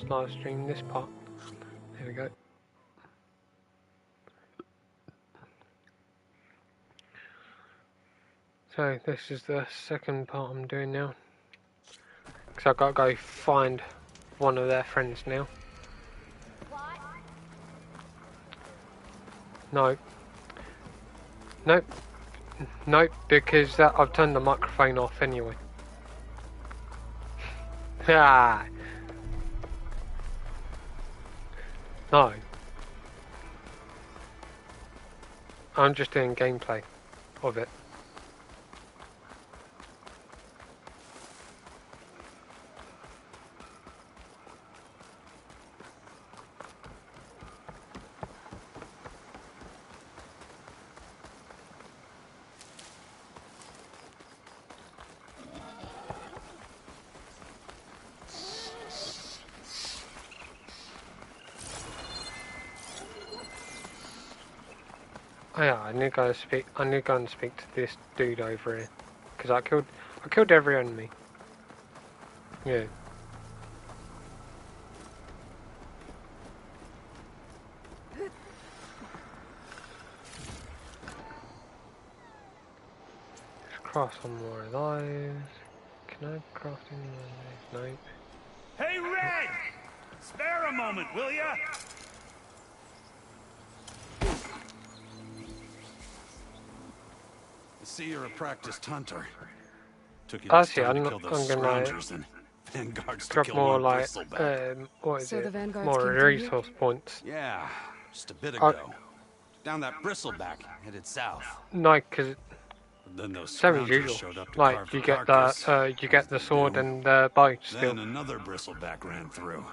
just live stream this part. There we go. So this is the second part I'm doing now. Because I've got to go find one of their friends now. No. Nope. Nope, because I've turned the microphone off anyway. Ah. No. I'm just doing gameplay of it. Oh yeah, I need to go speak. I need to go and speak to this dude over here, because I killed every enemy. Yeah. Let's craft some more of those. Can I craft any more of those? Nope. Hey, Red! Spare a moment, will ya? I see you're a practiced hunter. Took you this time to kill those scroungers and vanguards to kill more one like bristleback. what is So it? the vanguards More came through resource points. Yeah, just a bit ago. Down that bristleback, headed south. No, because Then those same as scroungers usual. showed up to Like carve you the get carcass. you get the sword and the bow still. Then another bristleback ran through.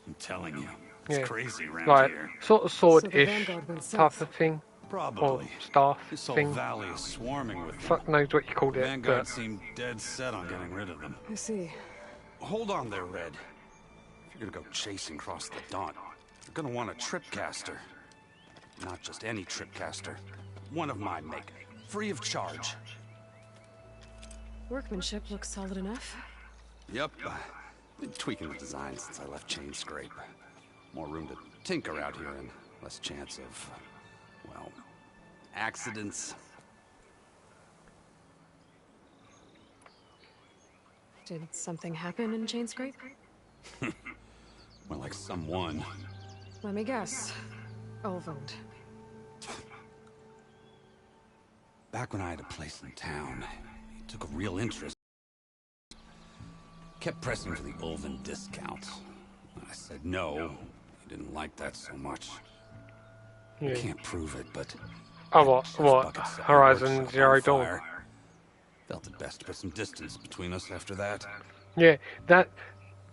I'm telling you, it's Yeah. crazy around Like here. sort of sword-ish type of thing. Probably. Or staff This whole thing. valley is swarming with them. Fuck knows what you called The it, Vanguard but seemed dead set on getting rid of them. I see. Hold on there, Red. If you're gonna go chasing across the Daunt, you're gonna want a tripcaster. Not just any tripcaster. One of my make. Free of charge. Workmanship looks solid enough. Yep. Been tweaking the design since I left Chain Scrape. More room to tinker out here and less chance of, well, accidents. Did something happen in Chain Scrape? Well, like someone. Let me guess. Ulvund. Back when I had a place in town, he took a real interest. Kept pressing for the Ulvund discount. I said no. He didn't like that so much. yeah. I can't prove it, but... Oh, what? Horizon Zero Dawn. Felt it best to put some distance between us after that. Yeah, that.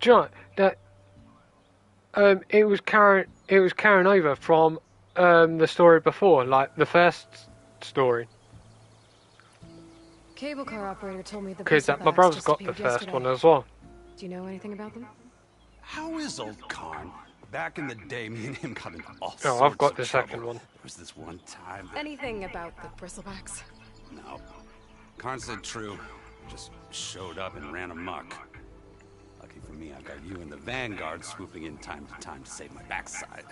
Do you know what? That it was carrying over from the story before, like the first story. Cable car operator told me the Because my brother's got the first one as well. Do you know anything about them? How is old Karn? Back in the day, me and him got in all sorts Oh, I've got of the trouble. second one. There was this one time... Anything about the bristlebacks? No. Karn said true. Just showed up and ran amok. Lucky for me, I've got you and the Vanguard swooping in time to time to save my backside.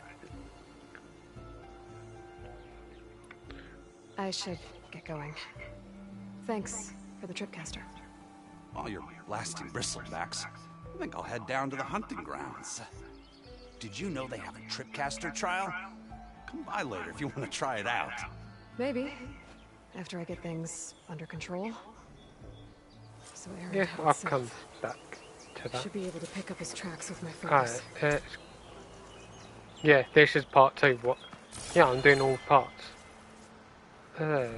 I should get going. Thanks for the tripcaster. While you're blasting bristlebacks, I think I'll head down to the hunting grounds. Did you know they have a tripcaster trial? Come by later if you want to try it out. Maybe. After I get things under control. So Aaron Yeah, headed I'll south. come back to that. Should be able to pick up his tracks with my focus. Alright, yeah, this is part 2. What? Yeah, I'm doing all parts. Yeah.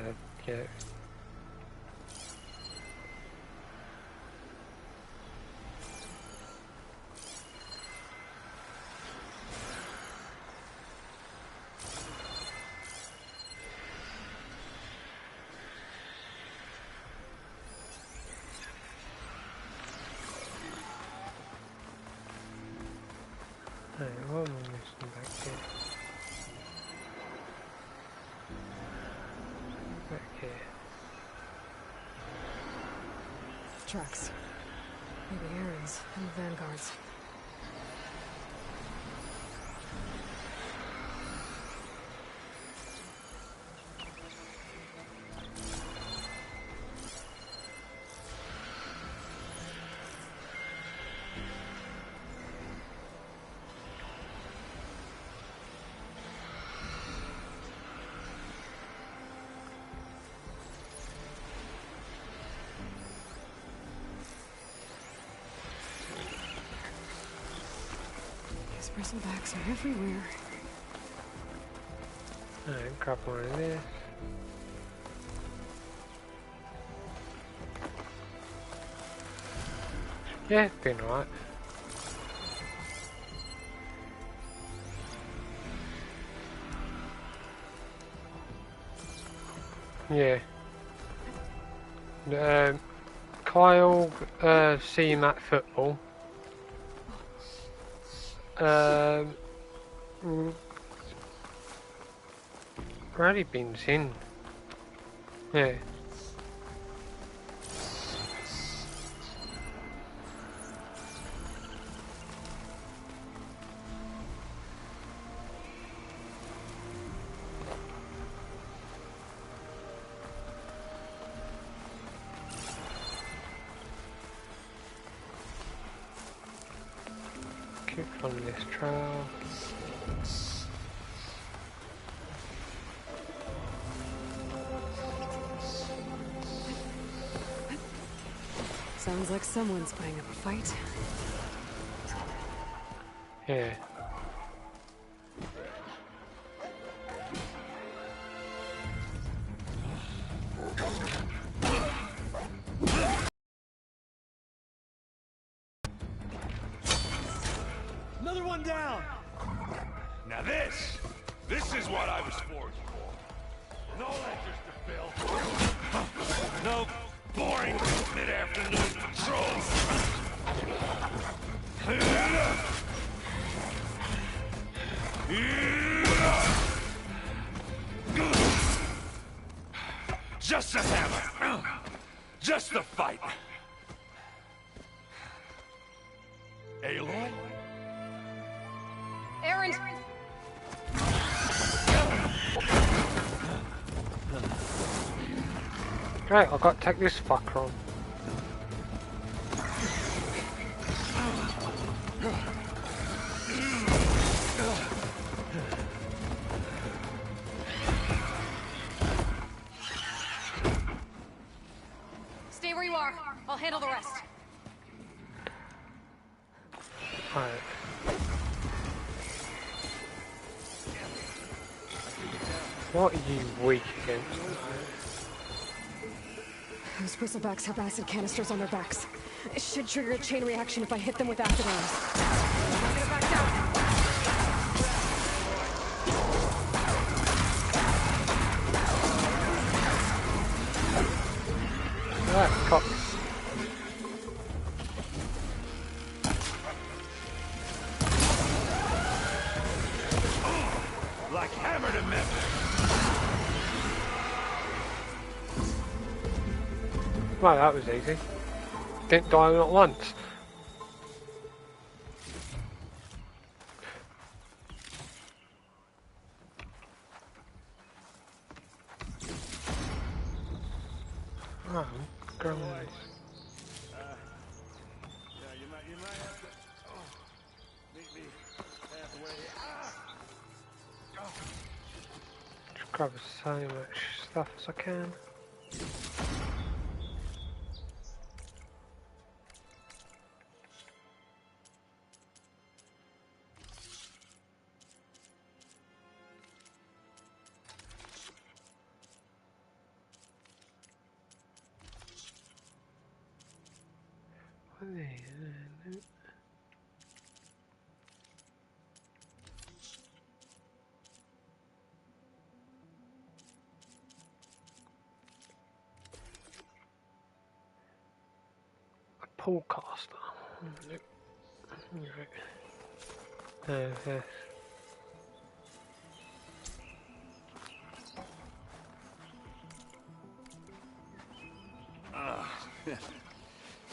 Alright, what am I missing back here? Back here. Tracks. Maybe Aaron's and the Vanguard's. Bristlebacks are everywhere. Alright, grab one of this. Yeah, it's been alright. Yeah. Kyle, see him at football. Already been seen. Yeah. Keep on this trail. Sounds like someone's putting up a fight. Yeah. Another one down! Now this is what I was forged for. And all that just to fill. No boring mid-afternoon patrols. Just a hammer. Just the fight. Aloy? Erend! Right, I've got to take this fucker on. Stay where you are. I'll handle the rest. Alright. What are you weak against? Those bristlebacks have acid canisters on their backs. It should trigger a chain reaction if I hit them with acid arrows. I'm gonna back down. Alright, cock. Like hammer to metal. Well, that was easy. Didn't die not once. Oh, girl. You might have to meet me halfway. Just grab so much stuff as I can. Pool caster. Right.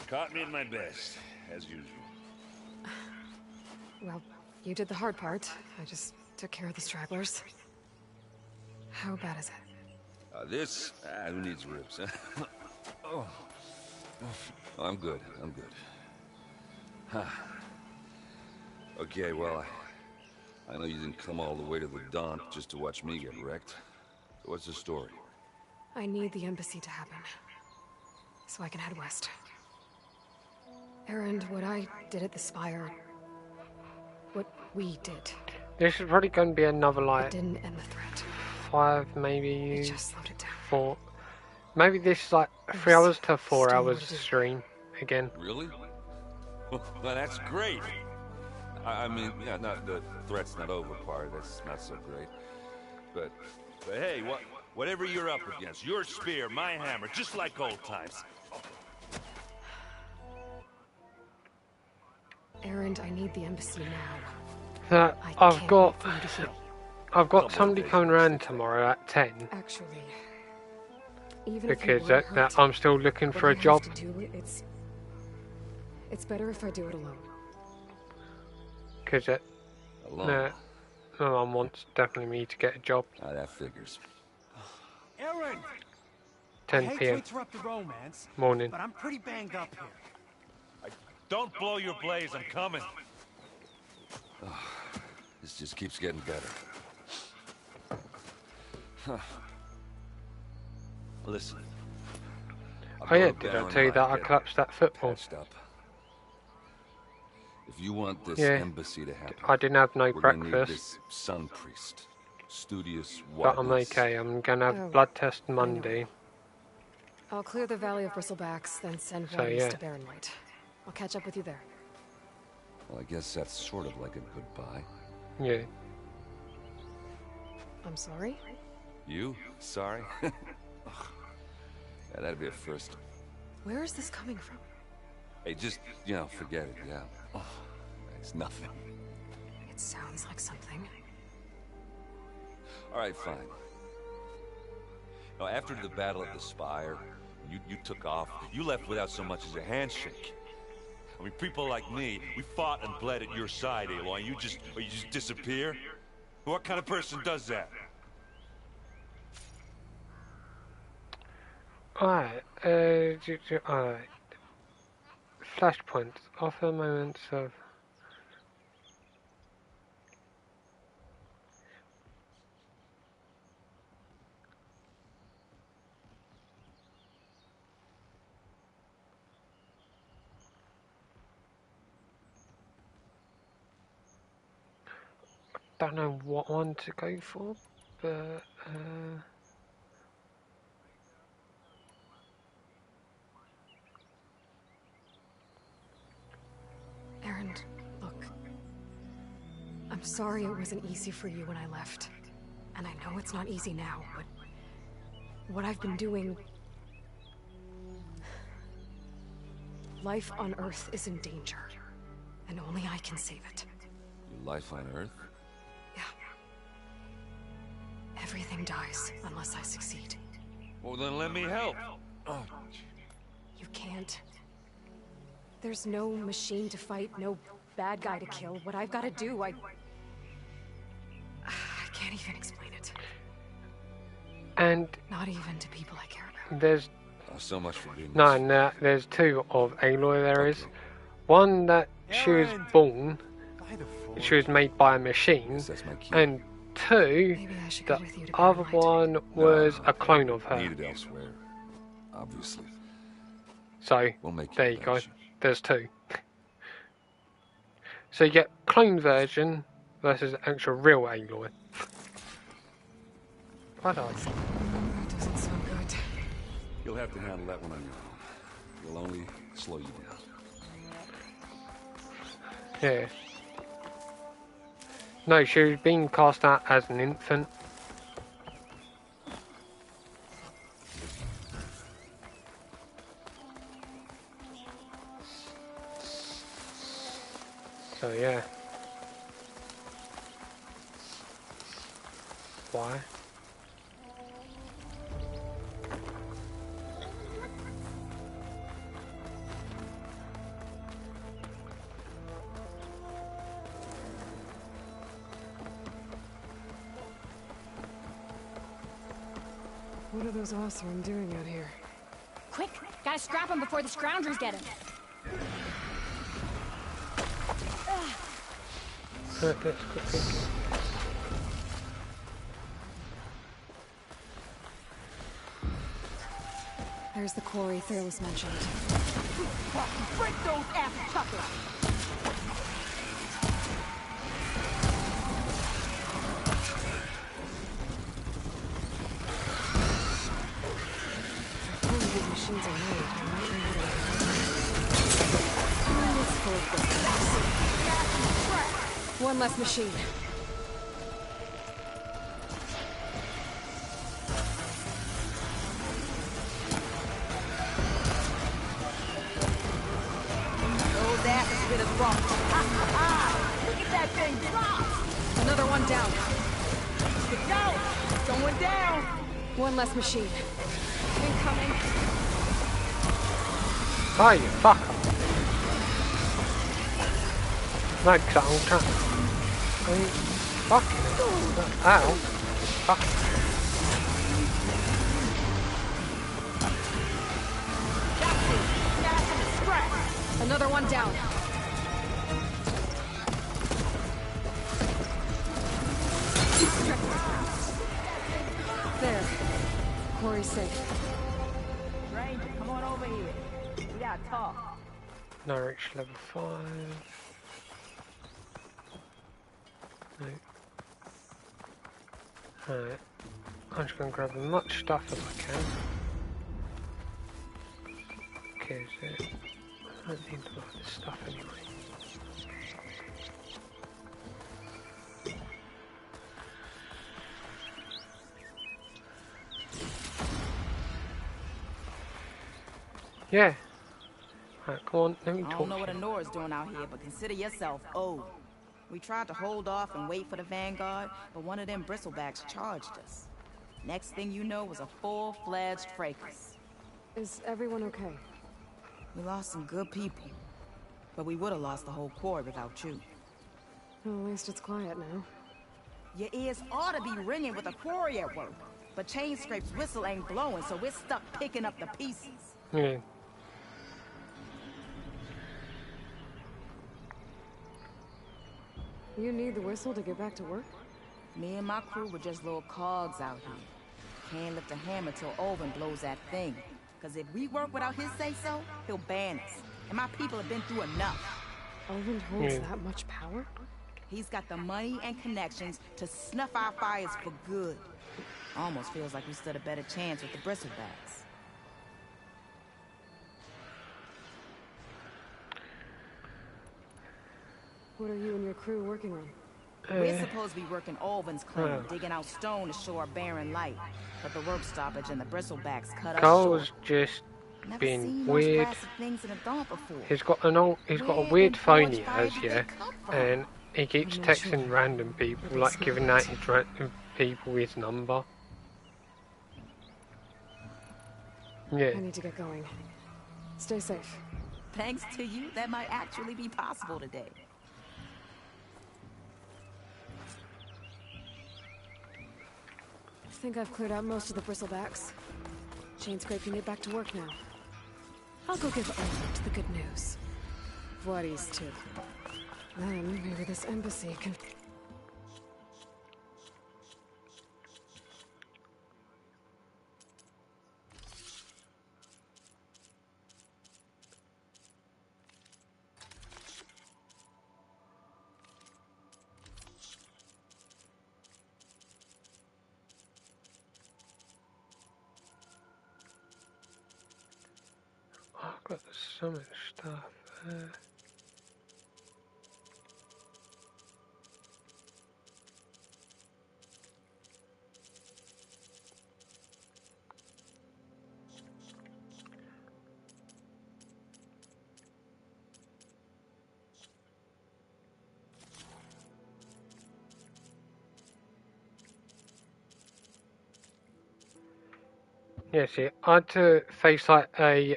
Caught me at my best, as usual. Well, you did the hard part. I just took care of the stragglers. How bad is it? Who needs ribs, huh? Oh. I'm good. Huh. Okay, well, I know you didn't come all the way to the Daunt just to watch me get wrecked. So what's the story? I need the embassy to happen, so I can head west. Erend, what I did at the Spire what we did. This is probably going to be another It like didn't end the threat. 5, It maybe just slowed it down. 4. Maybe this is like 3 There's hours to 4 still more hours to do. stream again. Really? Well, that's great. I mean, yeah, not the threat's not over part. That's not so great. But hey, whatever you're up against, your spear, my hammer, just like old times. Erend, I need the embassy now. That I I've can't got wait for you to heal. I've got Couple somebody of days. coming around tomorrow at 10 Actually, even because if you weren't hurt, I'm still looking what for I a job. have to do, it's better if I do it alone. Because alone. my mum wants definitely me to get a job. Ah, that figures. Aaron! 10 I hate to p.m. interrupt the romance, morning. but I'm pretty banged up here. Don't blow your blaze, I'm coming. This just keeps getting better. Huh. Listen. I'll Oh yeah, go to did I Baron tell you that I Light, get collapsed that football? patched up. If you want this Yeah. embassy to happen, I didn't have no we're gonna need breakfast, this sun priest, Studious but I'm Whiteness. okay. I'm gonna have Oh, blood test know. Monday. I'll clear the Valley of Bristlebacks, then send So, Whiteys yeah. to Baron Light. I'll catch up with you there. Well, I guess that's sort of like a goodbye. Yeah. I'm sorry? You? Sorry? Ugh. Yeah, that'd be a first. Where is this coming from? Hey, just, forget it, yeah. Oh, it's nothing. It sounds like something. All right, fine. Now, after the Battle of the Spire, you took off, you left without so much as a handshake. I mean, people like me, we fought and bled at your side, Aloy. You just disappear? What kind of person does that? Alright, alright. Flashpoints. Offer moments of... Don't know what one to go for, but Erend, look. I'm sorry it wasn't easy for you when I left. And I know it's not easy now, but... what I've been doing... Life on Earth is in danger. And only I can save it. Your life on Earth? Yeah. Everything dies unless I succeed. Well, then let me help. Oh, You can't. There's no machine to fight, no bad guy to kill. What I've got to do, I can't even explain it. and Not even to people I care about. there's Oh, so much for being no, there's 2 of Aloy. There is one that she was born, By the forge. she was made by a machine, Yes, that's my key. and 2, Maybe I should go the with you to other Baron Light. one was a clone of her. Needed elsewhere, obviously. So We'll make there you you go. mention. There's 2. So you get clone version versus actual real Aloy. What else? That doesn't sound good. You'll have to handle that one on your own. It'll only slow you down. Yeah. No, she was being cast out as an infant. So yeah. Why? What are those Oseram doing out here? Quick! Gotta scrap him before the Scroungers get him. Let's quickly. There's the quarry Thurles mentioned. Break those ass chuckers! One less machine. Oh, that is bit of rock. Look at that thing drop! Another one down. Get down! Going down! One less machine. Incoming. Oh, you fucker. No, because I'll try. I mean, fucking it. Ow. Fuck. Another one down. There. Quarry's safe. Ranger, come on over here. We gotta talk. Norwich level 5. No. Alright. I'm just going to grab as much stuff as I can. Okay, so I don't need all this stuff anyway. Yeah. Alright, come on, let me I talk don't know to what you. Anora's doing out here, but consider yourself old. We tried to hold off and wait for the Vanguard, but one of them bristlebacks charged us. Next thing you know was a full-fledged fracas. Is everyone okay? We lost some good people, but we would have lost the whole quarry without you. Well, at least it's quiet now. Your ears ought to be ringing with a quarry at work, but Chainscrape's whistle ain't blowing, so we're stuck picking up the pieces. Yeah. You need the whistle to get back to work? Me and my crew were just little cogs out here. Can't lift a hammer till Olvin blows that thing. Cause if we work without his say-so, he'll ban us. And my people have been through enough. Olvin holds Yeah. that much power? He's got the money and connections to snuff our fires for good. Almost feels like we stood a better chance with the bristlebacks. What are you and your crew working on? We're supposed to be working Olvin's claim, Oh. digging out stone to show our barren light. But the work stoppage and the bristlebacks cut us Cole's short. just Never been seen those weird. classic things in a dump before. He's got a Where weird in phone Forge he Fire has, did they yeah, come from? and he keeps I'm not texting sure, random people, but like it's giving not. out his random people his number. Yeah. I need to get going. Stay safe. Thanks to you, that might actually be possible today. I think I've cleared out most of the bristlebacks. Chainscrape can get back to work now. I'll go give Olvin the good news. Voorhees too. Then maybe this embassy can... Oh, I've got so much stuff. Yeah, see, I had to face like a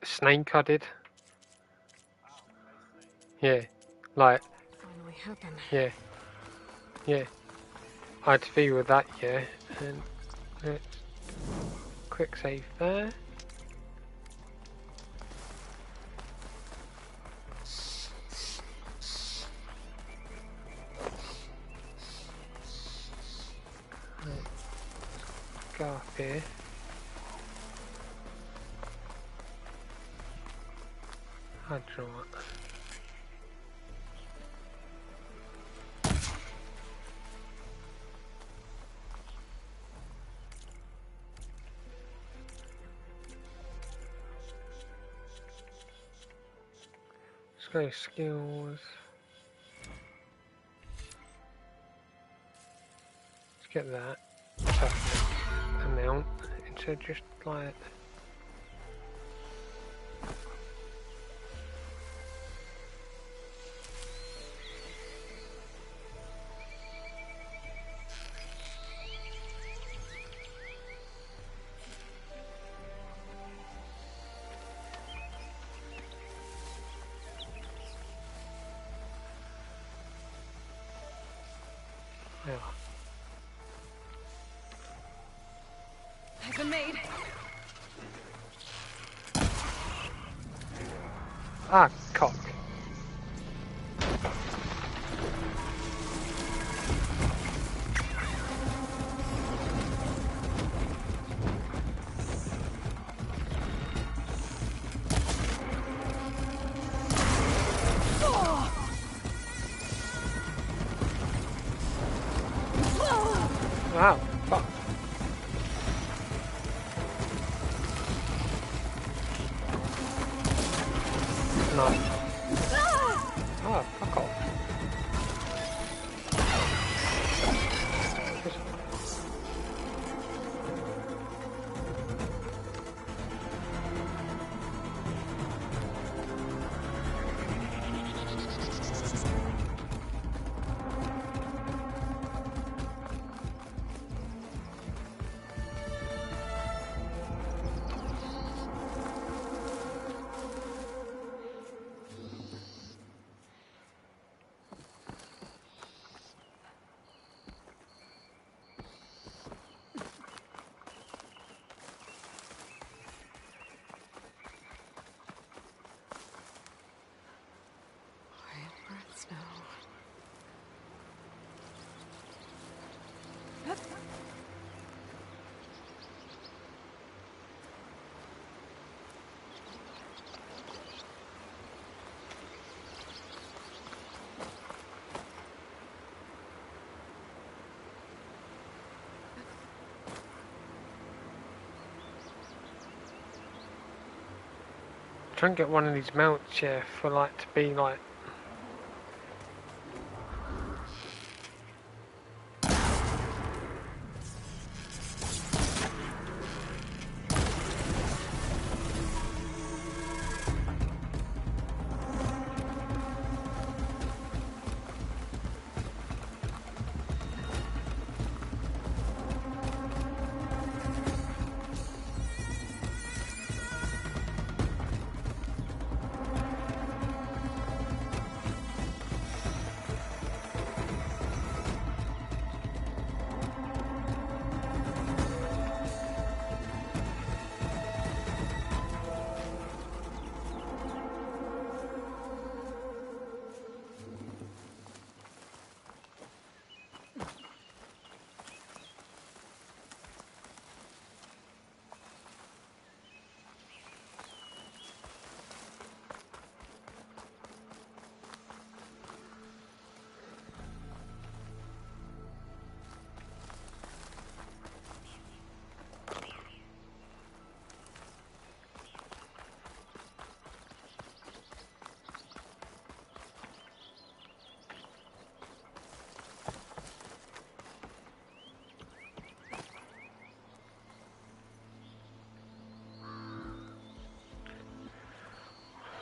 snake. I did. Yeah, like finally happen. yeah, yeah. I had to deal with that, yeah, and let's quick save there. Go up here. I'll draw it. Let's go skills. get that amount instead of just like. Yeah. I've been made. Ah, cock. Wow, fuck. No. Oh, fuck off. Quiet breaths now. Try and get one of these mounts, yeah, for like to be like.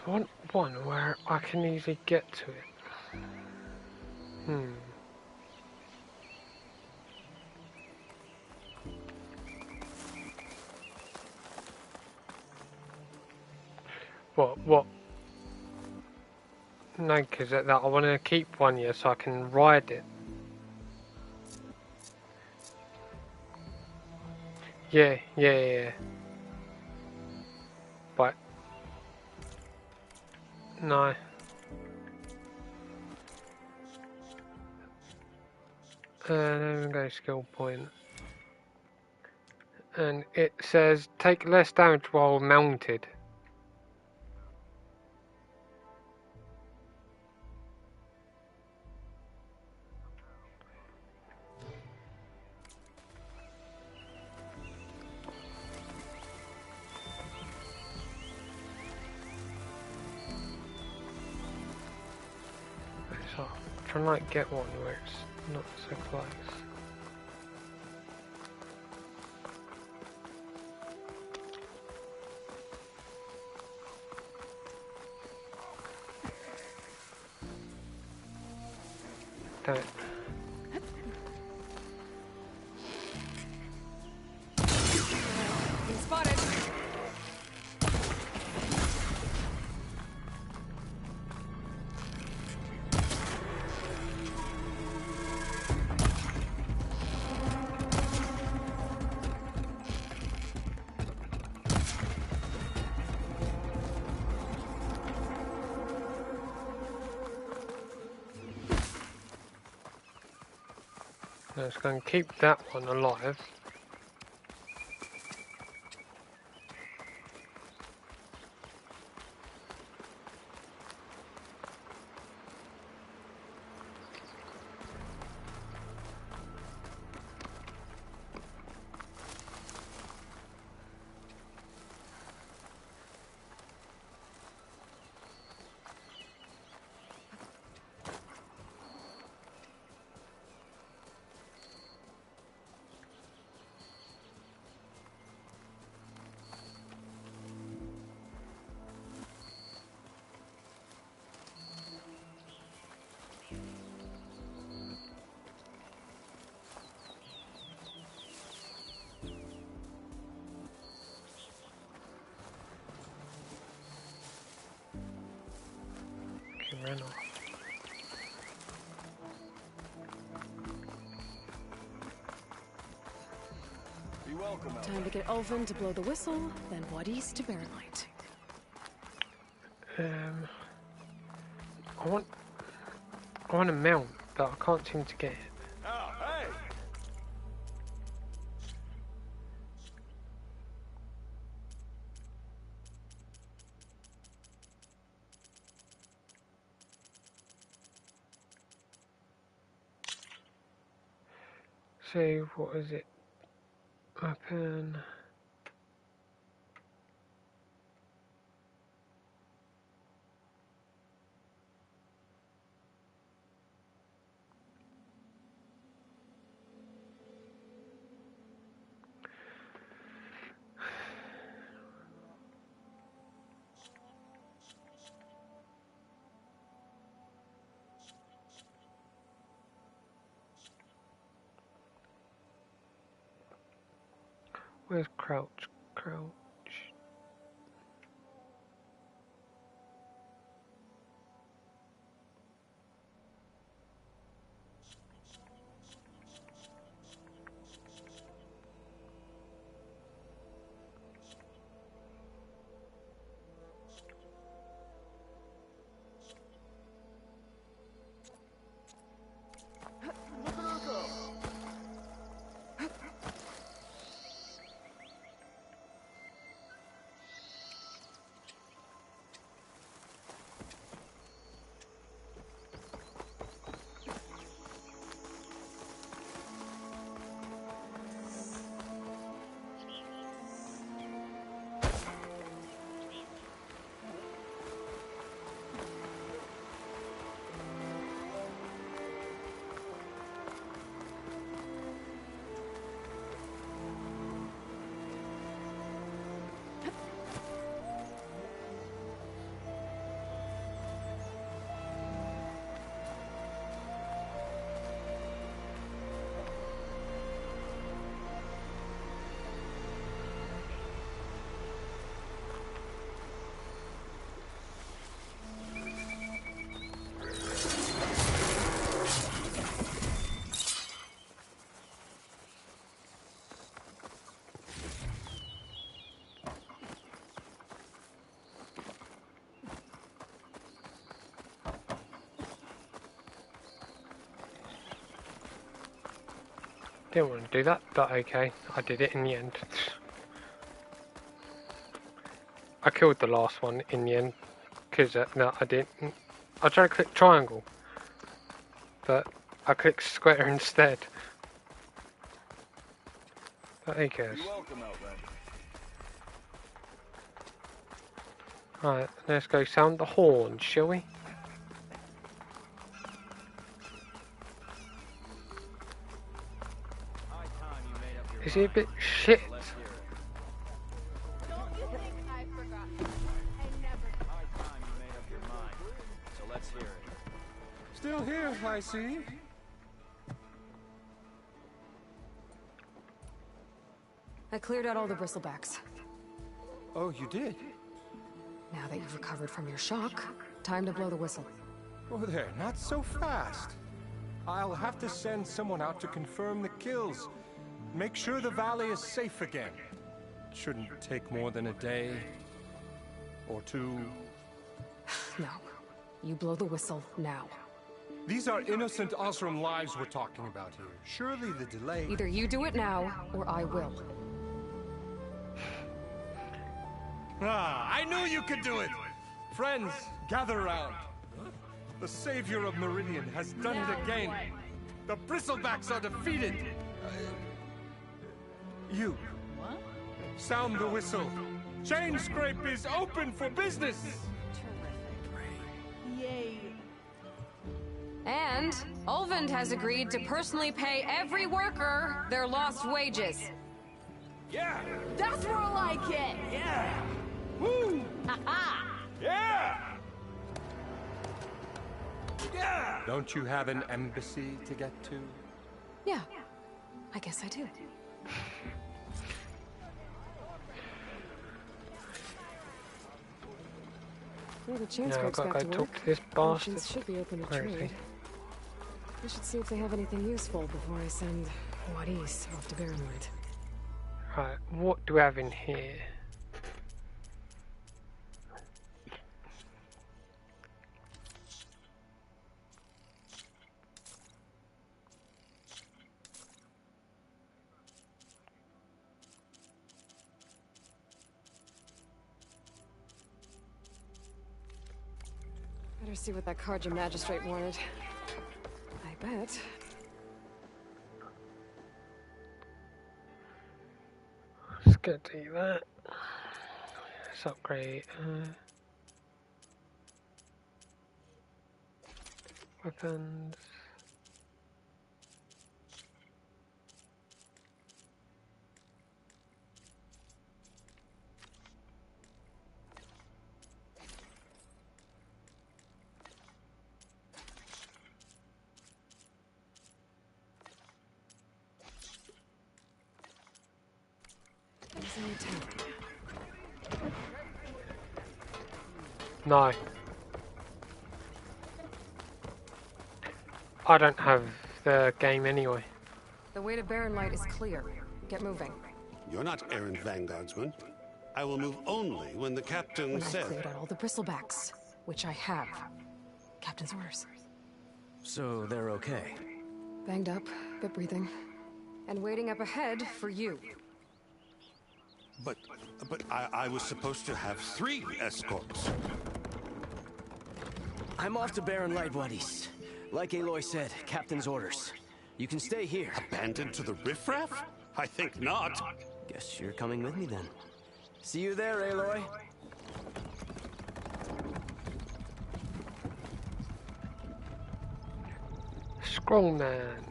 I want one where I can easily get to it. What? No, because I want to keep one here so I can ride it. Yeah. But no. There we go, skill point. And it says take less damage while mounted. So I'm trying to like get one where it's not so close. Damn it. Been spotted. Let's go and keep that one alive. Ran off. Be welcome, Elvin. Time to get Ulvin to blow the whistle, then Wadis to bear light. I want a mount, but I can't seem to get it. Oh, hey! See, what is it? Weapon. Where's crouch? Crouch. Didn't want to do that, but okay, I did it in the end. I killed the last one in the end, because no, I didn't. I tried to click triangle, but I clicked square instead. But who cares? Be welcome, Elvin. Right, let's go sound the horn, shall we? Is he a bit shit? Don't you think I've forgotten? I never. High time you made up your mind. So let's hear it. Still here, I see. I cleared out all the bristlebacks. Oh, you did? Now that you've recovered from your shock, time to blow the whistle. Oh there, not so fast. I'll have to send someone out to confirm the kills. Make sure the valley is safe again. Shouldn't take more than a day. Or two. No. You blow the whistle now. These are innocent Osram lives we're talking about here. Surely the delay... Either you do it now, or I will. Ah, I knew you could do it! Friends, gather around. The savior of Meridian has done it again. The Bristlebacks are defeated. You. What? Sound the whistle. Chainscrape is open for business. Yay. And Ulvund has agreed to personally pay every worker their lost wages. Yeah! That's more like it! Yeah! Woo! Ha-ha! Yeah! Yeah! Don't you have an embassy to get to? Yeah, I guess I do. Well, the Now Chainscrape's I've got back to to go work. talk to this Merchants bastard. should be open to Where is he? trade. I should see if they have anything useful before I send Wadis off to Barrenlight. Right, what do we have in here? Better see what that Carja magistrate wanted. I bet. Let's go do that. Let's upgrade. Weapons. Who's in the town? No. I don't have the game anyway. The way to Barrenlight is clear. Get moving. You're not errant vanguardsman. I will move only when the captain When I've says... cleared out all the bristlebacks, which I have. Captain's orders. So they're okay? Banged up, bit breathing. And waiting up ahead for you. But I was supposed to have 3 escorts. I'm off to Barrenlight, Wadis. Like Aloy said, Captain's orders. You can stay here. Abandoned to the riffraff? I think not. Guess you're coming with me then. See you there, Aloy. Scrollman.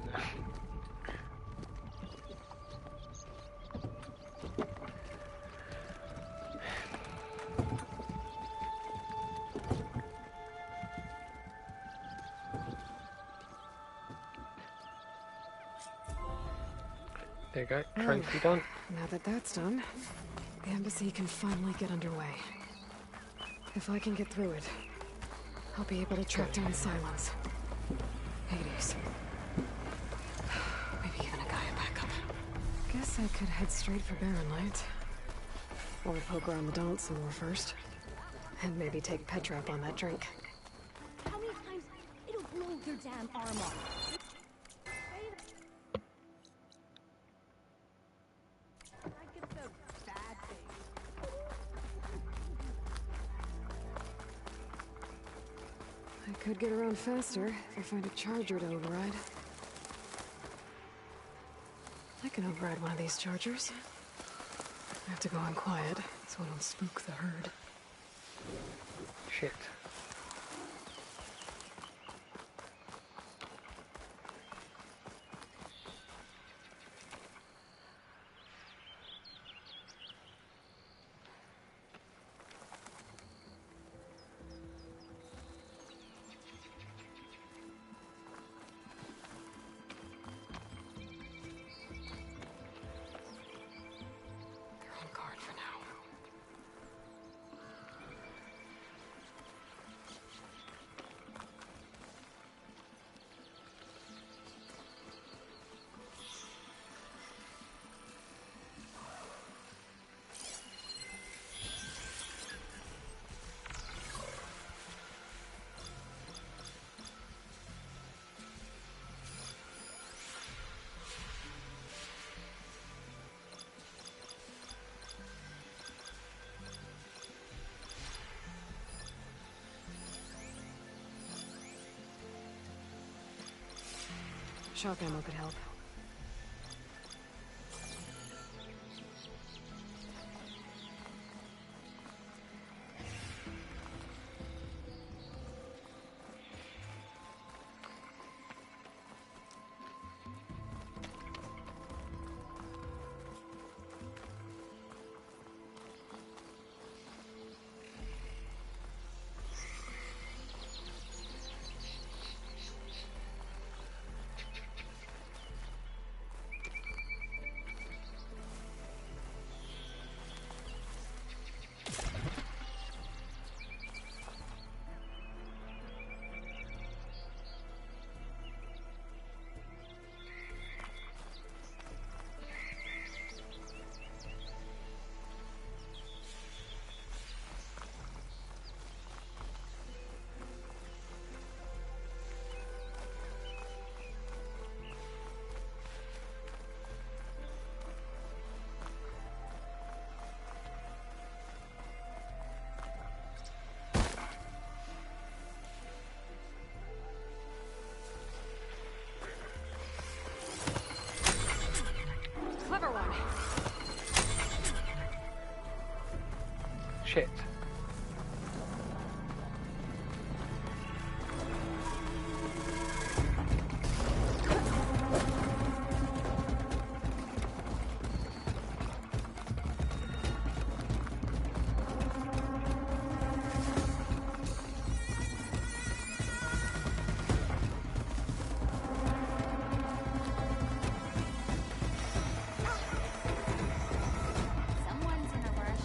There you go, trophy done. Now that that's done, the embassy can finally get underway. If I can get through it, I'll be able to track down Silence. Hades. Maybe even a Gaia backup. Guess I could head straight for Barrenlight. Or poke around the dance some more first. And maybe take Petra up on that drink. How many times it'll blow your damn arm off? I could get around faster if I find a charger to override. I can override one of these chargers. I have to go on quiet so I don't spook the herd. Shit. Shock ammo could help. Clever one. Shit. Someone's in a rush.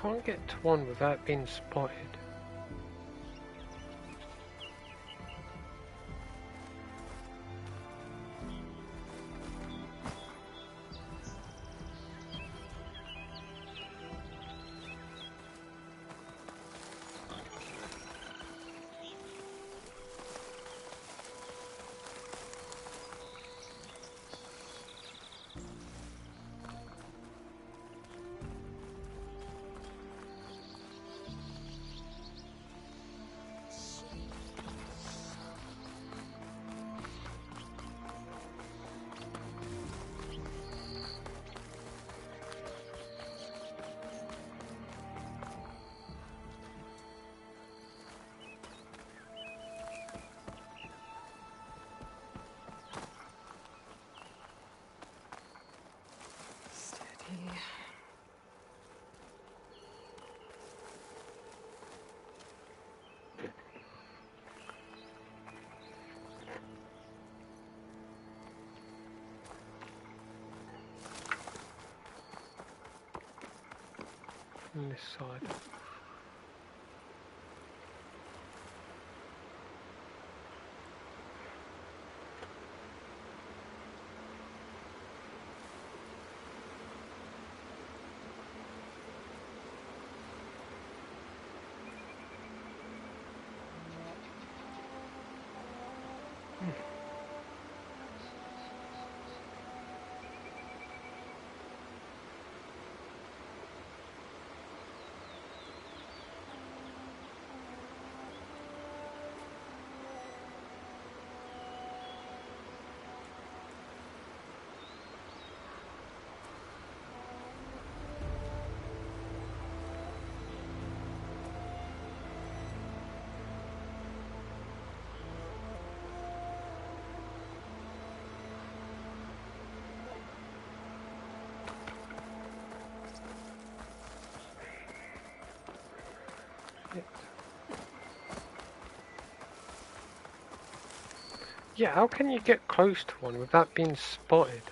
Can't get to one without being spotted. on this side. Yeah, how can you get close to one without being spotted?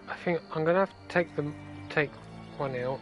I think I'm gonna have to take one out.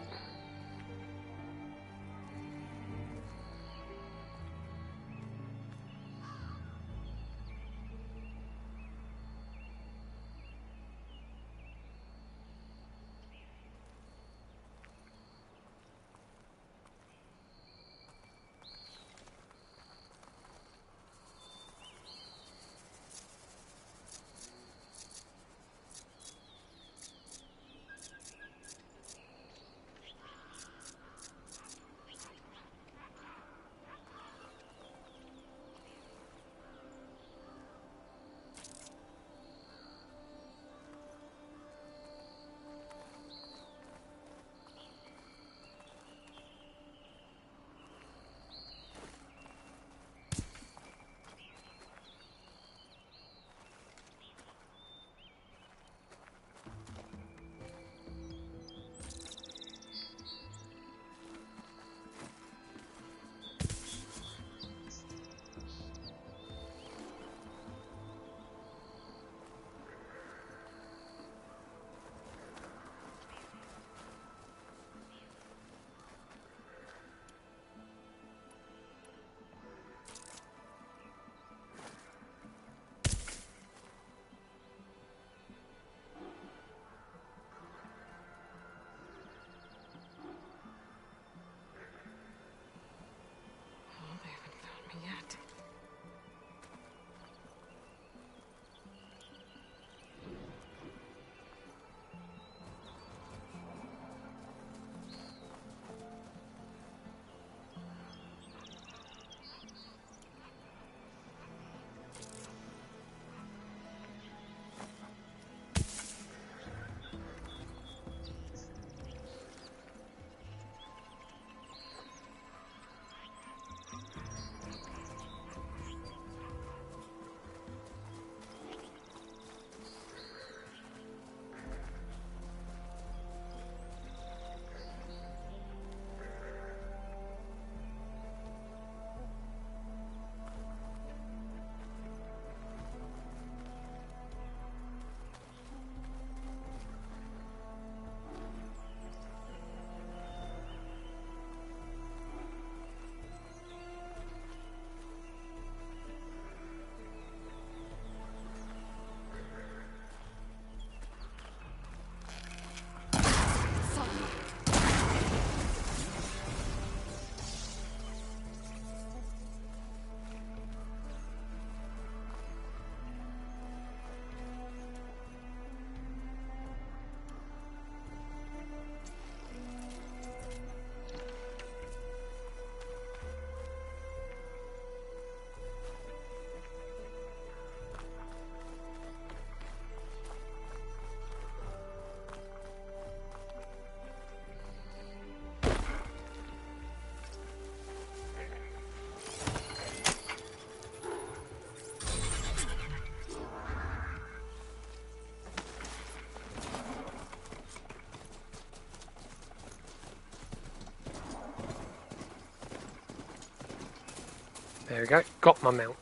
There we go. Got my mount.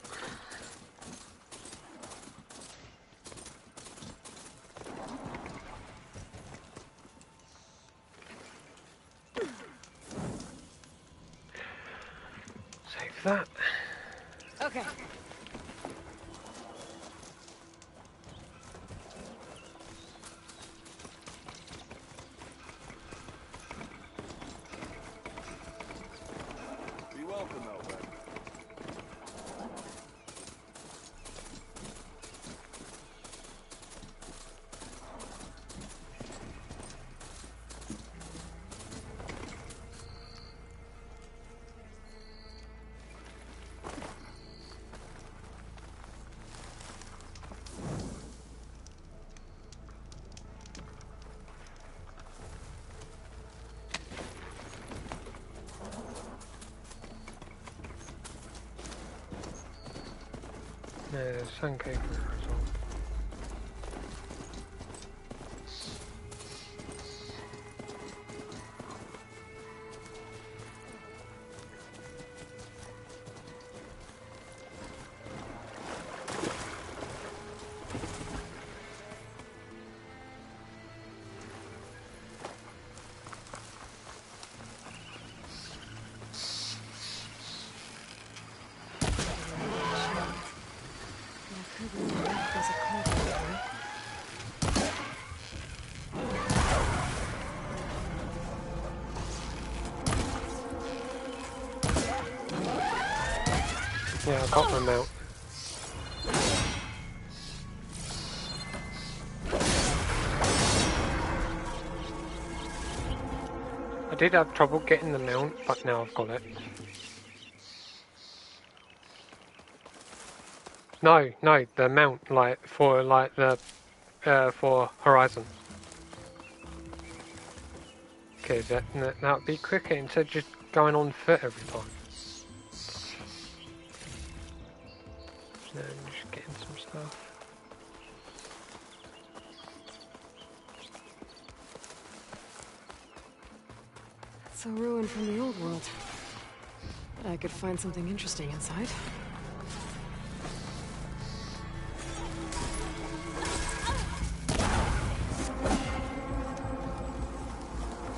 Save that. Okay. Be welcome, Elvin. There's Sankey as well. Yeah, I got my mount. I did have trouble getting the mount, but now I've got it. No, the mount, like for for Horizon. Okay, that would be quicker instead of just going on foot every time. Then just getting some stuff. It's a ruin from the old world. But I could find something interesting inside.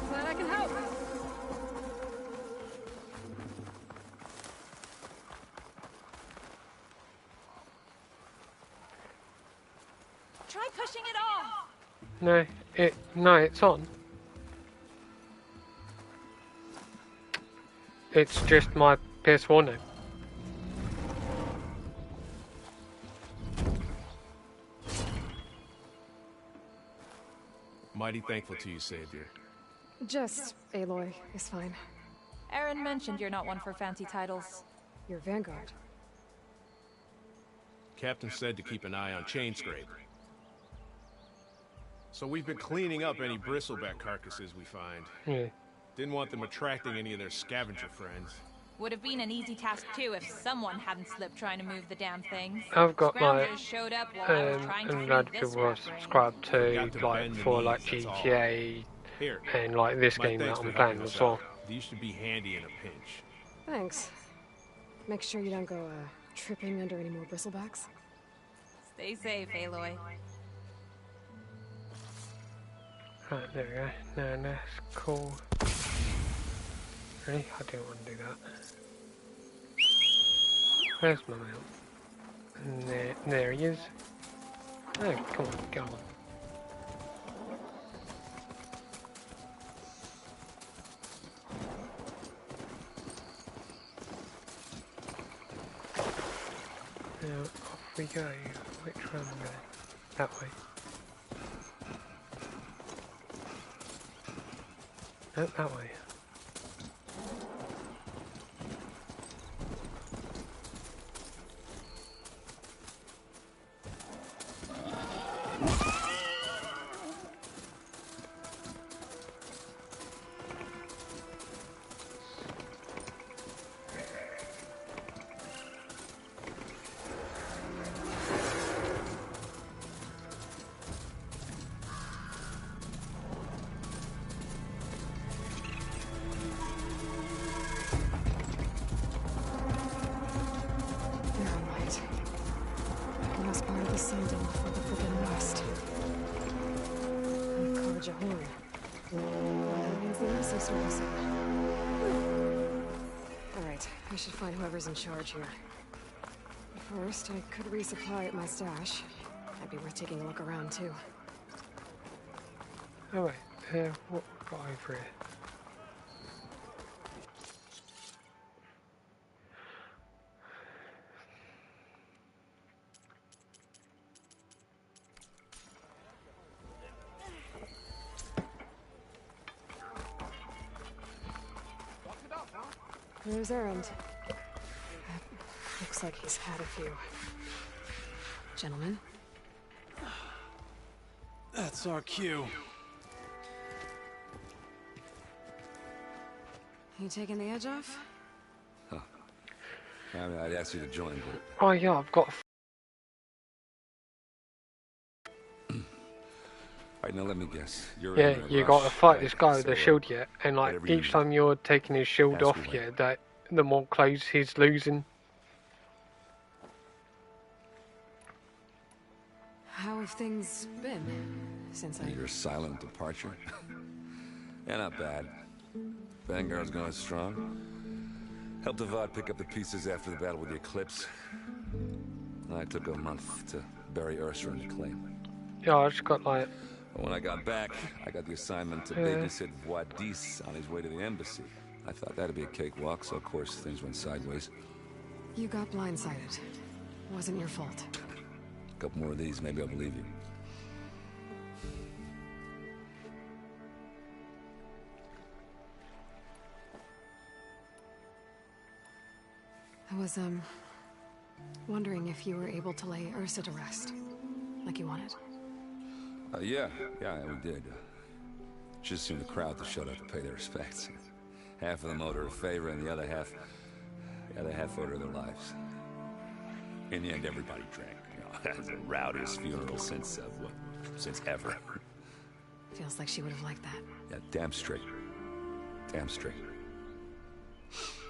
Glad I can help. Try pushing it off. No, it's on. It's just my PS4 now. Mighty thankful to you, Savior. Just Aloy is fine. Aaron mentioned you're not one for fancy titles. You're Vanguard. Captain said to keep an eye on Chainscrape. So we've been cleaning up any bristleback carcasses we find. Yeah. Didn't want them attracting any of their scavenger friends. Would have been an easy task too if someone hadn't slipped trying to move the damn things. I've got my Scroungers showed up while I was trying to and free glad this people are rat brain. subscribed to Got to like bend the for like knees, that's all. GTA Here, and like this my game that thanks I'm for playing helping as us well. out. These should be handy in a pinch. Thanks. Make sure you don't go tripping under any more bristlebacks. Stay safe, Aloy. Right, there we go. No, that's cool. Really? I don't want to do that. Where's my mount? And there he is. Oh, come on, go on. Now, off we go. Which way am I going? That way. No, that way. Jahorn. That means the embassy's service. Alright, I should find whoever's in charge here. First, I could resupply at my stash. Might be worth taking a look around, too. Oh wait, what we got over here? There's Erend. Looks like he's had a few. Gentlemen? That's our cue. You taking the edge off? Huh. I mean, I'd ask you to join, but... Oh yeah, I've got... Alright, now let me guess. You're Yeah, in a you rush, got to fight right? this guy with So, the shield yet, and like whatever you each need. time you're taking his shield Ask off, away. yeah, that the more clothes he's losing. How have things been since I... Your silent departure? Yeah, not bad. Vanguard's going strong. Helped Avad pick up the pieces after the battle with the Eclipse. I took a month to bury Ursa and the claim. Yeah, I just got like... But when I got back, I got the assignment to babysit Wadis on his way to the embassy. I thought that'd be a cakewalk, so of course things went sideways. You got blindsided. Wasn't your fault. A couple more of these, maybe I'll believe you. I was, wondering if you were able to lay Ursa to rest, like you wanted. Yeah, we did. Just soon the crowd that showed up to pay their respects. Half of them owed her a favor, and the other half owed her their lives. In the end, everybody drank. You know, that's the rowdiest funeral since ever. Feels like she would have liked that. Yeah, damn straight. Damn straight.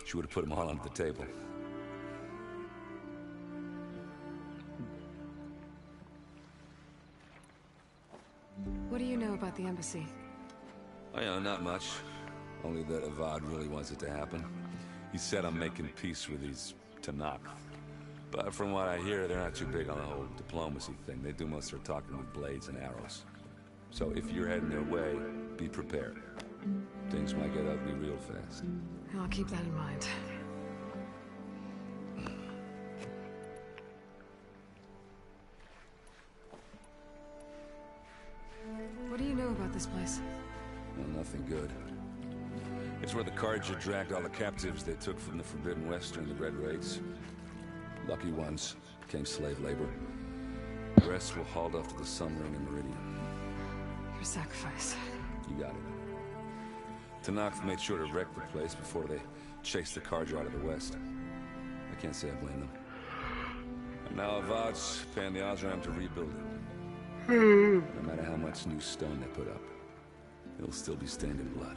She would have put them all under the table. What do you know about the embassy? Oh, yeah, not much. Only that Avad really wants it to happen. He said I'm making peace with these Tanakh. But from what I hear, they're not too big on the whole diplomacy thing. They do most of their talking with blades and arrows. So if you're heading their way, be prepared. Things might get ugly real fast. I'll keep that in mind. What do you know about this place? Well, nothing good. It's where the Carja dragged all the captives they took from the Forbidden West during the Red Raids. Lucky ones became slave labor. The rest were hauled off to the Sun Ring and Meridian. Your sacrifice. You got it. Tanakh made sure to wreck the place before they chased the Carja out of the West. I can't say I blame them. And now Avad's paying the Osram to rebuild it. No matter how much new stone they put up, it'll still be stained in blood.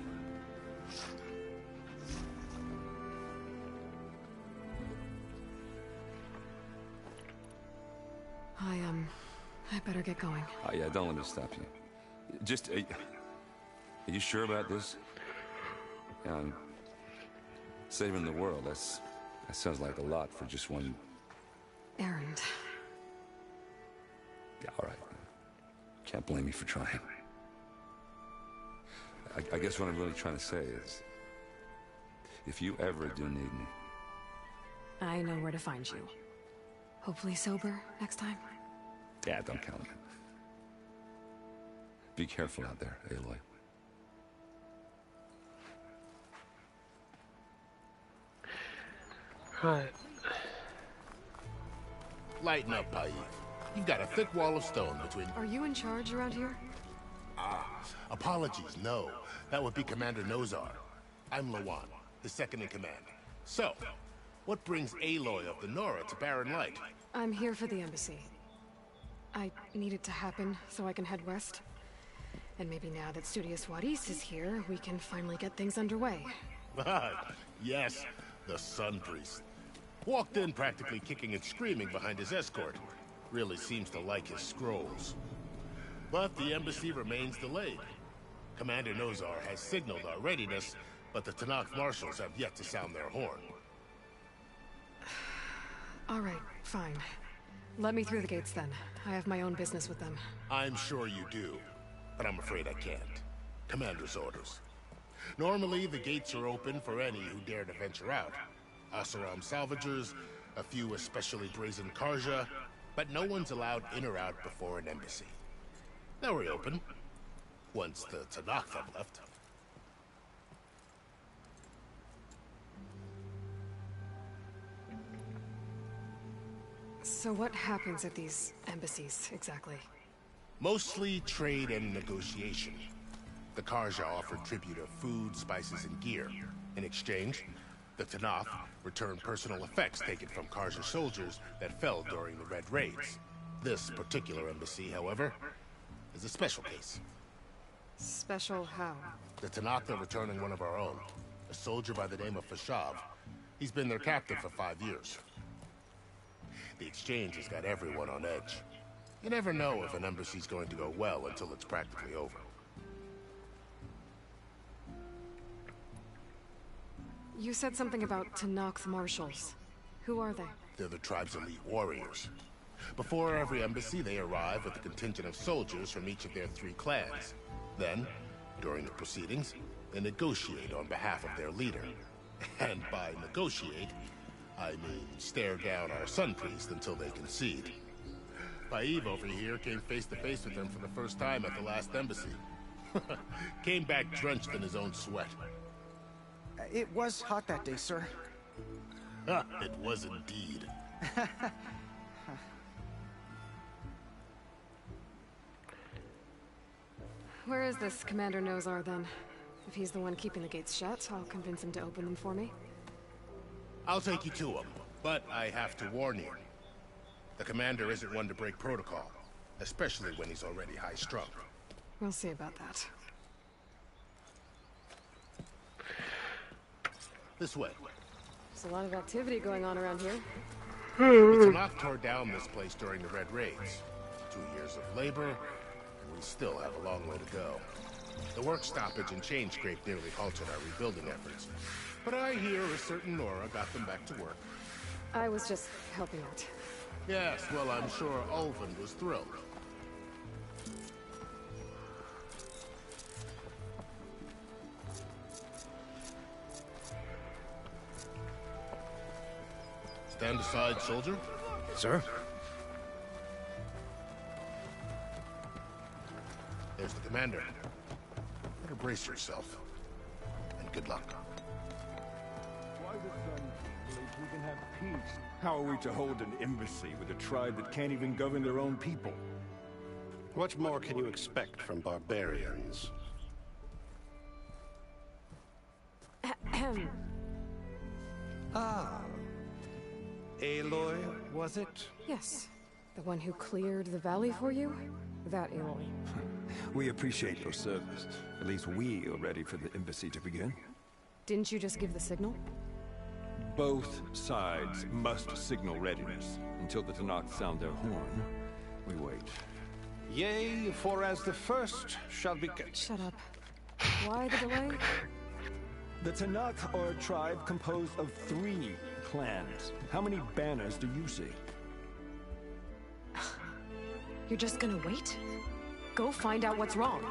I better get going. Oh, yeah, don't let me stop you. Just, are you sure about this? Yeah, I'm saving the world. That sounds like a lot for just one... Erend. Yeah, all right. Can't blame me for trying. I guess what I'm really trying to say is, if you ever do need me... I know where to find you. Hopefully sober next time. Yeah, don't count on it. Be careful out there, Aloy. Right. Lighten up, Paik. You've got a thick wall of stone between... Are you in charge around here? Apologies, no. That would be Commander Nozar. I'm Lawan, the second in command. So, what brings Aloy of the Nora to Barren Light? I'm here for the embassy. I need it to happen so I can head west. And maybe now that Studious Wadis is here, we can finally get things underway. Yes, the Sun Priest. Walked in practically kicking and screaming behind his escort. Really seems to like his scrolls. But the embassy remains delayed. Commander Nozar has signaled our readiness, but the Tanakh marshals have yet to sound their horn. All right, fine. Let me through the gates then. I have my own business with them. I'm sure you do, but I'm afraid I can't. Commander's orders. Normally, the gates are open for any who dare to venture out. Asaram salvagers, a few especially brazen Karja, but no one's allowed in or out before an embassy. They'll reopen, once the Tanakh have left. So what happens at these embassies, exactly? Mostly trade and negotiation. The Karja offer tribute of food, spices, and gear. In exchange, the Tanakh return personal effects taken from Karja soldiers that fell during the Red Raids. This particular embassy, however, is a special case. Special how? The Tanakh are returning one of our own, a soldier by the name of Fashav. He's been their captain for 5 years. The exchange has got everyone on edge. You never know if an embassy's going to go well until it's practically over. You said something about Tanakh marshals. Who are they? They're the tribe's elite warriors. Before every embassy, they arrive with a contingent of soldiers from each of their 3 clans. Then, during the proceedings, they negotiate on behalf of their leader. And by negotiate, I mean stare down our Sun Priest until they concede. Baib over here came face to face with them for the first time at the last embassy. Came back drenched in his own sweat. It was hot that day, sir. It was indeed. Where is this Commander Nozar, then? If he's the one keeping the gates shut, I'll convince him to open them for me. I'll take you to him, but I have to warn you. The commander isn't one to break protocol, especially when he's already high-strung. We'll see about that. This way. There's a lot of activity going on around here. The Tanakh tore down this place during the Red Raids. 2 years of labor, and we still have a long way to go. The work stoppage and chain scrape nearly halted our rebuilding efforts. But I hear a certain Nora got them back to work. I was just helping out. Yes, well, I'm sure Ulvin was thrilled. Stand aside, soldier. Sir? There's the commander. Better brace yourself. And good luck. Why the Sun believes we can have peace? How are we to hold an embassy with a tribe that can't even govern their own people? What more can you expect from barbarians? Ah. Aloy, was it? Yes. The one who cleared the valley for you? That Aloy. We appreciate your service. At least we are ready for the embassy to begin. Didn't you just give the signal? Both sides must signal readiness. Until the Tanakh sound their horn, we wait. Yea, for as the first shall be... Shut up. Why the delay? The Tanakh are a tribe composed of 3 clans. How many banners do you see? You're just gonna wait? Go find out what's wrong.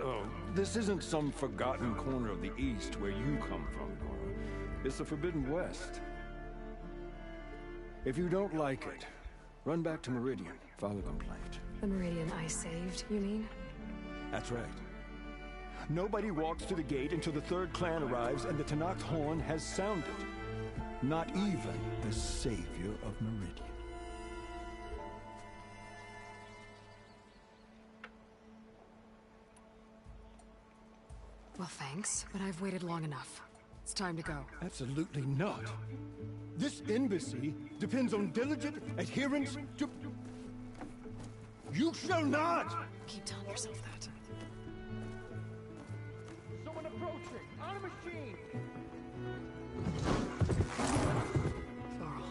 Oh, this isn't some forgotten corner of the East where you come from, Nora. It's the Forbidden West. If you don't like it, run back to Meridian, file a complaint. The Meridian I saved, you mean? That's right. Nobody walks to the gate until the 3rd clan arrives and the Tanakh horn has sounded. Not even the savior of Meridian. Well, thanks, but I've waited long enough. It's time to go. Absolutely not. This embassy depends on diligent adherence to... You shall not! Keep telling yourself that. Someone approaching! On a machine! Varl.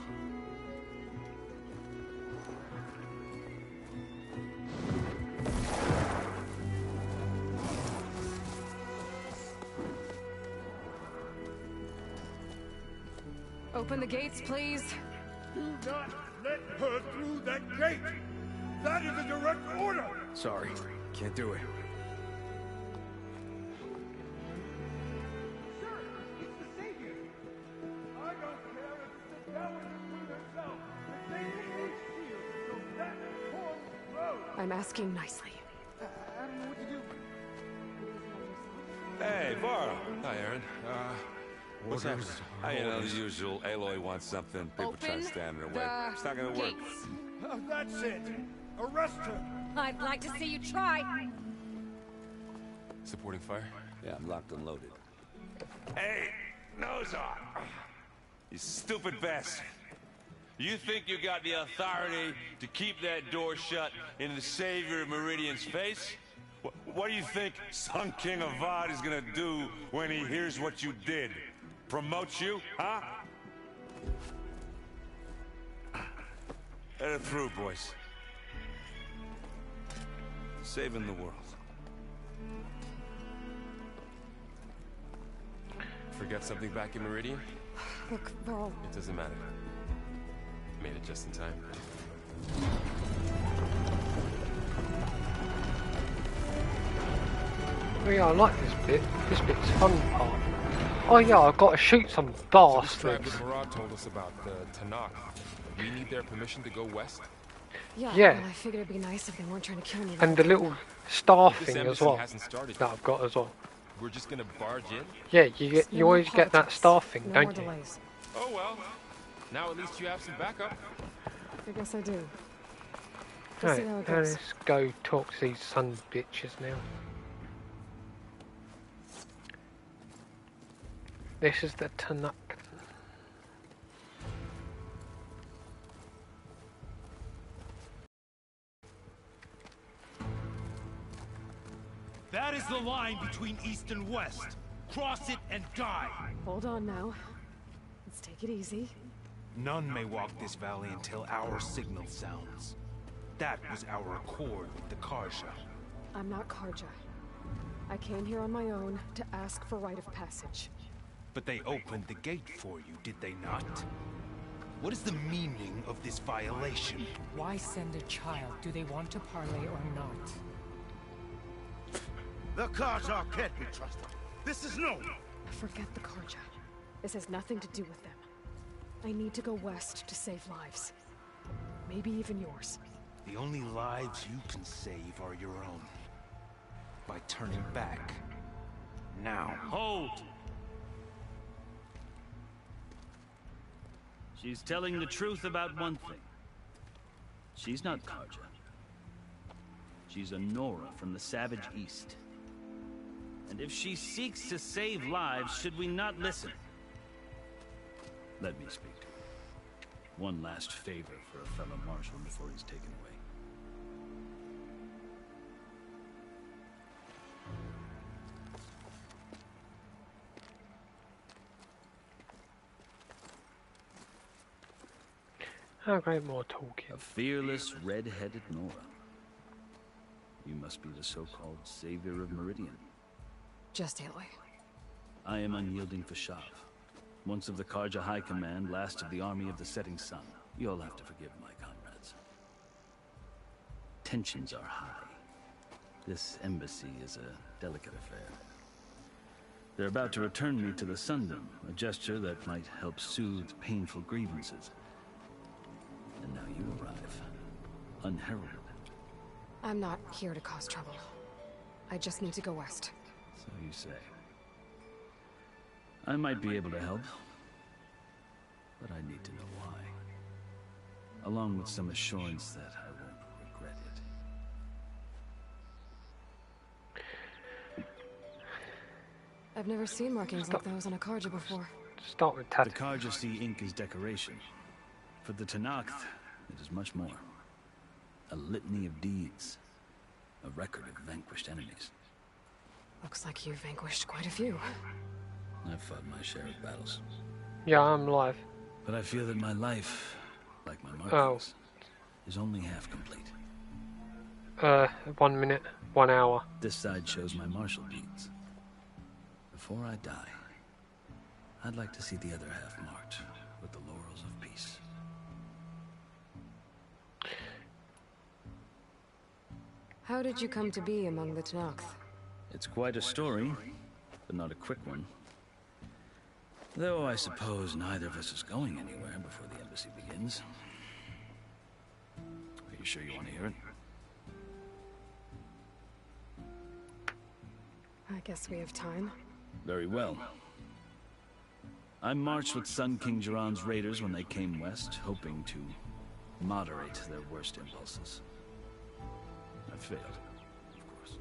Open the gates, please. Do not let her through that gate! That is a direct order! Sorry, can't do it. I'm asking nicely. I don't know what to do. Hey, Varl. Hi, Aaron. What's happening? You know, the usual. Aloy wants something. People try to stand in her way. It's not gonna work. That's it. Arrest her. I'd like to see you try. Supporting fire? Yeah, I'm locked and loaded. Hey, nose off. You stupid bastard. You think you got the authority to keep that door shut in the savior of Meridian's face? What do you think Sun King Avad is gonna do when he hears what you did? Promote you, huh? Let it through, boys. Saving the world. Forget something back in Meridian? Look, Varl. It doesn't matter. Made it just in time. Oh yeah, I like this bit. This bit's fun part. Oh yeah, I've got to shoot some bastards. So this tribe Marad told us about the Tanakh. We need their permission to go west? Yeah, Yeah. well, I figured it'd be nice if they weren't trying to kill me. And the little star This thing as embassy well hasn't started that I've got as well. We're just gonna barge in? Yeah, you always get that star thing, No don't more you? delays. Oh well. Now at least you have some backup. I guess I do. We'll see how Right, it goes. let's go talk to these son bitches now. This is the Tanakh. That is the line between East and West. Cross it and die. Hold on now. Let's take it easy. None may walk this valley until our signal sounds. That was our accord with the Karja. I'm not Karja. I came here on my own to ask for rite of passage. But they opened the gate for you, did they not? What is the meaning of this violation? Why send a child? Do they want to parley or not? The Karja can't be trusted. This is known. Forget the Karja. This has nothing to do with them. I need to go west to save lives. Maybe even yours. The only lives you can save are your own. By turning back. Now. Hold! She's telling the truth about one thing. She's not Karja. She's a Nora from the Savage East. And if she seeks to save lives, should we not listen? Let me speak to her. One last favor for a fellow marshal before he's taken away. How great more talking. A fearless, red-headed Nora. You must be the so-called savior of Meridian. Just Aloy. I am unyielding Fashav. Once of the Karja High Command, last of the army of the setting sun. You'll have to forgive my comrades. Tensions are high. This embassy is a delicate affair. They're about to return me to the Sundom, a gesture that might help soothe painful grievances. And now you arrive, unheralded. I'm not here to cause trouble. I just need to go west. So you say. I might be able to help, but I need to know why. Along with some assurance that I won't regret it. I've never seen markings like those on a Karja before. Start with The Karja see ink as decoration. For the Tanakh, it is much more. A litany of deeds. A record of vanquished enemies. Looks like you've vanquished quite a few. I've fought my share of battles. Yeah, I'm live. But I feel that my life, like my markings, is only half complete. 1 minute, 1 hour. This side shows my martial deeds. Before I die, I'd like to see the other half marked with the How did you come to be among the Tenakth? It's quite a story, but not a quick one. Though I suppose neither of us is going anywhere before the embassy begins. Are you sure you want to hear it? I guess we have time. Very well. I marched with Sun King Jiran's raiders when they came west, hoping to moderate their worst impulses. I failed, of course.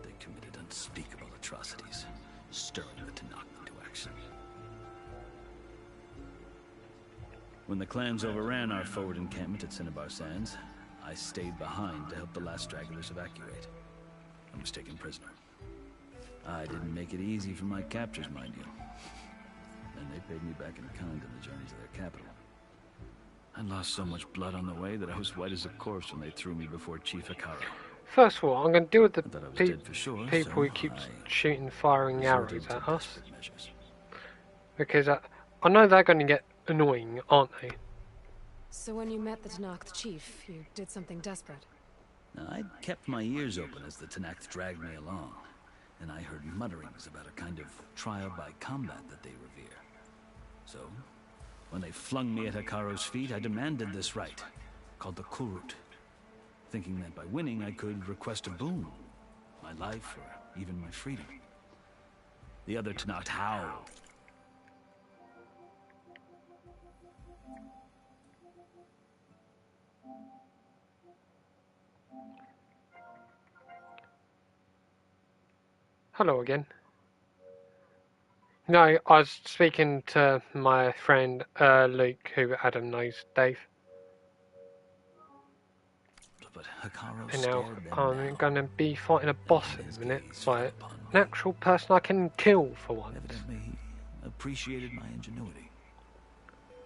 They committed unspeakable atrocities, stirring the Tenakth into action. When the clans overran our forward encampment at Cinnabar Sands, I stayed behind to help the last stragglers evacuate. I was taken prisoner. I didn't make it easy for my captors, mind you. And they paid me back in kind on the journey to their capital. I lost so much blood on the way that I was white as a corpse when they threw me before Chief Hekarro. First of all, I'm going to deal with the people so who keep shooting, firing arrows resorted to at us. desperate measures. Because I know they're going to get annoying, aren't they? So when you met the Tenakth chief, you did something desperate. Now, I'd kept my ears open as the Tenakth dragged me along, and I heard mutterings about a kind of trial by combat that they revere. So, when they flung me at Hekarro's feet, I demanded this right, called the Kulrut, thinking that by winning I could request a boon, my life or even my freedom. The other Tenakth howled. Hello again. No, I was speaking to my friend Luke, who Adam knows, Dave. But Hekarro And now stared them I'm down. going to be fighting a boss in a minute. Like, an actual person I can kill for once. Evidently, he appreciated my ingenuity.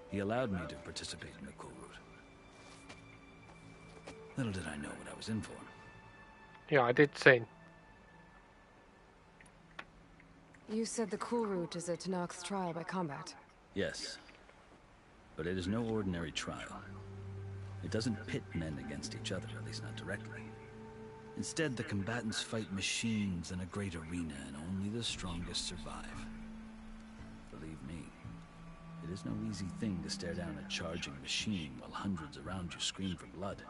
He allowed me to participate in the Kulrut. Little did I know what I was in for. Yeah, I did see. You said the Kulrut is a Tenakth's trial by combat. Yes. But it is no ordinary trial. It doesn't pit men against each other, at least not directly. Instead, the combatants fight machines in a great arena, and only the strongest survive. Believe me, it is no easy thing to stare down a charging machine while hundreds around you scream for blood.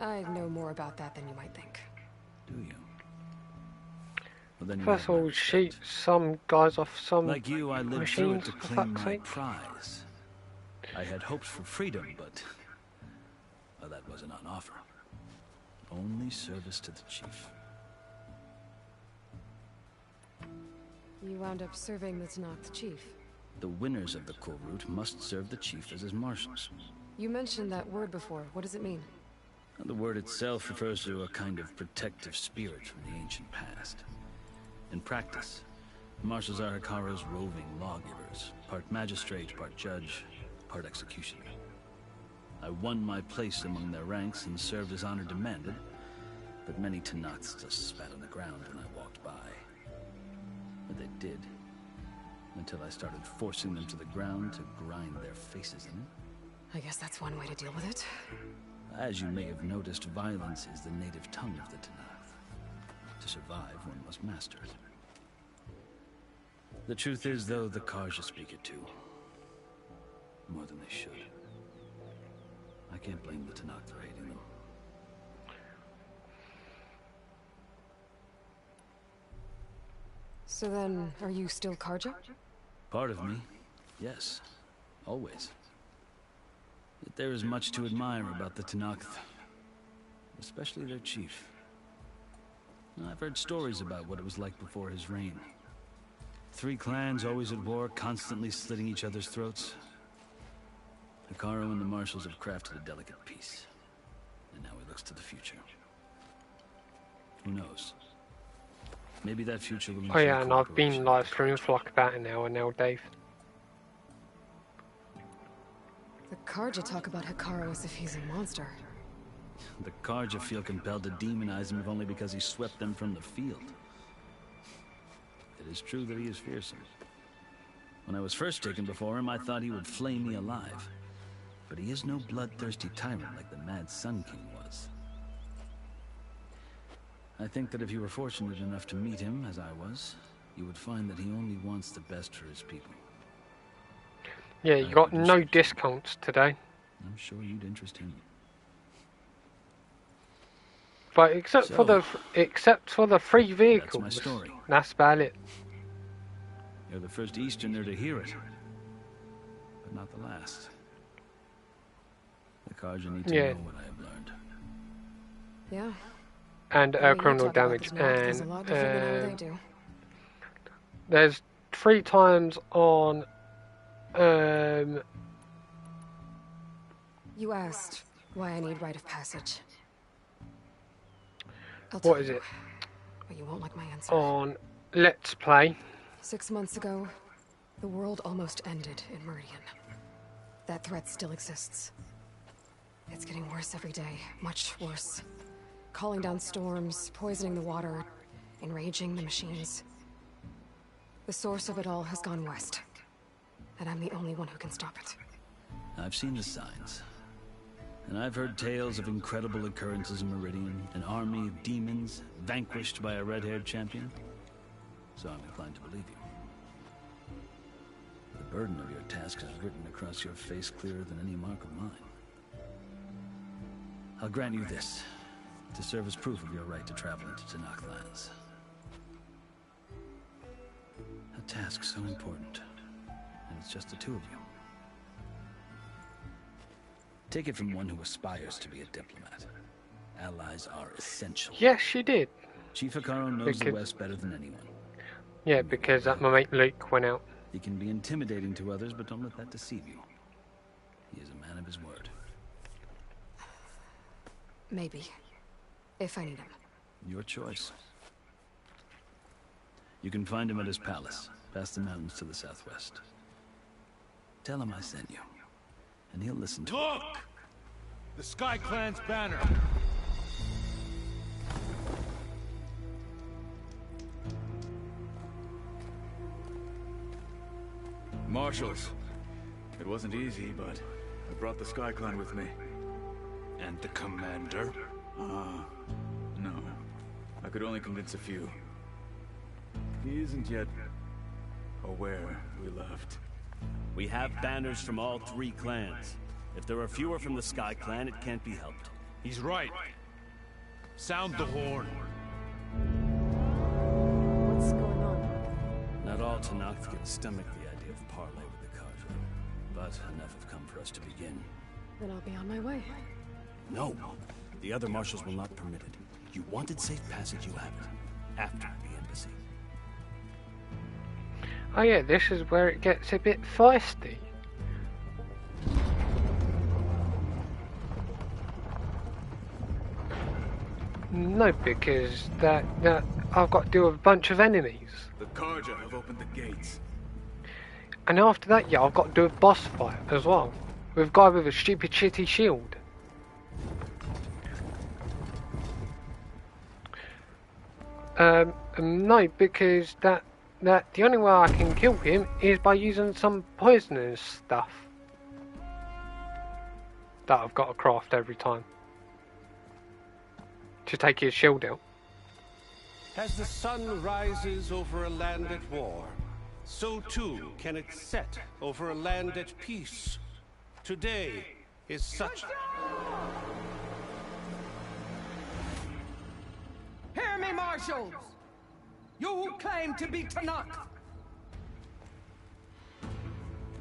I know more about that than you might think. Do you? Well, then you First have of my all, respect. shoot some guys off some Like you, I lived through it machines, to for claim fuck's my sake. prize. I had hopes for freedom, but well, that wasn't on offer. Only service to the chief. You wound up serving the Tenakth chief. The winners of the Kulrut must serve the chief as his marshals. You mentioned that word before. What does it mean? The word itself refers to a kind of protective spirit from the ancient past. In practice, marshals are Hekarro's roving lawgivers, part magistrate, part judge, part executioner. I won my place among their ranks and served as honor demanded, but many Tenakths just spat on the ground when I walked by. But they did, until I started forcing them to the ground to grind their faces in it. I guess that's one way to deal with it. As you may have noticed, violence is the native tongue of the Tenakth. To survive, one must master it. The truth is, though, the Karja speak it too. More than they should. I can't blame the Tenakth for hating them. So then, are you still Karja? Part of me, yes. Always. Yet there is much to admire about the Tenakth. Especially their chief. I've heard stories about what it was like before his reign. 3 clans always at war, constantly slitting each other's throats. Hekarro and the marshals have crafted a delicate peace. And now he looks to the future. Who knows? Maybe that future will Oh yeah, include and I've been cooperation. live streaming for like about an hour now, Dave. The Karja talk about Hekarro as if he's a monster. The Karja feel compelled to demonize him if only because he swept them from the field. It is true that he is fearsome. When I was first taken before him, I thought he would flay me alive. But he is no bloodthirsty tyrant like the Mad Sun King was. I think that if you were fortunate enough to meet him, as I was, you would find that he only wants the best for his people. Yeah, you got no discounts today. I'm sure you'd interest him. But except for the free vehicles, that's my story. That's about it. You're the first Easterner to hear it, but not the last. The Carja need to know what I have learned. Yeah. And criminal damage, and there's 3 times on. You asked why I need rite of passage. What is it? But you won't like my answer. On Let's Play. 6 months ago, the world almost ended in Meridian. That threat still exists. It's getting worse every day, much worse. Calling down storms, poisoning the water, enraging the machines. The source of it all has gone west. And I'm the only one who can stop it. I've seen the signs. And I've heard tales of incredible occurrences in Meridian, an army of demons vanquished by a red-haired champion. So I'm inclined to believe you. The burden of your task is written across your face clearer than any mark of mine. I'll grant you this, to serve as proof of your right to travel into Tenakth lands. A task so important, and it's just the 2 of you. Take it from one who aspires to be a diplomat. Allies are essential. Yes, she did. Chief Hekarro knows the West better than anyone. Yeah, because my mate Luke went out. He can be intimidating to others, but don't let that deceive you. He is a man of his word. Maybe. If I need him. Your choice. You can find him at his palace, past the mountains to the southwest. Tell him I sent you, and he'll listen to Look! The Sky Clan's banner. Marshals. It wasn't easy, but I brought the Sky Clan with me. And the commander? No. I could only convince a few. He isn't yet aware we left. We have banners from all 3 clans. If there are fewer from the Sky Clan, it can't be helped. He's right. Sound the horn. What's going on? Not all Tenakth can stomach the idea of parley with the Carja, but enough have come for us to begin. Then I'll be on my way. No. The other marshals will not permit it. You wanted safe passage, you have it. After the embassy. Oh yeah, this is where it gets a bit feisty. No, because that I've got to deal with a bunch of enemies. The Carja have opened the gates. And after that, yeah, I've got to do a boss fight as well. With a guy with a stupid shitty shield. No, because that the only way I can kill him is by using some poisonous stuff that I've got to craft every time to take his shield out. As the sun rises over a land at war, so too can it set over a land at peace. Today is such... Hear me, marshals! You who claim to be Tenakth!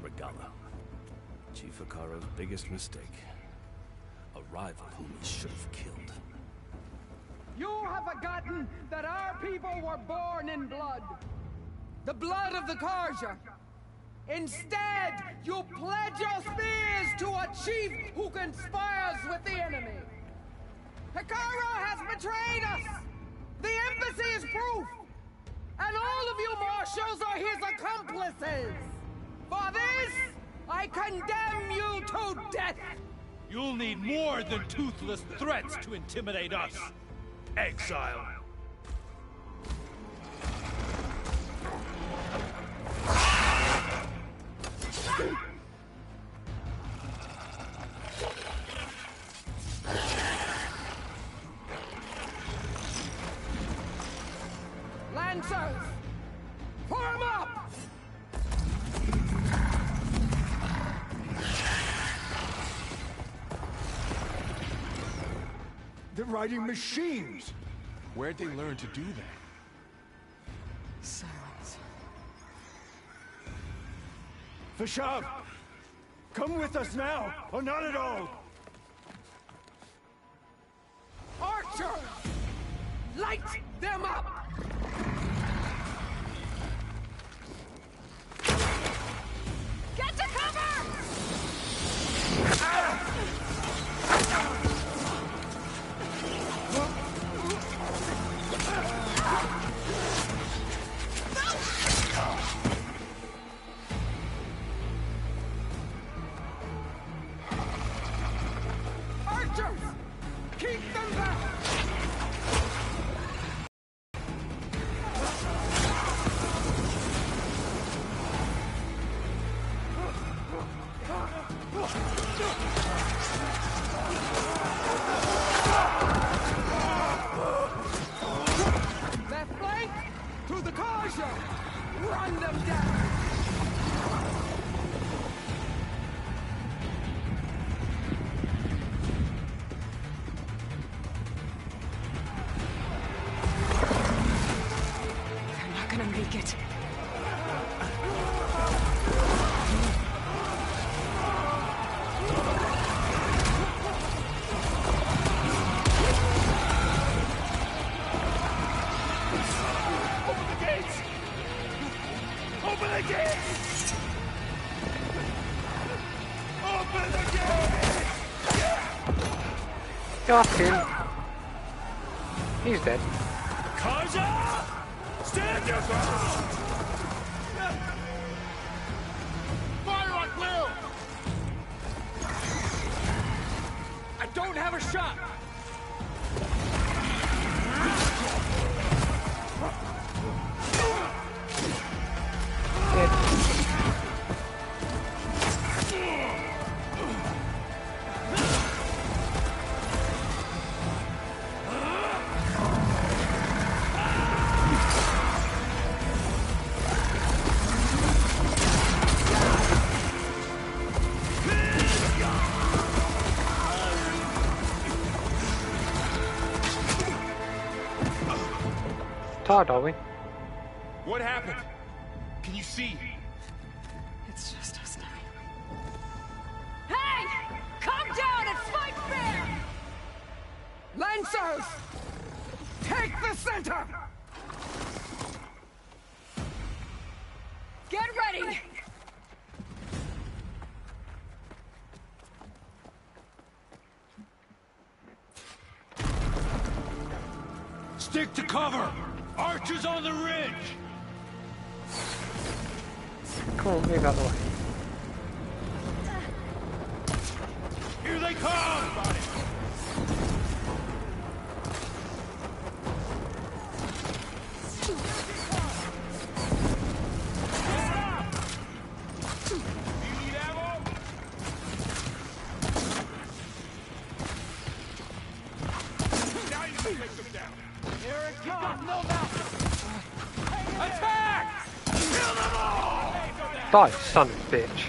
Regalla. Chief Hekarro's biggest mistake. A rival whom he should have killed. You have forgotten that our people were born in blood. The blood of the Carja. Instead, you pledge your spears to a chief who conspires with the enemy. Hekarro has betrayed us! The embassy is proof! And all of you marshals are his accomplices! For this, I condemn you to death! You'll need more than toothless threats to intimidate us. Exile. Lancers! Form up! They're riding machines! Where'd they learn to do that? Silence. Fashav! Come with us now, or not at all! Archer! Light them up! Get to cover! Archers! Keep them back! Left flank! To the Karja! Run them down! They're not gonna make it. Open the gates! Open the gates! Open the gates! Got him. He's dead. Karja! Stand your ground! Fire on Will! I don't have a shot! Tired, are we? What happened? Can you see? It's just us now. Hey! Come down and fight fair! Lancers! Take the center! Get ready! Stick to cover! Archers on the ridge! Come on, move out the way. Here they come! Die, son of a bitch.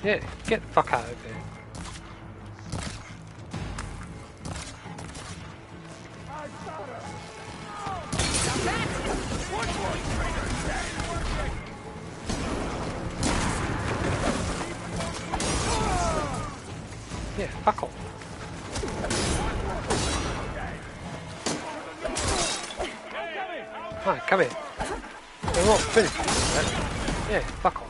Yeah, get the fuck out of here. Yeah, fuck off. Hi, come here. We're not finished yet. Yeah, fuck off.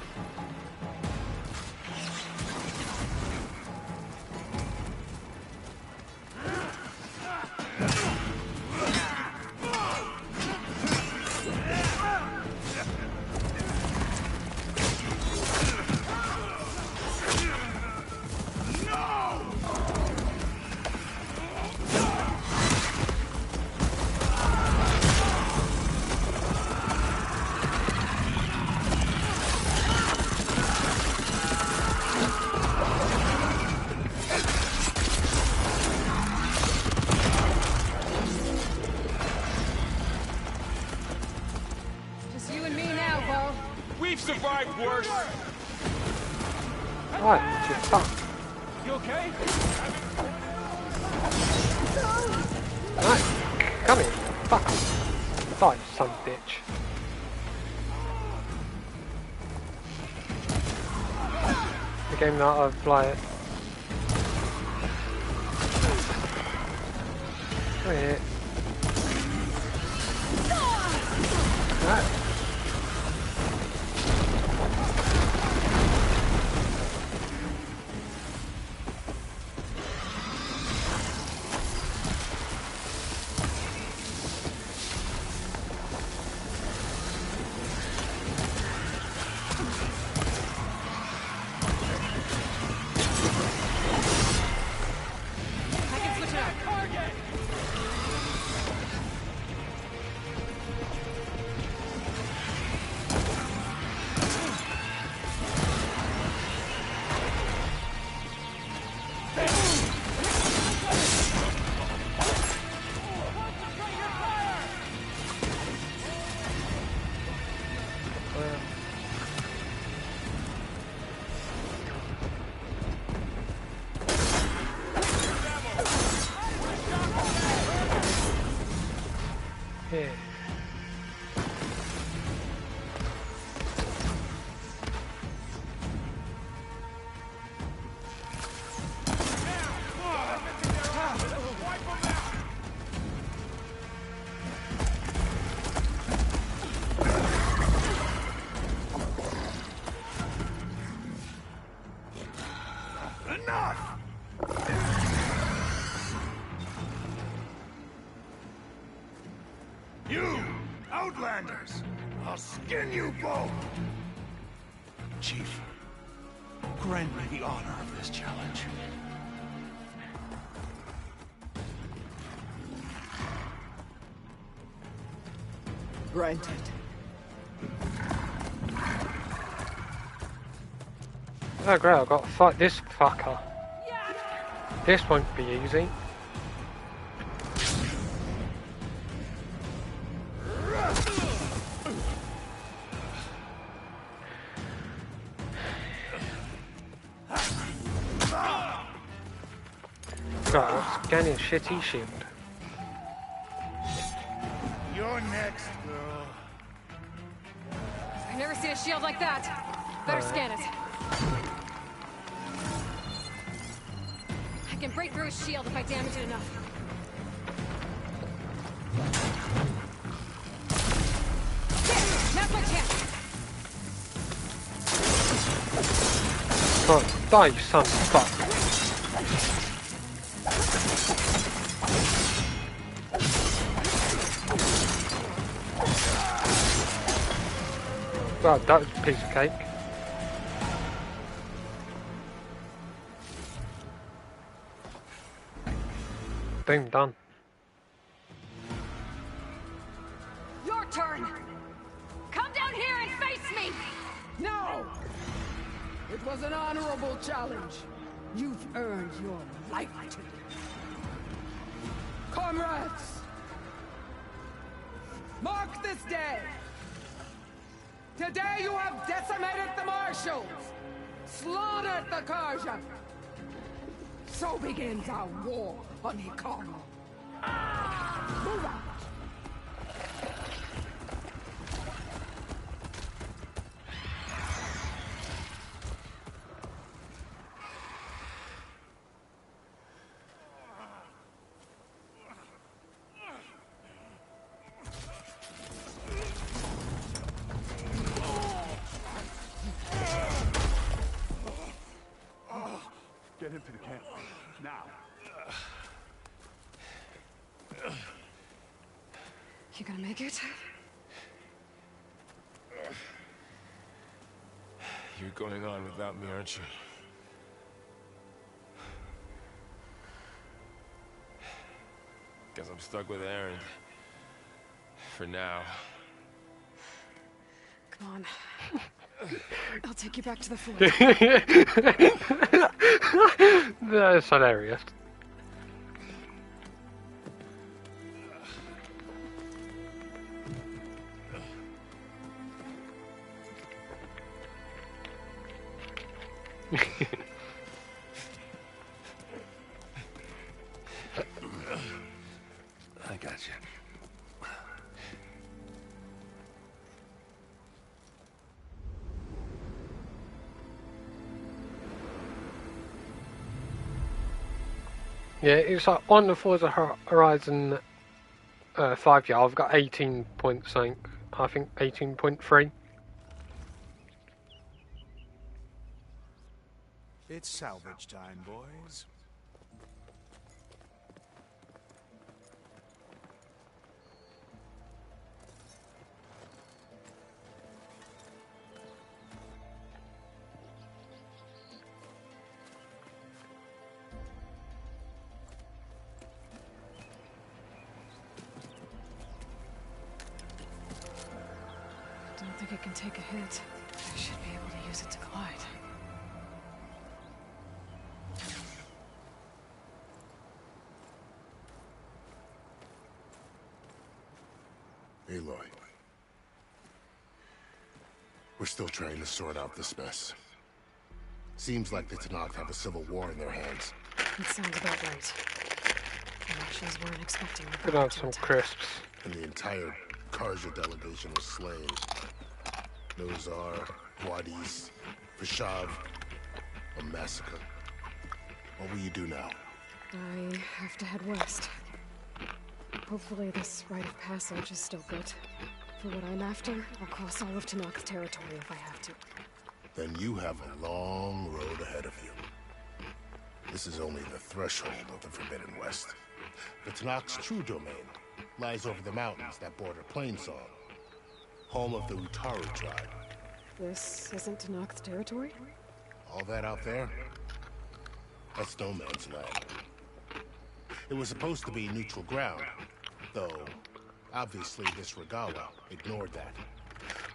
worse. Right, just fuck. You okay? Right, come here. Fuck off. Die, son of a bitch. The game that I play it. Come here. Right. Yeah. You Outlanders! I'll skin you both! Chief, grant me the honor of this challenge. Granted. Oh great, I've got to fight this fucker. This won't be easy. Right, scanning shitty shield. You're next, girl. I've never seen a shield like that. Better scan it. I can break through his shield if I damage it enough. There! Now's my chance! Come on, die, you son of a fuck. Well, that was a piece of cake. Boom, done. Your turn! Come down here and face me! No! It was an honorable challenge. You've earned your life today. Comrades! Mark this day! Today you have decimated the Marshals! Slaughtered the Karja! So begins our war on Hikaru. Move out! Get him to the camp. Now. You gonna make it? You're going on without me, aren't you? Guess I'm stuck with Aaron. For now. Come on. I'll take you back to the fort. That's hilarious. I got you. Yeah, it's like on the Forza Horizon 5. Yeah, I've got 18 point something. I think 18.3. It's salvage time, boys. I don't think it can take a hit. I should be able to use it to glide. Aloy. We're still trying to sort out this mess. Seems like the Tenakth have a civil war in their hands. It sounds about right. The Russians weren't expecting the Could have some crisps. And the entire Karja delegation was slain. Nozar, Wadis, Vashav, a massacre. What will you do now? I have to head west. Hopefully this rite of passage is still good. For what I'm after, I'll cross all of Tenakth territory if I have to. Then you have a long road ahead of you. This is only the threshold of the Forbidden West. The Tenakth's true domain lies over the mountains that border Plainsong, home of the Utaru tribe. This isn't Tenakth territory? All that out there? That's no man's land. It was supposed to be neutral ground, though obviously this Regalla ignored that.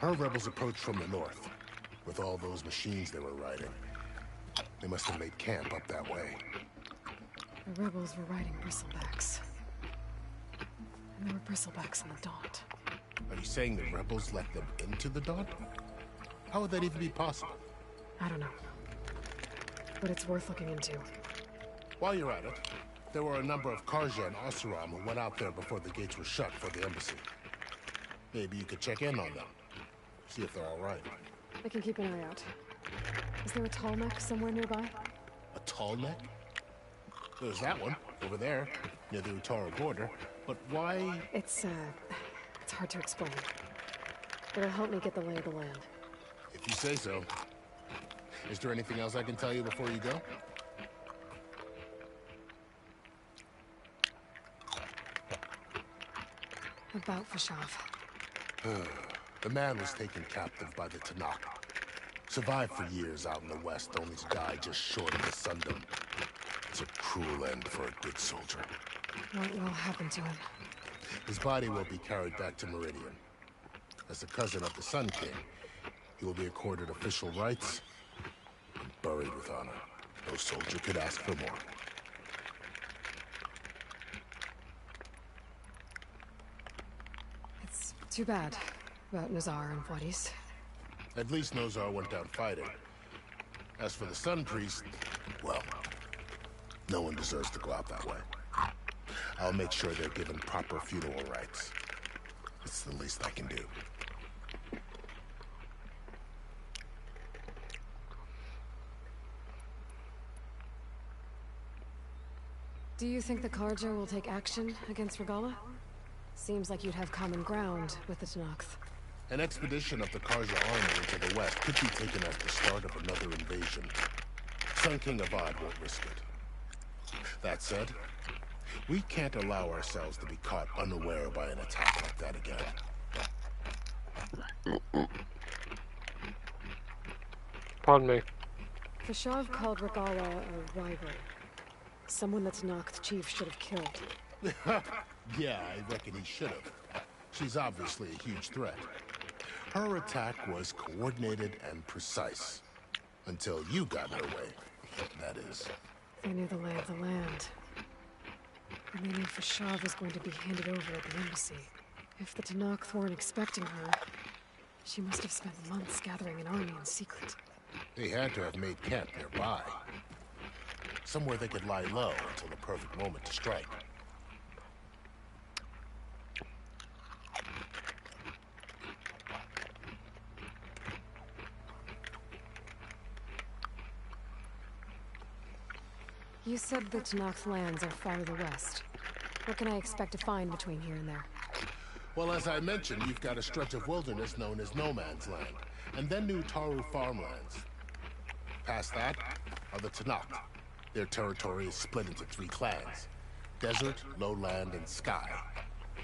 Her rebels approached from the north, with all those machines they were riding. They must have made camp up that way. The rebels were riding bristlebacks. And there were bristlebacks in the Daunt. Are you saying the rebels let them into the Daunt? How would that even be possible? I don't know. But it's worth looking into. While you're at it, there were a number of Karja and Oseram who went out there before the gates were shut for the embassy. Maybe you could check in on them. See if they're all right. I can keep an eye out. Is there a Tallneck somewhere nearby? A Tallneck? There's that one, over there, near the Utaru border. But why? It's hard to explain. It'll help me get the lay of the land. If you say so. Is there anything else I can tell you before you go? About Vashav. The man was taken captive by the Tenakth. Survived for years out in the west, only to die just short of the Sundom. It's a cruel end for a good soldier. What will happen to him? His body will be carried back to Meridian. As the cousin of the Sun King, he will be accorded official rights and buried with honor. No soldier could ask for more. It's too bad about Nozar and Wadis. At least Nozar went down fighting. As for the Sun Priest, well, no one deserves to go out that way. I'll make sure they're given proper funeral rites. It's the least I can do. Do you think the Karja will take action against Regalla? Seems like you'd have common ground with the Tenakth. An expedition of the Karja army into the west could be taken as the start of another invasion. Sun King Avad won't risk it. That said, we can't allow ourselves to be caught unaware by an attack like that again. Pardon me. Vashav called Regalla a rival. Someone the Tenakth chief should have killed. Yeah, I reckon he should have. She's obviously a huge threat. Her attack was coordinated and precise. Until you got in her way, that is. They knew the lay of the land. And they knew Vashav was going to be handed over at the embassy. If the Tenakth weren't expecting her, she must have spent months gathering an army in secret. They had to have made camp nearby. Somewhere they could lie low until the perfect moment to strike. You said the Tenakth lands are farther west. What can I expect to find between here and there? Well, as I mentioned, you've got a stretch of wilderness known as No Man's Land, and then New Taru farmlands. Past that are the Tenakth. Their territory is split into 3 clans: Desert, Lowland, and Sky.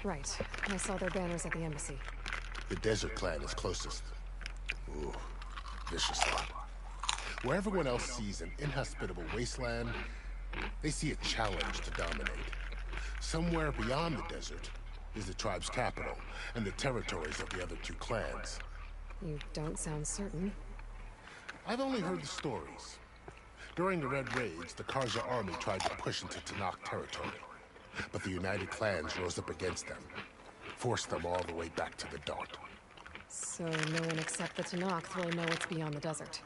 Right. I saw their banners at the embassy. The Desert clan is closest. Ooh, vicious lot. Where everyone else sees an inhospitable wasteland, they see a challenge to dominate. Somewhere beyond the desert is the tribe's capital and the territories of the other 2 clans. You don't sound certain. I've only heard the stories. During the Red Raids, the Karja army tried to push into Tenakth territory, but the united clans rose up against them, forced them all the way back to the Daunt. So no one except the Tenakth really know what's beyond the desert.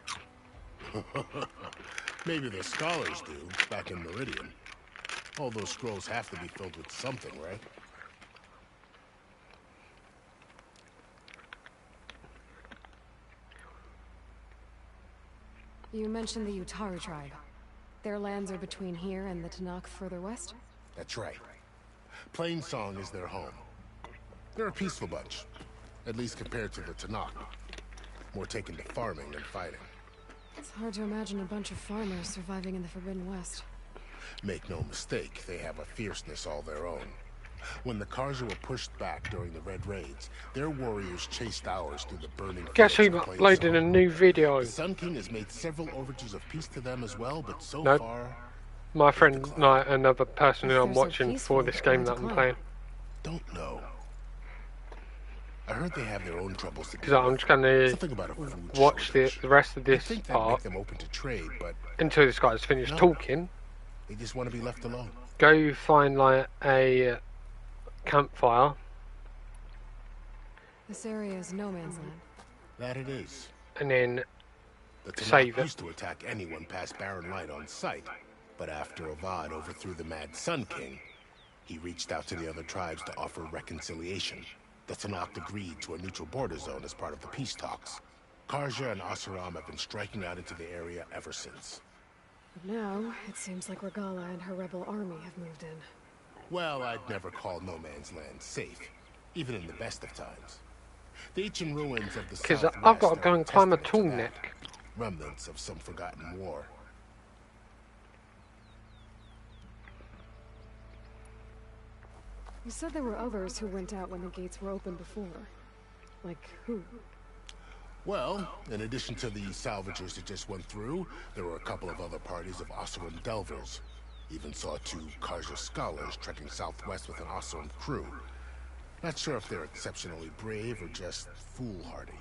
Maybe the scholars do, back in Meridian. All those scrolls have to be filled with something, right? You mentioned the Utaru tribe. Their lands are between here and the Tenakth further west? That's right. Plainsong is their home. They're a peaceful bunch, at least compared to the Tenakth. More taken to farming than fighting. It's hard to imagine a bunch of farmers surviving in the Forbidden West. Make no mistake, they have a fierceness all their own. When the Karja were pushed back during the Red Raids, their warriors chased ours through the burning Guess who fields of uploaded a new video? The Sun King has made several overtures of peace to them as well, but so Nope. far... My friend, like another person who If I'm they're so watching peaceful, for this game why that I'm decline? playing. Don't know. I heard they have their own troubles to Because deal I'm with. just going to Something about a food watch shortage. the rest of You'd this think that'd make part them open to trade, but until this guy's finished No. talking. they just want to be left alone. Go find like a campfire. This area is no man's land. That it is. And then The Tenakth save it. used to attack anyone past Barren Light on sight, but after Avad overthrew the Mad Sun King, he reached out to the other tribes to offer reconciliation. The Tenakth agreed to a neutral border zone as part of the peace talks. Karja and Oseram have been striking out into the area ever since. But now, it seems like Regala and her rebel army have moved in. Well, I'd never call No Man's Land safe, even in the best of times. The ancient ruins of the Because Southwest I've got to are go and climb a testament to tall that. neck. Remnants of some forgotten war. You said there were others who went out when the gates were open before. Like who? Well, in addition to the salvagers that just went through, there were a couple of other parties of Oseram Delvers. Even saw 2 Karja scholars trekking southwest with an Oseram crew. Not sure if they're exceptionally brave or just foolhardy.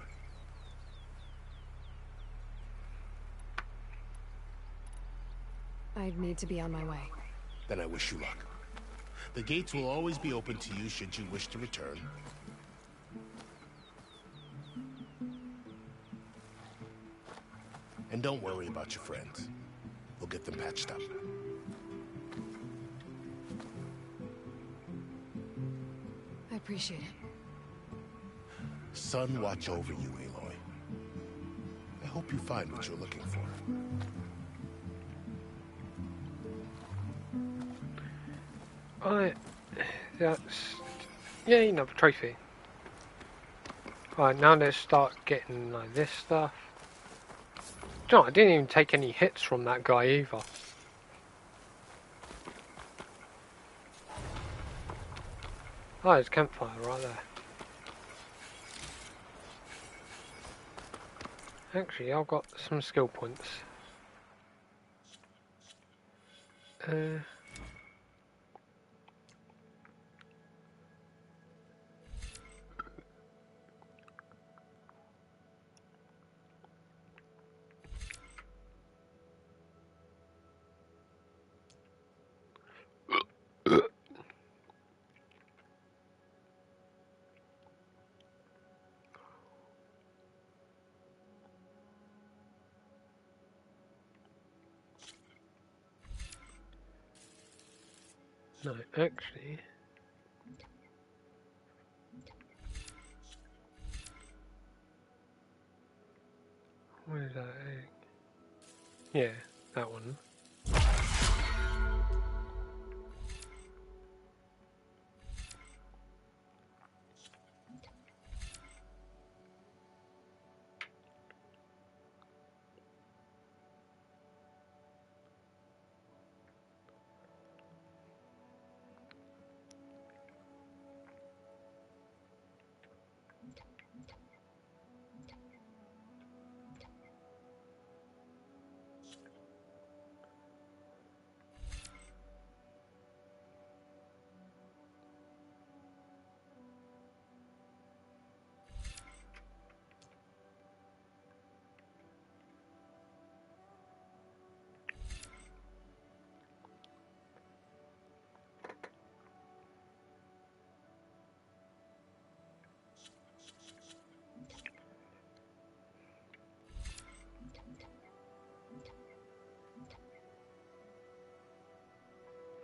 I'd need to be on my way. Then I wish you luck. The gates will always be open to you should you wish to return. And don't worry about your friends. We'll get them patched up. I appreciate it. Sun watch over you, Aloy. I hope you find what you're looking for. Yeah, another trophy. Right, now let's start getting like this stuff. Do you know, I didn't even take any hits from that guy either. Oh, there's a campfire right there. Actually, I've got some skill points. No, actually. What is that egg? Yeah, that one.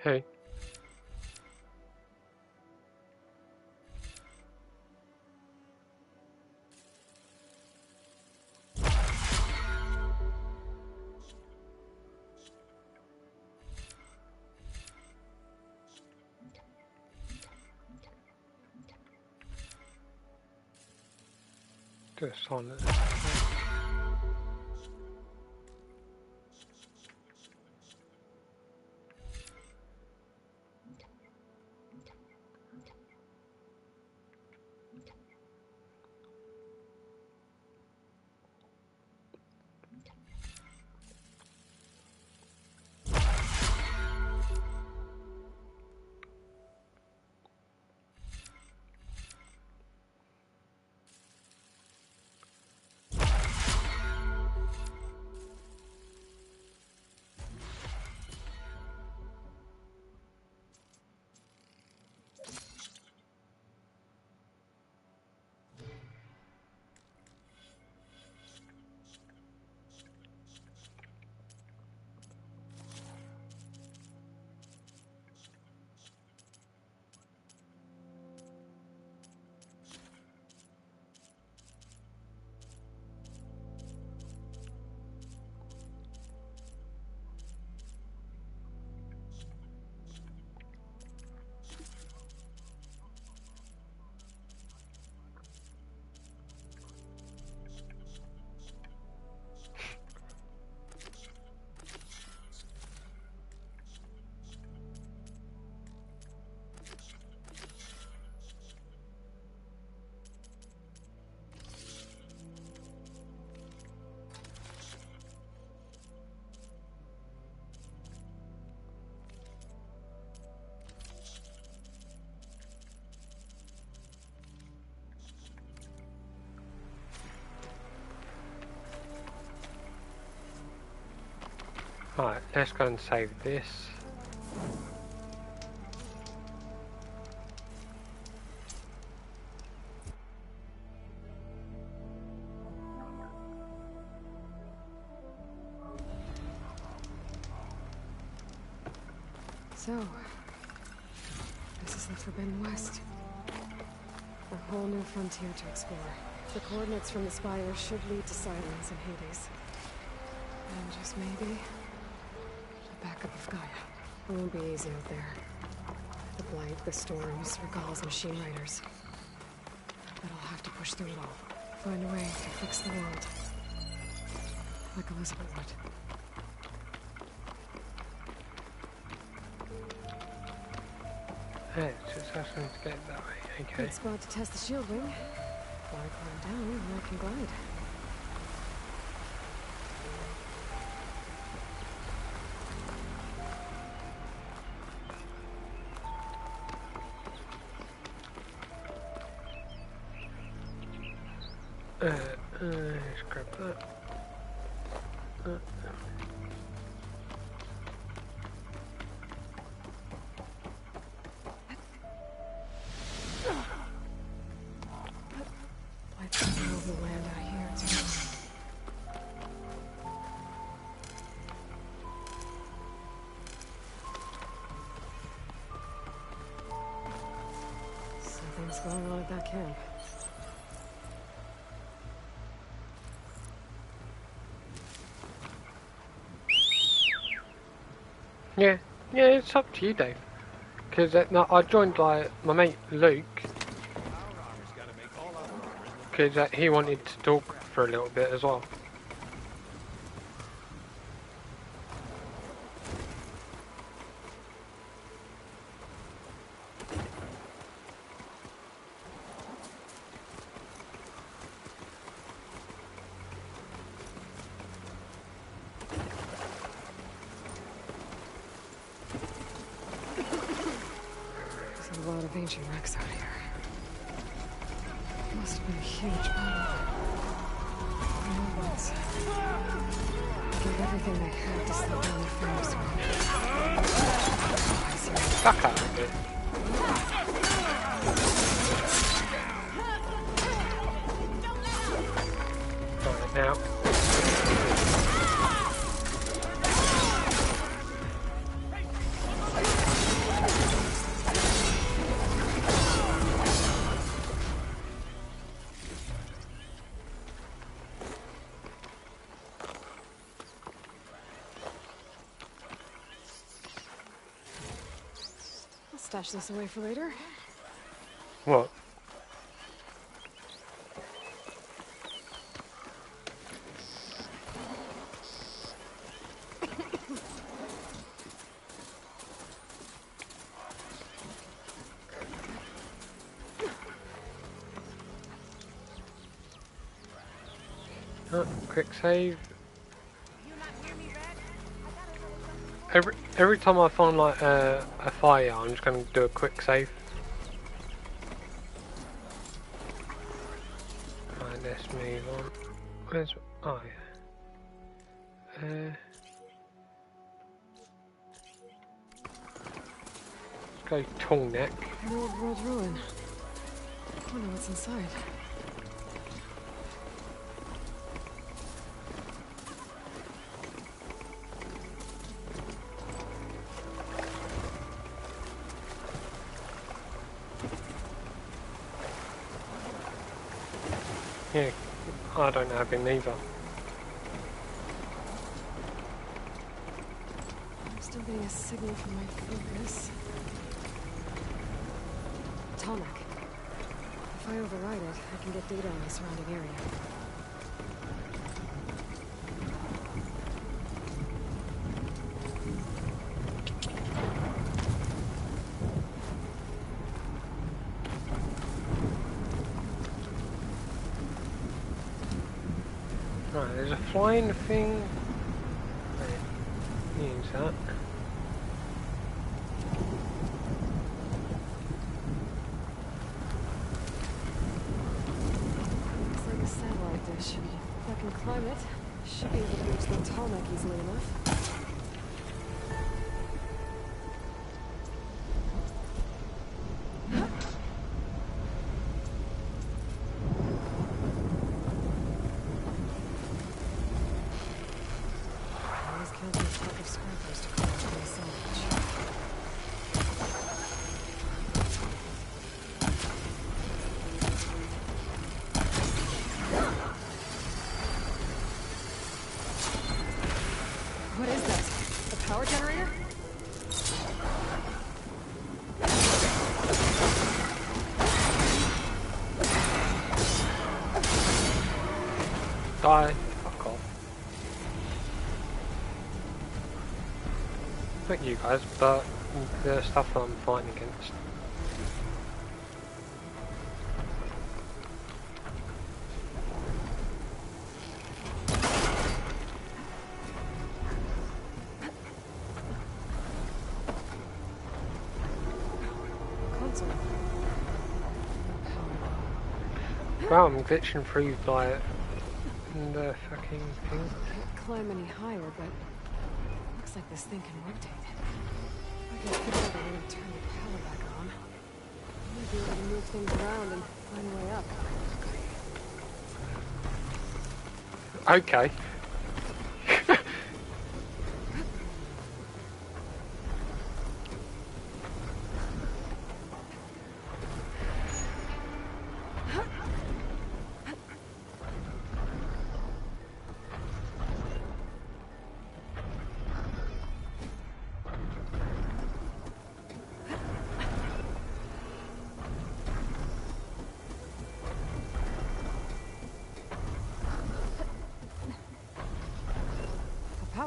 Hey. Just on it. Alright, let's go and save this. So, this is the Forbidden West. A whole new frontier to explore. The coordinates from the spire should lead to Silence and Hades. And just maybe, the backup of Gaia. It won't be easy out there. The Blight, the Storms, Regal's machine riders. But I'll have to push through it all. Find a way to fix the world. Like Elizabeth would. Hey, it's just asking to get that way, okay. Good spot to test the shield ring. While I climb down, I can glide. Let's grab that. What's going on at that camp? Yeah, it's up to you, Dave. Because no, I joined my mate Luke. Because he wanted to talk for a little bit as well. There's a lot of ancient wrecks out here. Must have been a huge battle. Romans gave everything they had to slow down the Ferris wheel. Fuck out of it. Right now. Stash this away for later. What? Oh, quick save. Every time I find like a fire, I'm just going to do a quick save. Right, let's move on. Where's oh yeah. Let's go Tall Neck. An old world ruin. I wonder what's inside. Yeah, I don't have him either. I'm still getting a signal from my focus. Tallneck. If I override it, I can get data on the surrounding area. Right, there's a flying thing. Use that. Looks like a satellite dish. If I can climb it, should be able to reach the Tallneck easily enough. What is that? A power generator? Die. Fuck off. Not you guys, but the stuff I'm fighting against. Wow, I'm glitching through like the fucking thing. Can't climb any higher, but looks like this thing can rotate. I can figure out a way to turn the power back on. I might be able to move things around and find a way up. Okay.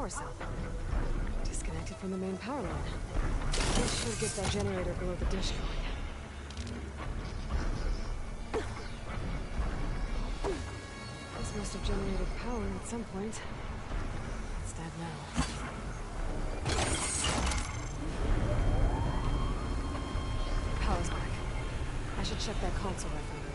power cell. Disconnected from the main power line. This should get that generator below the dish going. This must have generated power at some point. It's dead now. Power's back. I should check that console I found earlier.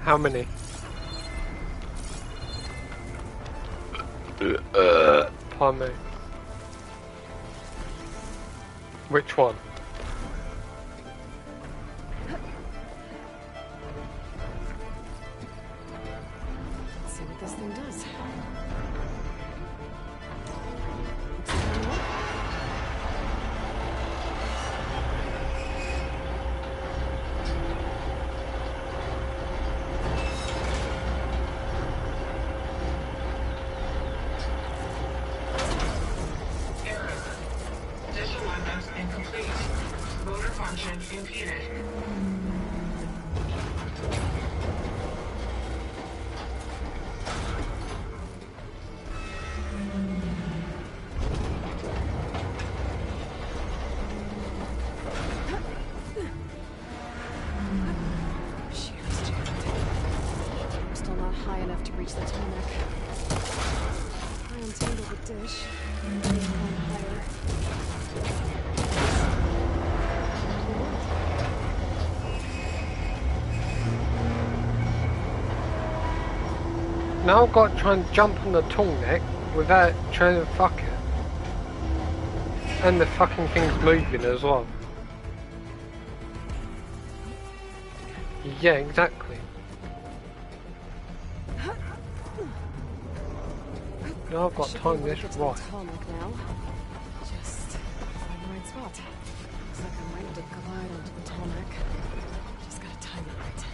How many? Pardon me. Which one? Let's see what this thing does. High enough to reach the tarmac. I untangle the dish. Climb higher. Now I've got to try and jump on the tallneck without trying to fuck it. And the fucking thing's moving as well. Yeah, exactly. Now I've got to time this right. Just find the right spot. Looks like I'm ready to glide onto the tarmac. Just gotta time it right.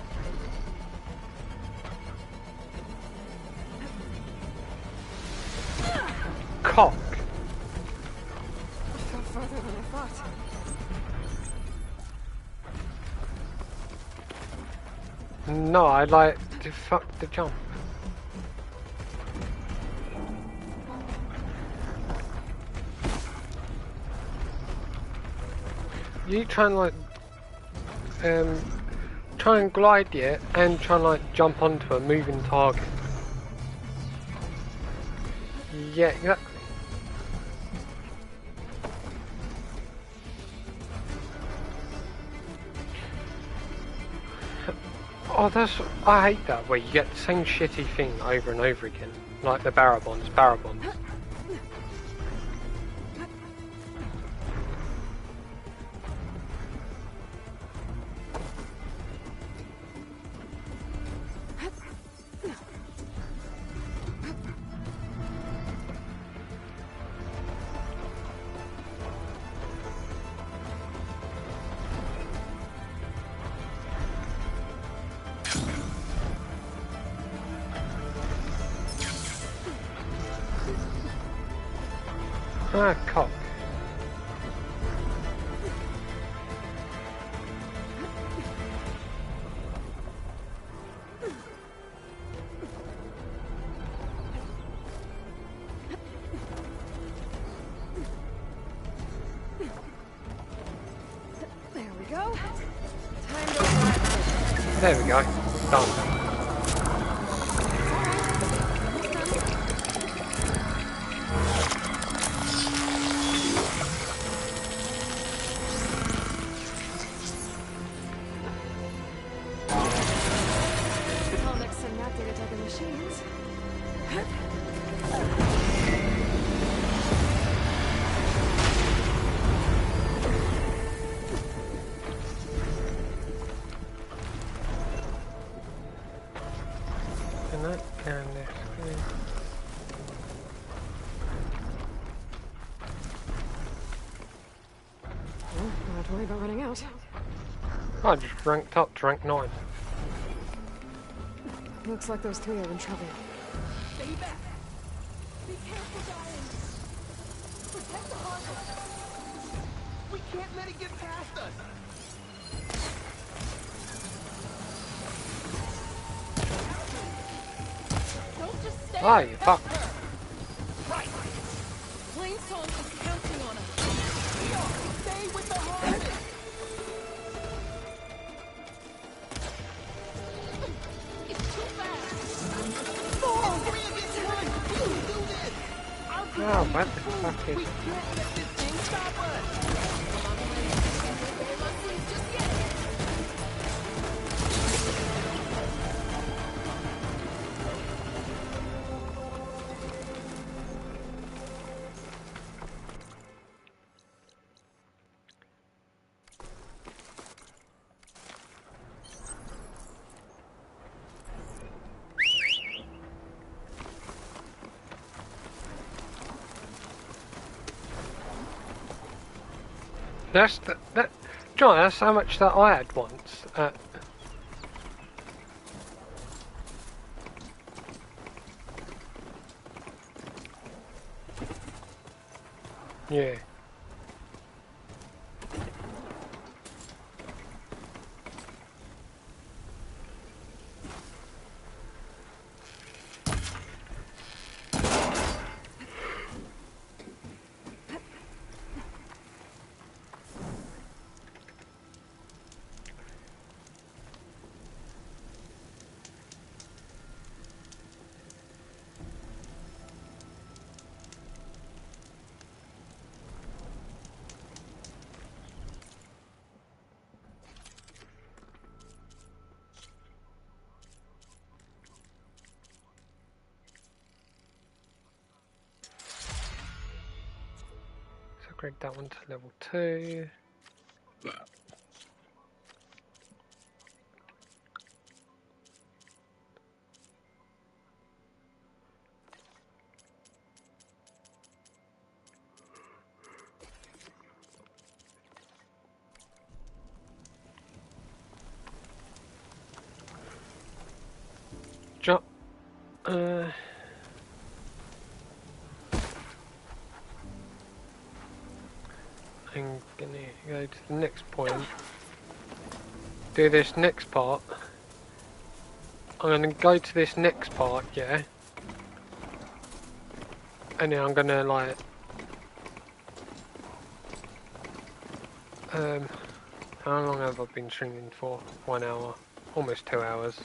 Cock. I fell further than I thought. No, I like to fuck the jump. You try and like try and glide it and try and like jump onto a moving target. Yeah, exactly. Oh, I hate that where you get the same shitty thing over and over again, like the Barabons. Ah, cock. There we go. Time to fly. There we go. Done. Don't worry about running out. I just ranked up to rank 9. Looks like those three are in trouble. Stay back. Be careful, darling. Protect the hostage. We can't let it get past us. Don't just stay. Ah, you fuck. Right. Plainsong is counting on us. Stay with the harness. It's too fast. No, 3 against 1. We can do this. Our people Oh, need what to the prove fuck is... we can't let this thing stop us. Just yet. That's that, John. That's how much that I had once. Yeah. Upgrade that one to level 2. Jump. I'm gonna go to the next point. Do this next part. I'm gonna go to this next part, yeah. And then I'm gonna like how long have I been streaming for? 1 hour. Almost 2 hours.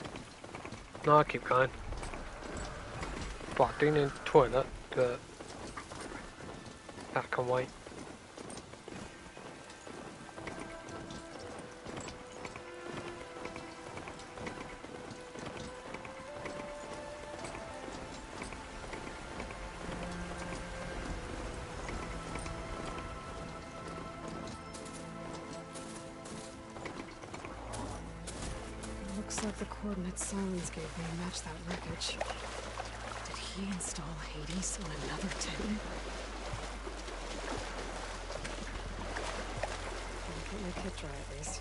No, I keep going. But I do need a toilet, but that can wait. Looks like the coordinates Silence gave me match that wreckage. Did he install Hades on another Titan? I'll get my kit dry at least.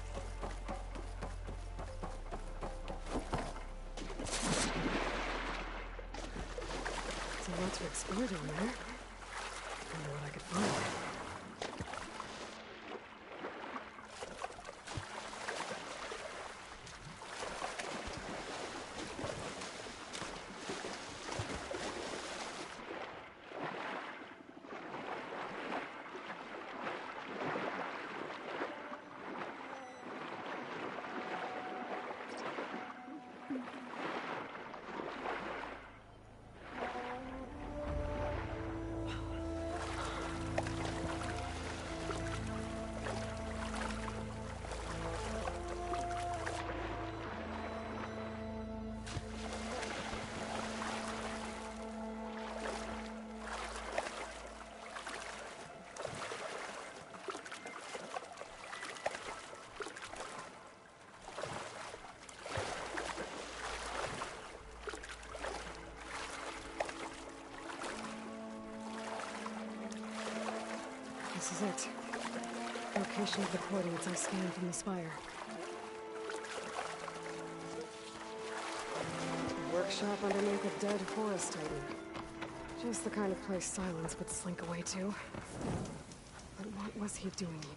There's a lot to explore down there. Wonder what I could find. This is it. Location of the coordinates I scanned from the spire. Workshop underneath a dead forest titan. Just the kind of place Silence would slink away to. But what was he doing here?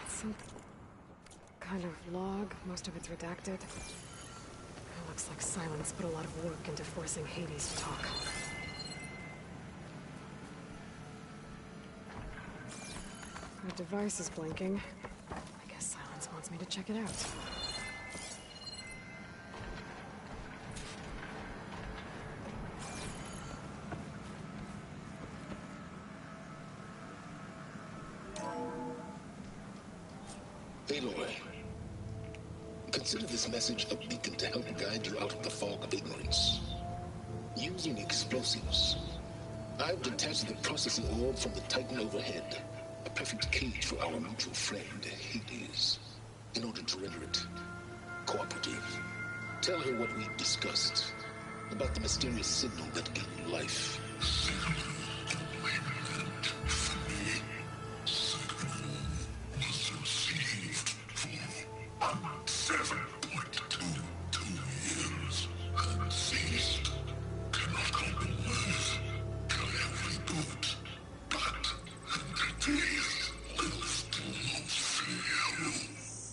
Some kind of log. Most of it's redacted. It looks like Silence put a lot of work into forcing Hades to talk. My device is blinking. I guess Silence wants me to check it out. Aloy, consider this message a beacon to help guide you out of the fog of ignorance. Using explosives, I've detached the processing orb from the Titan overhead, a perfect cage for our mutual friend, Hades, in order to render it cooperative. Tell her what we've discussed about the mysterious signal that gave you life.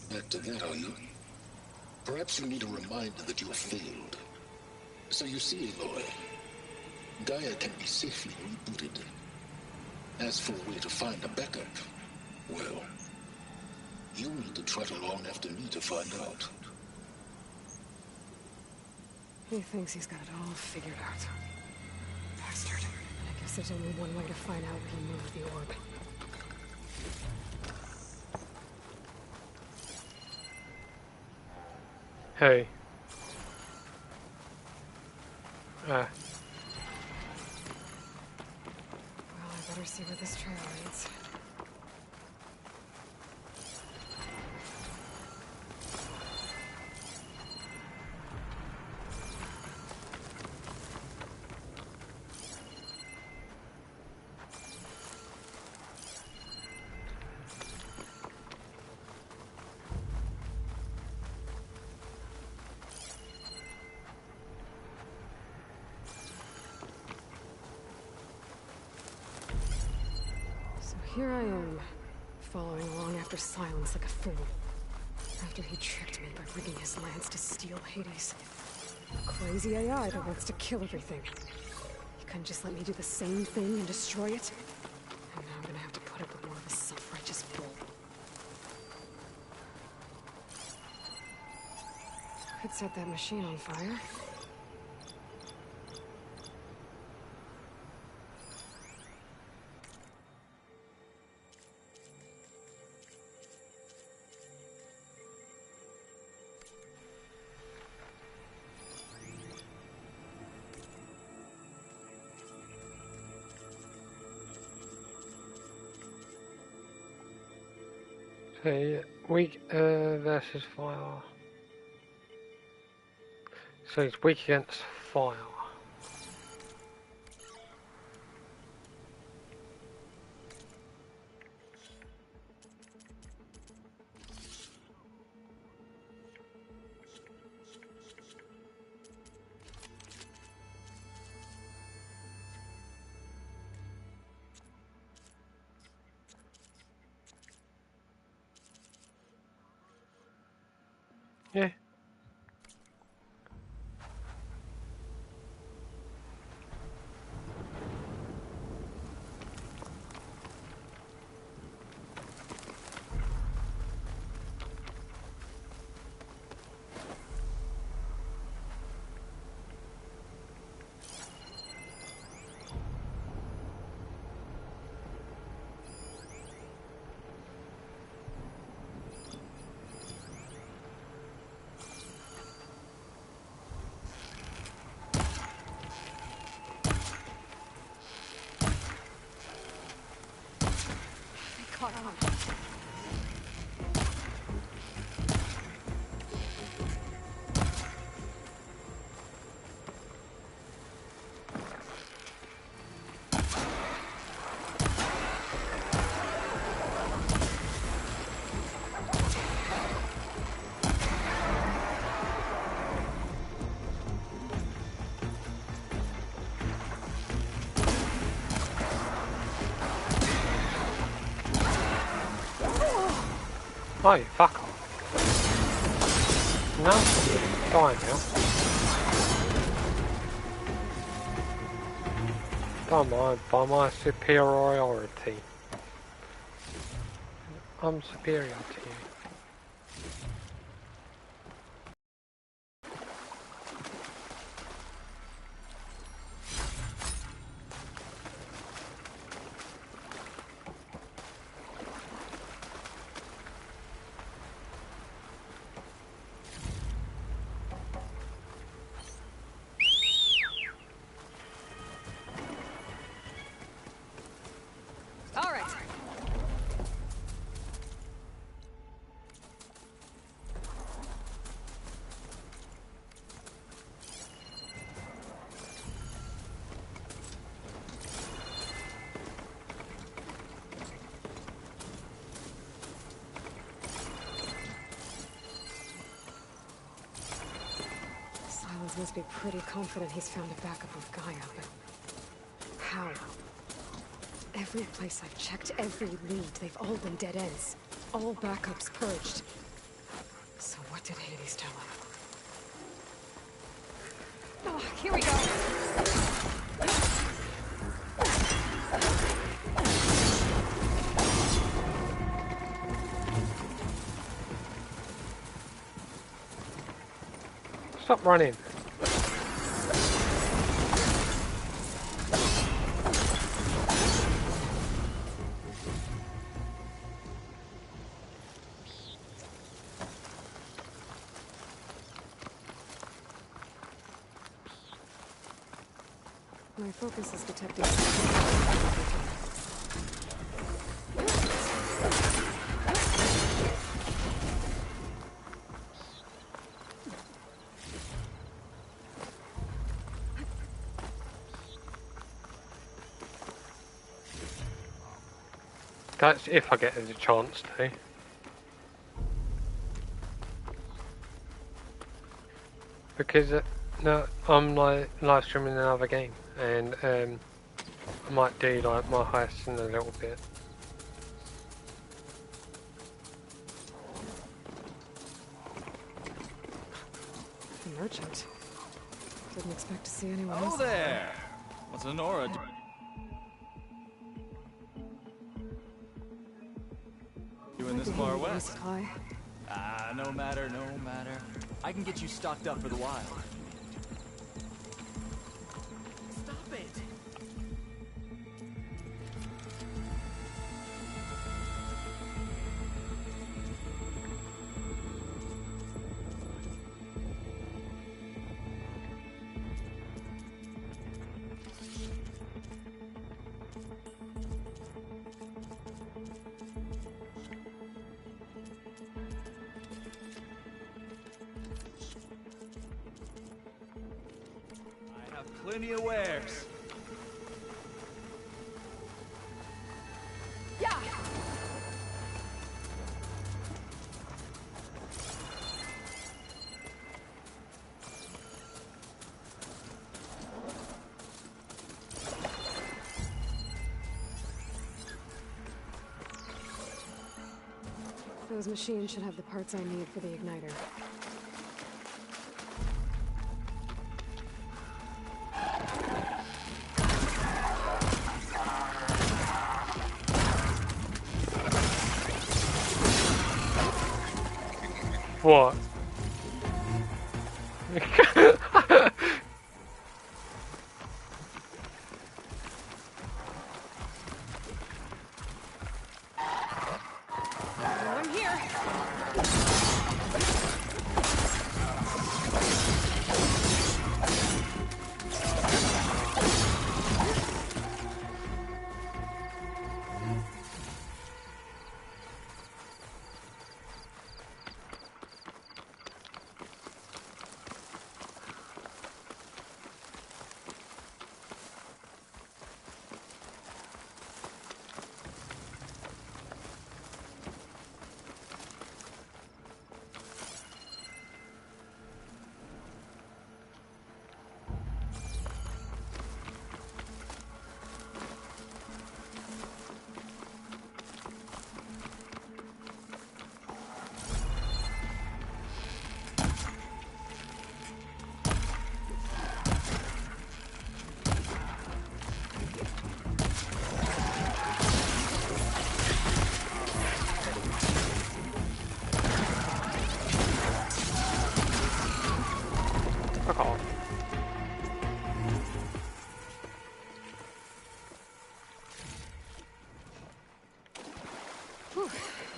Back to that, are you? Perhaps you need a reminder that you have failed. So you see, Aloy, Gaia can be safely rebooted. As for a way to find a backup, well, you'll need to trot along after me to find out. He thinks he's got it all figured out. Bastard. I guess there's only one way to find out where he moved the orb. Hey. Well, I better see where this trail leads. Here I am, following along after Silence like a fool. After he tricked me by rigging his lance to steal Hades. A crazy AI that wants to kill everything. He couldn't just let me do the same thing and destroy it? And now I'm gonna have to put up with more of his self-righteous bull. Could set that machine on fire. So weak versus fire. So he's weak against fire. Yeah. Caught on. Oh, you fuck off. No, die now. Don't mind, by my superiority. I'm superior to you. All right. Silas must be pretty confident he's found a backup of Gaia, but how? Every place I've checked, every lead, they've all been dead ends. All backups purged. So what did Hades tell him? Oh, here we go! Stop running. My focus is detecting. That's if I get a chance to. Because no, I'm like live streaming another game, and I might do like my heist in a little bit. The merchant. Didn't expect to see anyone else. Oh there! What's Honora doing? You in this far west? Ah, no matter, no matter. I can get you stocked up for the wild. Stop it! Plenty of wares. Yeah. Those machines should have the parts I need for the igniter. What? I'm here.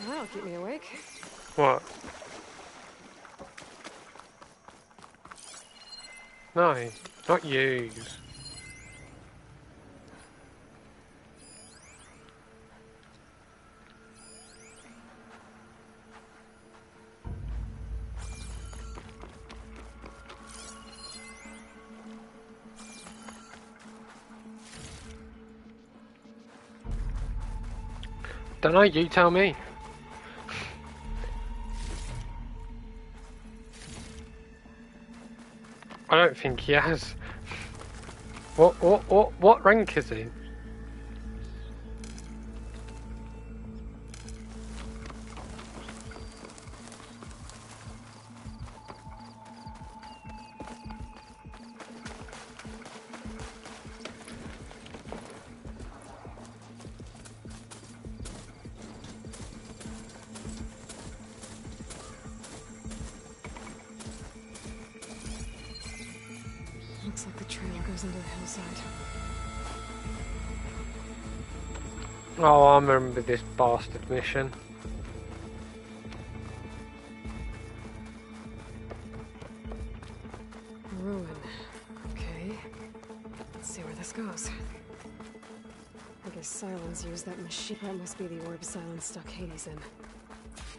That'll keep me awake. What? No, not use. Don't know, you tell me. I don't think he has. What rank is he? Looks like the trail goes into the hillside. Oh, I remember this bastard mission. Ruin. Okay. Let's see where this goes. I guess Silence used that machine. That must be the orb Silence stuck Hades in.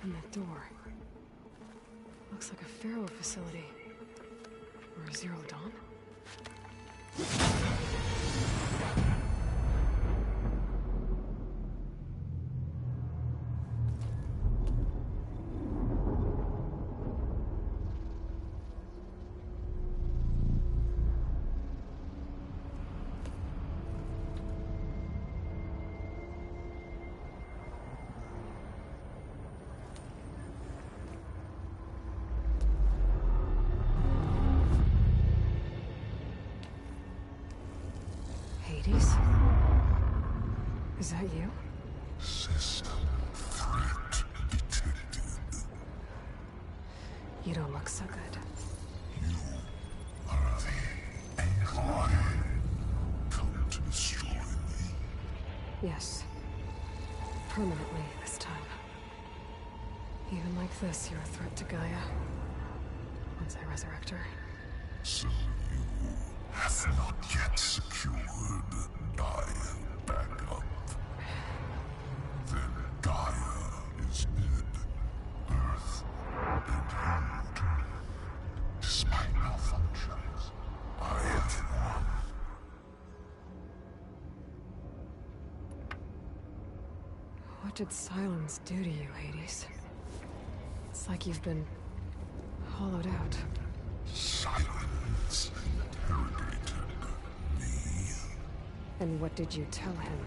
And that door. Looks like a Pharaoh facility. Or a Zero Dawn? Hades? Is that you? System threat detected. You don't look so good. You are the AI come to destroy me. Yes. Permanently this time. Even like this, you're a threat to Gaia. Once I resurrect her. So you have not yet secured Gaia back up. Then Gaia is dead. Earth and you. Despite malfunctions, I have won. What did Silence do to you, Hades? It's like you've been hollowed out. Silence interrogated me. And what did you tell him?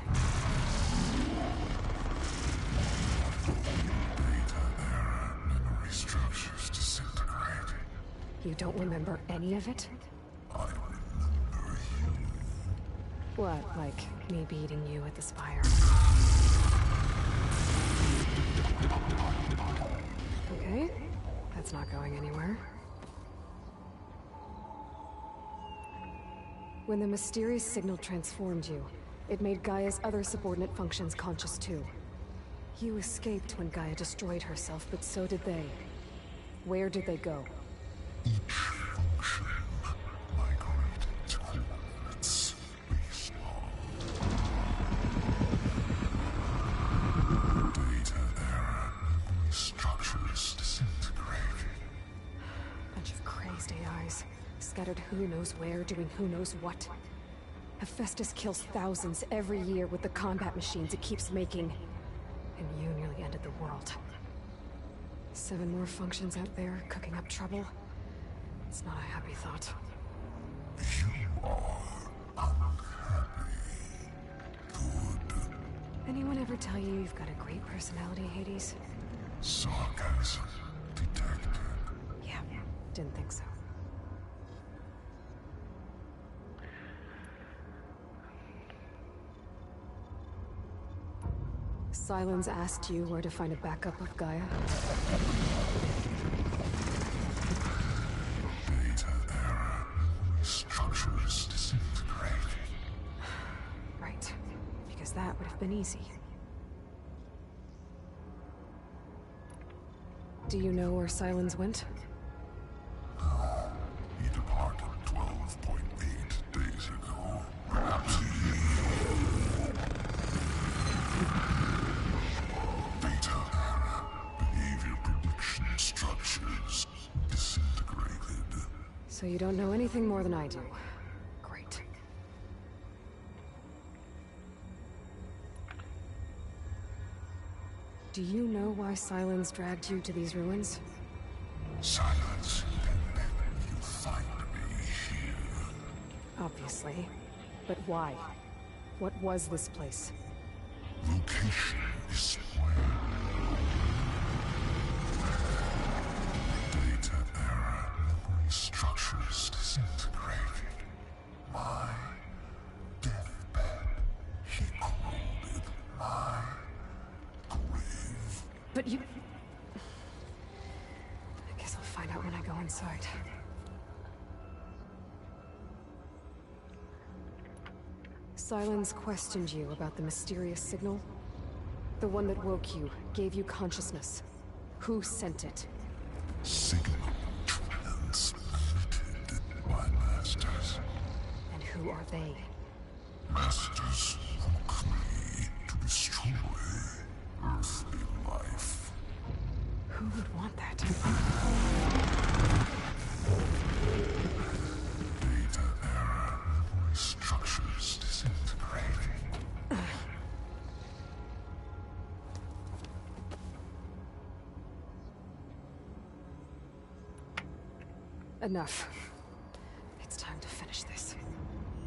Data error, memory structures disintegrate. You don't remember any of it? I remember you. What, like me beating you at the Spire? Okay, That's not going anywhere. When the mysterious signal transformed you, it made Gaia's other subordinate functions conscious too. You escaped when Gaia destroyed herself, but so did they. Where did they go? Each function migrated to coordinates based on data error, memory structures disintegrated. Bunch of crazed AIs, scattered who knows where, doing who knows what. Hephaestus kills thousands every year with the combat machines it keeps making. And you nearly ended the world. 7 more functions out there, cooking up trouble. It's not a happy thought. You are unhappy. Good. Anyone ever tell you you've got a great personality, Hades? Sarcasm detected. Yeah, didn't think so. Sylens asked you where to find a backup of Gaia. Data error, memory structures disintegrated. Right, because that would have been easy. Do you know where Sylens went? No, he departed 12.8 days ago. Perhaps data error, behavior prediction structures disintegrated. So you don't know anything more than I do. Great. Do you know why Sylens dragged you to these ruins? Silence, and then you find me here. Obviously. But why? What was this place? Location is where data error, memory structures disintegrated. My deathbed, he called it my grave. But you... I guess I'll find out when I go inside. Sylens questioned you about the mysterious signal? The one that woke you, gave you consciousness. Who sent it? Signal transmitted by masters. And who are they? Masters woke me to destroy earthly life. Who would want that? Data error, memory structures disintegrating. Enough. It's time to finish this.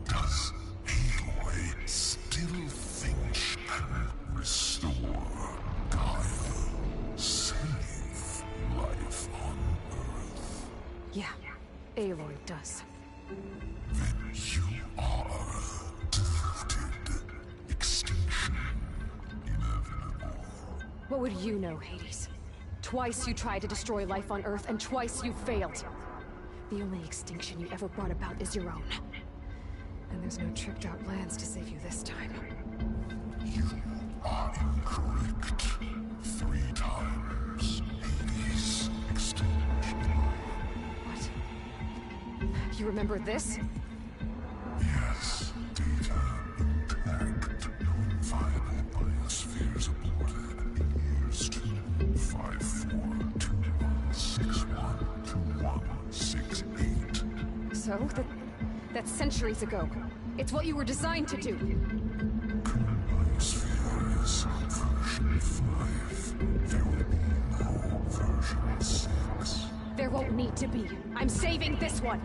Does Aloy still think she can restore Gaia? Save life on Earth? Yeah, Aloy does. Then you are defeated. Extinction inevitable. What would you know, Hades? Twice you tried to destroy life on Earth, and twice you failed. The only extinction you ever brought about is your own. And there's no tricked-out plans to save you this time. You are incorrect. 3 times. Hades extinction. What? You remember this? Yes. Data intact. No viable biospheres aborted in years 25421612168. So? That's centuries ago. It's what you were designed to do. Current biosphere is version 5. There will be no version 6. There won't need to be. I'm saving this one.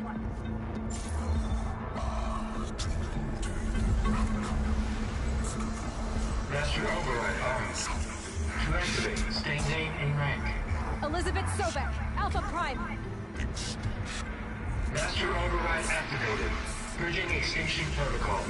Master override armed. To activate, state name and rank. Elizabeth Sobek, Alpha Prime. Master override activated. Purging extinction protocol.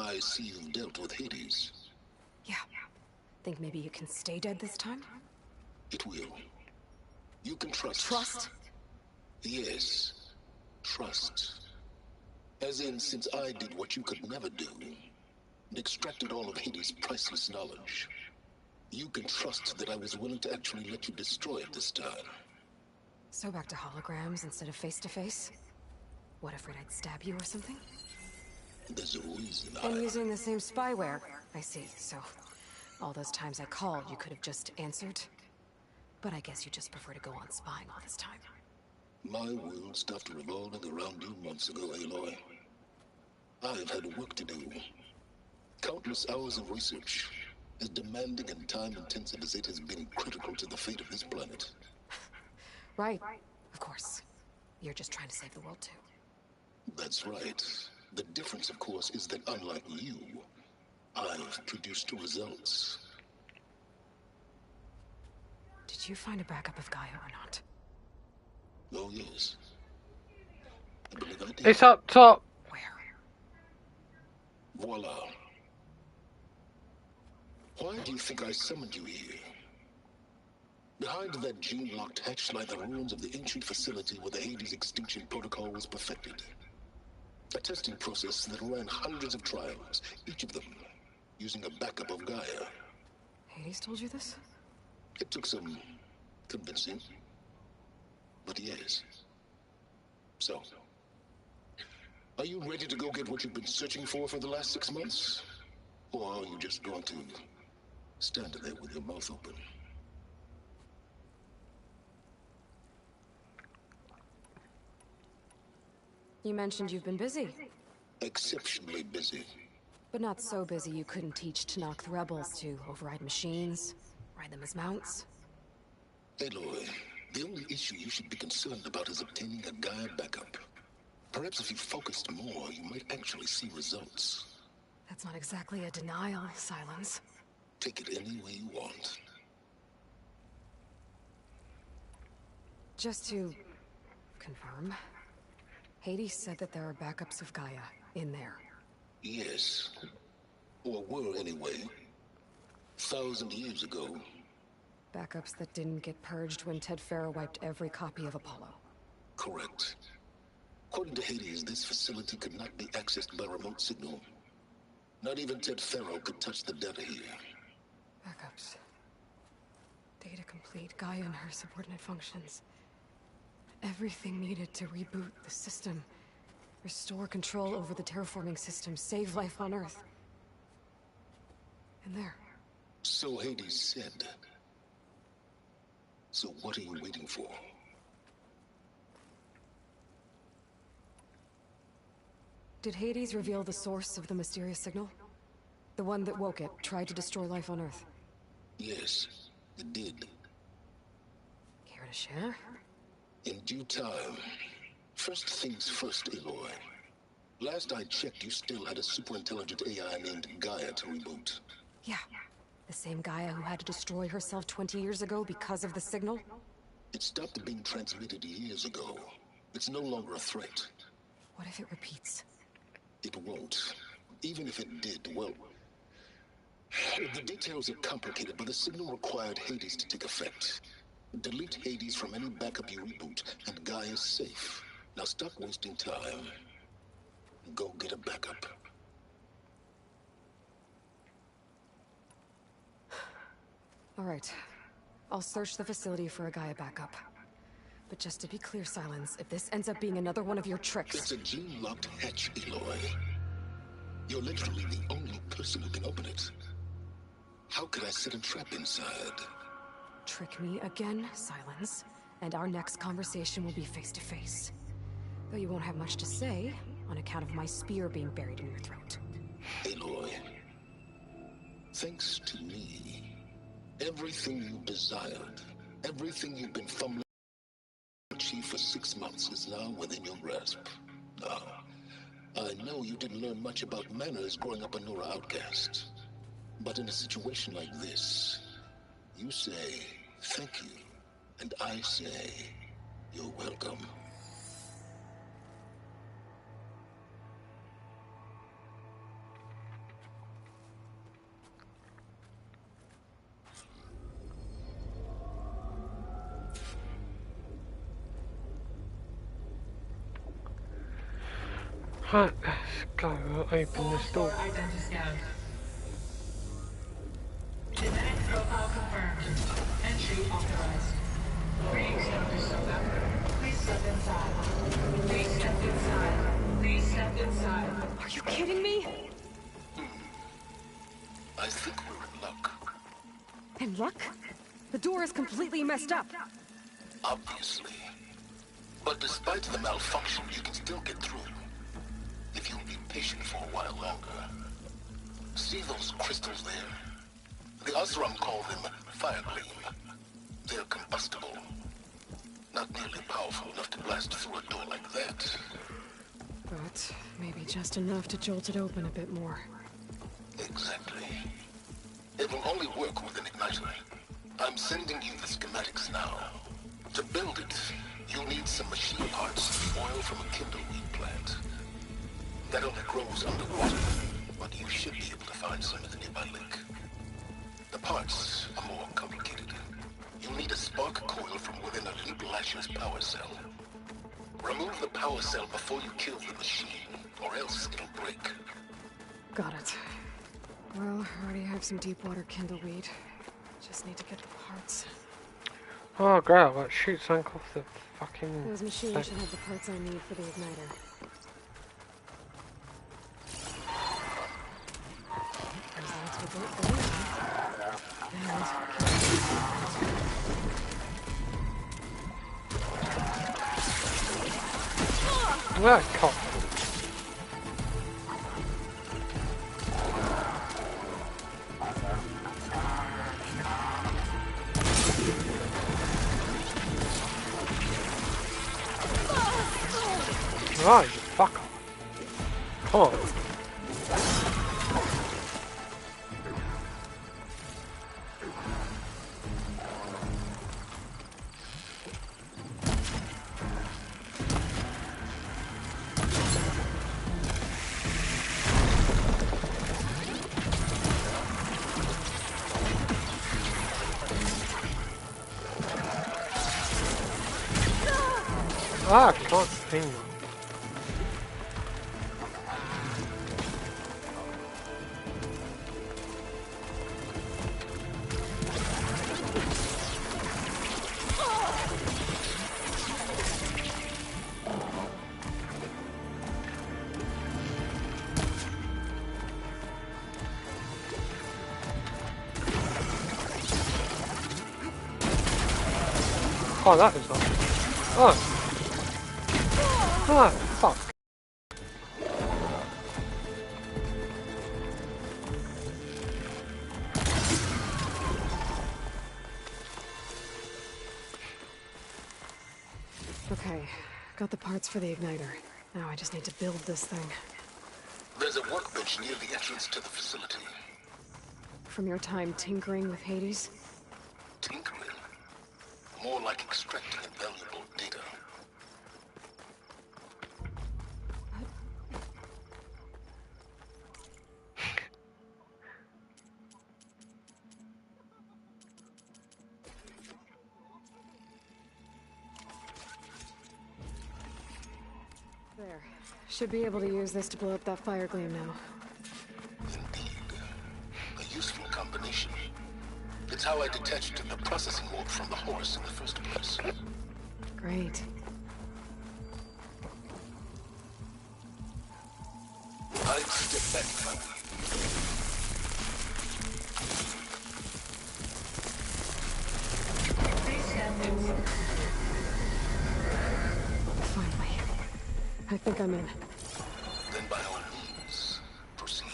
I see you've dealt with Hades. Yeah. Think maybe you can stay dead this time? It will. You can trust. Trust? Yes. Trust. As in, since I did what you could never do, and extracted all of Hades' priceless knowledge, you can trust that I was willing to actually let you destroy it this time. So back to holograms instead of face-to-face? What, afraid I'd stab you or something? There's a reason And using the same spyware. I see, so all those times I called, you could have just answered? But I guess you just prefer to go on spying all this time. My world stopped revolving around you months ago, Aloy. I've had work to do. Countless hours of research, as demanding and time-intensive as it has been critical to the fate of this planet. Right, of course. You're just trying to save the world, too. That's right. The difference, of course, is that unlike you, I've produced results. Did you find a backup of Gaia or not? Oh, yes. I believe I did. It's up top. Voila. Why do you think I summoned you here? Behind that gene-locked hatch lie the ruins of the ancient facility where the Hades extinction protocol was perfected. A testing process that ran hundreds of trials, each of them using a backup of Gaia. Hades told you this? It took some convincing, but yes. So, are you ready to go get what you've been searching for the last 6 months? Or are you just going to stand there with your mouth open? You mentioned you've been busy. Exceptionally busy. But not so busy you couldn't teach Tanakh the rebels to override machines, ride them as mounts. Aloy, the only issue you should be concerned about is obtaining a Gaia backup. Perhaps if you focused more, you might actually see results. That's not exactly a denial, Silence. Take it any way you want. Just to confirm, Hades said that there are backups of Gaia in there. Yes. Or were anyway. 1,000 years ago. Backups that didn't get purged when Ted Faro wiped every copy of Apollo. Correct. According to Hades, this facility could not be accessed by remote signal. Not even Ted Faro could touch the data here. Backups. Data complete, Gaia and her subordinate functions. Everything needed to reboot the system. Restore control over the terraforming system, save life on Earth. And there. So Hades said. So what are you waiting for? Did Hades reveal the source of the mysterious signal? The one that woke it, tried to destroy life on Earth? Yes, it did. Care to share? In due time. First things first, Aloy. Last I checked, you still had a super-intelligent AI named Gaia to reboot. Yeah. The same Gaia who had to destroy herself 20 years ago because of the signal? It stopped being transmitted years ago. It's no longer a threat. What if it repeats? It won't. Even if it did, well... The details are complicated, but the signal required Hades to take effect. Delete Hades from any backup you reboot, and Gaia's safe. Now stop wasting time. Go get a backup. All right. I'll search the facility for a Gaia backup. But just to be clear, Silence, if this ends up being another one of your tricks... It's a gene-locked hatch, Aloy. You're literally the only person who can open it. How could I set a trap inside? Trick me again, Silence, and our next conversation will be face-to-face. Though you won't have much to say, on account of my spear being buried in your throat. Aloy, thanks to me, everything you desired, everything you've been fumbling to achieve for 6 months is now within your grasp. Now, I know you didn't learn much about manners growing up a Nora outcast. But in a situation like this, you say, thank you, and I say, you're welcome. Right, let's go. We'll open this door. Genetic profile confirmed. Entry authorized. Greetings, Dr. Soka. Please step inside. Please step inside. Please step inside. Are you kidding me? I think we're in luck. In luck? The door is completely messed up. Obviously. But despite the malfunction, you can still get through. If you'll be patient for a while longer. See those crystals there? The Osram call them fire gleam. They're combustible. Not nearly powerful enough to blast through a door like that. But maybe just enough to jolt it open a bit more. Exactly. It will only work with an igniter. I'm sending you the schematics now. To build it, you'll need some machine parts and oil from a kindleweed plant. That only grows underwater, but you should be able to find some at the nearby lake. The parts are more complicated. You'll need a spark coil from within a Leap Lasher's power cell. Remove the power cell before you kill the machine, or else it'll break. Got it. Well, I already have some deep water kindleweed. Just need to get the parts. Oh great, let's shoot something off the fucking... Those machines should have the parts I need for the igniter. Results with it going. That cock. Right, you fucker. Come on. Ah, I can't ping them. Oh, that is not. Oh. Oh, fuck. Okay, got the parts for the igniter. Now I just need to build this thing. There's a workbench near the entrance to the facility. From your time tinkering with Hades? Tinkering? More like extracting invaluable data. There. Should be able to use this to blow up that fire gleam now. Indeed. A useful combination. It's how I detached the processing warp from the horse in the first place. Great. I'd step back from you. Finally. I think I'm in. Then by all means, proceed.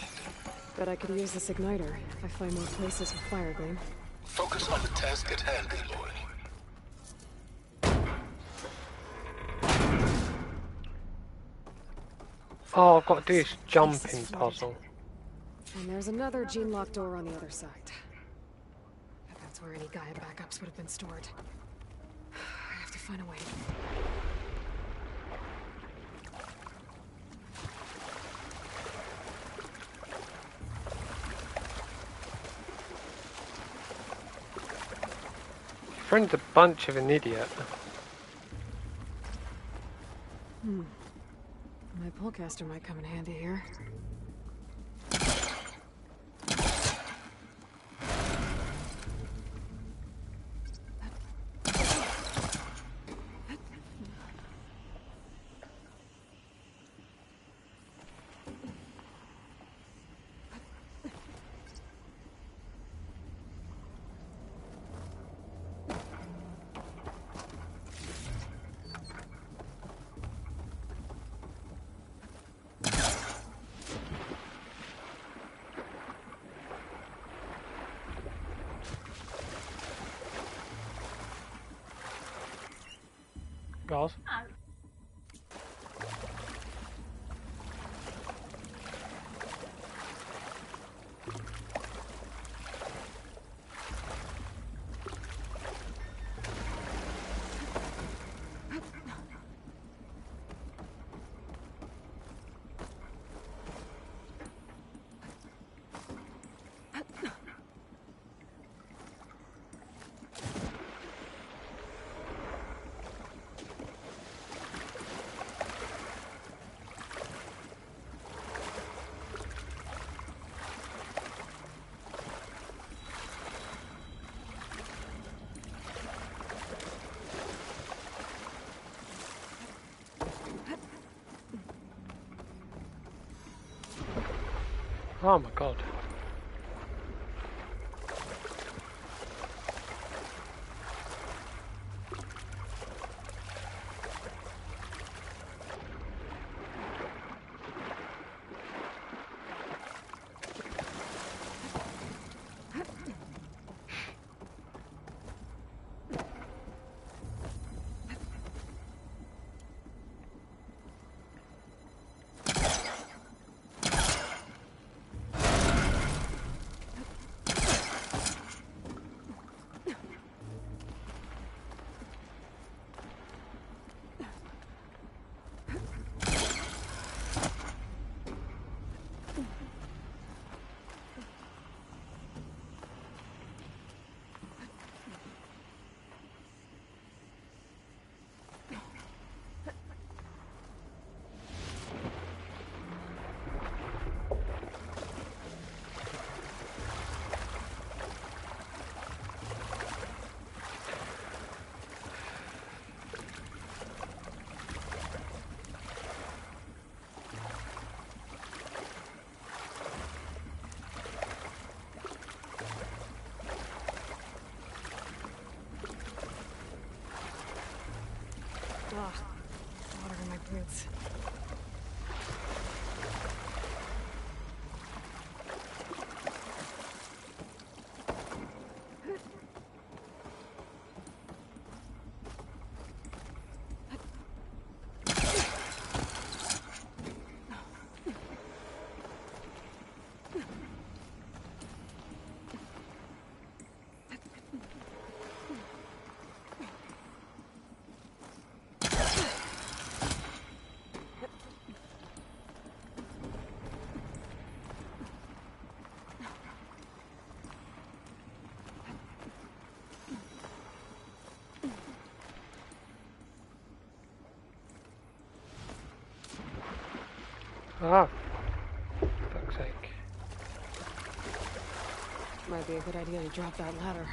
Bet I could use this igniter if I find more places with fire gleam. Focus on the task at hand, Aloy. Oh, I've got to do this jumping puzzle. And there's another gene lock door on the other side. Bet that's where any Gaia backups would have been stored. I have to find a way. Friend's a bunch of an idiot. My pullcaster might come in handy here. Guys. Oh my god. Ugh, water in my boots. Ah, fuck's sake. Might be a good idea to drop that ladder.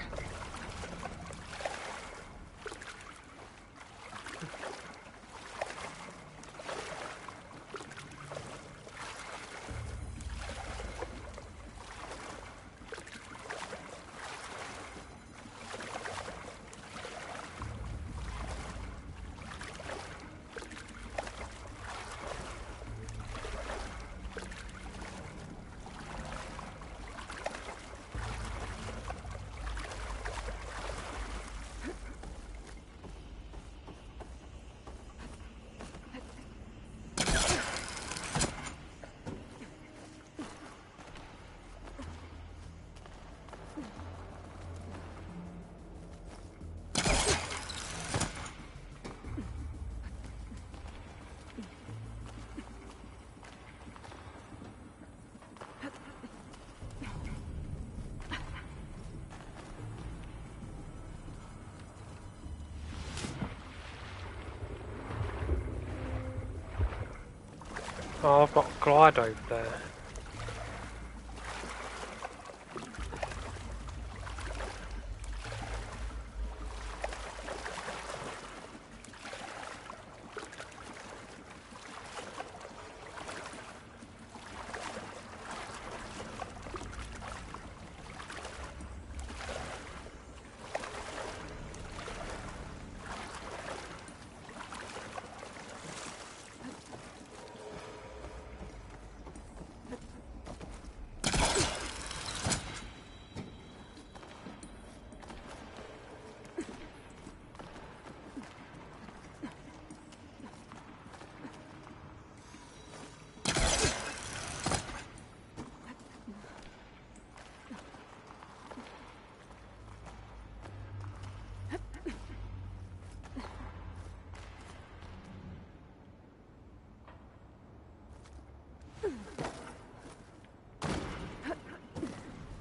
Oh, I've got a glide over there.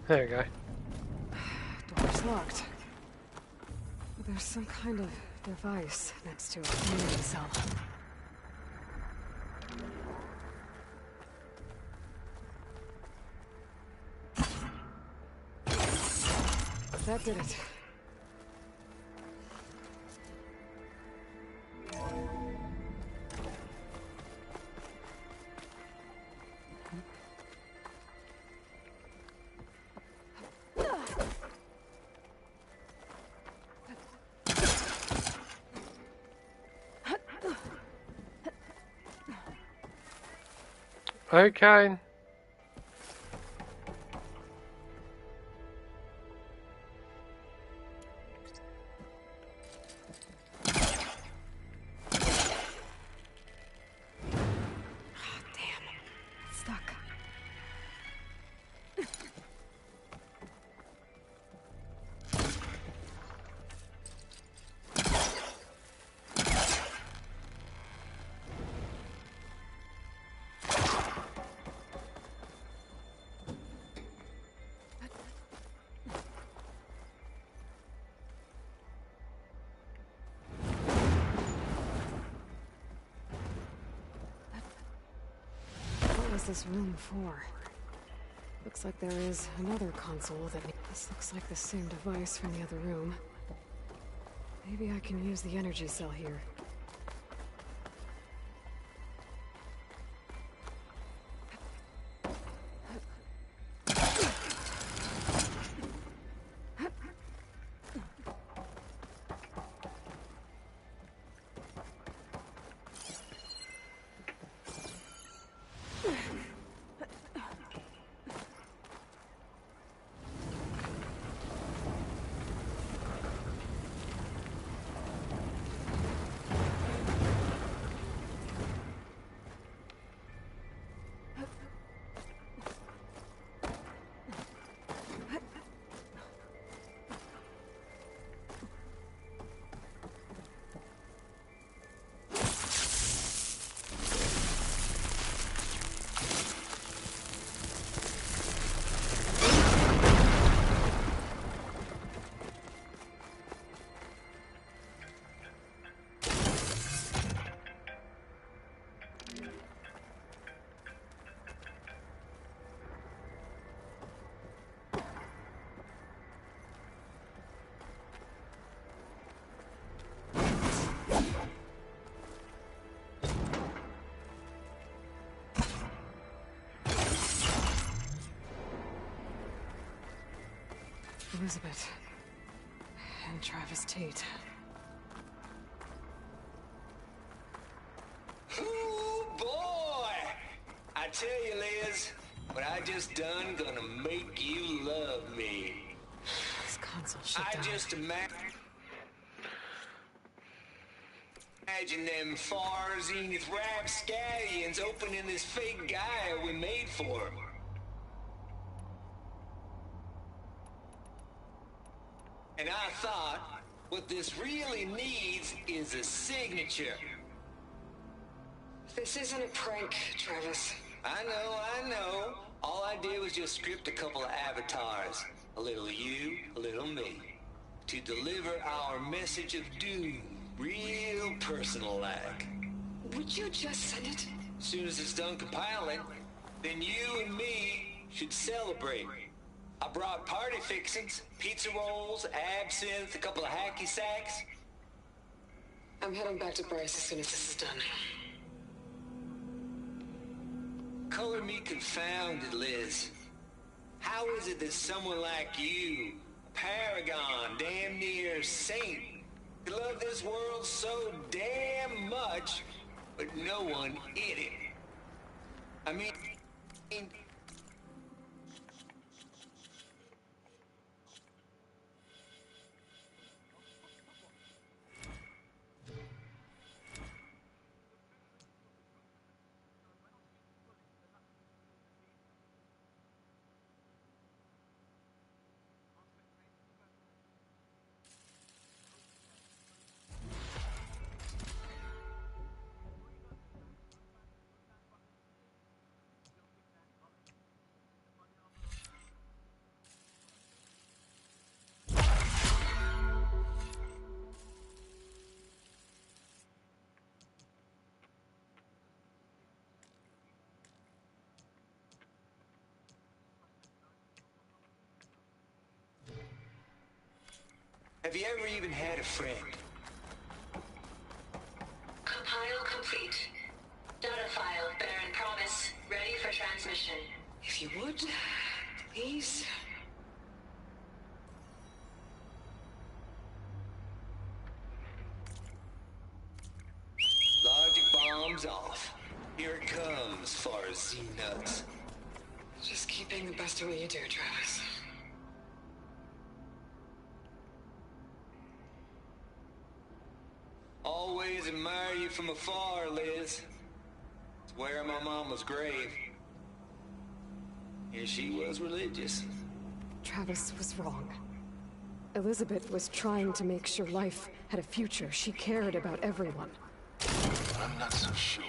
There we go. Door's locked. There's some kind of device next to a community cell. That did it. Okay. What was this room for? Looks like there is another console that... This looks like the same device from the other room. Maybe I can use the energy cell here. Elizabeth. And Travis Tate. Ooh, boy! I tell you, Liz, what I just done gonna make you love me. This console shut down. I just imagine them far zenith rapscallions opening this fake Gaia we made for 'em. And I thought, what this really needs is a signature. This isn't a prank, Travis. I know. All I did was just script a couple of avatars. A little you, a little me. To deliver our message of doom, real personal-like. Would you just send it? As soon as it's done compiling, then you and me should celebrate. I brought party fixings, pizza rolls, absinthe, a couple of hacky sacks. I'm heading back to Bryce as soon as this is done. Color me confounded, Liz. How is it that someone like you, a paragon, damn near saint, could love this world so damn much, but no one in it? I mean... Have you ever even had a friend? Compile complete. Data file, Baron Promise, ready for transmission. If you would, please. Logic bombs off. Here it comes, far as Z-nuts. Just keep being the best at what you do, Travis. Always admire you from afar, Liz. It's where my mama's grave. And she was religious. Travis was wrong. Elizabeth was trying to make sure life had a future. She cared about everyone. I'm not so sure.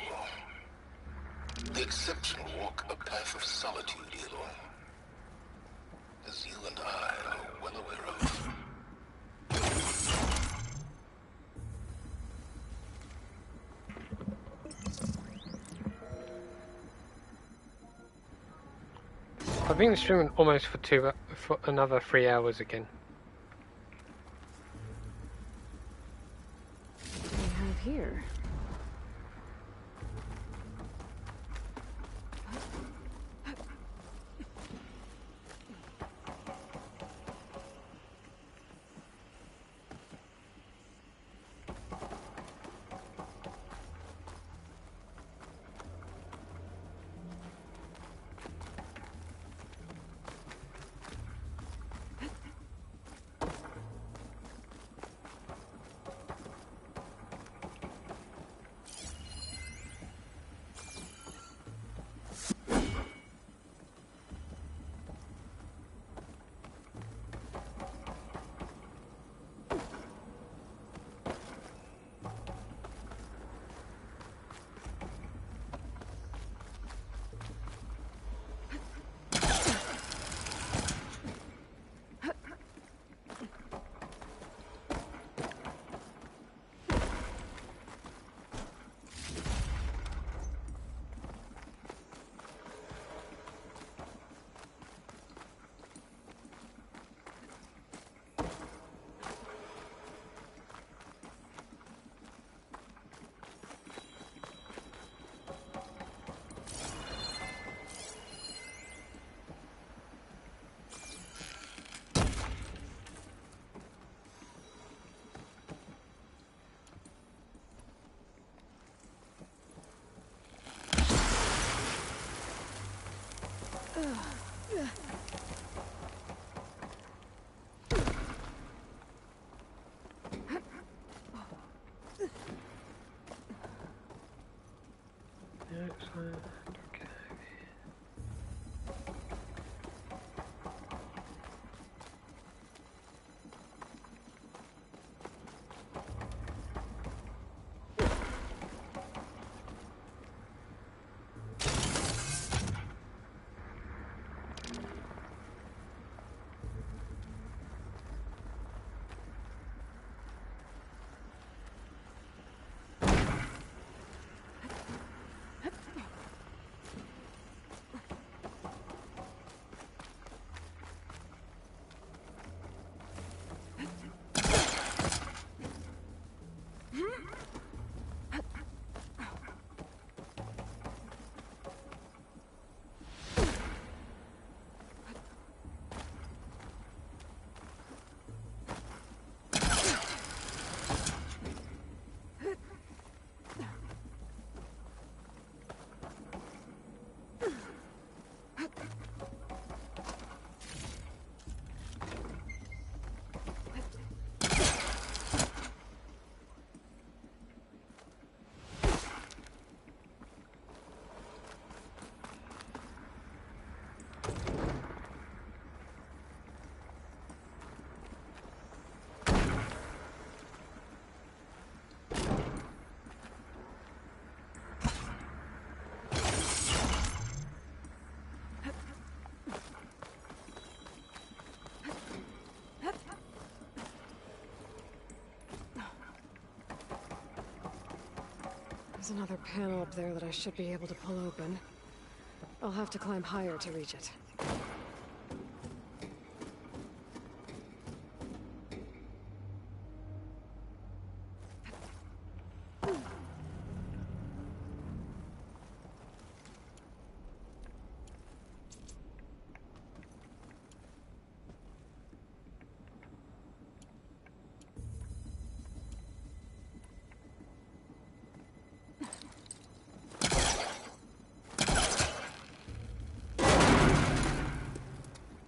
The exceptional walk a path of solitude, Aloy. As you and I are well aware of. I've been streaming almost for another 3 hours again. What do we have here? There's another panel up there that I should be able to pull open. I'll have to climb higher to reach it.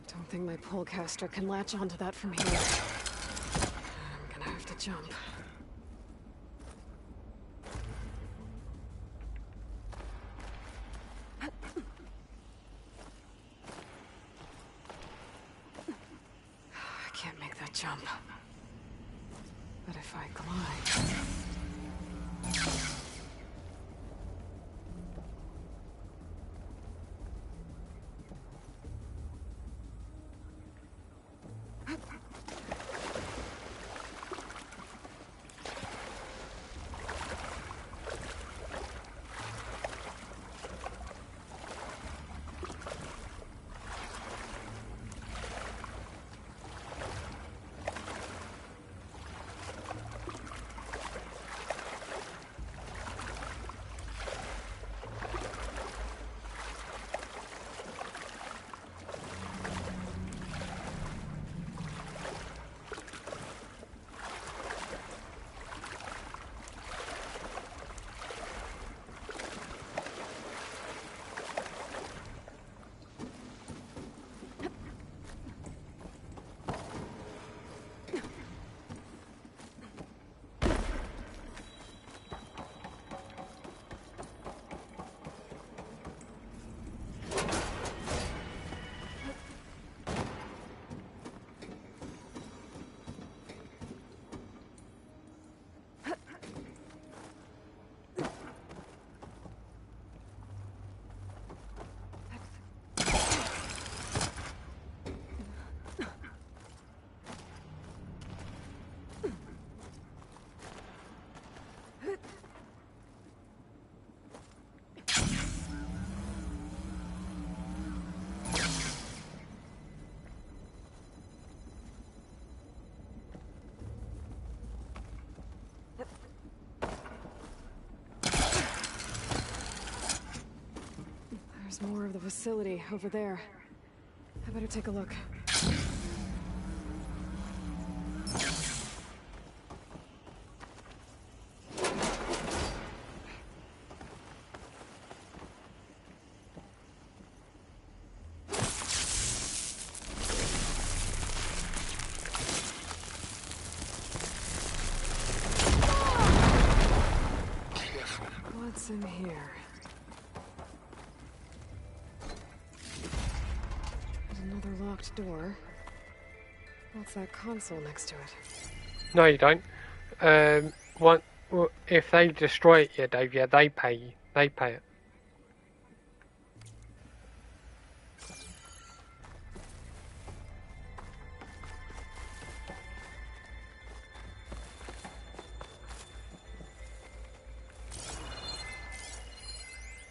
I think my polecaster can latch onto that from here. I'm gonna have to jump. I can't make that jump. But if I glide... There's more of the facility over there. I better take a look. What's in here? Another locked door. What's that console next to it? No, you don't. If they destroy it, yeah, Dave, yeah, they pay you. They pay it.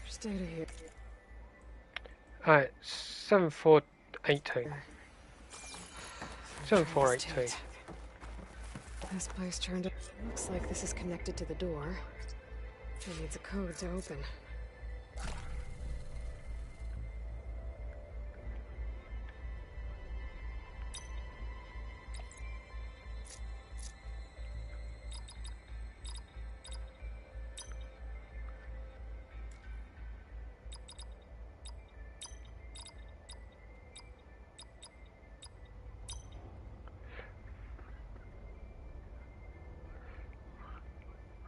Just data here. Alright, 7482. 7482. This place turned up. Looks like this is connected to the door. It needs a code to open.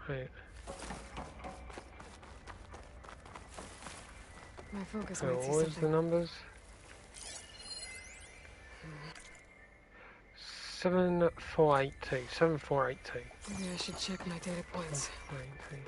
Right. My focus So might see what was something. the numbers? 7482. 7482. Maybe I should check my data points. 7482.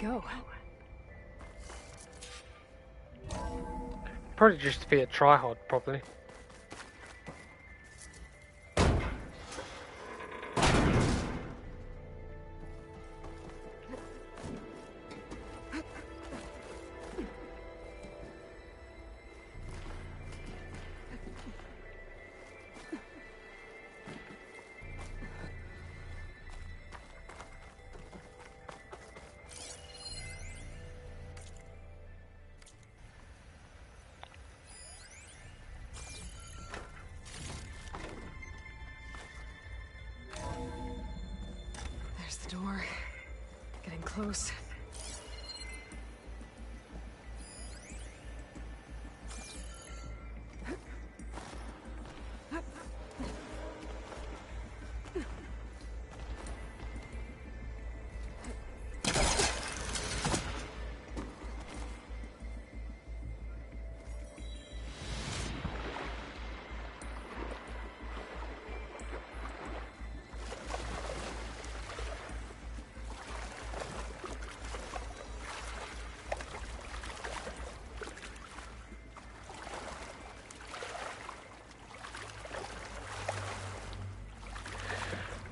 go? Probably just to be a tryhard, probably. There's the door. Getting close.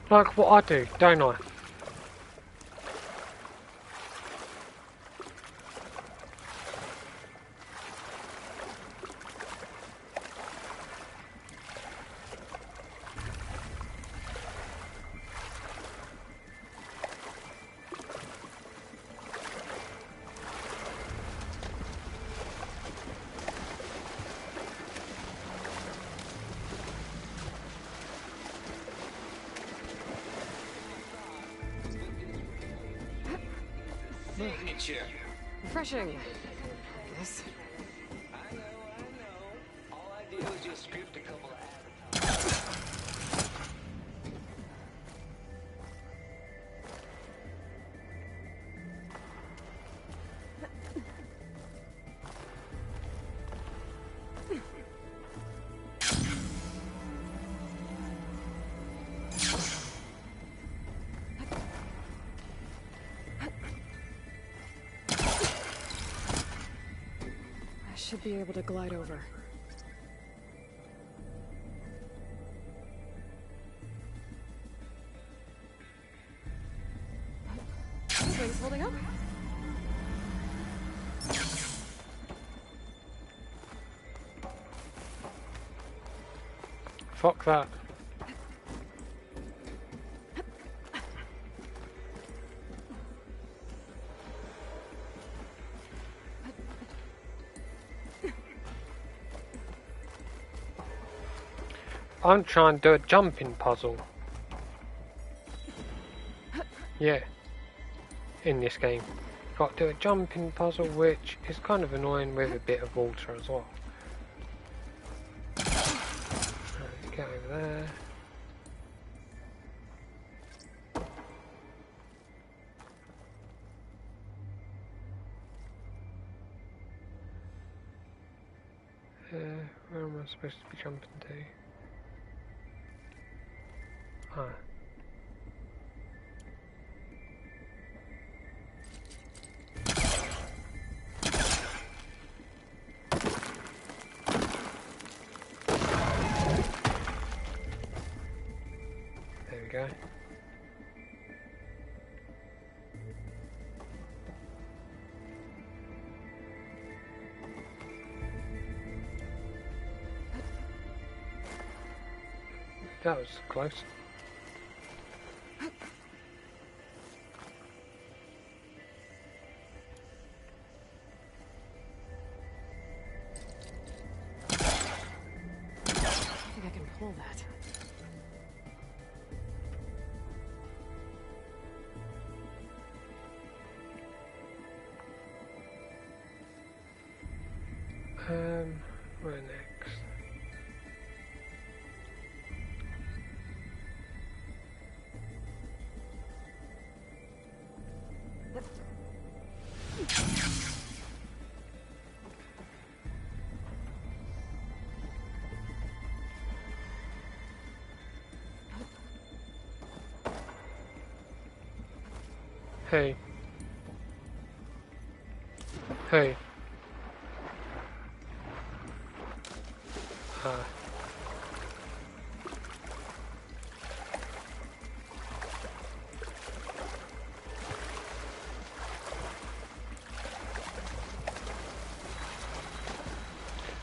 Like what I do, don't I? Signature. Refreshing. Yes. I know. All I did was just script a couple of I should be able to glide over. Things holding up? Fuck that. I'm trying to do a jumping puzzle. Yeah. In this game. Got to do a jumping puzzle, which is kind of annoying with a bit of water as well. Right, get over there. Where am I supposed to be jumping to? Ah. There we go. That was close. I think I can pull that. Where next? Hey. Who?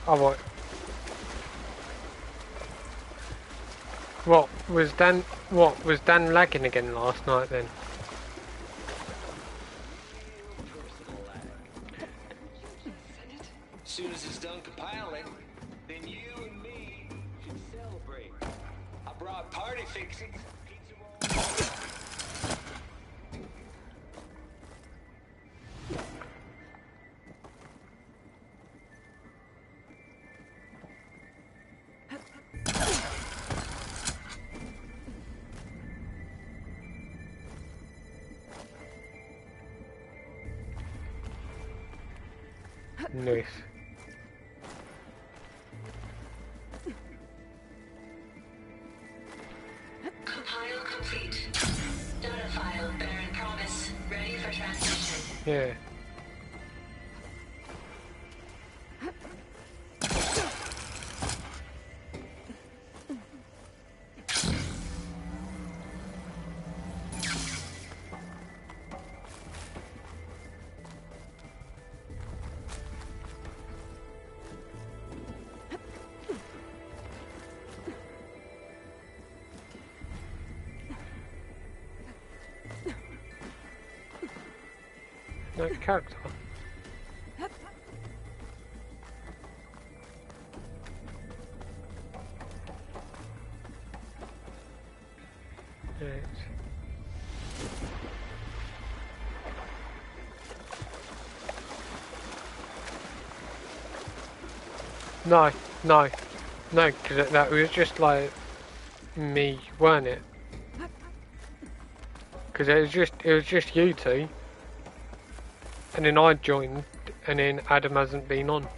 Oh, what was Dan? What was Dan lagging again last night then? As soon as it's done compiling, then you and me should celebrate. I brought party fixings. Nice. Compile complete. Data file, Baron Promise, ready for transmission. Yeah. No character. Right. No, because that was just like me, weren't it? Because it was just you two. And then I joined, and then Adam hasn't been on.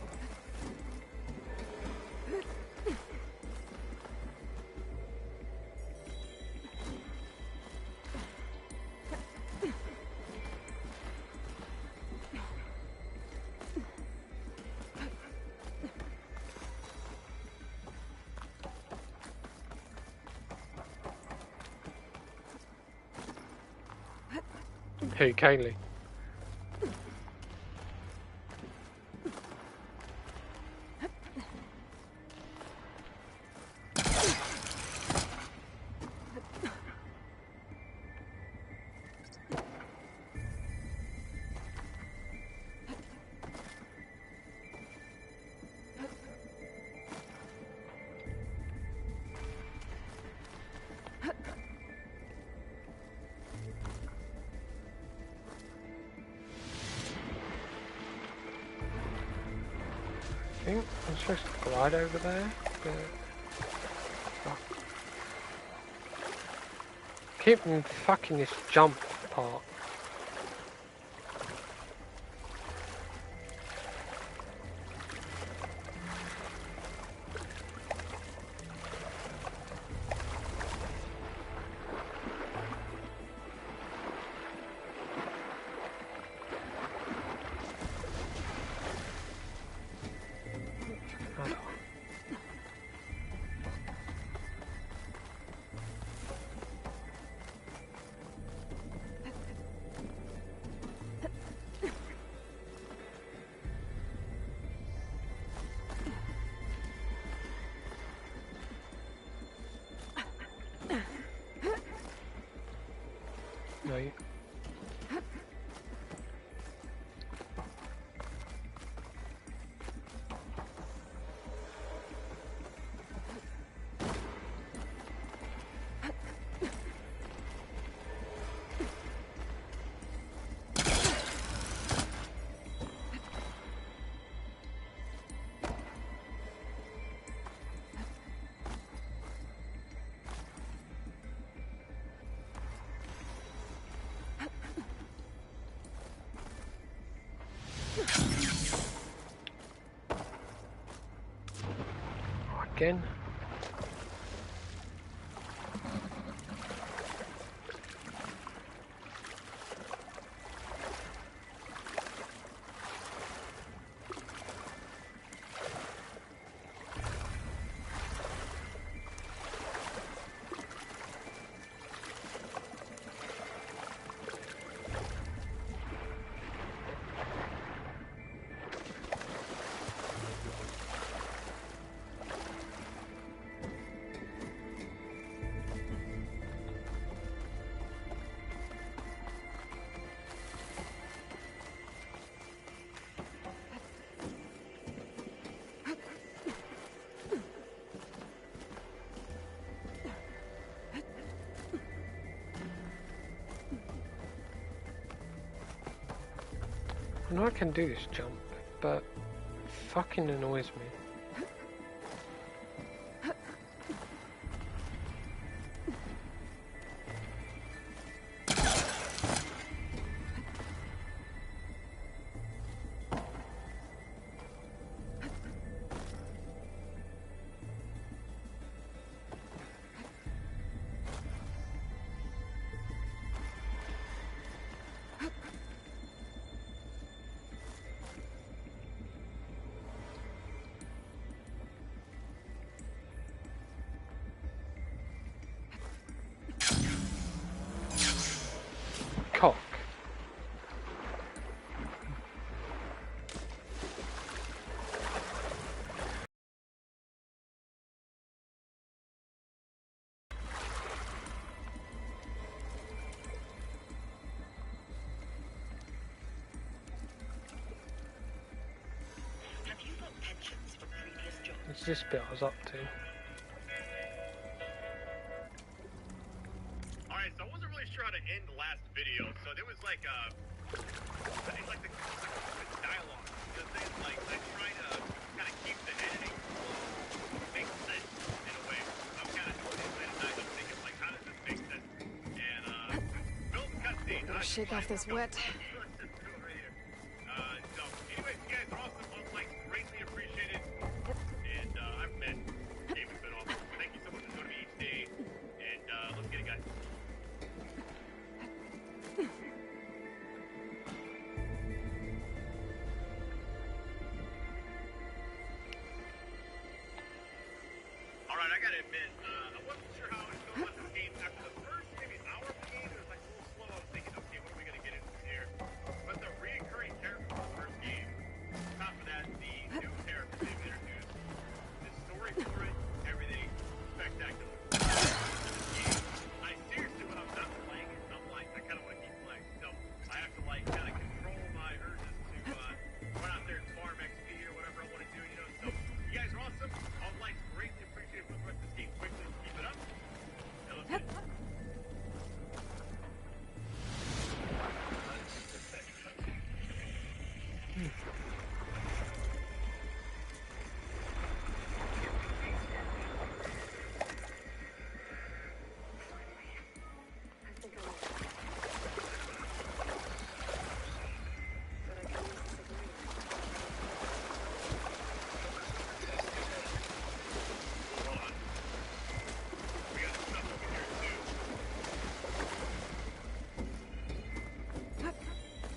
Who, Kaylee? I think I'm supposed to glide over there, but... Fuck. Keep fucking this jump part. Right. Again. know I can do this jump, but it fucking annoys me. Cock. It's this bit I was up to. Alright, so I wasn't really sure how to end the last video, so there was like the dialogue. The thing like I try to kind of keep the editing make sense in a way. I'm kind of doing it late at night. I'm thinking like, how does this make sense? And film cutscene. Better shake off this wet. So, anyways, you guys are awesome. I'm like greatly appreciated. And I've met David's been awesome. Thank you so much for joining me each day. And let's get it, guys. Alright, I gotta admit, I wasn't sure how I was feeling about this game. After the first maybe hour of the game, it was like a little slow. I was thinking, okay, what are we gonna get into here? But the reoccurring characters from the first game, on top of that, the new characters they've introduced, the story for it, everything, spectacular. I seriously, when I'm not playing it, I'm like, I kind of want to keep playing. So I have to like kind of control my urges to run out there and farm XP or whatever I want to do, you know. So you guys are awesome. I'll like greatly appreciate it for the rest of this game. Quickly, keep it up. And let's get it.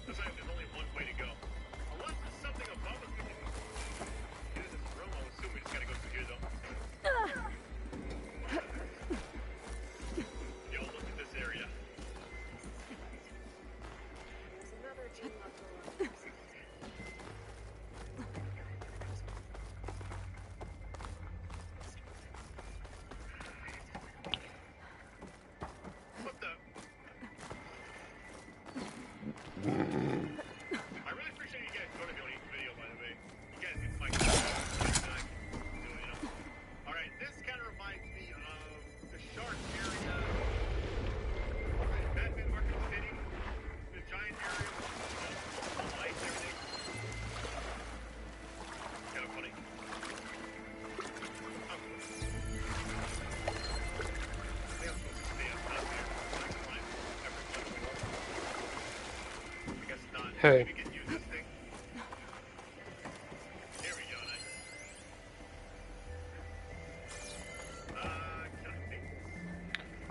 Looks like there's only one way to go. Unless there's something above us we can use this room. I'll assume we just gotta go through here though. Yo, look at this area. What the? I really appreciate you guys joining me on each video, by the way. You guys get my Alright, this kind of reminds me of the shark area. Batman Arkham City. The giant area with the lights and everything. Kind of funny. Hey.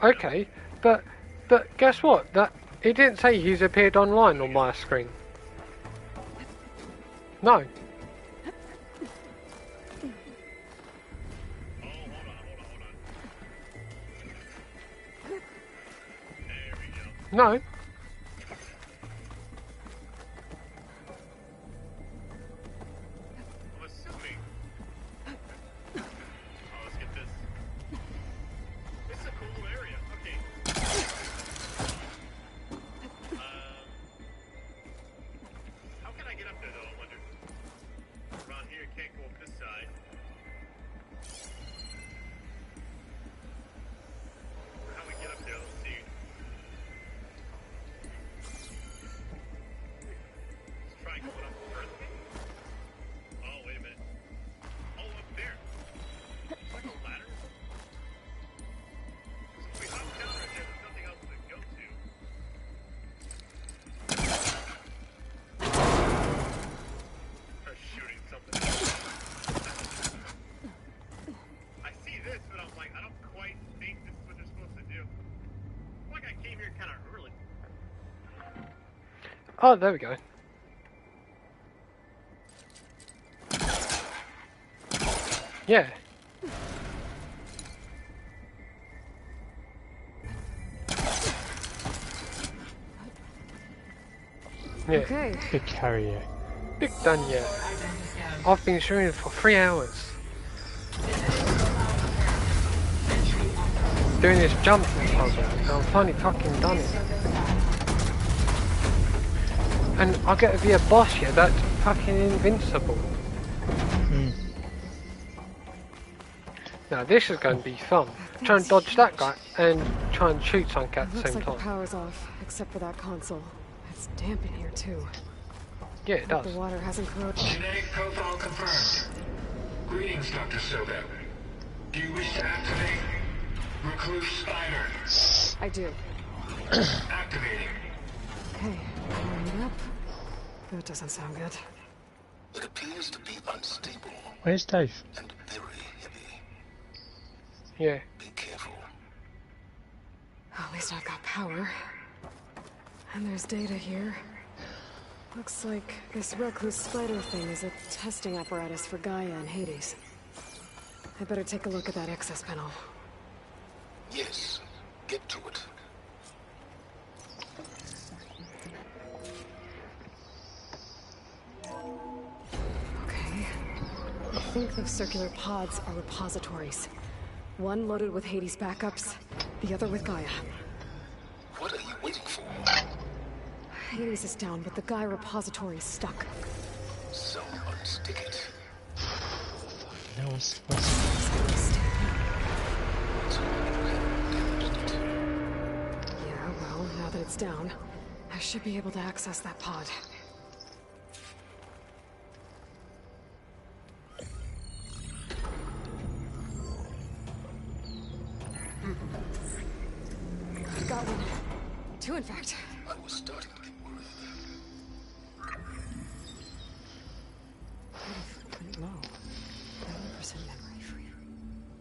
Okay, but guess what? That it didn't say he's appeared online on my screen. No. No. Oh, there we go. Yeah. Yeah. Okay. Big carrier. Big done yet. I've been shooting for 3 hours. Doing this jumping puzzle, and I'm finally fucking done it. And I get to be a boss here that's fucking invincible. Now this is going to be fun. Try and dodge that guy and try and shoot something at the Looks same like time. the power's off, except for that console. It's damp in here too. Yeah, it does. The water hasn't corroded. Genetic profile confirmed. Greetings, Dr. Soga. Do you wish to activate Recluse Spider? I do. Activating. Okay, warming it up. That doesn't sound good. It appears to be unstable Where's Dave? and very heavy. Yeah. Be careful. At least I've got power. And there's data here. Looks like this Recluse Spider thing is a testing apparatus for Gaia and Hades. I better take a look at that access panel. Yes, get to it. Okay. I think those circular pods are repositories. One loaded with Hades backups, the other with Gaia. What are you waiting for? Hades is down, but the Gaia repository is stuck. So unstick it. No one's Yeah, well, now that it's down, I should be able to access that pod. Got one. Two, in fact. I was starting to get worried. Pretty low. 90% memory free.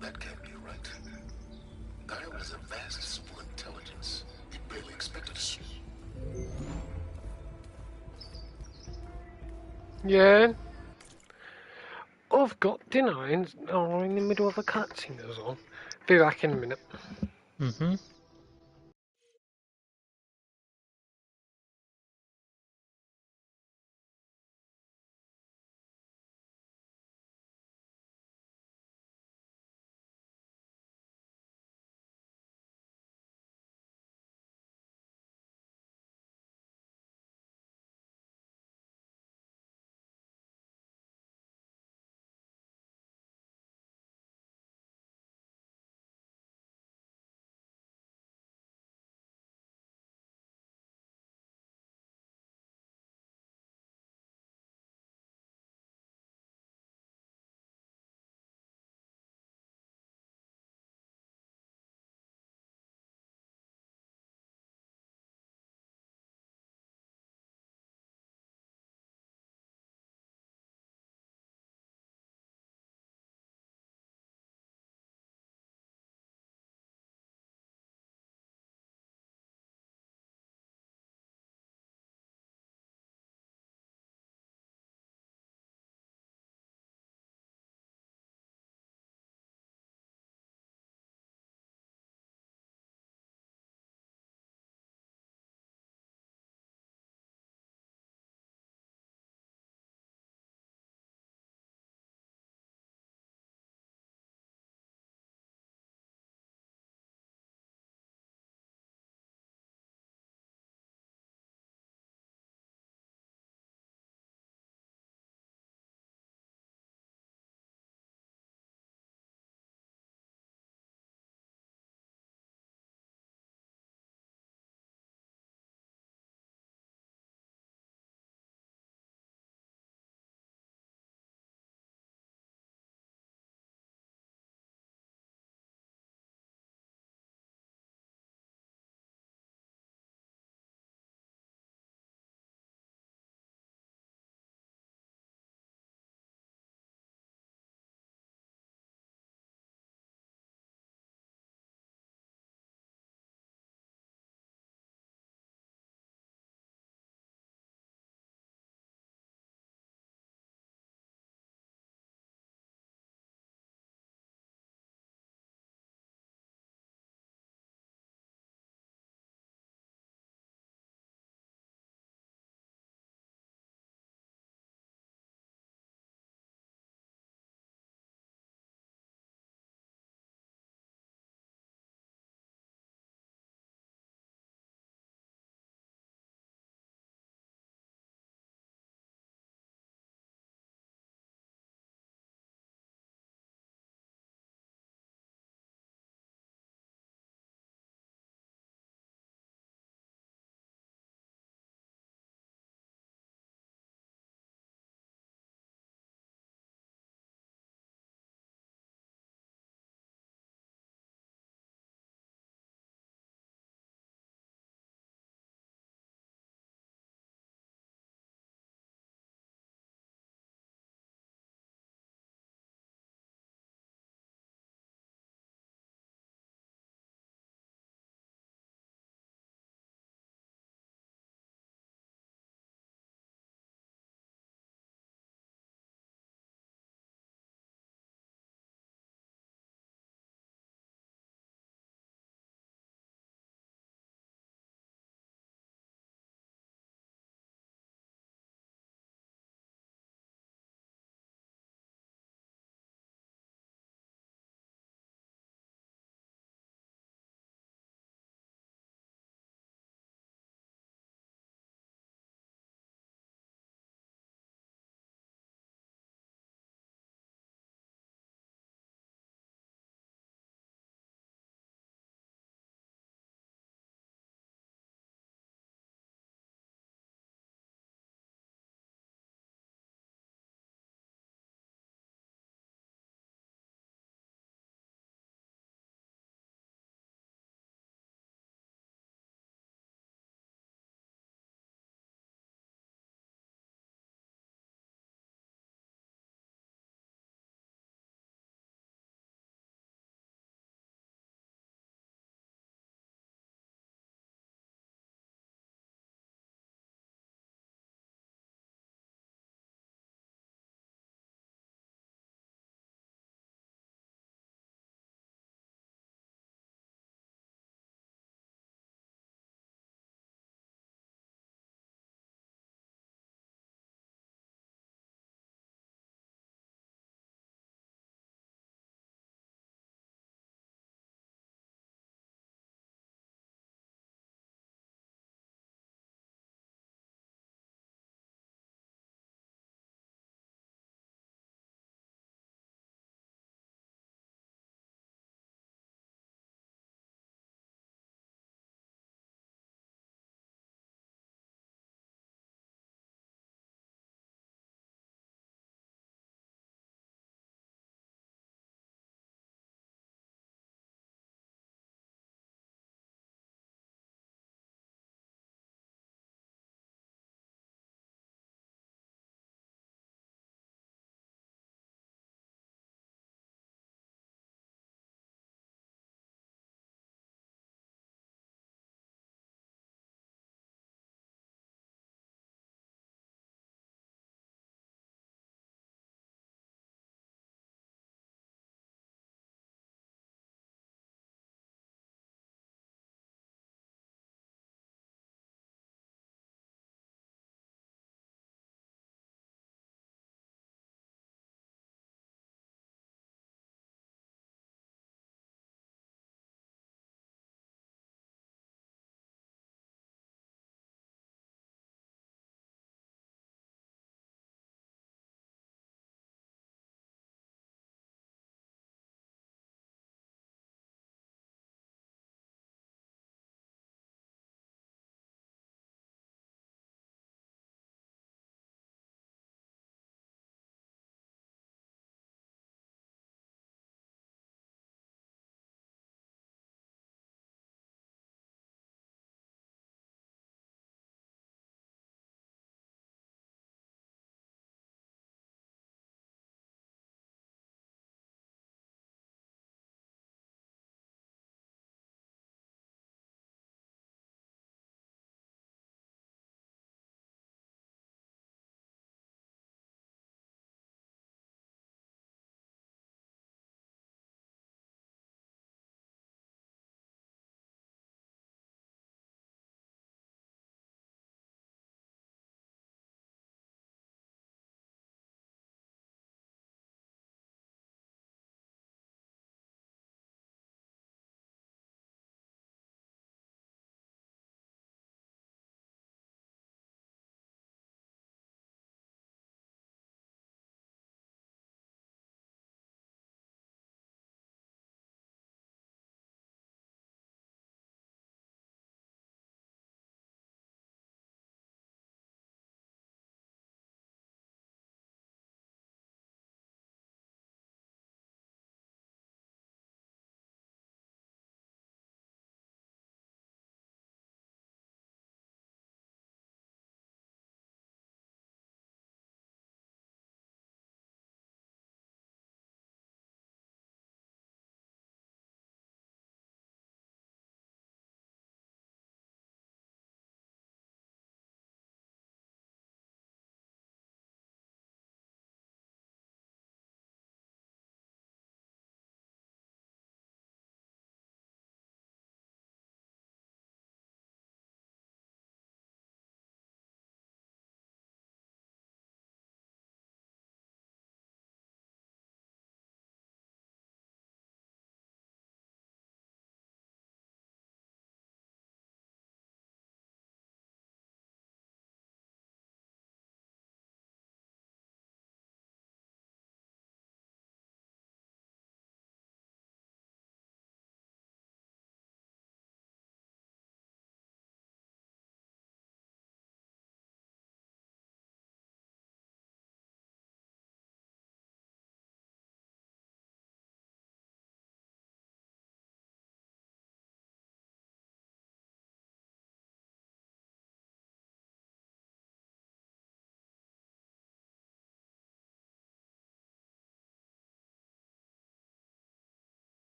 That can't be right. Gaia was a vast super intelligence. It barely expected us. Yeah. I've got dinner in the middle of a cutscene as well. Be back in a minute. Mm-hmm.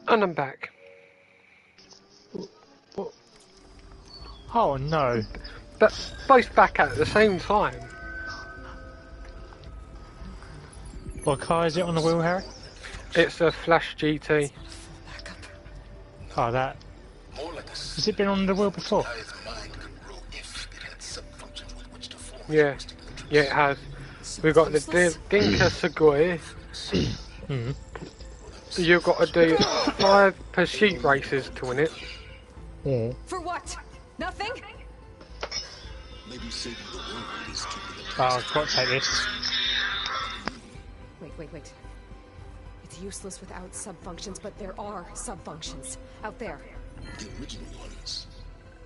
And I'm back. Oh no. But both back at the same time. What car is it on the wheel, Harry? It's a Flash GT. Oh, that. Has it been on the wheel before? Yeah. Yeah, it has. We've got the Dinka Segoy. You've got to do 5 pursuit races to win it. Yeah. For what? Nothing? Oh, I've got to take this. Wait. It's useless without subfunctions, but there are subfunctions out there. The original ones.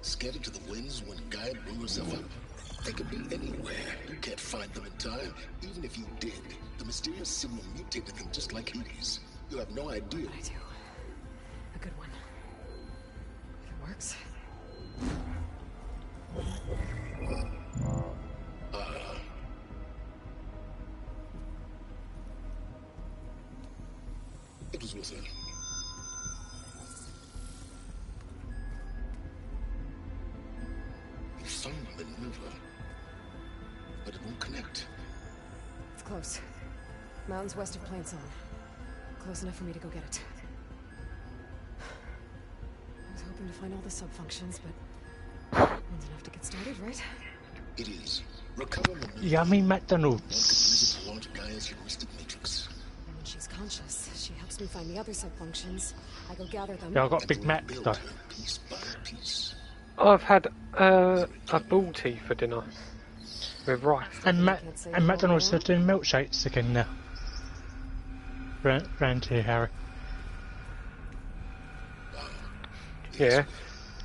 Scattered to the winds when Gaia blew herself up. They could be anywhere. You can't find them in time. Even if you did, the mysterious signal mutated them just like Hades. You have no idea. I do. A good one. If it works. It was with her. You found the river, but it won't connect. It's close. Mountains west of Plainsong. Close enough for me to go get it. I was hoping to find all the subfunctions, but one's enough to get started, right? It is. Recover the Yummy McDonald's. use it to launch Gaia's heuristic matrix. And when she's conscious, she helps me find the other subfunctions. I go gather them. Yeah, I got Big Mac though. Piece by piece. I've had a bull tea for dinner. With rice. And McDonald's are doing milkshakes again now. Round here, Harry. Yeah.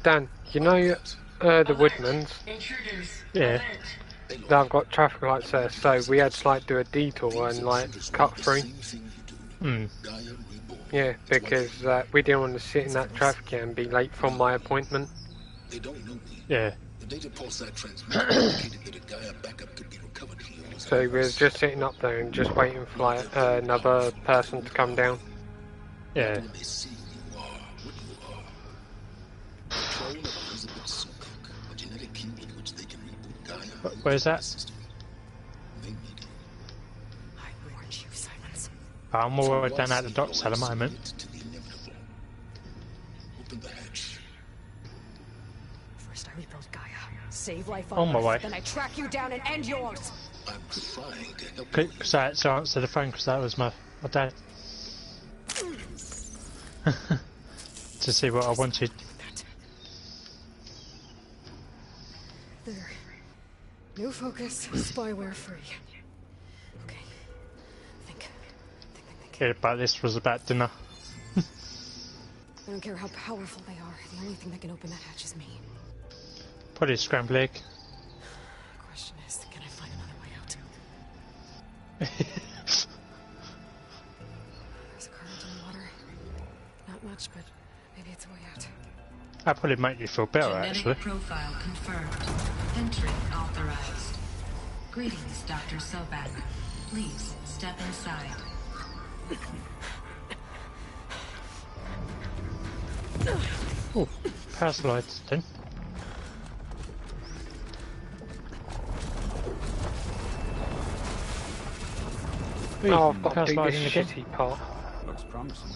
Dan, you know the Woodmans? Yeah. They've got traffic lights there, so we had to like do a detour and like cut through. Yeah, because we didn't want to sit in that traffic jam and be late from my appointment. They don't know me. Yeah. The data pulsar transmitter indicated that a Gaia backup could be recovered here. So we were just sitting up there and just waiting for like another person to come down. Yeah. When they see you are what you are. The clone of Elizabeth Sukuk, a genetic key with which they can reboot Gaia. Where's that? They need you. I warned you, Silence. I'm all the way down at the docks at the moment. To the inevitable. Open the hatch. First I rebuild Gaia. Save life On my Earth, way. Then I track you down and end yours. I'm trying to help you. Because I had to answer the phone because that was my dad. To see what I wanted. There. New focus, spyware free. Okay. Think. Yeah, but this was about dinner. I don't care how powerful they are. The only thing that can open that hatch is me. Probably a scrambled egg. The question is, can I find another way out? There's a current in the water. Not much, but maybe it's a way out. That probably make you feel better, Genetic actually. profile confirmed. Entry authorized. Greetings, Dr. Sobak. Please step inside. Oh, power slides then. Oh, I've got power to do sliding this again. shitty part. Looks promising.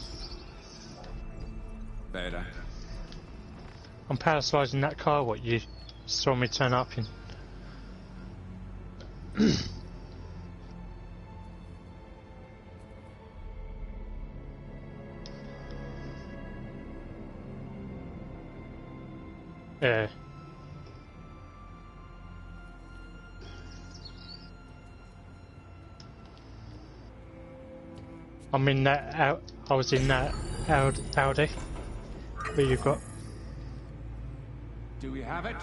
Better. I'm power sliding that car what you saw me turn up in. Yeah. I'm in that I was in that Audi. Where you got? Do we have it?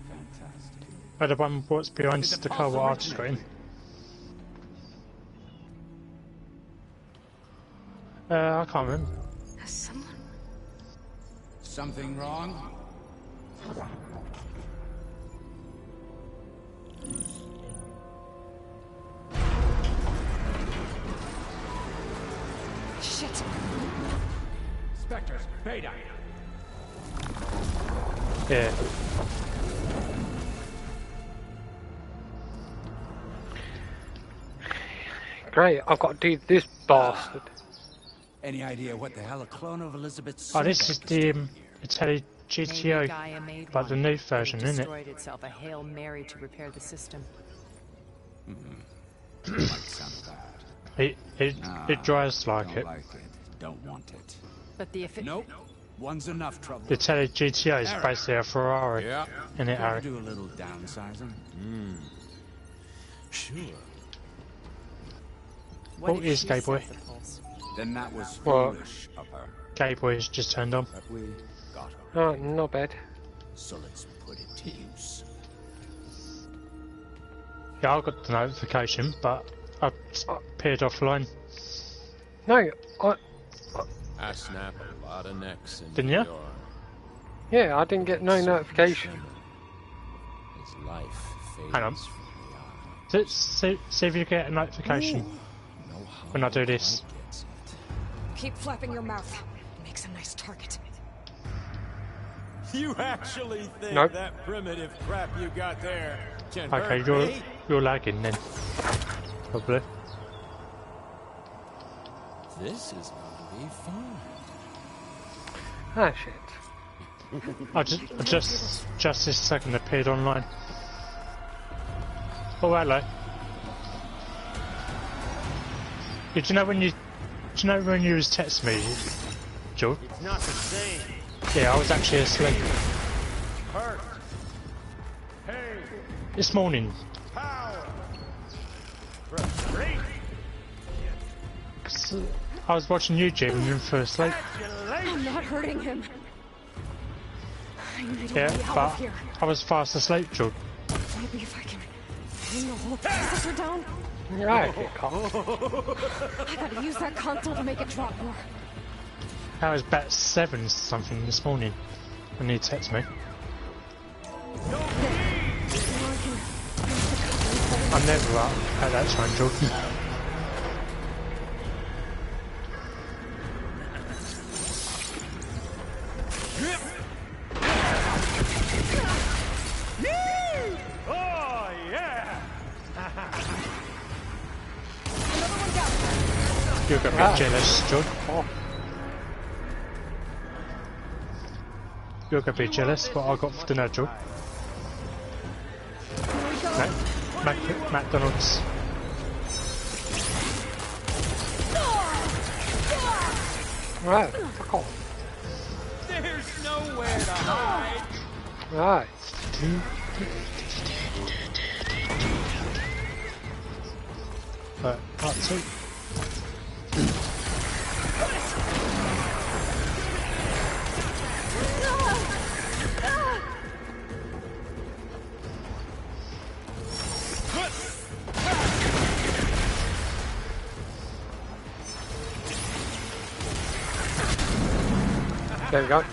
Fantastic. The one what's behind the car what I just got in. I can't remember. Has someone? Something wrong? Shit! Shit. Spectres, Beta. Yeah. Great, I've got to do this bastard. Any idea what the hell a clone of Elizabeth Oh, this is the Tele Maybe GTO, Gaia made but the one, new but version, it isn't it? destroyed itself a Hail Mary to repair the system. Might sound bad. It drives like Don't it. like it. Don't want it. But the Nope. One's enough trouble. The Tele GTO is basically a Ferrari. Yeah. In it, Gotta Harry. do a little downsizing. Sure. What if is she Gay set Boy? the pulse? Then that was Well, foolish of her. Gay Boy's just turned on. But we got her. Oh, not bad. So let's put it to use. Yeah, I got the notification, but I appeared offline. No, I snap a lot of necks in Didn't New ya? York. yeah, I didn't get no notification. His life fades Hang on. from the See if you get a notification when I do this. Keep flapping your mouth. Makes a nice target. You actually think Nope. that primitive crap you got there can Okay, hurt me? you're lagging then. Probably. This is gonna be fun. Ah, shit. I just this second appeared online. Oh, hello. Did you know when you was texting me, Joe? It's not the same. Yeah, I was actually asleep Hurt. Pain. this morning. Power. Frustration. 'Cause, I was watching YouTube and then fell asleep. I'm not hurting him. I need to Yeah, be out but of here. I was fast asleep, Joe. Maybe if I can bring the whole processor down. Right, kick off. I gotta use that console to make it drop more. I was about 7 something this morning when you text me. I'm never up at that time, Jordan. Oh, yeah! You're gonna be jealous, Jordan. You're gonna be jealous what I got for dinner, Jordan. McDonald's. Right, fuck off. There's nowhere to hide. Right. Part 2. There we go.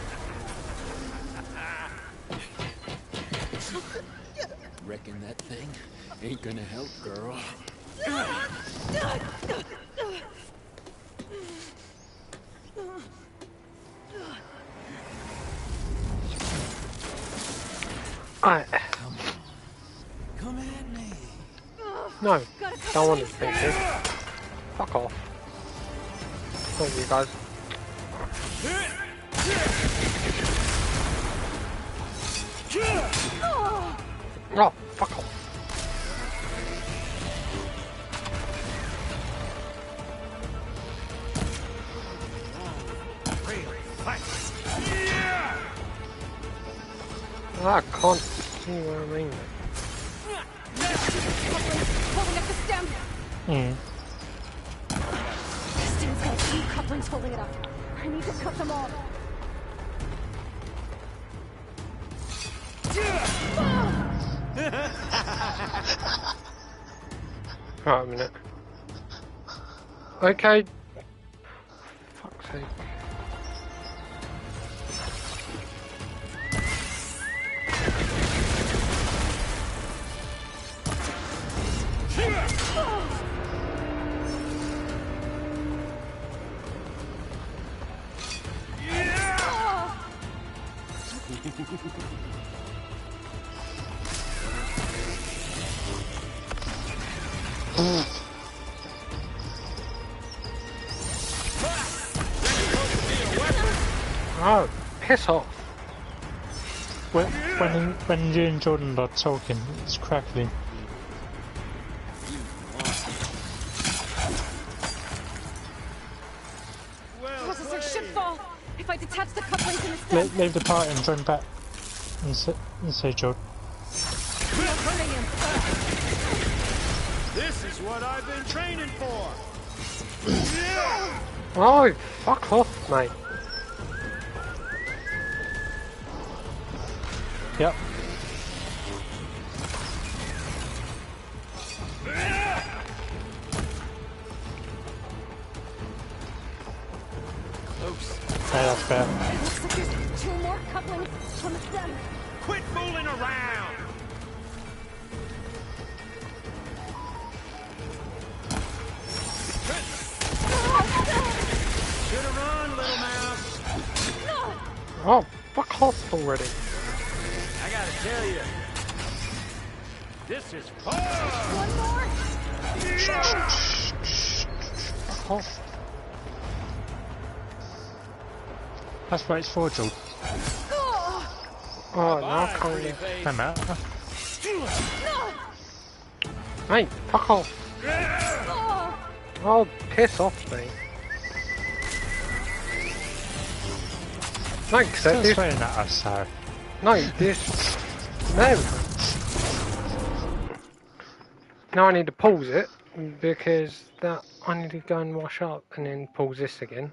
Reckon that thing ain't gonna help, girl. Alright. Come at me. No, don't want to think this. Fuck off. Thank you guys. Oh, fuck off. I can't see what I mean. Holding up the stem. This stem's got a few couplings holding it up. I need to cut them off. Right, a minute. Okay. Fuck's sake. Oh, piss off. When you and Jordan are talking, it's crackling. Processor should fall if I detach the couplings in the stem. Leave the party and join back and say Jordan. I'm hurting him. This is what I've been training for. Oh, fuck off, mate. Yep. Yeah, that's fair. Looks like there's 2 more couplings from the stem. Quit fooling around. Should've run, little mouse. Oh, fuck off already. I gotta tell you, this is fun. One more. Fuck off. That's what it's for, Jordan. Oh, now I can't leave. No matter. Mate, fuck off. Oh, piss off, mate. No, because Still this... swearing at us, so... No, this... There we go. Now I need to pause it, because that I need to go and wash up, and then pause this again.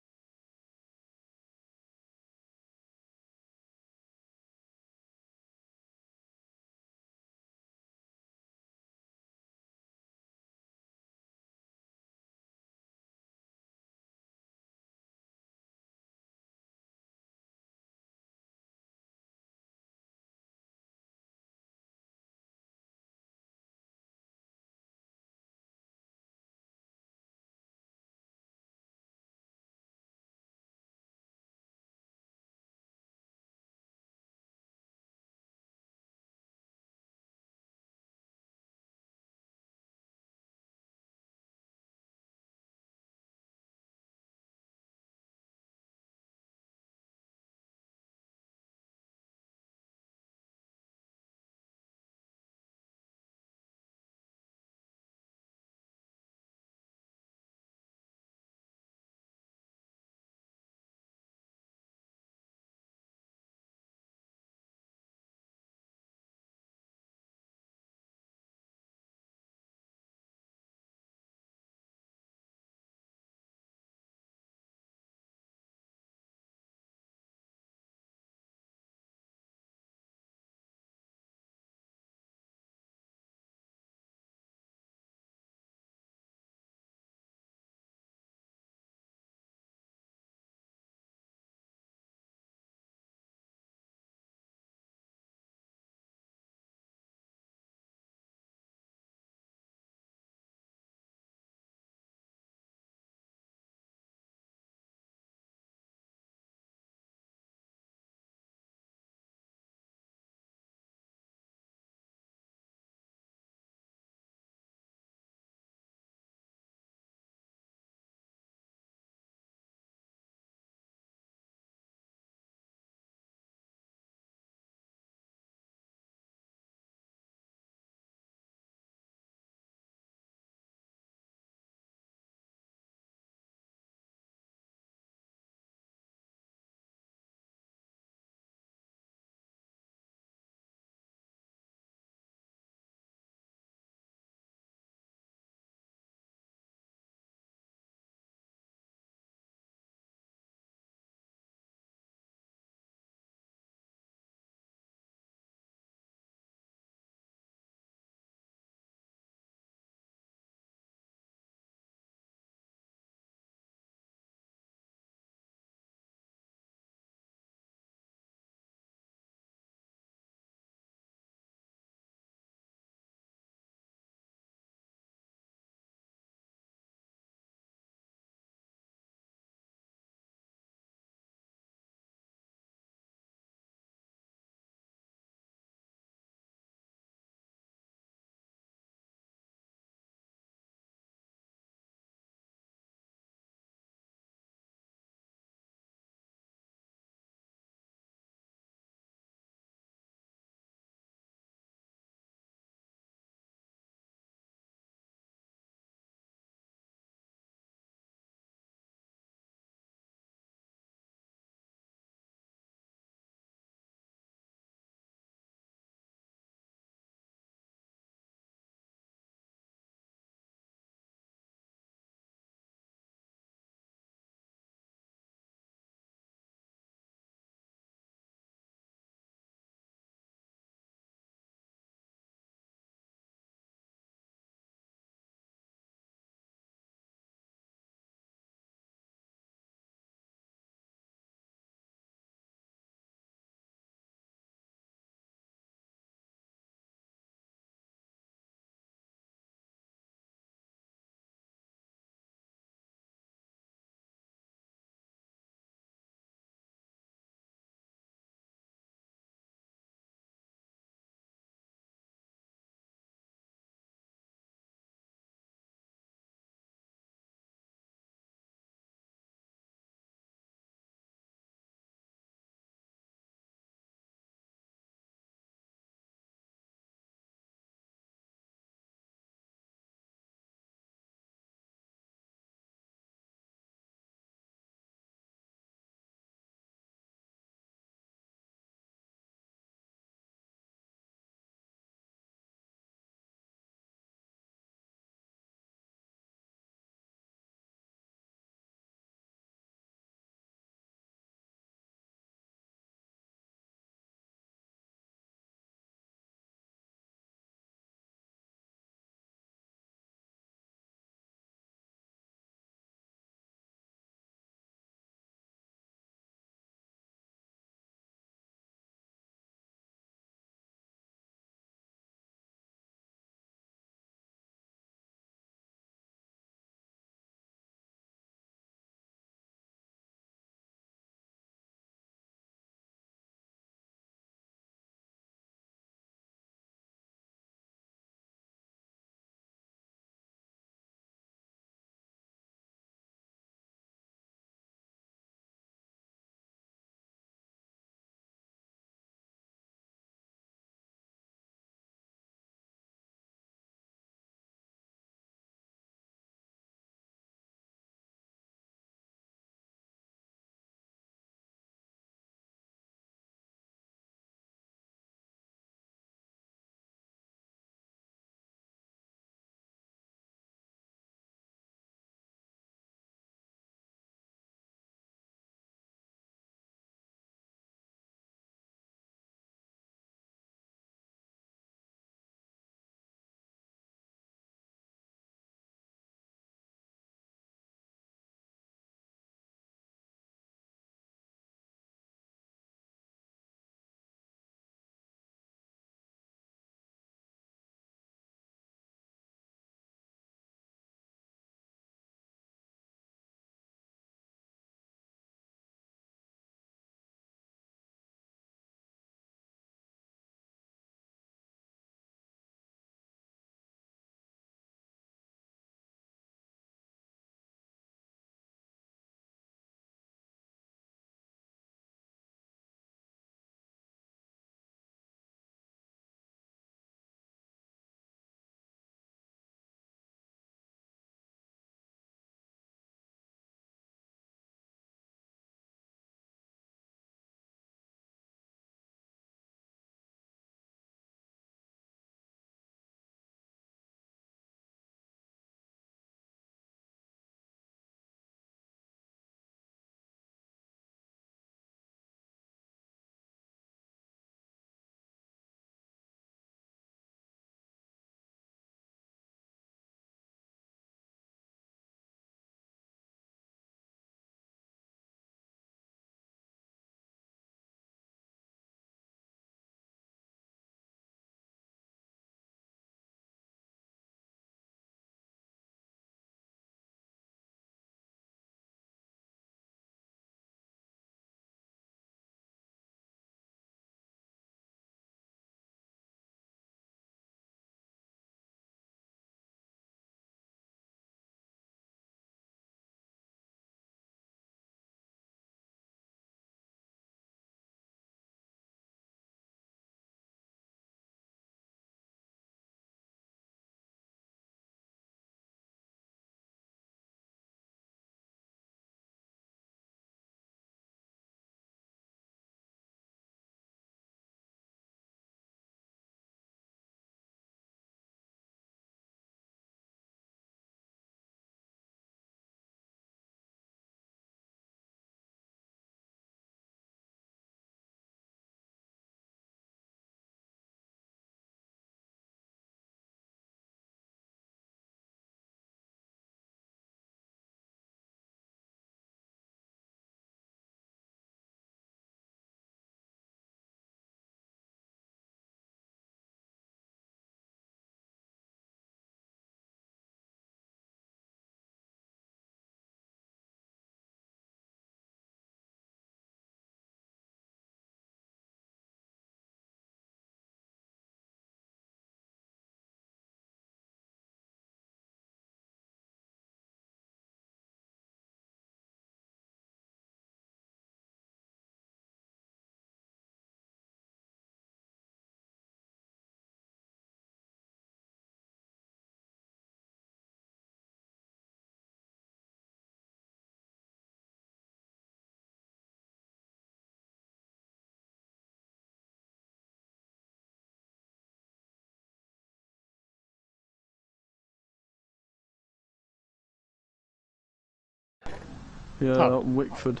Yeah, Oh. Wickford.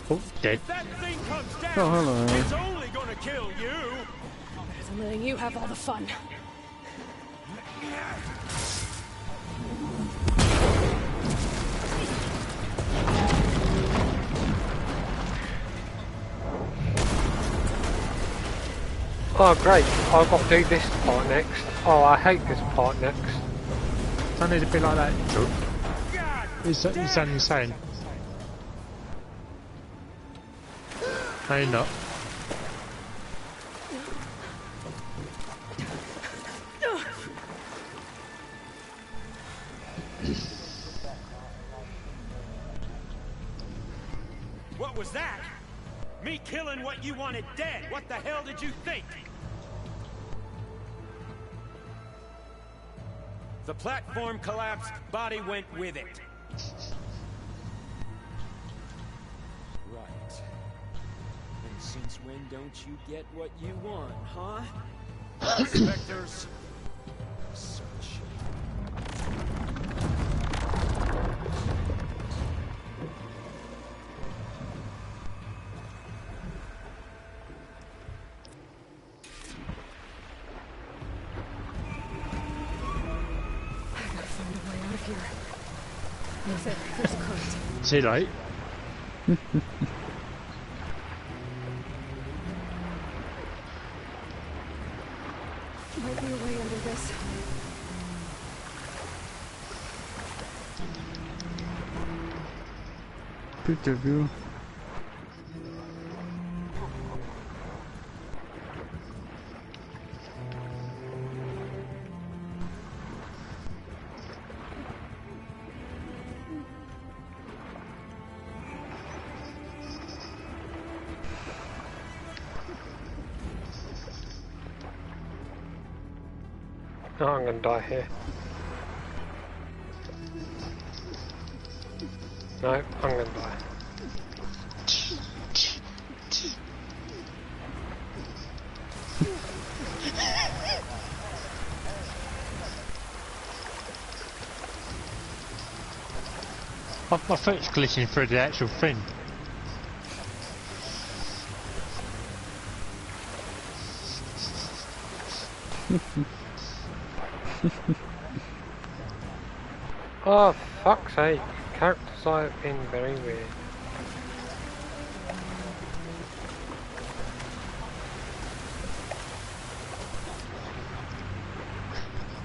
Oh, dead. That thing comes down. Oh, hello. It's only gonna kill you. Better than letting you have all the fun. Oh great, I've got to do this part next. Oh, I hate this part next. I need to be like that, Joe. He's only insane. No, you're not. What was that? Me killing what you wanted dead. What the hell did you think? The platform collapsed, body went with it. Right. And since when don't you get what you want, huh? Spectres. Search. See you late. Might be a way under this. Good view. Oh, I'm gonna die here. No, I'm gonna die. My foot's glitching through the actual thing. Oh, fuck's sake. Characters have been very weird.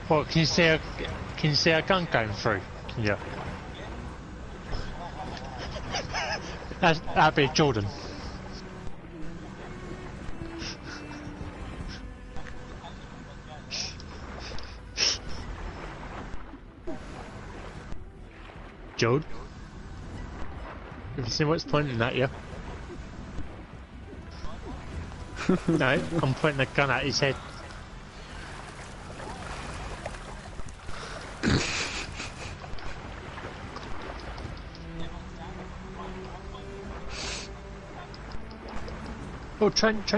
What, can you see a gun going through? Yeah. That'd be Jordan. Jode? Have you seen what's pointing at you? No, I'm pointing a gun at his head. Oh, Trent.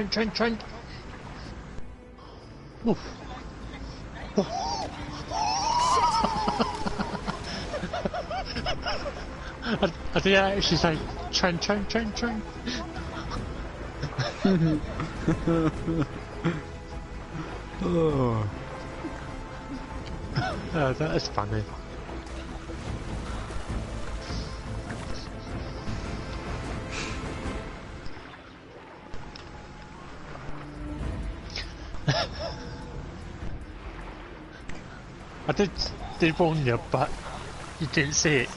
Oof. I did actually say Trent. Oh. Oh, that is funny. I did warn you, but you didn't see it.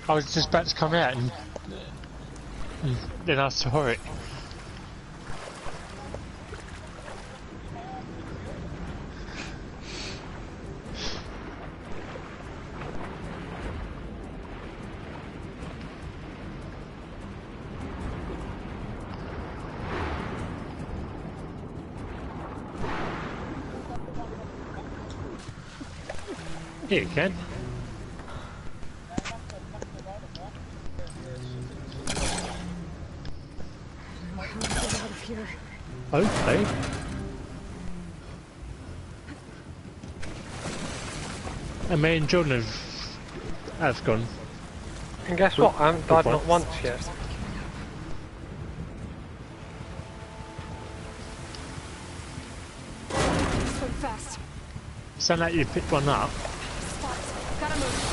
I was just about to come out and then I saw it. Here you can. How do I get out of here? Okay. And me and John have gone. And guess what? I haven't died not once yet. Swim fast. Sound like you picked one up. Spots. Gotta move.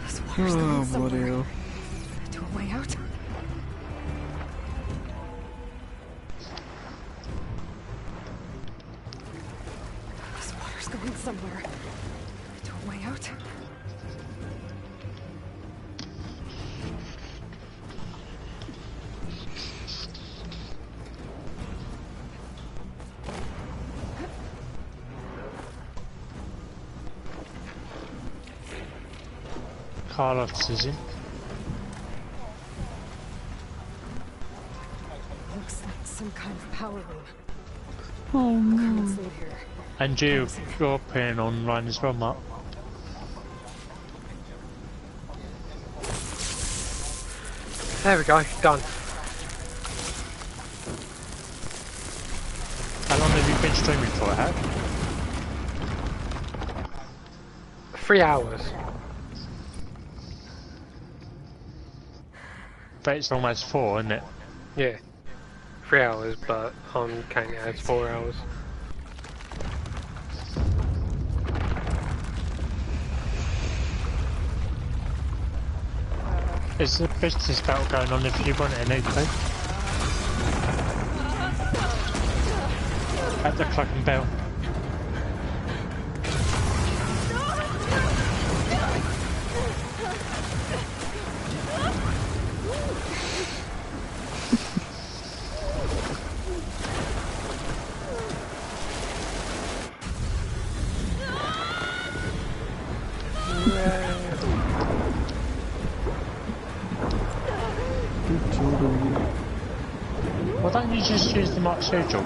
This water's going somewhere. To a way out. This water's going somewhere. To a way out. Carlos is in. Looks like some kind of power room. Oh Can't no. see it here. And you're playing online as well, Mark. There we go, done. How long have you been streaming for, Hat? 3 hours. But it's almost 4, isn't it? Yeah. 3 hours, but I'm counting it as 4 hours. Is the business battle going on if you want it, anything? At the clock and bell. Why don't you just use the Mark schedule?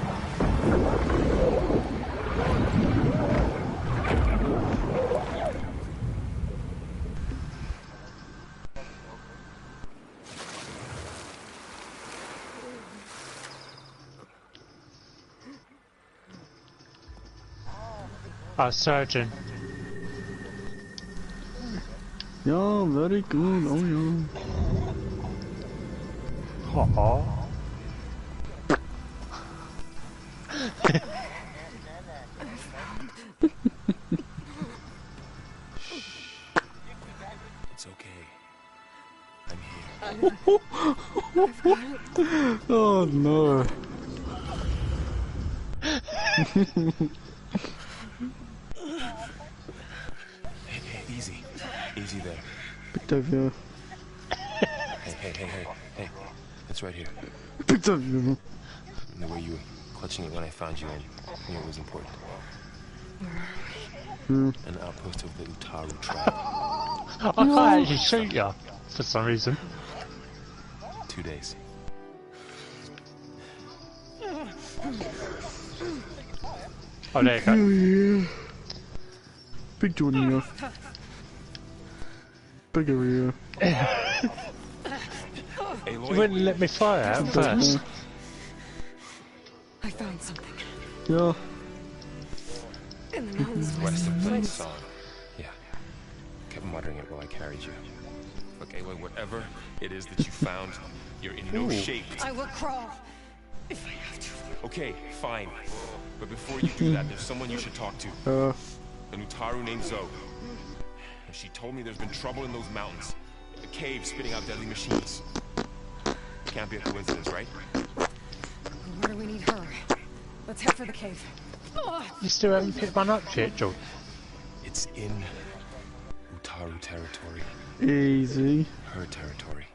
Our surgeon. Yeah, very good. Oh yeah. Aww. It's okay. I'm here. Oh no. Hey, easy. Easy there. Picked up you. Hey. It's right here. Picked up you. The way you were clutching it when I found you, I knew it was important. An outpost of the Utaru tribe. I can't actually shoot you for some reason. 2 days. Oh, there you go. Oh yeah. Big Johnny, yeah. Big area. You wouldn't let me fire out first. I found something. Yeah. In the mountains West of place. Song. Yeah. Kept muttering it while I carried you. Look, Aloy, whatever it is that you found, you're in no shape. I will crawl if I have to. Okay, fine. But before you do that, there's someone you should talk to. An Utaru named Zoe. And she told me there's been trouble in those mountains. A cave spitting out deadly machines. Can't be a coincidence, right? Where do we need her? Let's head for the cave. You still haven't picked one up yet, Joel? It's in Utaru territory. Easy. Her territory.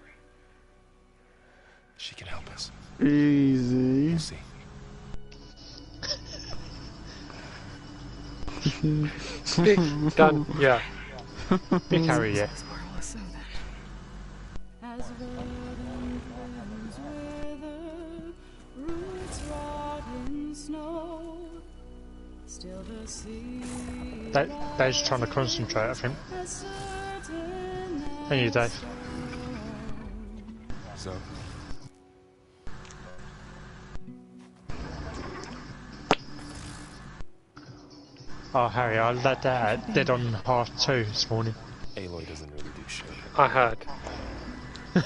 She can help us. Easy. We'll see. Done. Yeah. Big Harry, yeah. They're just trying to concentrate, I think. And you, Dave. So? Oh, Harry, I let that at dead on 2:30 this morning. Aloy doesn't really do shit. I heard. You're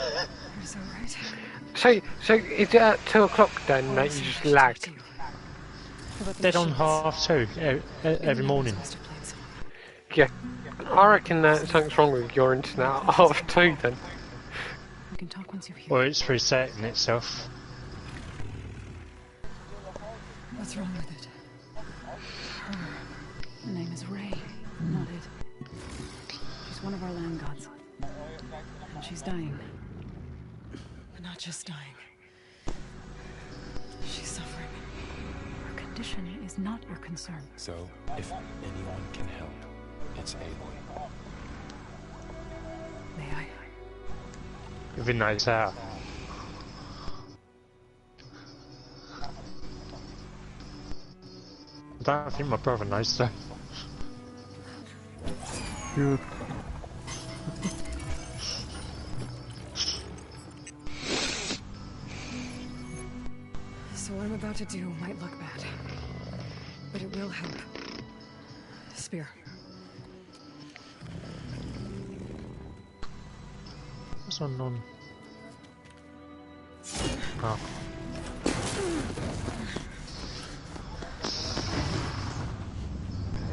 so right. So is it at 2 o'clock then that you just lag? Dead on 2:30 every morning. Yeah, I reckon that something's wrong with your internet at 2 then. We can talk once you've healed. Well, it's resetting itself. What's wrong with it? Her name is Ray, not it. She's one of our land gods. And she's dying. But not just dying. She's suffering. Her condition is not your concern. So, if anyone can help, it's Aloy. May I? It'd be nice out. I don't think my brother knows that. Yeah. So what I'm about to do might look bad. But it will help. Spear. What's on? Oh.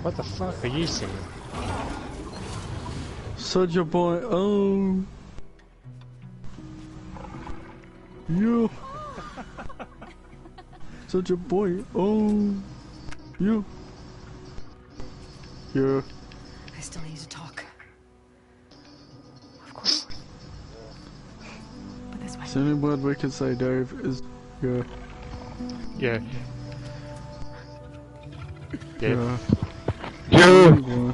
What the fuck are you seeing? Soldier boy, oh. You. Soldier boy, oh. You. Yeah. I still need to talk. Of course. But this way. The only word we can say, Dave, is yeah. Yeah. Yeah. Yeah.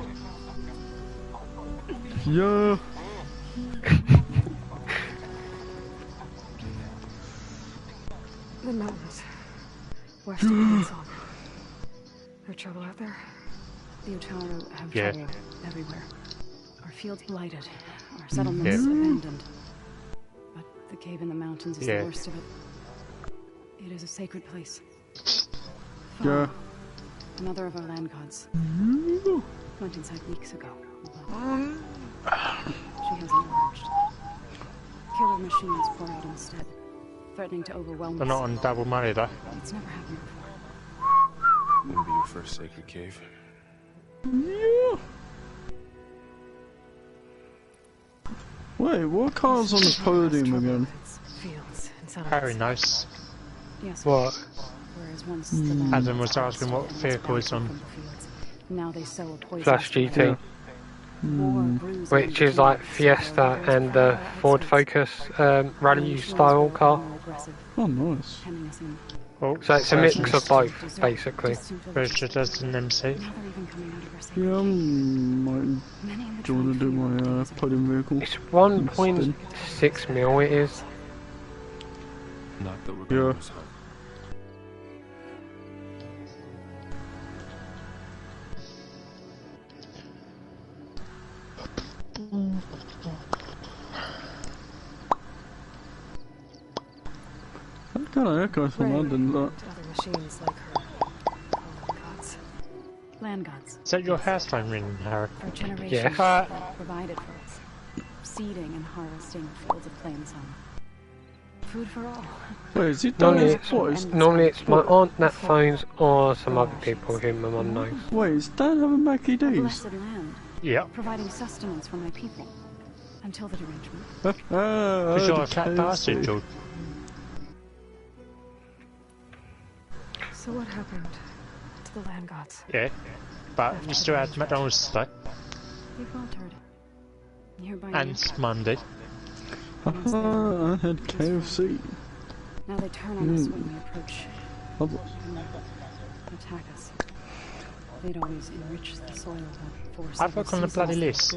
Yeah. The mountains. West of Hillsong. No trouble out there? The Utaru have trouble everywhere. Our fields blighted. Our settlements abandoned. But the cave in the mountains is the worst of it. It is a sacred place. Yeah. Another of our land gods. Went inside weeks ago. She hasn't emerged. Killer machines pour out instead, threatening to overwhelm us. They're not on double money though. It's never happened before. Wouldn't be your first sacred cave. Yeah. Wait, what car's on the podium again? Fields and Very nice. Yes. What? Whereas once the land Adam was asking what vehicle is on. Now they sow poison. Flash GT. Which is like Fiesta and the Ford Focus rally style car. Oh, nice. Oh, so it's a mix of both, basically. Registered as an MC. Yeah, I might do you want to do my podium vehicle? It's 1.6 mil. It is. Not that we're going to That kind of echoes from London, look. Other machines like her. Gods. Land gods. Is that your house phone ringing, Harry? For generations Yeah. provided for us. Seeding and harvesting fields of plains home. Food for all. Wait, is it done? Normally it's my aunt that phones or some other people who my mum knows. Wait, is Dan having Mackie D's? Blessed land. Yeah. Providing sustenance for my people. Until the derangement. Because you're a fat bastard, George. So what happened to the land gods? Yeah. But you still had McDonald's today. We faltered. Nearby And Monday. I had KFC. Now they turn on us when we approach. Attack us. They'd always enrich the soil while force. I've got on the bloody list.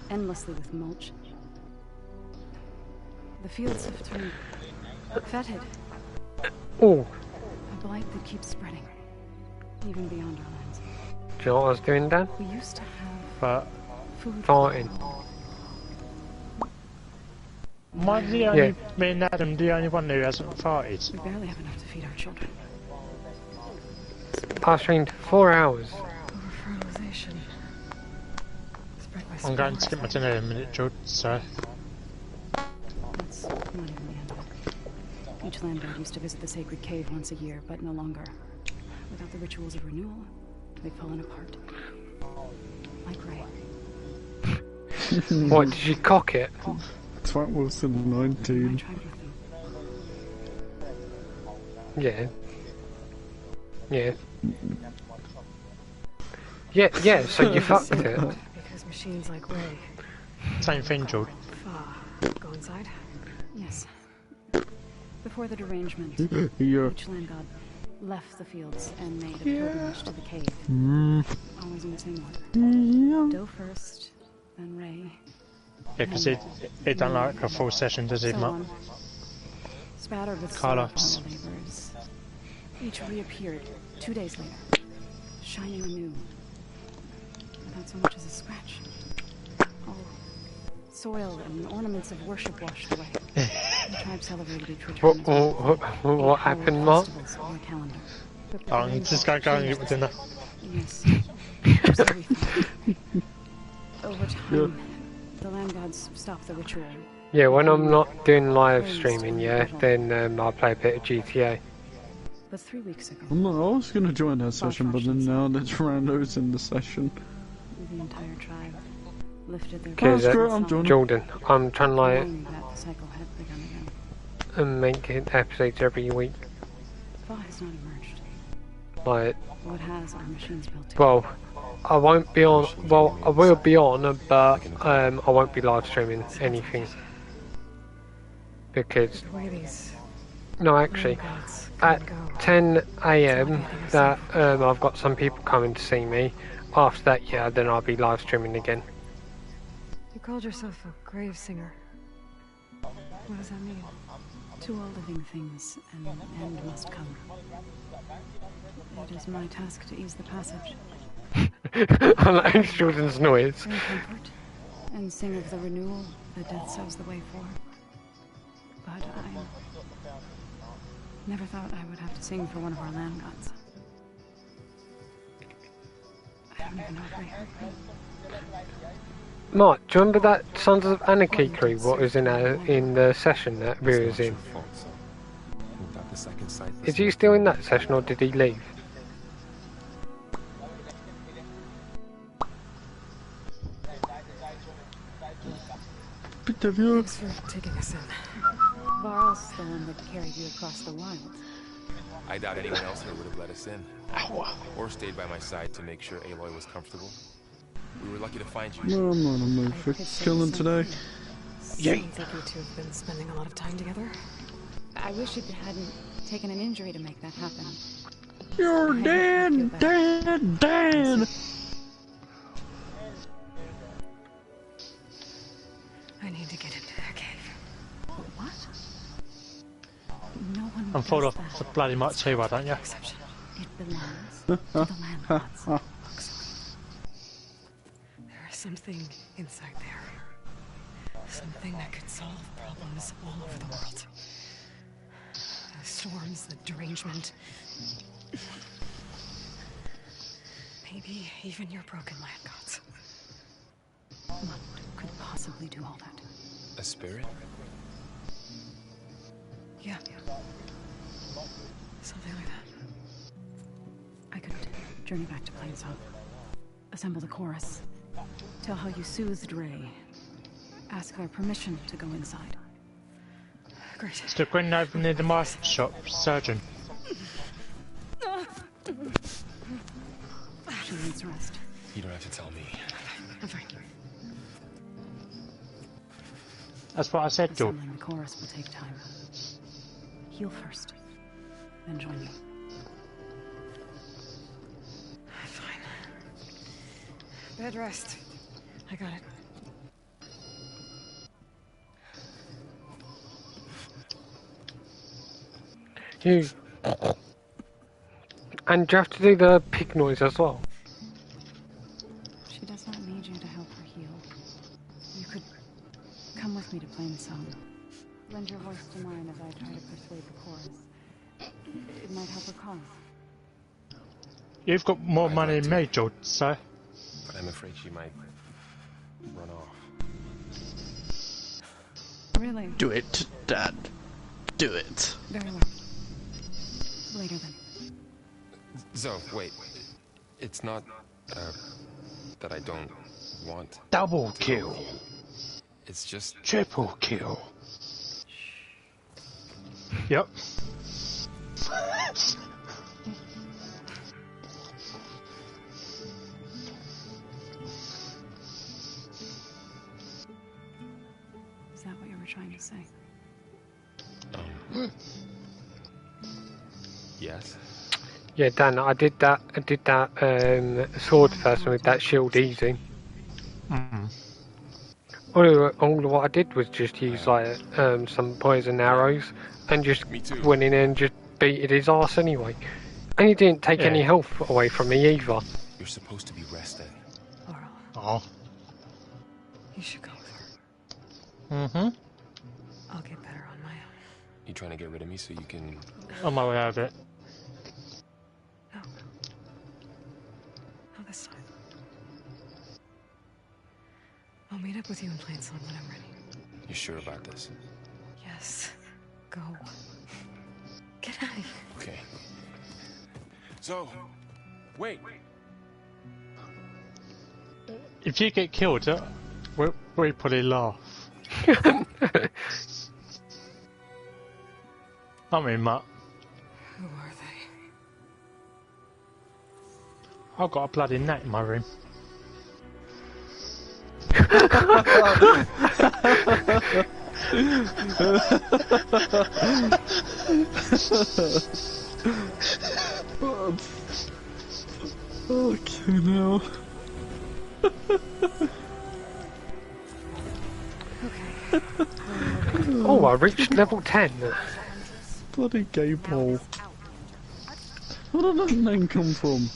Endlessly with mulch. The fields have turned fetid. Oh, A blight that keeps spreading, even beyond our lands. do you know what I was doing, Dan? We used to have But food. Farting. am I the only, me and Adam, the only one who hasn't farted? We barely have enough to feed our children. I streamed 4 hours. Over-fertilization. Spread by I'm going to get my dinner in a minute, George, so... That's not even the end of it. Each land god used to visit the sacred cave once a year, but no longer. Without the rituals of renewal, they've fallen apart. Like Ray. What, did you cock it? That was in 19. Yeah. Yeah. Yeah, so you fucked it. Because machines like Ray. Same thing, George. Go inside? Yes. Before the derangement, Yeah. each land god left the fields and made a pilgrimage to the cave. Always missing one. Do first, then Ray. Yeah, because it done like a full session, does it, So Mark? on. Spattered with Carlos. solar laborers. Each reappeared 2 days later, shining anew, without so much as a scratch. All soil and ornaments of worship washed away. The tribe celebrated each return. What happened, Mark? I'm just going to go and get my dinner. Yes. So we thought. Over time, the land gods stopped the ritual. Yeah, when I'm not doing live streaming, yeah, then I'll play a bit of GTA. But 3 weeks ago, I was gonna join that session, but then now there's randos in the session. the entire tribe lifted their Because great, I'm joining. Jordan, I'm trying to like knowing that the cycle had begun again. and make it episodes every week. Thaw has not emerged. Like, What has our machines built to? well, I won't be on. Well, I will be on, but I won't be live streaming anything because no, actually, at 10 AM that I've got some people coming to see me. After that, yeah, then I'll be live streaming again. You called yourself a grave singer. What does that mean? To all living things, an end must come. It is my task to ease the passage. I like Jordan's noise. Bring comfort, and sing of the renewal that death sows the way for. But I never thought I would have to sing for one of our land gods. I don't even know if I heard me. Mark, do you remember that Sons of Anarchy crew? What was in the session that we was in? Is he still in that session or did he leave? Thanks for taking us in. Varl's the one that carried you across the wild. I doubt anyone else here would have let us in. Or stayed by my side to make sure Aloy was comfortable. We were lucky to find you. No, I'm not in the mood for killing today. Sounds like you two have been spending a lot of time together. I wish it hadn't taken an injury to make that happen. You're dead, dead. I need to get into that cave. What? No one I'm full of the bloody Mark 2, why don't you? It belongs to the land gods. There is something inside there. Something that could solve problems all over the world. The storms, the derangement. Maybe even your broken land gods. What could possibly do all that? A spirit? Yeah. Something like that. I could journey back to Plainsong. Assemble the chorus. Tell how you soothed Ray. Ask our permission to go inside. Great. Still going over near the mask shop, surgeon. She needs rest. You don't have to tell me. I'm fine. That's what I said, George. Assembling the chorus will take time. Heal first, then join you. Fine. Bed rest. I got it. You. And you have to do the pig noise as well. She does not need you to help her heal. You could come with me to Plainsong. Lend your voice to mine as I try to persuade the chorus. It might help her cause. You've got more money than me, George, so. But I'm afraid she might run off. Really? Do it, Dad. Do it. Very well. Later then. Zoe, wait. It's not, that I don't want... Double kill. It's just... Triple kill. Yep. Is that what you were trying to say? Yes. Yeah, Dan, I did that sword person with that shield easy. All what I did was just use like some poison arrows and just went in and just beated his ass anyway. And he didn't take any health away from me either. You're supposed to be rested. Oh. You should go with her. I'll get better on my own. You trying to get rid of me so you can... On my way out of it. No. Not this time. I'll meet up with you in Plainsong when I'm ready. You sure about this? Yes. Go. Get out of here. Okay. So, wait. If you get killed, we probably laugh. I mean, Matt. Who are they? I've got a bloody gnat in my room. Okay, now. Oh, I reached level 10. Bloody gay pole. Where did that name come from?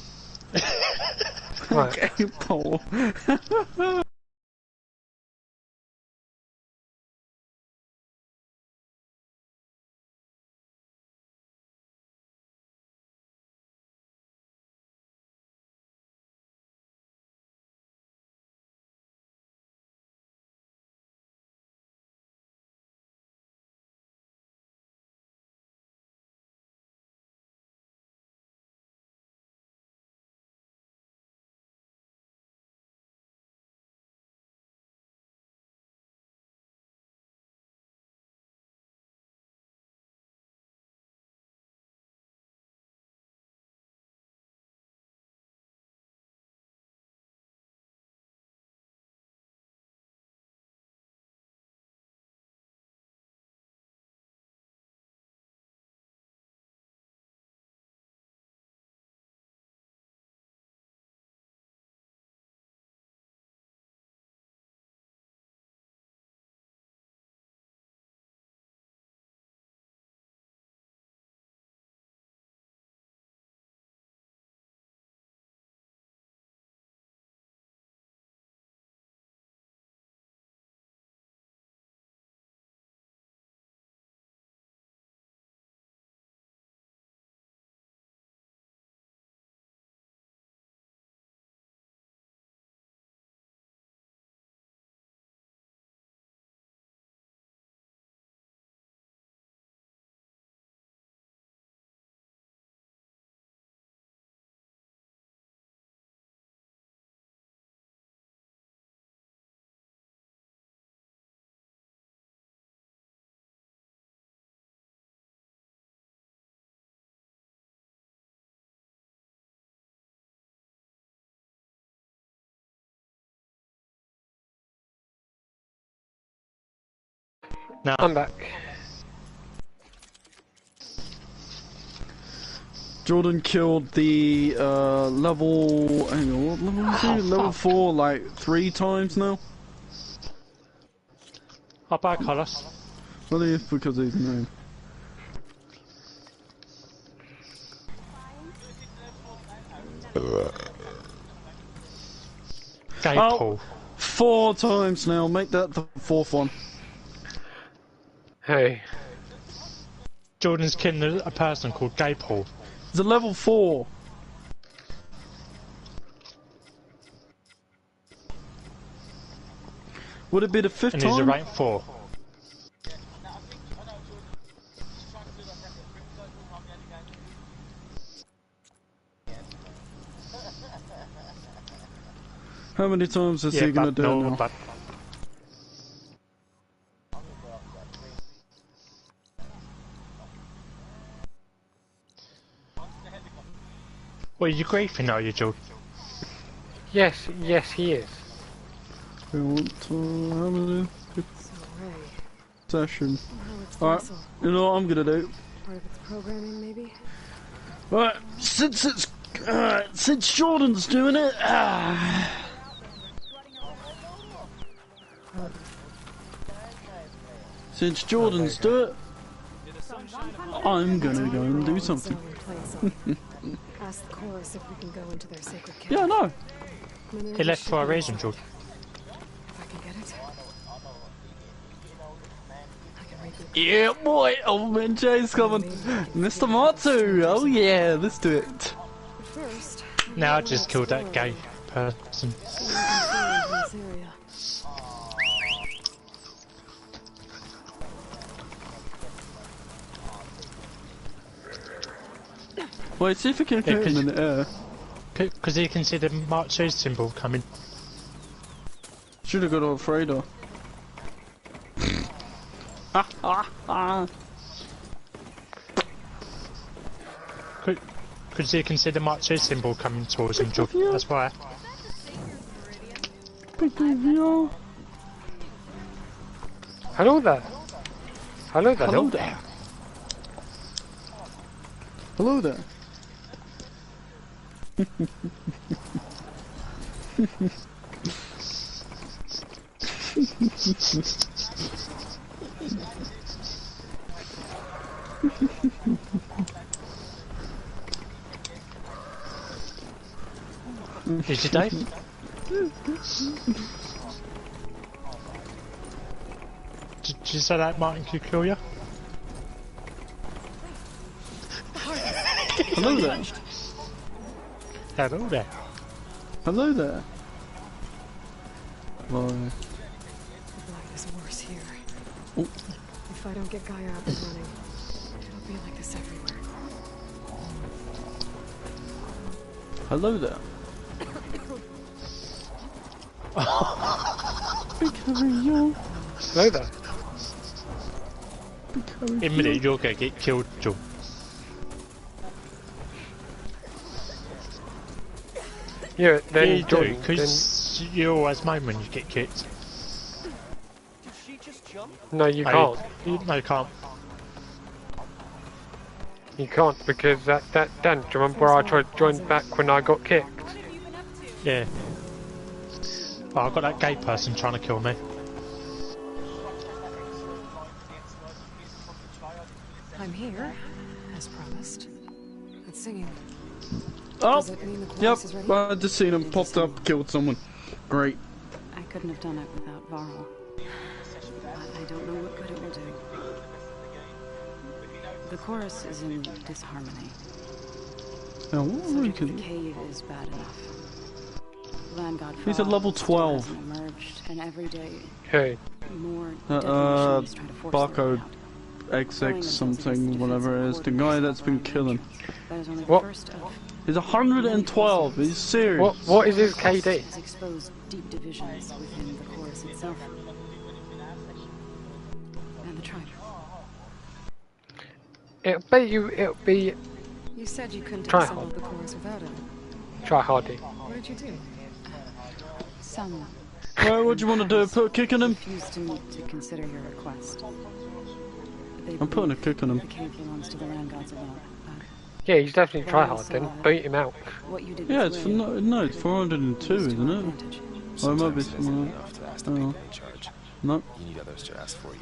Right. Gay pole. No. I'm back. Jordan killed the level. Hang on, what level is he? Level 4, like 3 times now. I'll buy Carlos. Well, it's because of his name. Gay Oh, Paul. 4 times now. Make that the 4th one. Hey. Jordan's killing a person called Gay Paul. It's a level 4. Would it be the 5th And time? he's a rank 4. How many times is he gonna do it now? But well, are you griefing, are you, Jordan? Yes, yes, he is. We want to have a session. Alright, you know what I'm gonna do? Part of its programming, maybe? Right, since Jordan's doing it, since Jordan's doing it, I'm gonna go and do something. Ask the chorus if we can go into their sacred cave. Yeah, no. He left for a reason, Jordan. If I can get it. Yeah, boy, old man Jay's coming. Mr. Matsu, oh yeah, let's do it. First, Now I just killed that gay person. Wait, see if we can hit him in the air. Because you can see the Mark II symbol coming. Should have got all Fredo. Ha ha ha. Because you can see the Mark II symbol coming towards him, Jordan. That's why. Hello there. Hello there. Hello there. Hello there. Did you, Dave? Did you say that Martin could kill you? Hello there. Hello there. Hello there. Bye. The blight is worse here. Oh. If I don't get Gaia up and running, it'll be like this everywhere. Hello there. Hello there. In a minute, you're gonna get killed, Joe. Yeah, then yeah, you do, Jordan, because you always moan when you get kicked. Did she just jump? No, you can't. No, you can't. You can't because Dan, do you remember where I tried to join back when I got kicked? Yeah. Oh, I've got that gay person trying to kill me. I'm here, as promised. It's singing. Oh, Does it mean the chorus yep, is ready? I just seen him popped up, killed someone. Great. I couldn't have done it without Varl. I don't know what good it will do. The chorus is in disharmony. Now, what The we subject of can... the cave is bad enough. Land God He's at level 12. emerged, and every day Hey. more deadly machines try to force their way Barcode out. XX something, whatever it is. The guy that's been killing. That is only the What? first of He's 112. He's serious. What is his KD? has exposed deep divisions within the chorus itself. And the tribe. It'll be You said you couldn't Try assemble hard. the chorus without him. try hardy. What did you do? Some Well, what do you want to do? Put a kick in him? refused to meet to consider your request. They I'm putting a kick in him. The cave belongs to the land gods alone. Yeah, he's definitely try hard then. Beat him out. What you did Yeah, with it's for William no, it's 402, isn't it? Oh, it might be something. enough to ask the man in charge. No. You need others to ask for you.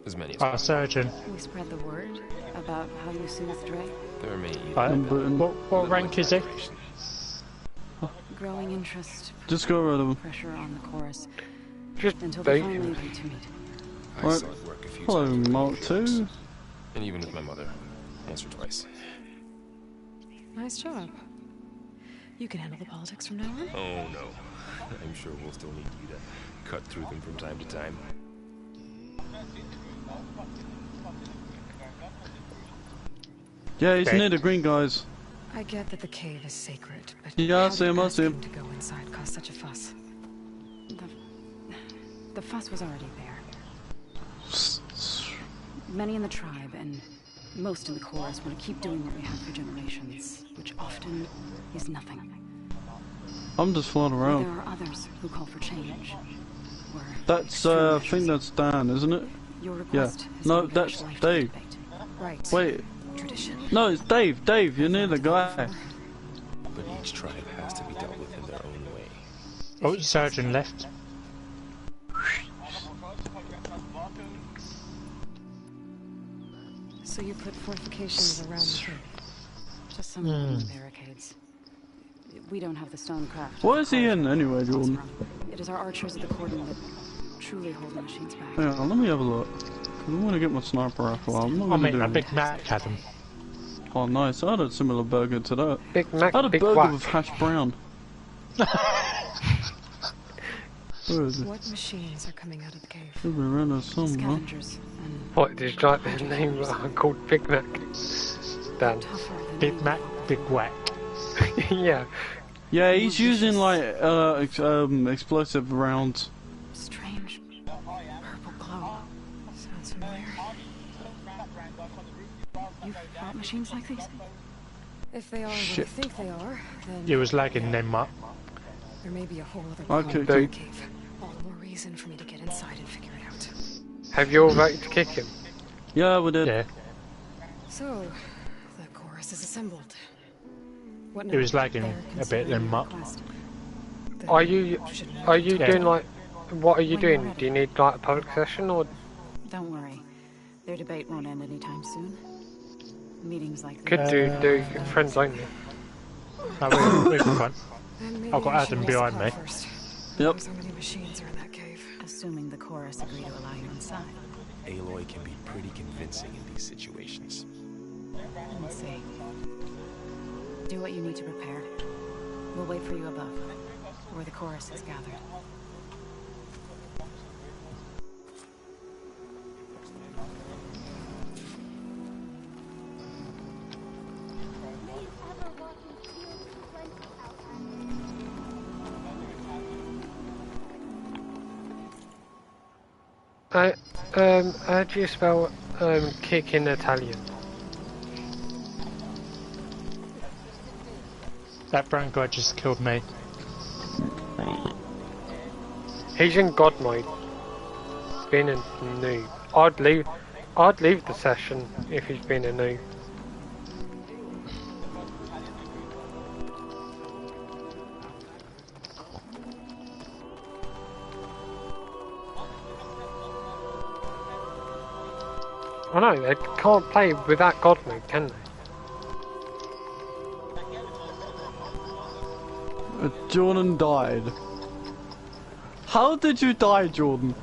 As many as Our surgeon. We spread the word about how you soothe Dre. There may What rank is he? Growing interest. Just go rid of him. Pressure on the chorus. Just until bait they finally him. agree to meet. I Right. saw it work a few Hello, times. Mark 2. And even with my mother. Answer twice. Nice job. You can handle the politics from now on. Oh no. I'm sure we'll still need you to cut through them from time to time. Yeah, he's near the green guys. I get that the cave is sacred, but Yeah, I how see him, did I see him. asking to go inside cause such a fuss? The fuss was already there. Many in the tribe and most in the chorus want to keep doing what we have for generations, which often is nothing. I'm just floating There around. are others who call for change. Where That's, I think that's Dan, isn't it? Your Yeah. request has No, been that's pushed Dave. Right. Wait. Tradition. No, it's Dave. Dave, you're near the guy. But each tribe has to be dealt with in their own way. Oh, surgeon left. So you put fortifications around the cave. Just some wooden barricades. We don't have the stone craft. What is he in anyway, Jordan? It is our archers at the cordon that truly hold the machines back. Yeah, let me have a look. 'Cause I want to get my sniper rifle. I'm not I gonna mean, do a it. Big Mac had him. Oh, nice. I had a similar burger to that. Big Mac, I had a Big burger Whack. with hash brown. Where is it? What machines are coming out of the cave? Should be around there somewhere. Scavengers and What, did you like the name called Big Mac? Dan. Big Mac, Big Whack. Yeah. Yeah, he's using like explosive rounds. strange purple glow. Sounds familiar. You've bought machines like these? If they are what I Shit. think they are, then You was lagging then, Mark. there may be a whole other I world kicked in him. the cave. All the more reason for me to get inside and figure it out. Have you all voted to kick him? Yeah, we did. Yeah. So, the chorus is assembled. What He was now? lagging They're a bit then, Mark. Then Are you Yeah. doing like, what are you doing? Do you need like a public session or Don't worry. Their debate won't end anytime soon. Meetings like could this. do friends only? No, we're fine. Then maybe I've got I should Adam raise behind the me. call first. Yep. Who knows how many machines are in that cave? Assuming the chorus agree to allow you inside. Aloy can be pretty convincing in these situations. We'll see. Do what you need to prepare. We'll wait for you above, where the chorus is gathered. How do you spell kick in Italian? That brown guy just killed me. He's in God mode. Being a noob. I'd leave the session if he's been a noob. I know, they can't play without God mode, can they? Jordan died. How did you die, Jordan?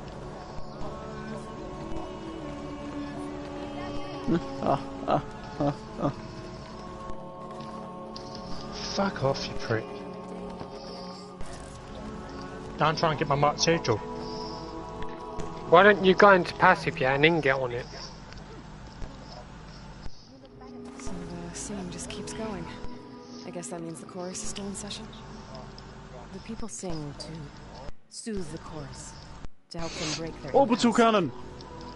Fuck off, you prick. Now I'm trying to get my Mark 2 job. Why don't you go into passive, yeah, and then get on it? So the singing just keeps going. I guess that means the chorus is still in session. The people sing to soothe the chorus, to help them break their Orbital impasse. cannon!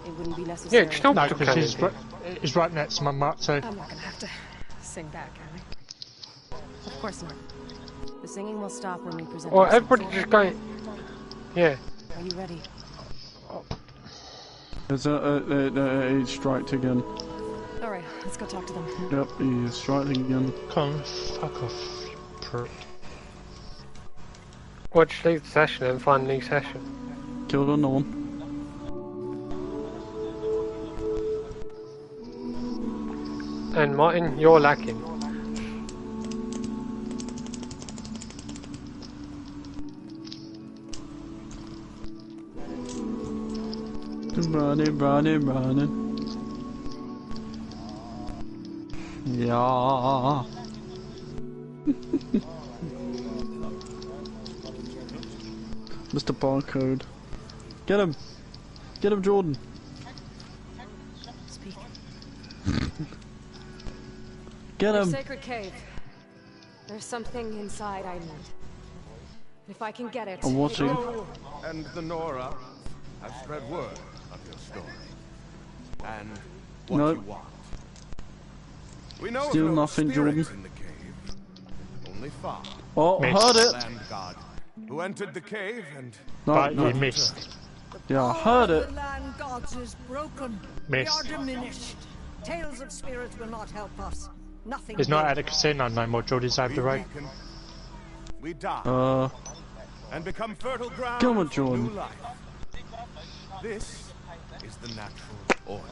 It wouldn't be necessary. Yeah, just don't No, put because cannon he's right next to my Mark 2. I'm not gonna have to sing back, am I? Of course not. The singing will stop when we present. Well, our everybody songs. just going. Yeah. Are you ready? There's he striked again. All right, let's go talk to them. Yep, he striked again. Come, fuck off, you prick. Well, just leave the session and find a new session. Killed another one. And Martin, you're lacking. Running. Yeah. Mr. Barcode. Get him! Get him, Jordan! Speak. Get Your him! sacred cave. There's something inside I need. If I can get it. I'm watching. You and the Nora have spread word of your story. And what Nope. you want. We know Still of no nothing, spirits Jordan. in the cave. Only fire. Oh, Miss. heard it! Land god who entered the cave and No, But no. you missed. Yeah, I heard it. The land gods is broken. Missed. We are diminished. Tales of spirits will not help us. Nothing. He's not will. at the casino no more, Jordy's over the road. weaken. We die and become fertile ground Come on, for Jordan. new life. This is the natural order.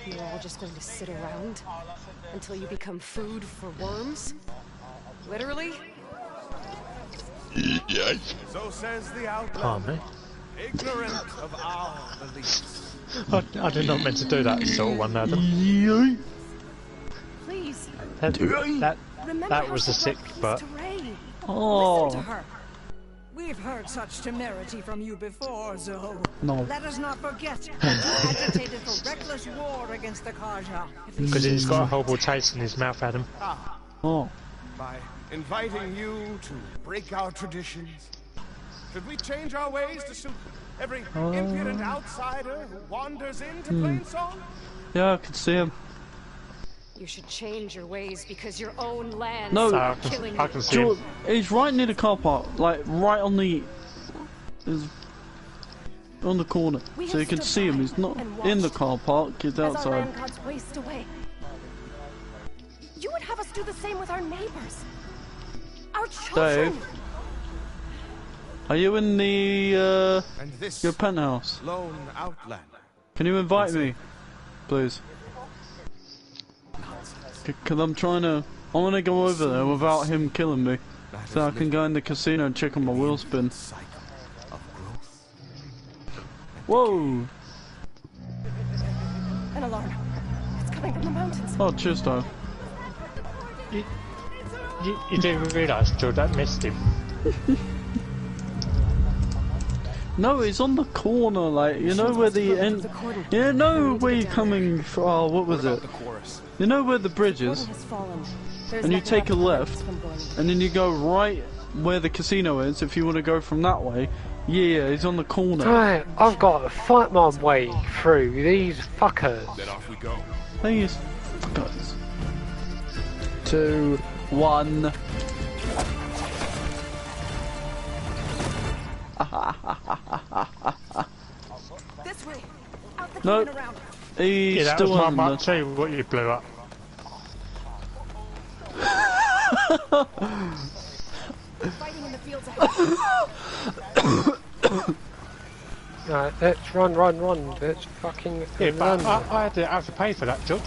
You're all just going to sit around until you become food for worms? Literally? So says the outlaw, Pardon me. ignorant of our beliefs. I did not meant to do that sort of one, Adam. Please. That was a sick butt. Oh. Listen to her. We've heard such temerity from you before, Zoe. No. Let us not forget that you agitated for reckless war against the Karja. Because he's got a horrible taste in his mouth, Adam. Oh. By inviting you to break our traditions, should we change our ways to suit every impudent outsider who wanders into Plainsong? Yeah, I can see him. You should change your ways because your own land No. is killing I you. can see him. He's right near the car park, like right on the... on the corner. We So have you can stood see him, by he's not and in the watched car park, he's as our outside. land gods waste away. You would have us do the same with our neighbors. Our children. Dave? Are you in the, And this your penthouse? lone outlander. Can you invite me, please? Because I'm trying to... I want to go over there without him killing me. So I can go in the casino and check on my wheel spin. Whoa! An alarm. It's coming from the mountains. Oh, cheers, Dave. You do realise, George, that missed him. No, it's on the corner, like, you know where the end... You know where you're coming from... Oh, what was it? You know where the bridge is? And you take a left, and then you go right where the casino is, if you want to go from that way. Yeah, it's on the corner. Right, I've got to fight my way through these fuckers. Then off we go. Please. Guys. 2, 1. This way. Out the Nope. and around. He's Yeah, that still was my on mark the... too, what you blew up. Fighting in the fields Right, let's run. Let's fucking Yeah, but run. I had to pay for that, George.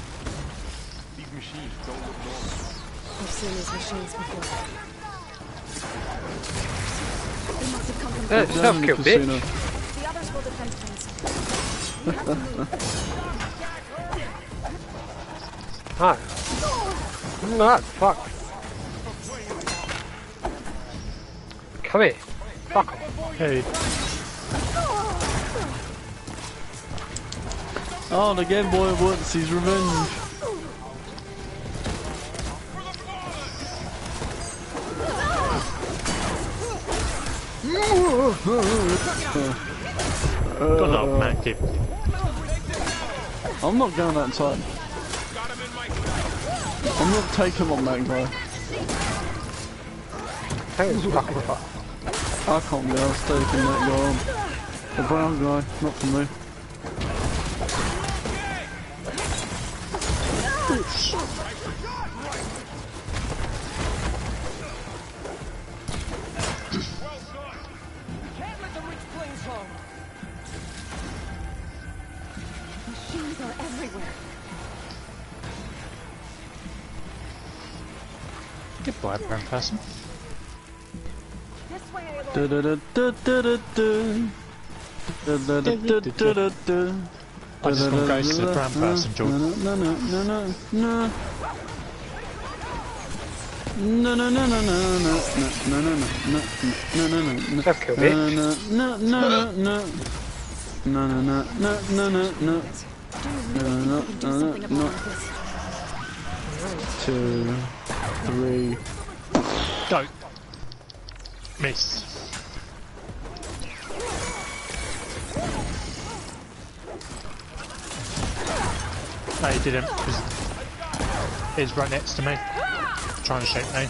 These machines don't look normal. I've seen these machines before. They must have come from That's self-kill, bitch. The others will defend things. We have to move. Hi. That fuck. Come here. Fuck off. Hey. Oh, the Game Boy wants his revenge. Good old man, kid. I'm not going that side. I'm not taking on that guy. I can't be else taking that guy on. The brown guy, not for me. Machines are everywhere. Goodbye, brown person. This way, I just want to go to the brown person, Jordan. That's cool, bitch. Two, three. Go. Miss. No, he didn't. He's right next to me. Trying to shake me.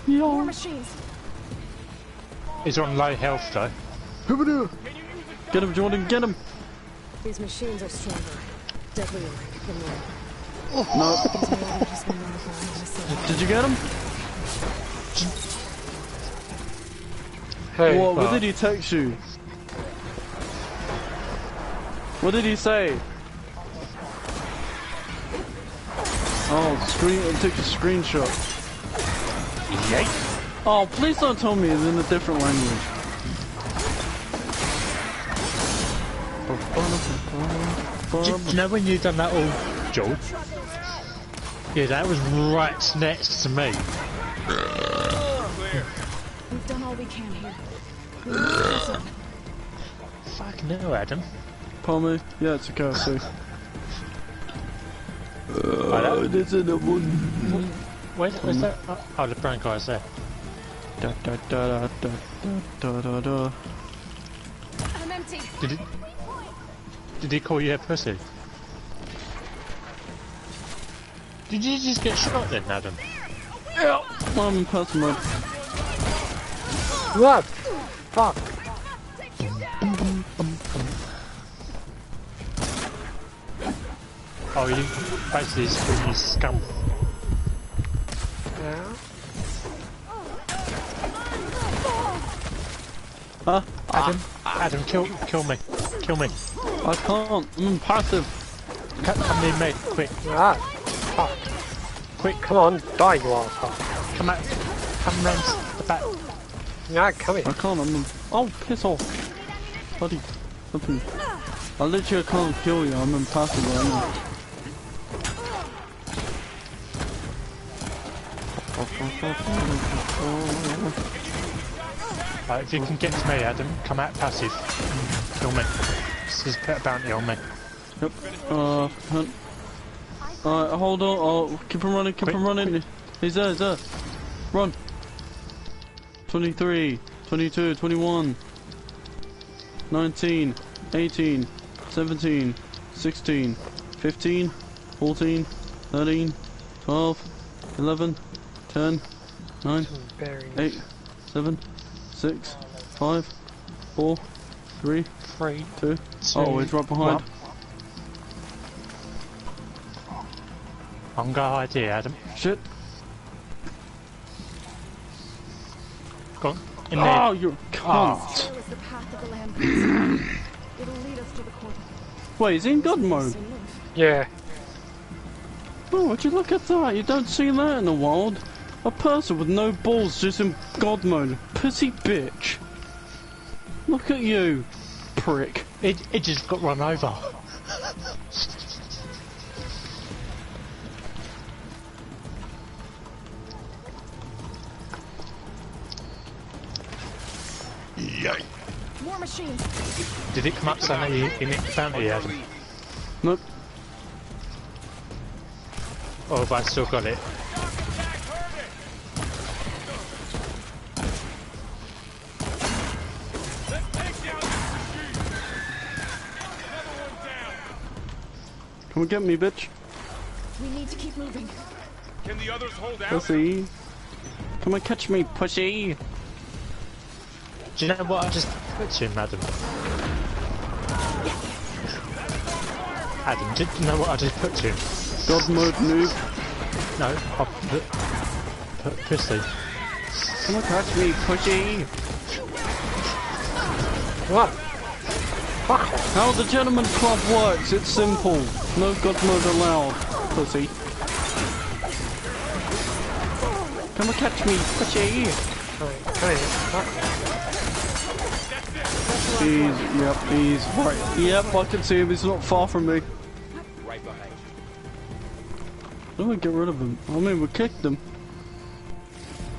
More machines. He's on low health though. Get him, Jordan, get him! These machines are stronger, deadlier than normal. No. Did you get him? Hey, what did he text you? What did he say? Oh, take a screenshot. Yay. Oh, please don't tell me it's in a different language. Do you know when you done that all, George? Yeah, that was right next to me. We've done all we can here. Fucking hell, Adam. Palmy? Yeah, it's a KFC. This is the one. Where's that? Oh, the brown guy's there. Da da da da da da da. I'm empty. Did he call you a pussy? Did you just get shot then, Adam? Yeah. I'm in person mode. What? Fuck. Oh, you basically you scum. Yeah. Huh? Adam, kill me. Kill me. I can't. I'm passive. Come near me, quick. Ah, fuck. Quick. Come on, die, you asshole. Come round the back. Yeah, come here. I can't. Oh, piss off. Buddy. Something. I literally can't kill you. I'm impassive right now. If you can get to me, Adam, come out passive. Kill me. Just put a bounty on me. Yep. Hold on. Oh, keep him running. Keep him running. Quick. He's there. Run. 23, 22, 21, 19, 18, 17, 16, 15, 14, 13, 12, 11, 10, 9, 8, 7, 6, 5, 4, 3, 2. Oh, he's right behind. I'm gonna hide here, Adam. Shit. Go on. In there. Oh, you cunt. Wait, is he in God mode? Yeah. Oh, would you look at that? You don't see that in the wild. A person with no balls just in God mode. Pussy bitch. Look at you, prick. It just got run over. Yay. More machines. Did it come up saying that you nicked bounty, Adam? Nope. Or have I still got it? Come and get me, bitch. We need to keep moving. Can the others hold out? Pussy. Come and catch me, pussy. Do you know what I just put to him, Adam? Adam, did you know what I just put you? God mode noob. No, I put pussy. Come on, catch me, pushy. What? Fuck off. How the Gentleman Club works, it's simple. No God mode allowed, pussy. Come and catch me, pushy. He's right. Yep, I can see him, he's not far from me. Right behind you. Don't we get rid of him? I mean, we kicked him.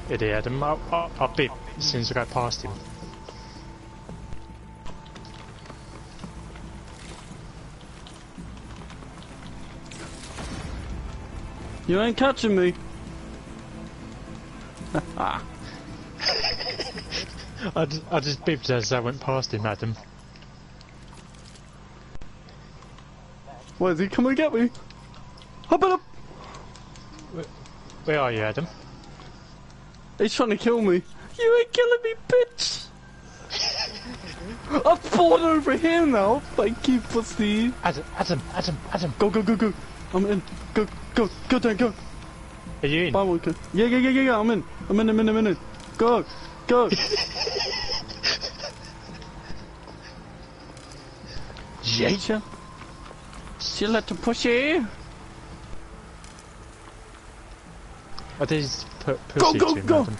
Idiot, Adam. I'll beep as soon as I go past him. You ain't catching me. I just beeped as I went past him, Adam. Why is he coming to get me? Hop it up! Where are you, Adam? He's trying to kill me. You ain't killing me, bitch! I've fallen over here now. Thank you, pussy. Adam. Go. I'm in. Go, Dan, go. Are you in? Bye, Wonka. Yeah, I'm in. I'm in. Go. Yeet. Still let to pussy. I did put pussy to him, go. Adam.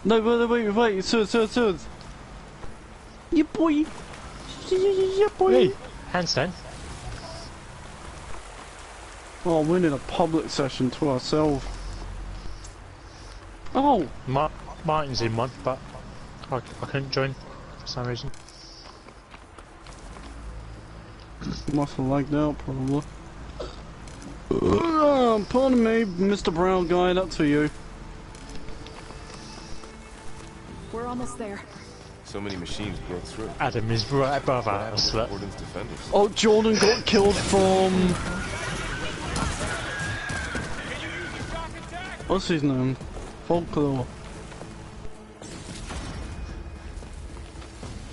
No, wait, sir. Yeah, boy. Yeah, boy. Hey, handstand. Oh, we're in a public session to ourselves. Oh! Martin's in one, but I couldn't join for some reason. Must have lagged out, probably. Pardon me, Mr. Brown guy, that's for you. We're almost there. So many machines broke through. Adam is right above us. Jordan's defenders. Oh, Jordan got killed from... What's his name? Folklore.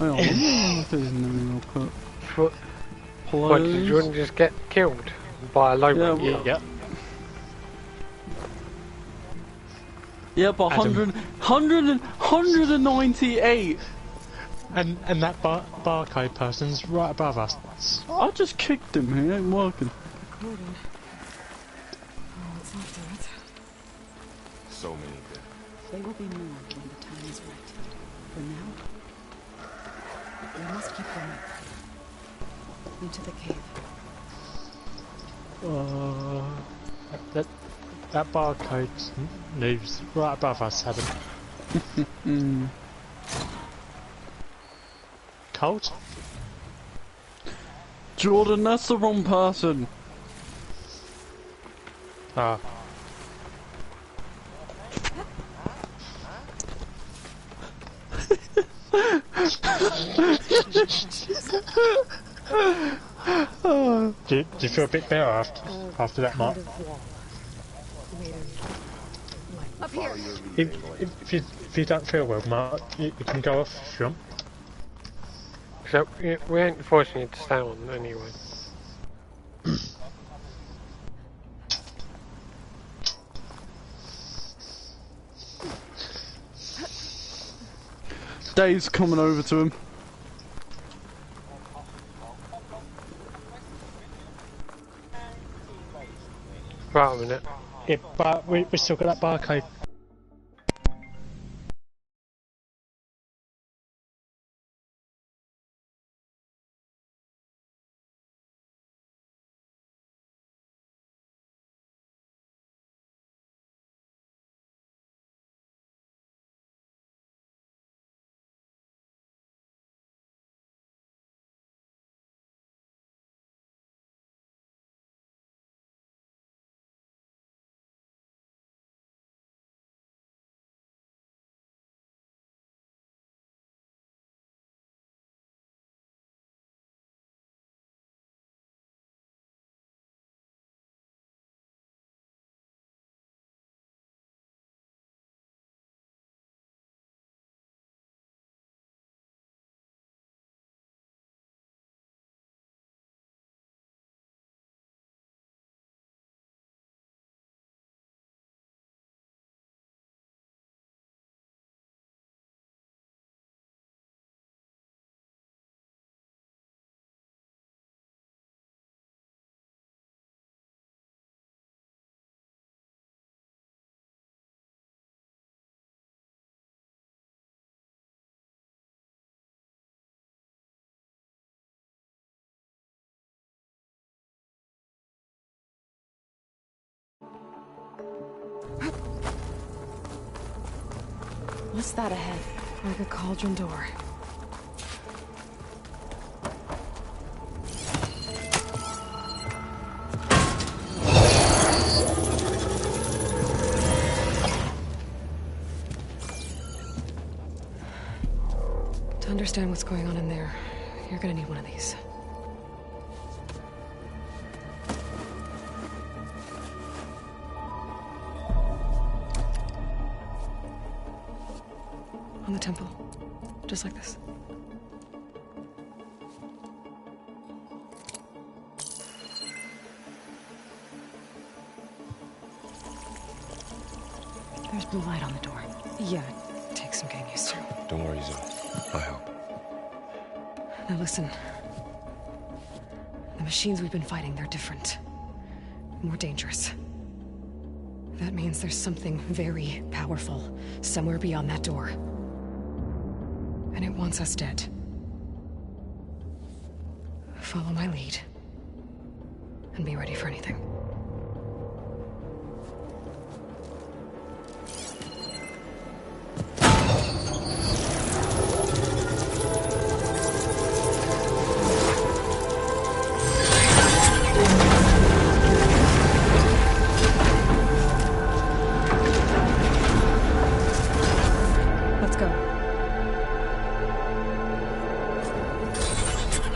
Hang on, what's his name real quick? What, did Jordan just get killed by a low Yeah, but 198! And that barcode person's right above us. I just kicked him, he ain't working. Jordan. Oh, let's not do it. So many dead. They will be moved when the time is right. For now, we must keep going. Into the cave. That barcode moves right above us, Adam. Cold? Jordan, that's the wrong person. Ah. Do you feel a bit better after that, Mark? Up here. If you don't feel well, Mark, you can go off if you want. So we ain't forcing you to stay on anyway. Dave's coming over to him. Right a minute. Yeah, but we still got that barcode. What's that ahead? Like a cauldron door. To understand what's going on in there, you're gonna need one of these. On the temple. Just like this. There's blue light on the door. Yeah, it takes some getting used to. Don't worry, Zoe. I'll help. Now listen. The machines we've been fighting, they're different. More dangerous. That means there's something very powerful somewhere beyond that door. And it wants us dead. Follow my lead. And be ready for anything.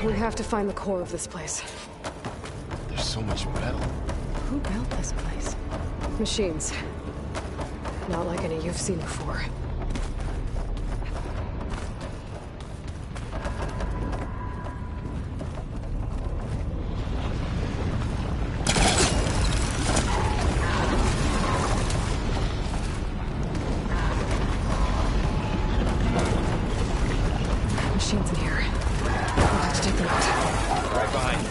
We have to find the core of this place. There's so much metal. Who built this place? Machines. Not like any you've seen before. Machines in here. We'll have to take them out. Right behind you.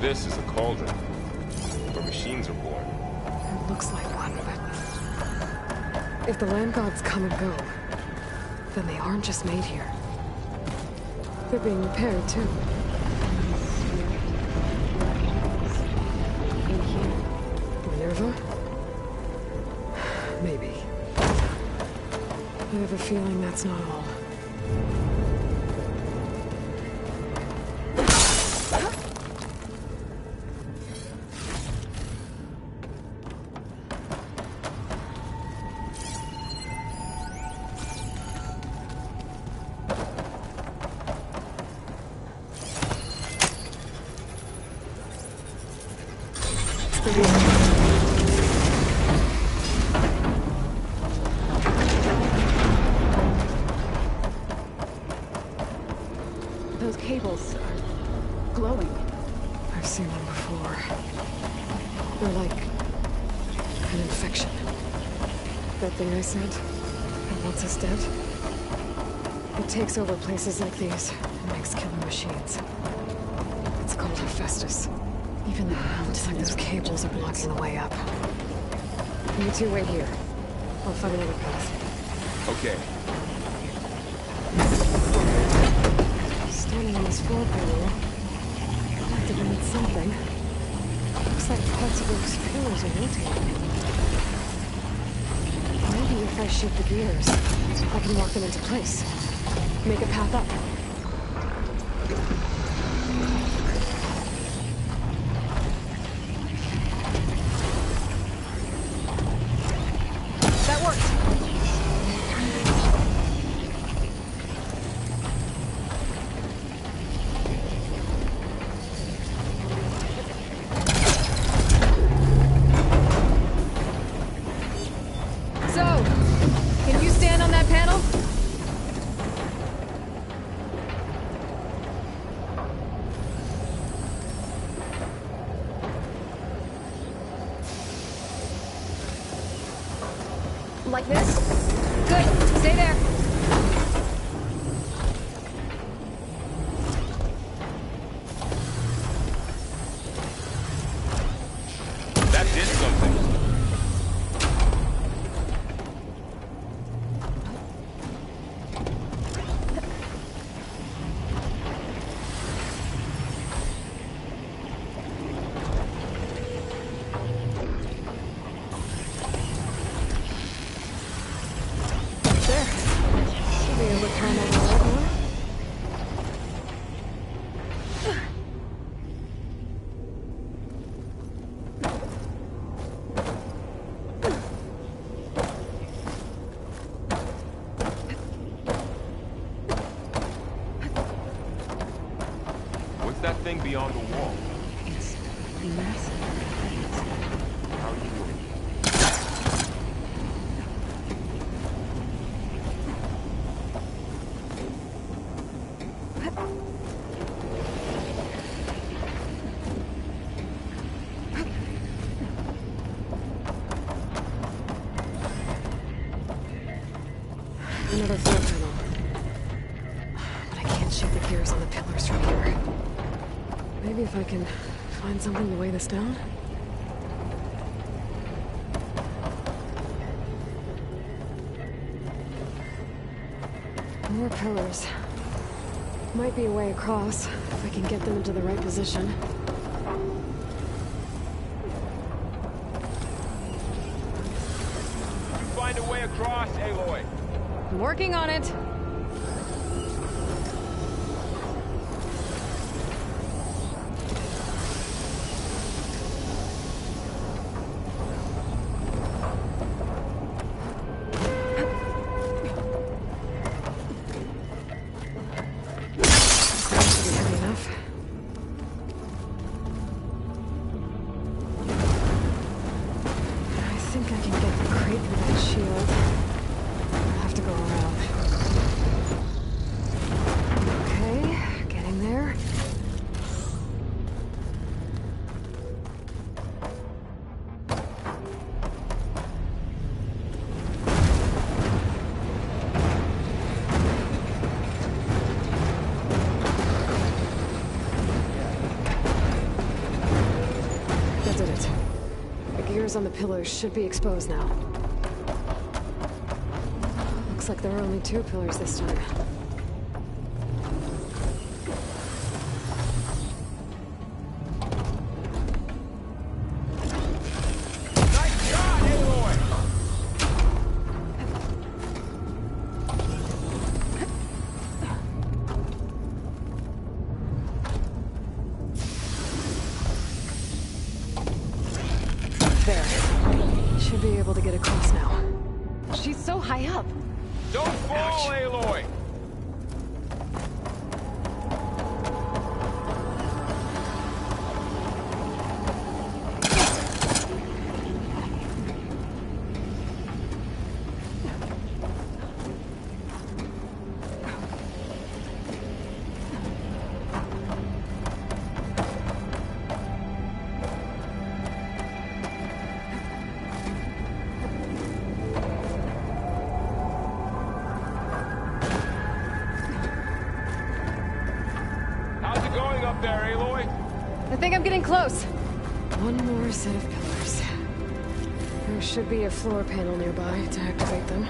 This is a cauldron, where machines are born. It looks like one, but... if the land gods come and go, then they aren't just made here. They're being repaired, too. Minerva? Maybe. I have a feeling that's not all. Those cables are glowing. I've seen them before. They're like an infection. That thing I said, that wants us dead. It takes over places like these and makes killing machines. It's called Hephaestus. Even the ground Looks like those cables are blocking the way up. You two wait here. I'll find another path. Okay. Standing on this floor panel, I'll activate something. Looks like parts of those pillars are rotating. Maybe if I shoot the gears, I can lock them into place. Make a path up. That worked! Like this? Good. Stay there. That did something. That thing beyond the wall. It's massive. How are you doing? Another floor panel. But I can't shoot the gears on the pillars from here. Maybe if I can find something to weigh this down? More pillars. Might be a way across, if I can get them into the right position. You find a way across, Aloy. I'm working on it. On the pillars should be exposed now. Looks like there are only 2 pillars this time. Nice shot, Aloy! There. Should be able to get across now. She's so high up. Don't fall, Aloy! There, Aloy? I think I'm getting close. One more set of pillars. There should be a floor panel nearby to activate them.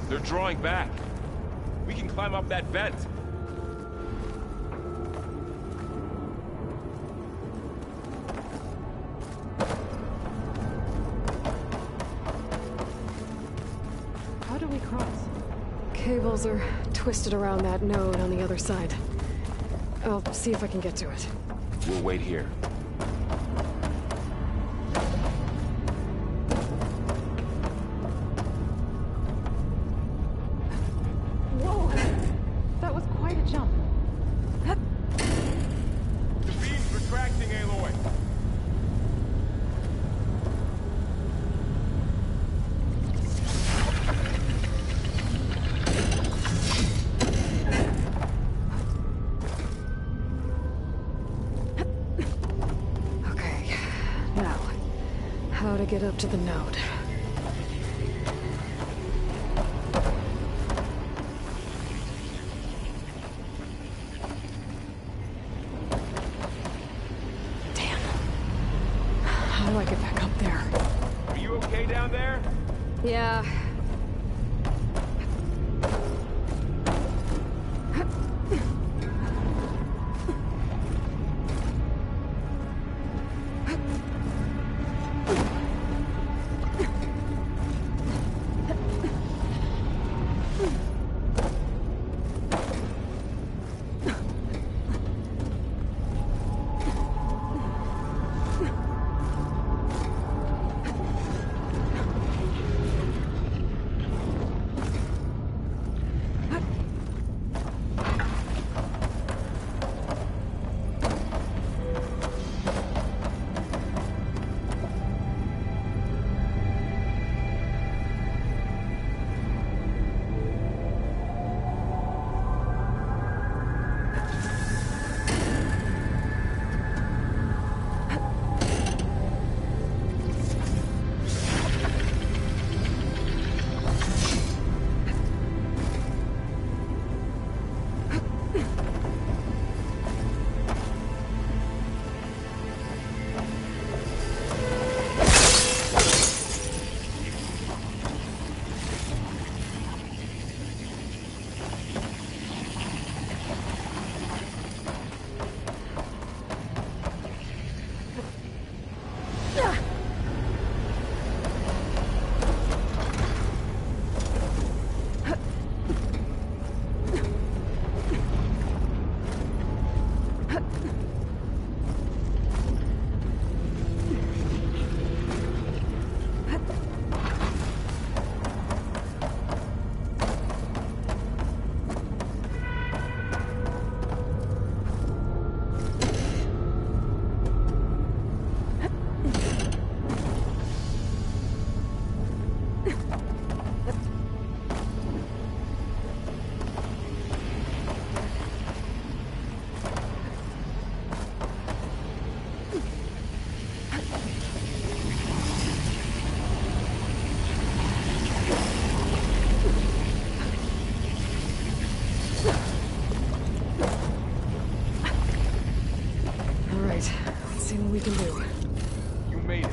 They're drawing back. We can climb up that vent. How do we cross? Cables are twisted around that node on the other side. I'll see if I can get to it. We'll wait here. Whoa! That was quite a jump. The beam's retracting, Aloy. Okay, now, how to get up to the node? How do I get back up there? Are you okay down there? Yeah. See what we can do. You made it.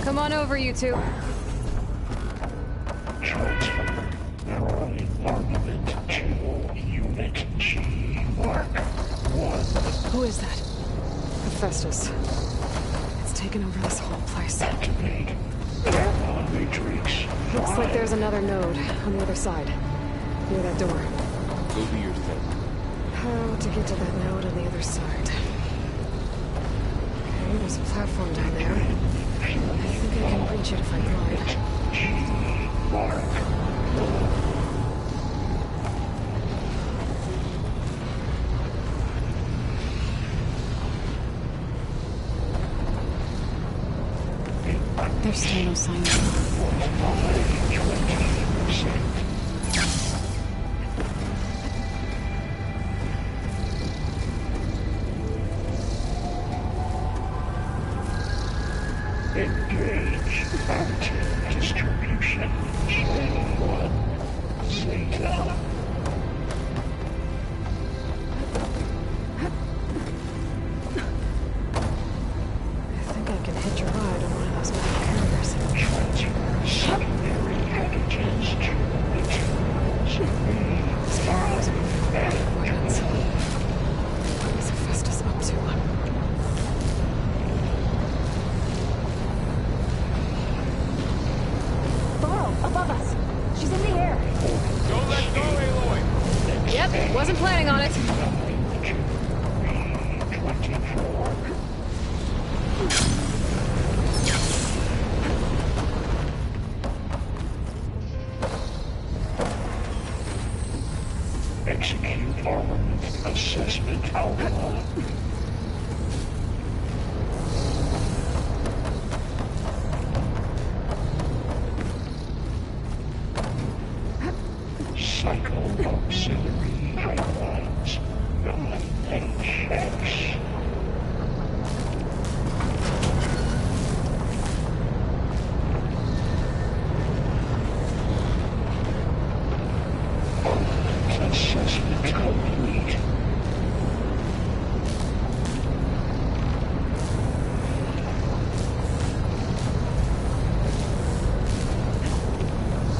Come on over, you two. Who is that? Hephaestus. It's taken over this whole place. Looks like there's another node on the other side. Near that door. Go do your thing. How to get to that node on the other side? Okay, there's a platform down there. I think I can reach it if I glide. There's still no sign of Engage active distribution. Channel 1. Zeta. I think I can hitch a ride on one of those metal carriers. Transfer secondary packages to materials. This carrier's weapons. What is Hephaestus up to? Above us. She's in the air. Don't let go, Aloy! Yep, wasn't planning on it. 24. Execute armament assessment outline. Cycle auxiliary pipelines 9HX. Armament assessment complete.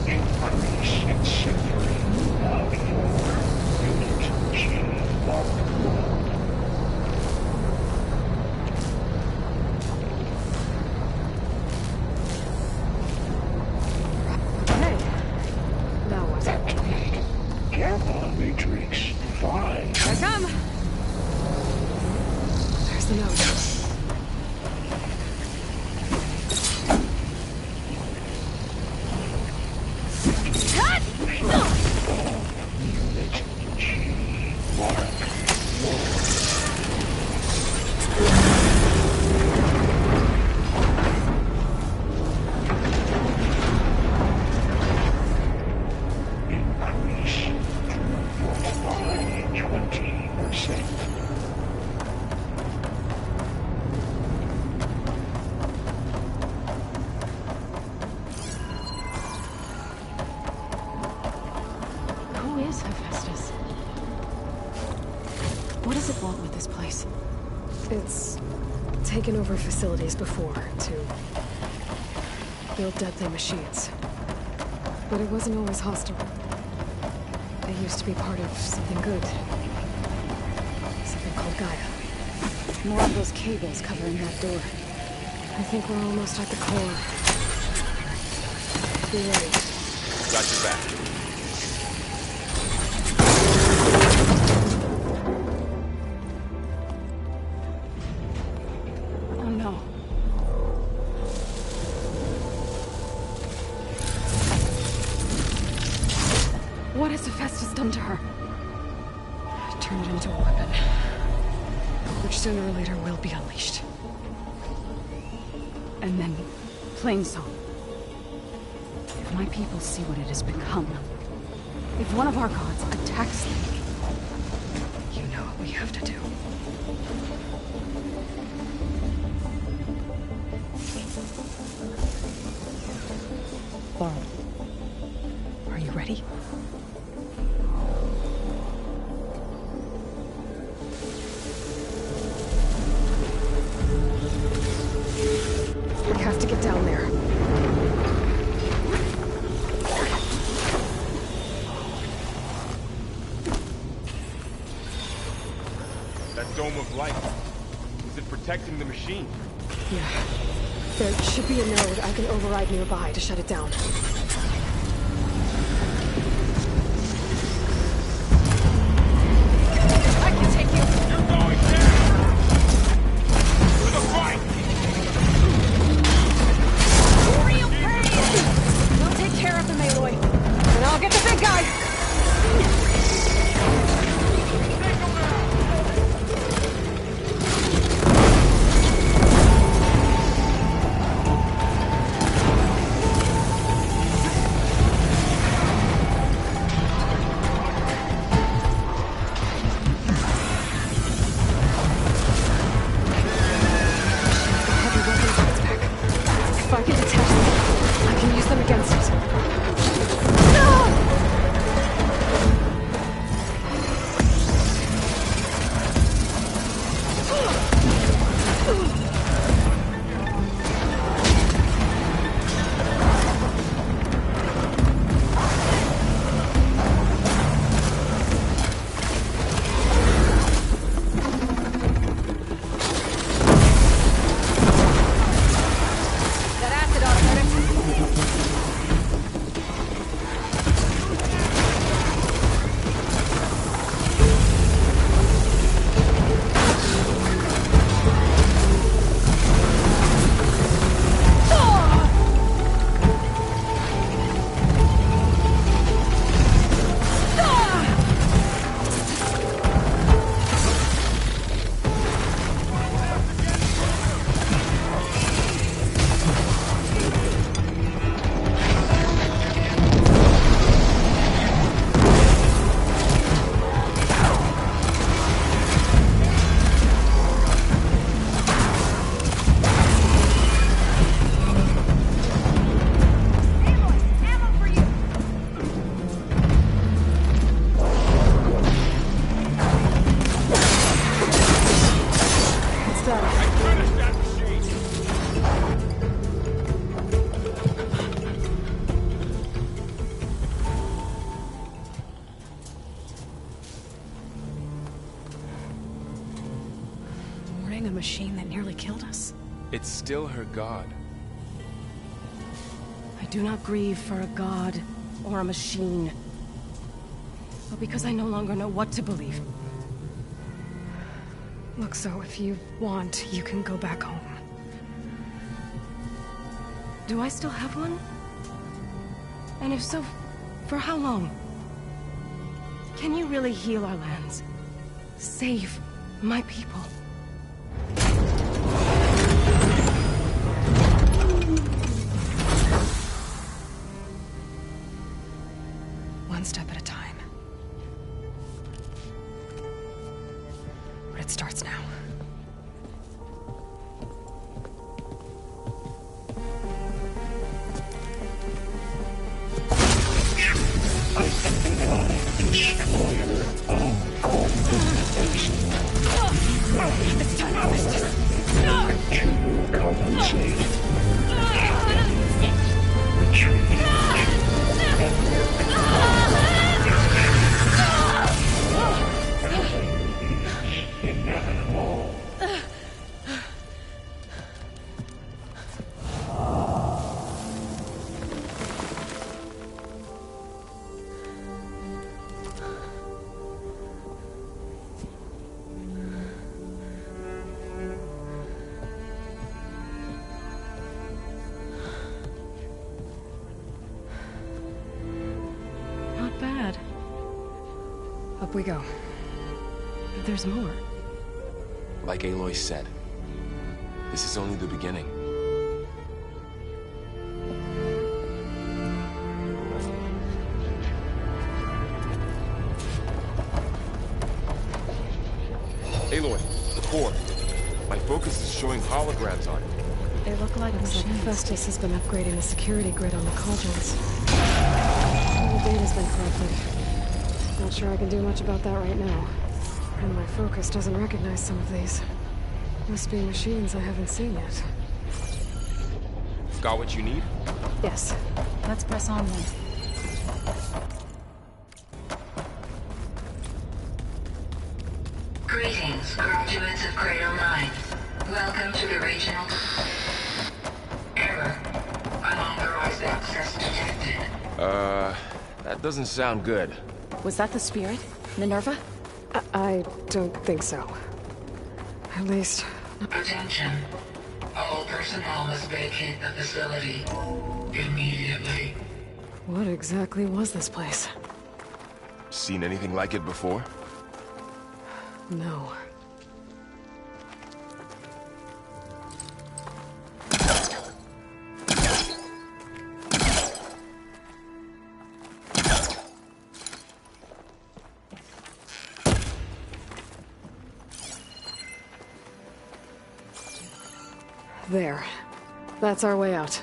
Increase incendiary move-out for Unit G Mark 1. Hey, now what? Activate Gamma Matrix 5. Here I come. There's the note. Unit G Mark 1. Increase throughput by 20%. Who is Hephaestus? What does it want with this place? It's taken over facilities before to build deadly machines. But it wasn't always hostile. It used to be part of something good. Something called Gaia. More of those cables covering that door. I think we're almost at the core. Be ready. Got your back. Oh no. What has Hephaestus done to her? Turn it into a weapon. Which sooner or later will be unleashed. And then, Plainsong. If my people see what it has become, if one of our gods attacks them, You know what we have to do. Laurel, Are you ready? We have to get down there. That dome of light. Is it protecting the machine? Yeah. There should be a node I can override nearby to shut it down. I can take you. You're going down! To the fight! Real pain. We'll take care of the Aloy. And I'll get the big guy! the machine that nearly killed us? It's still her god. I do not grieve for a god or a machine, but because I no longer know what to believe. Look, so if you want, you can go back home. Do I still have one? And if so, for how long? Can you really heal our lands? Save my people? One step at a time. But it starts now. It's time to compensate. Retreat. Inevitable. Up we go. There's more. Like Aloy said, this is only the beginning. Aloy, the core. My focus is showing holograms on it. They look like Festus has been upgrading the security grid on the cauldrons. All the data's been corrupted. Not sure I can do much about that right now. And my focus doesn't recognize some of these. Must be machines I haven't seen yet. Got what you need? Yes. Let's press on then. Greetings, graduates of Cradle 9. Welcome to the regional... Error. Unauthorized access detected. That doesn't sound good. Was that the spirit? Minerva? I don't think so. At least... Attention. All personnel must vacate the facility. Immediately. What exactly was this place? Seen anything like it before? No. There. That's our way out.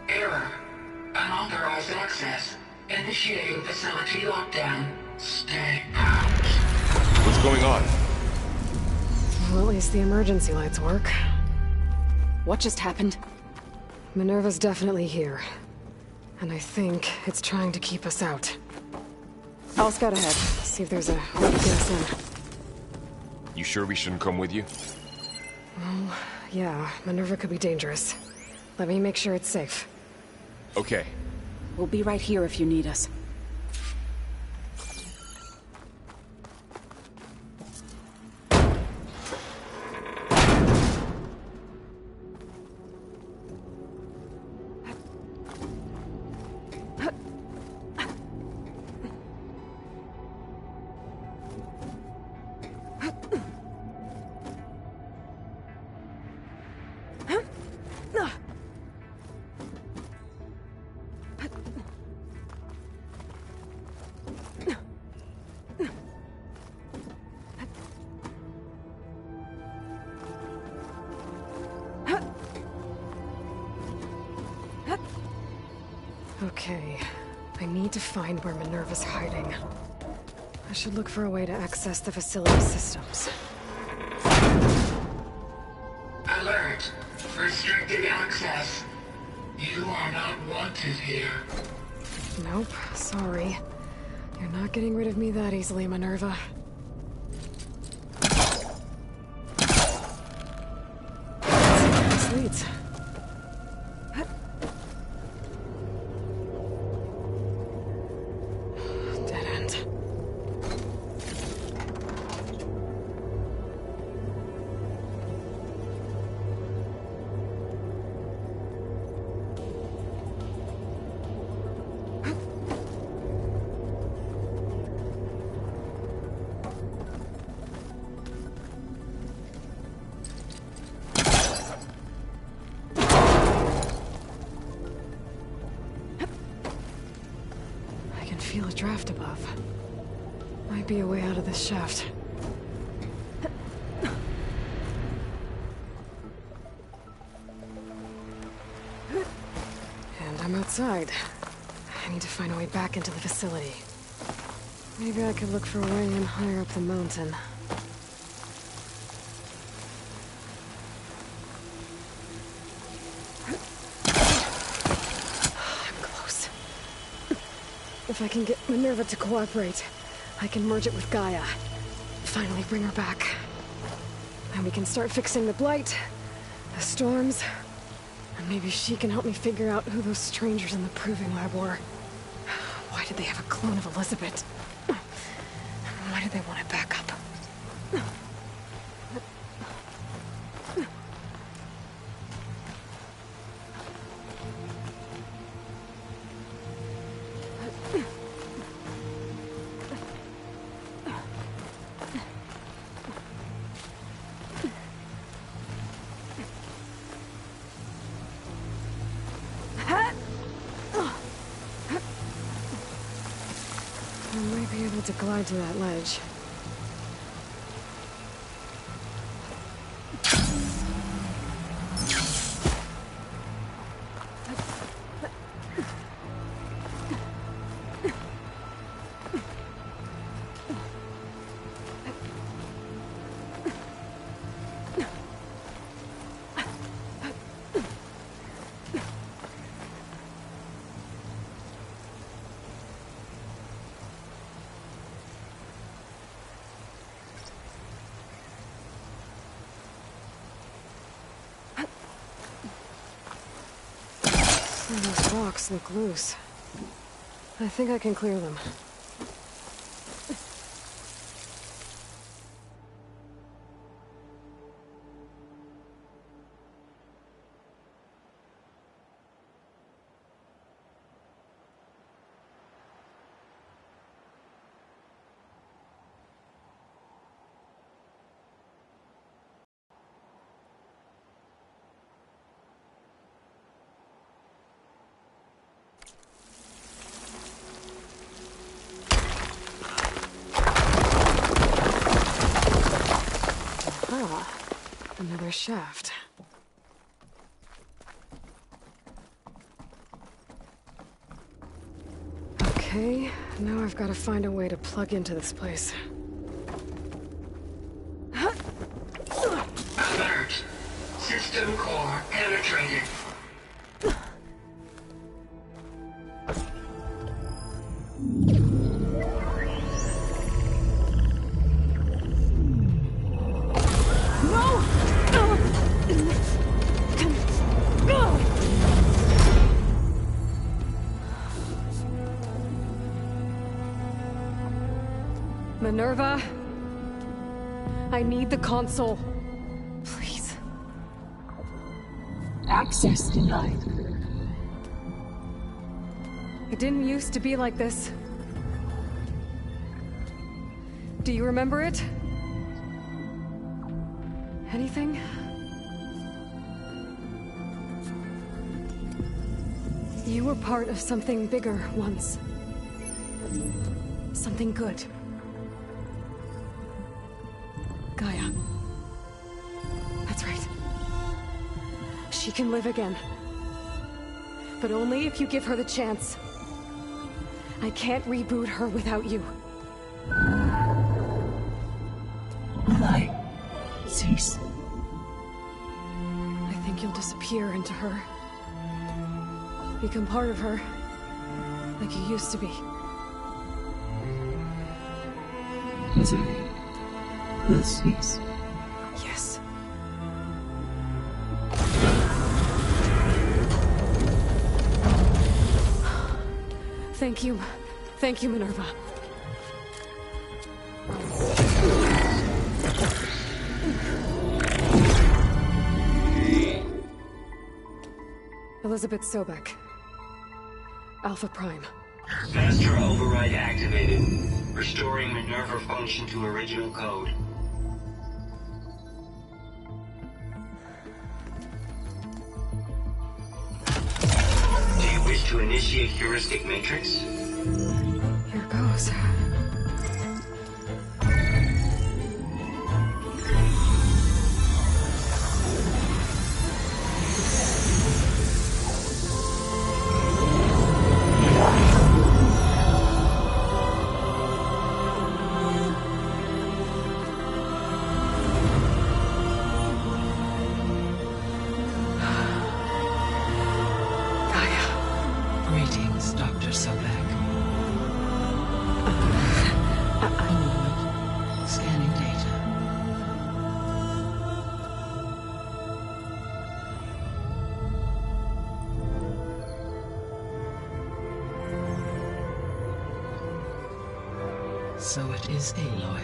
Error. Unauthorized access. Initiating facility lockdown. Stay out. What's going on? Well, at least the emergency lights work. What just happened? Minerva's definitely here. And I think it's trying to keep us out. I'll scout ahead, see if there's a way to get us in. You sure we shouldn't come with you? Well, yeah, Minerva could be dangerous. Let me make sure it's safe. Okay. We'll be right here if you need us. Okay, I need to find where Minerva's hiding. I should look for a way to access the facility systems. Alert. Restricted access. You are not wanted here. Nope, sorry. You're not getting rid of me that easily, Minerva. complete. Dead end. Feel a draft above. Might be a way out of this shaft. And I'm outside. I need to find a way back into the facility. Maybe I could look for a way in higher up the mountain. If I can get Minerva to cooperate, I can merge it with Gaia. Finally bring her back. And we can start fixing the Blight, the storms, and maybe she can help me figure out who those strangers in the Proving Lab were. Why did they have a clone of Elizabeth? Why did they want it back up? To glide to that ledge. Those rocks look loose. I think I can clear them. Another shaft. Okay, now I've got to find a way to plug into this place. Alert. System core penetrated. Minerva, I need the console. Please. Access denied. It didn't used to be like this. Do you remember it? Anything? You were part of something bigger once. Something good. Gaia. That's right. She can live again. But only if you give her the chance. I can't reboot her without you. Lie. Cease. I think you'll disappear into her. Become part of her. Like you used to be. Misery. The cease. Yes. Thank you. Thank you, Minerva. Elizabeth Sobek. Alpha Prime. Master override activated. Restoring Minerva function to original code. Do you wish to initiate heuristic matrix? Here goes. Greetings, Dr. Sobek. A moment. Scanning data. So it is Aloy,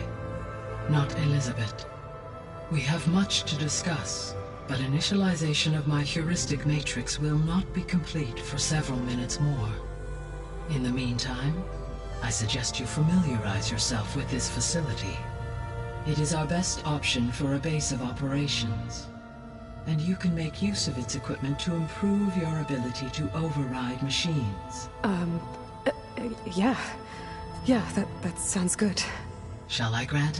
not Elizabeth. We have much to discuss, but initialization of my heuristic matrix will not be complete for several minutes more. In the meantime, I suggest you familiarize yourself with this facility. It is our best option for a base of operations, and you can make use of its equipment to improve your ability to override machines. Yeah. Yeah, that sounds good. Shall I grant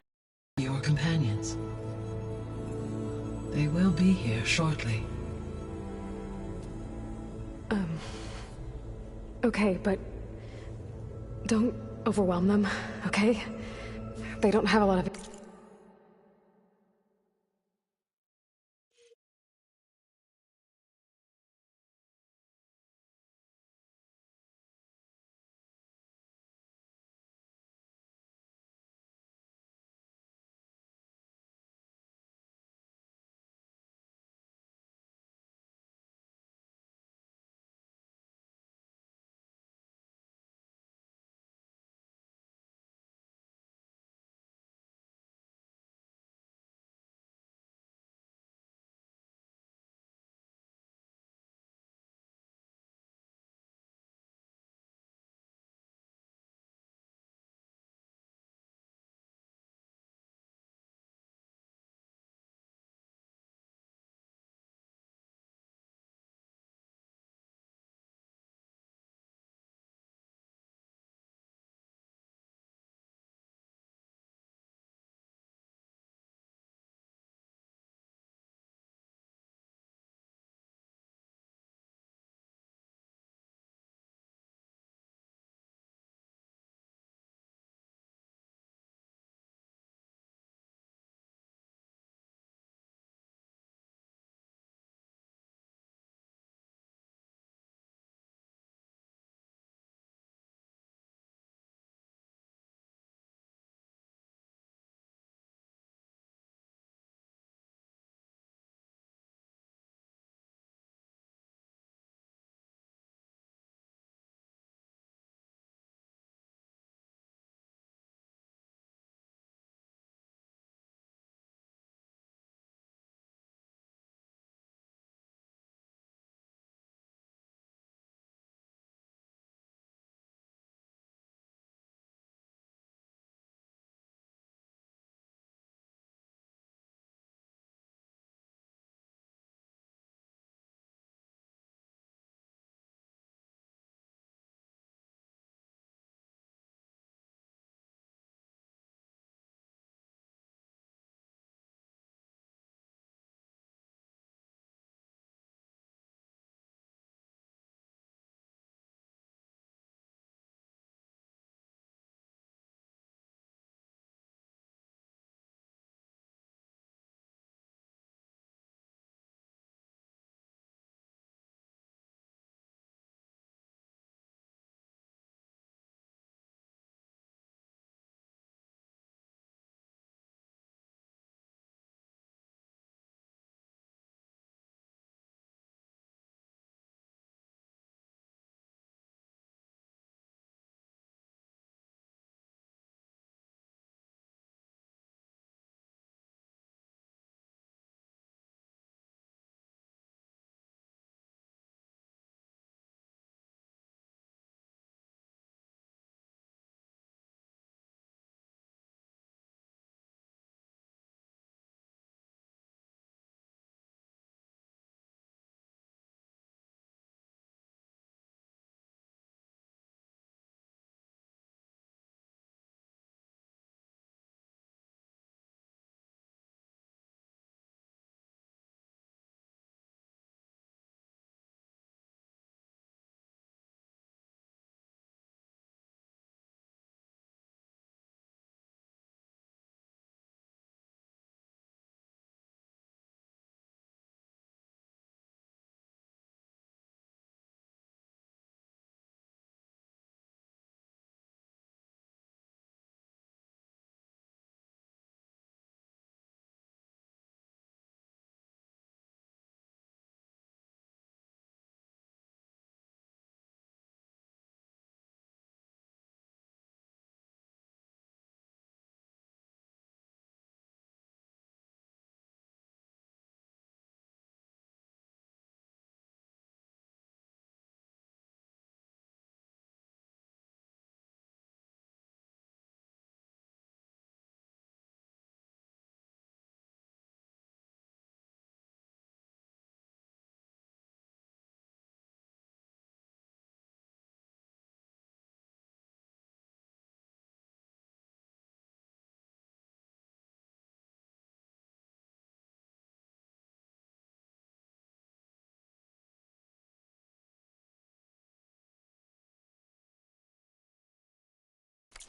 your companions? They will be here shortly. Okay, but don't overwhelm them, okay? They don't have a lot of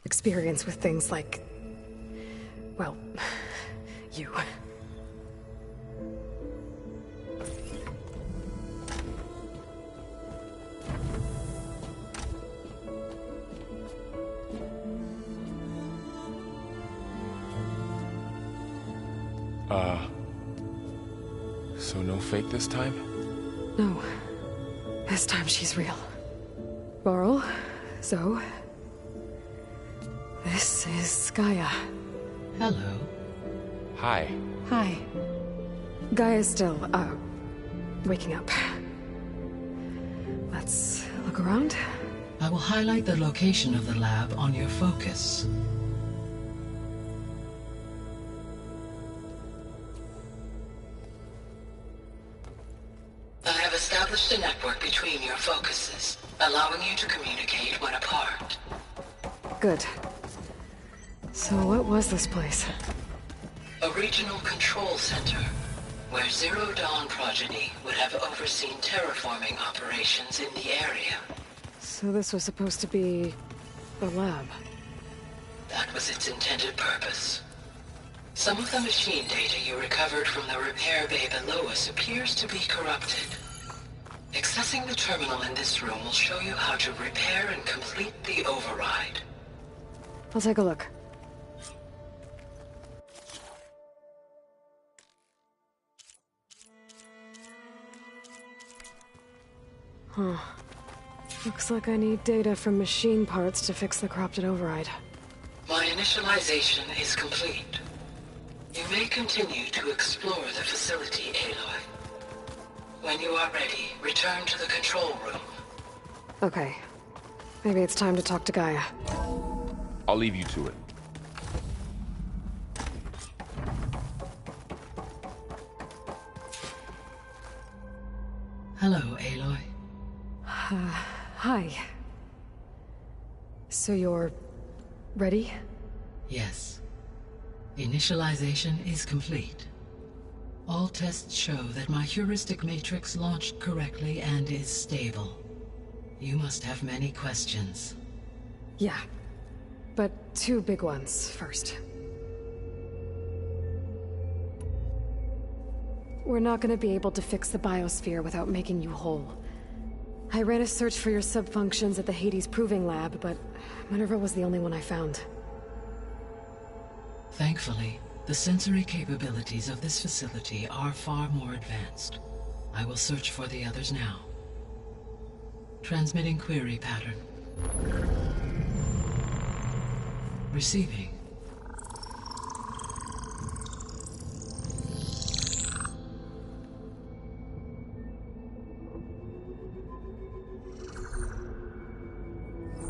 experience with things like... well, you. So no fake this time? No. This time she's real. Varl, Zoe. This is Gaia. Hello. Hi. Hi. Gaia's still, waking up. Let's look around. I will highlight the location of the lab on your focus. I have established a network between your focuses, allowing you to communicate when apart. Good. So what was this place? A regional control center, where Zero Dawn progeny would have overseen terraforming operations in the area. So this was supposed to be... the lab. That was its intended purpose. Some of the machine data you recovered from the repair bay below us appears to be corrupted. Accessing the terminal in this room will show you how to repair and complete the override. I'll take a look. Huh. Looks like I need data from machine parts to fix the corrupted override. My initialization is complete. You may continue to explore the facility, Aloy. When you are ready, return to the control room. Okay. Maybe it's time to talk to Gaia. I'll leave you to it. Hello, Aloy. Hi. So you're... ready? Yes. Initialization is complete. All tests show that my heuristic matrix launched correctly and is stable. You must have many questions. Yeah. But two big ones first. We're not gonna be able to fix the biosphere without making you whole. I ran a search for your subfunctions at the Hades Proving Lab, but Minerva was the only one I found. Thankfully, the sensory capabilities of this facility are far more advanced. I will search for the others now. Transmitting query pattern. Receiving.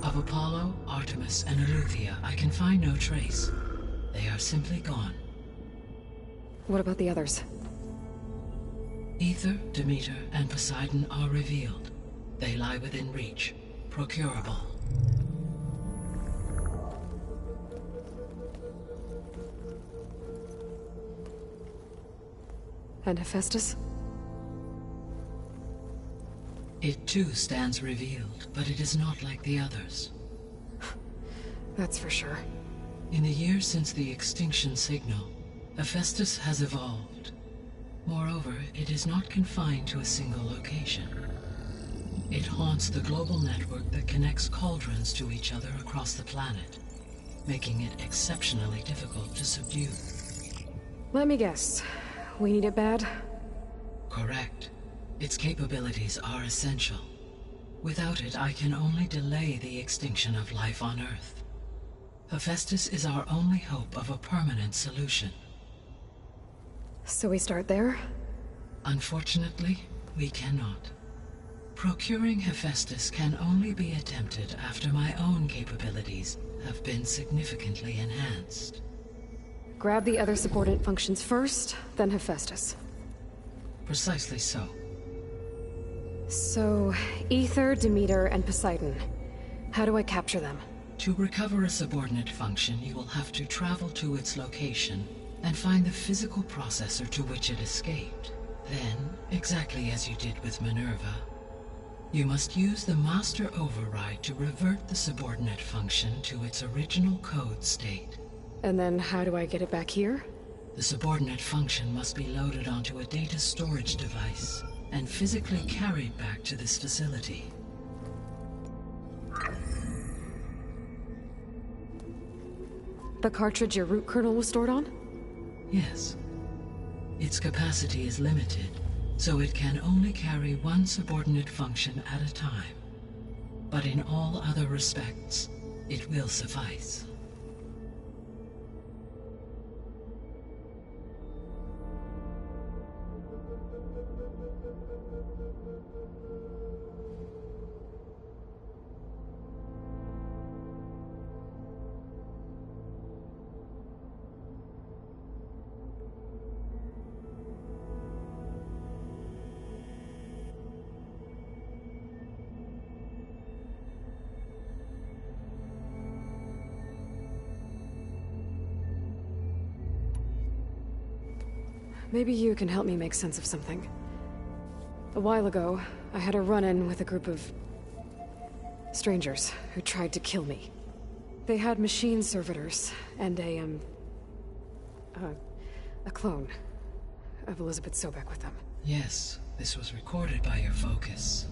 Of Apollo, Artemis, and Eleuthia, I can find no trace. They are simply gone. What about the others? Aether, Demeter, and Poseidon are revealed. They lie within reach, procurable. And Hephaestus? It too stands revealed, but it is not like the others. That's for sure. In the years since the extinction signal, Hephaestus has evolved. Moreover, it is not confined to a single location. It haunts the global network that connects cauldrons to each other across the planet, making it exceptionally difficult to subdue. Let me guess. We need it bad? Correct. Its capabilities are essential. Without it, I can only delay the extinction of life on Earth. Hephaestus is our only hope of a permanent solution. So we start there? Unfortunately, we cannot. Procuring Hephaestus can only be attempted after my own capabilities have been significantly enhanced. Grab the other subordinate functions first, then Hephaestus. Precisely so. So, Aether, Demeter, and Poseidon. How do I capture them? To recover a subordinate function, you will have to travel to its location and find the physical processor to which it escaped. Then, exactly as you did with Minerva, You must use the master override to revert the subordinate function to its original code state. And then how do I get it back here? The subordinate function must be loaded onto a data storage device and physically carried back to this facility. The cartridge your root kernel was stored on? Yes. Its capacity is limited, so it can only carry one subordinate function at a time. But in all other respects, it will suffice. Maybe you can help me make sense of something. A while ago, I had a run-in with a group of strangers who tried to kill me. They had machine servitors and a clone of Elizabeth Sobek with them. Yes, this was recorded by your focus.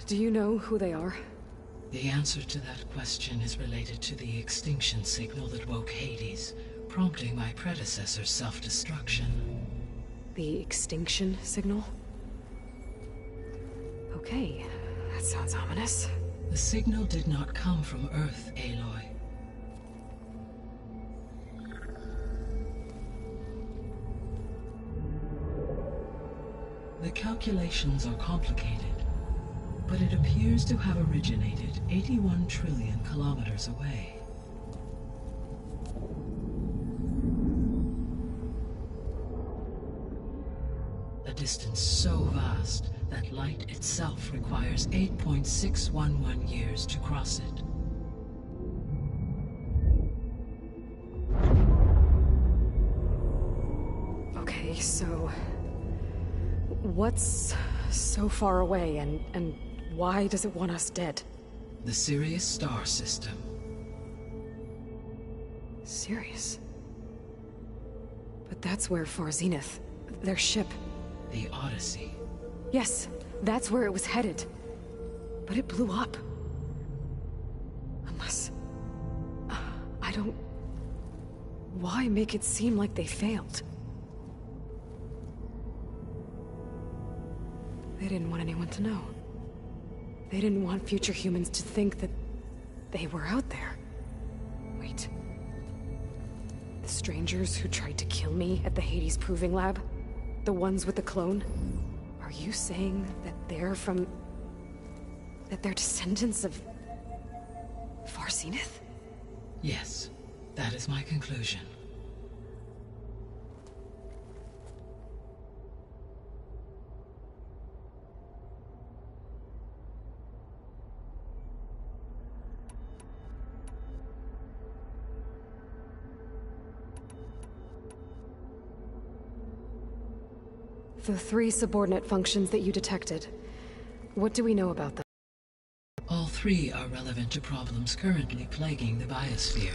Do you know who they are? The answer to that question is related to the extinction signal that woke Hades, prompting my predecessor's self-destruction. The extinction signal? Okay, that sounds ominous. The signal did not come from Earth, Aloy. The calculations are complicated, but it appears to have originated 81 trillion kilometers away. A distance so vast that light itself requires 8.611 years to cross it. Okay, so what's so far away and why does it want us dead? The Sirius star system. Sirius? But that's where Far Zenith, their ship... The Odyssey. Yes, that's where it was headed. But it blew up. Unless... I don't... Why make it seem like they failed? They didn't want anyone to know. They didn't want future humans to think that they were out there. Wait. The strangers who tried to kill me at the Hades Proving Lab? The ones with the clone? Are you saying that they're from... that they're descendants of... Far Zenith? Yes, that is my conclusion. The 3 subordinate functions that you detected. What do we know about them? All 3 are relevant to problems currently plaguing the biosphere.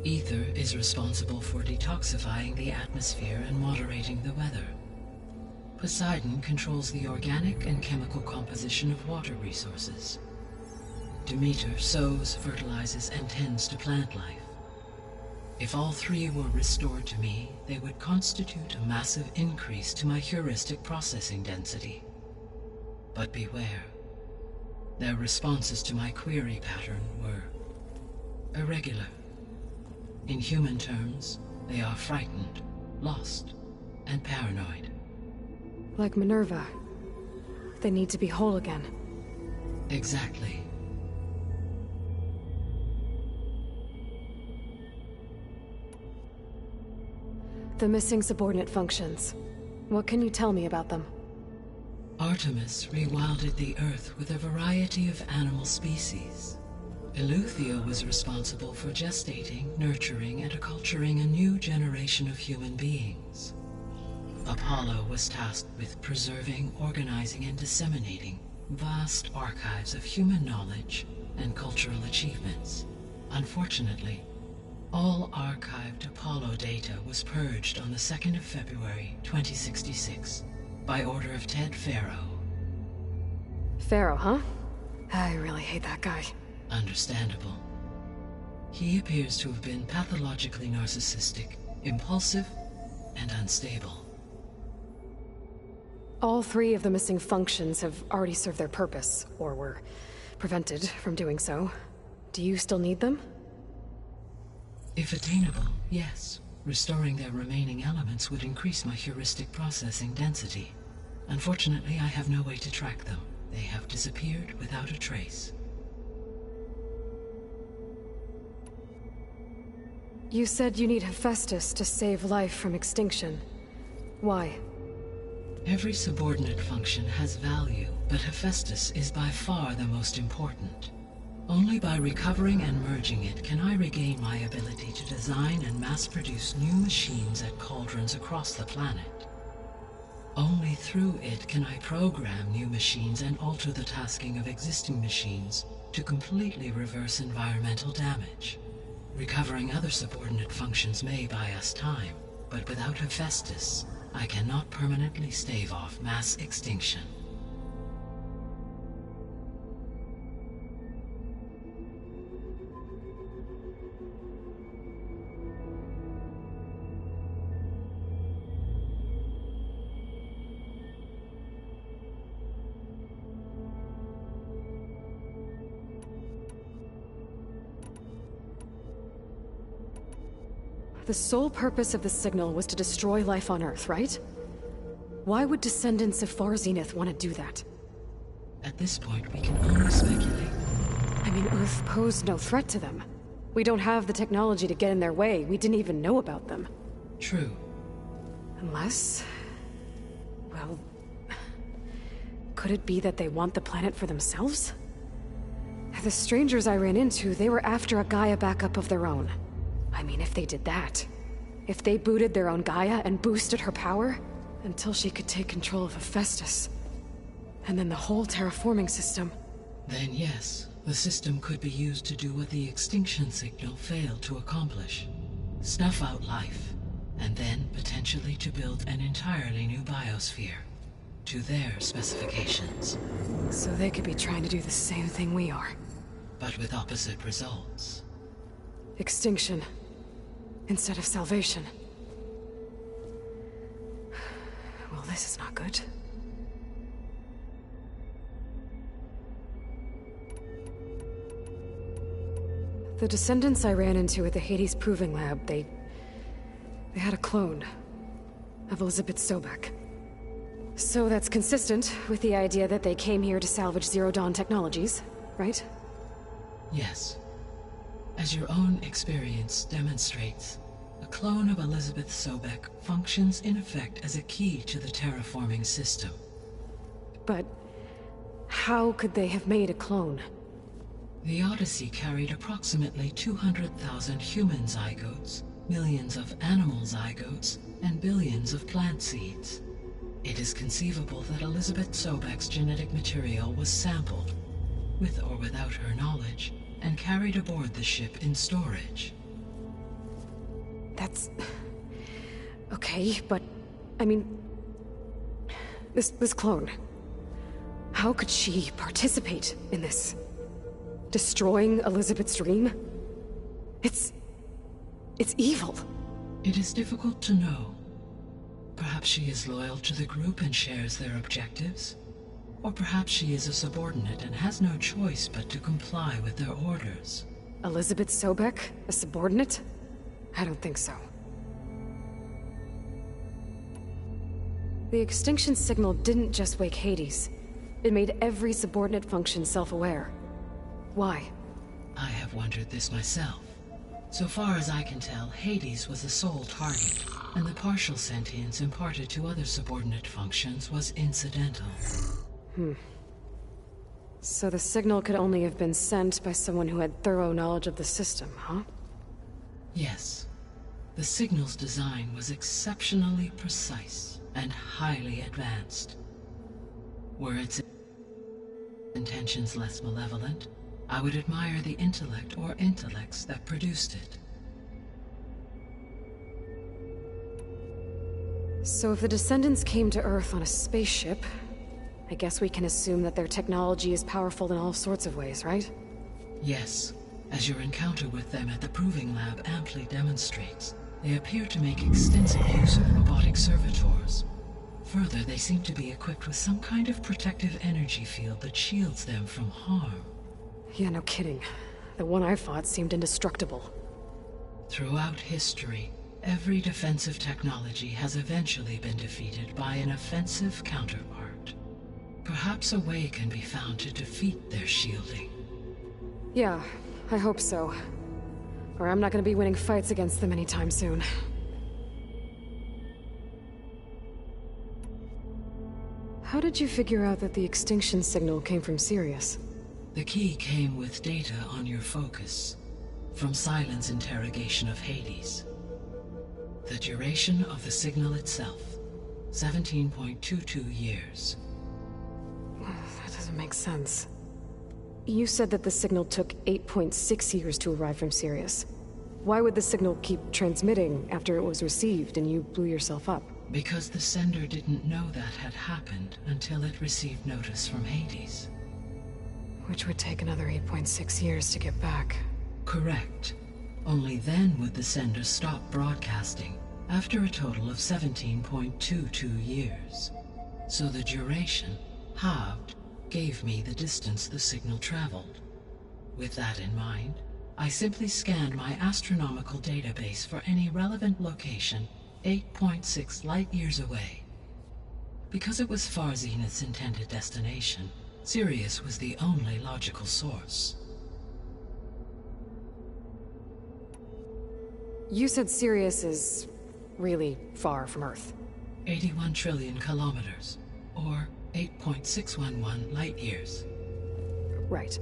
Ether is responsible for detoxifying the atmosphere and moderating the weather. Poseidon controls the organic and chemical composition of water resources. Demeter sows, fertilizes, and tends to plant life. If all 3 were restored to me, they would constitute a massive increase to my heuristic processing density. But beware. Their responses to my query pattern were irregular. In human terms, they are frightened, lost, and paranoid. Like Minerva. They need to be whole again. Exactly. The missing subordinate functions. What can you tell me about them? Artemis rewilded the Earth with a variety of animal species. Eleuthia was responsible for gestating, nurturing, and acculturating a new generation of human beings. Apollo was tasked with preserving, organizing, and disseminating vast archives of human knowledge and cultural achievements. Unfortunately, all archived Apollo data was purged on the 2nd of February, 2066, by order of Ted Faro. Faro, huh? I really hate that guy. Understandable. He appears to have been pathologically narcissistic, impulsive, and unstable. All 3 of the missing functions have already served their purpose, or were prevented from doing so. Do you still need them? If attainable, yes. Restoring their remaining elements would increase my heuristic processing density. Unfortunately, I have no way to track them. They have disappeared without a trace. You said you need Hephaestus to save life from extinction. Why? Every subordinate function has value, but Hephaestus is by far the most important. Only by recovering and merging it can I regain my ability to design and mass-produce new machines at cauldrons across the planet. Only through it can I program new machines and alter the tasking of existing machines to completely reverse environmental damage. Recovering other subordinate functions may buy us time, but without Hephaestus, I cannot permanently stave off mass extinction. The sole purpose of the signal was to destroy life on Earth, right? Why would descendants of Far Zenith want to do that? At this point, we can only speculate. I mean, Earth posed no threat to them. We don't have the technology to get in their way. We didn't even know about them. True. Unless... well... could it be that they want the planet for themselves? The strangers I ran into, they were after a Gaia backup of their own. I mean, if they did that... if they booted their own Gaia and boosted her power... until she could take control of Hephaestus. And then the whole terraforming system. Then yes, the system could be used to do what the extinction signal failed to accomplish. Snuff out life, and then potentially to build an entirely new biosphere. To their specifications. So they could be trying to do the same thing we are. But with opposite results. Extinction. Instead of salvation. Well, this is not good. The descendants I ran into at the Hades Proving Lab, they had a clone of Elizabeth Sobek. So that's consistent with the idea that they came here to salvage Zero Dawn technologies, right? Yes. As your own experience demonstrates, a clone of Elizabeth Sobek functions in effect as a key to the terraforming system. But how could they have made a clone? The Odyssey carried approximately 200,000 human zygotes, millions of animal zygotes, and billions of plant seeds. It is conceivable that Elizabeth Sobek's genetic material was sampled, with or without her knowledge, and carried aboard the ship in storage. That's... okay, but... I mean... This clone... how could she participate in this? Destroying Elizabeth's dream? It's evil. It is difficult to know. Perhaps she is loyal to the group and shares their objectives. Or perhaps she is a subordinate and has no choice but to comply with their orders. Elizabeth Sobek? A subordinate? I don't think so. The extinction signal didn't just wake Hades. It made every subordinate function self-aware. Why? I have wondered this myself. So far as I can tell, Hades was the sole target, and the partial sentience imparted to other subordinate functions was incidental. So the signal could only have been sent by someone who had thorough knowledge of the system, huh? Yes. The signal's design was exceptionally precise. and highly advanced. Were its intentions less malevolent, I would admire the intellect or intellects that produced it. So if the Descendants came to Earth on a spaceship, I guess we can assume that their technology is powerful in all sorts of ways, right? Yes, as your encounter with them at the Proving Lab amply demonstrates, they appear to make extensive use of robotic servitors. Further, they seem to be equipped with some kind of protective energy field that shields them from harm. Yeah, no kidding. The one I fought seemed indestructible. Throughout history, every defensive technology has eventually been defeated by an offensive counterpart. Perhaps a way can be found to defeat their shielding. Yeah, I hope so. Or I'm not gonna be winning fights against them anytime soon. How did you figure out that the extinction signal came from Sirius? The key came with data on your focus, from Sylens' interrogation of Hades. The duration of the signal itself, 17.22 years. That doesn't make sense. You said that the signal took 8.6 years to arrive from Sirius. Why would the signal keep transmitting after it was received and you blew yourself up? Because the sender didn't know that had happened until it received notice from Hades. Which would take another 8.6 years to get back. Correct. Only then would the sender stop broadcasting, after a total of 17.22 years. So the duration, halved, gave me the distance the signal traveled. With that in mind, I simply scanned my astronomical database for any relevant location 8.6 light-years away. Because it was far Zenith's intended destination, Sirius was the only logical source. You said Sirius is really far from Earth. 81 trillion kilometers, or 8.611 light-years. Right.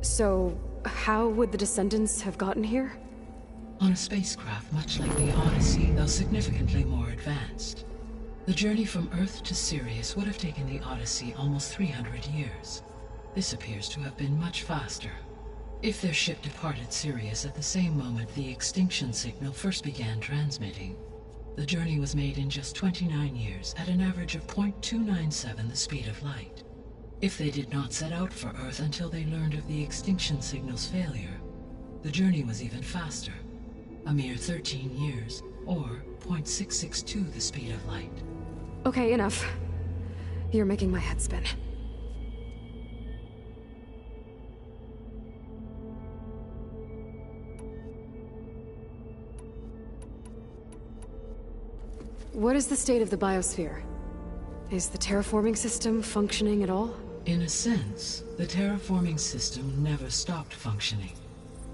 So, how would the Descendants have gotten here? On a spacecraft much like the Odyssey, though significantly more advanced. The journey from Earth to Sirius would have taken the Odyssey almost 300 years. This appears to have been much faster. If their ship departed Sirius at the same moment the extinction signal first began transmitting, the journey was made in just 29 years at an average of 0.297 the speed of light. If they did not set out for Earth until they learned of the extinction signal's failure, the journey was even faster, a mere 13 years, or 0.662 the speed of light. Okay, enough. You're making my head spin. What is the state of the biosphere? Is the terraforming system functioning at all? In a sense, the terraforming system never stopped functioning.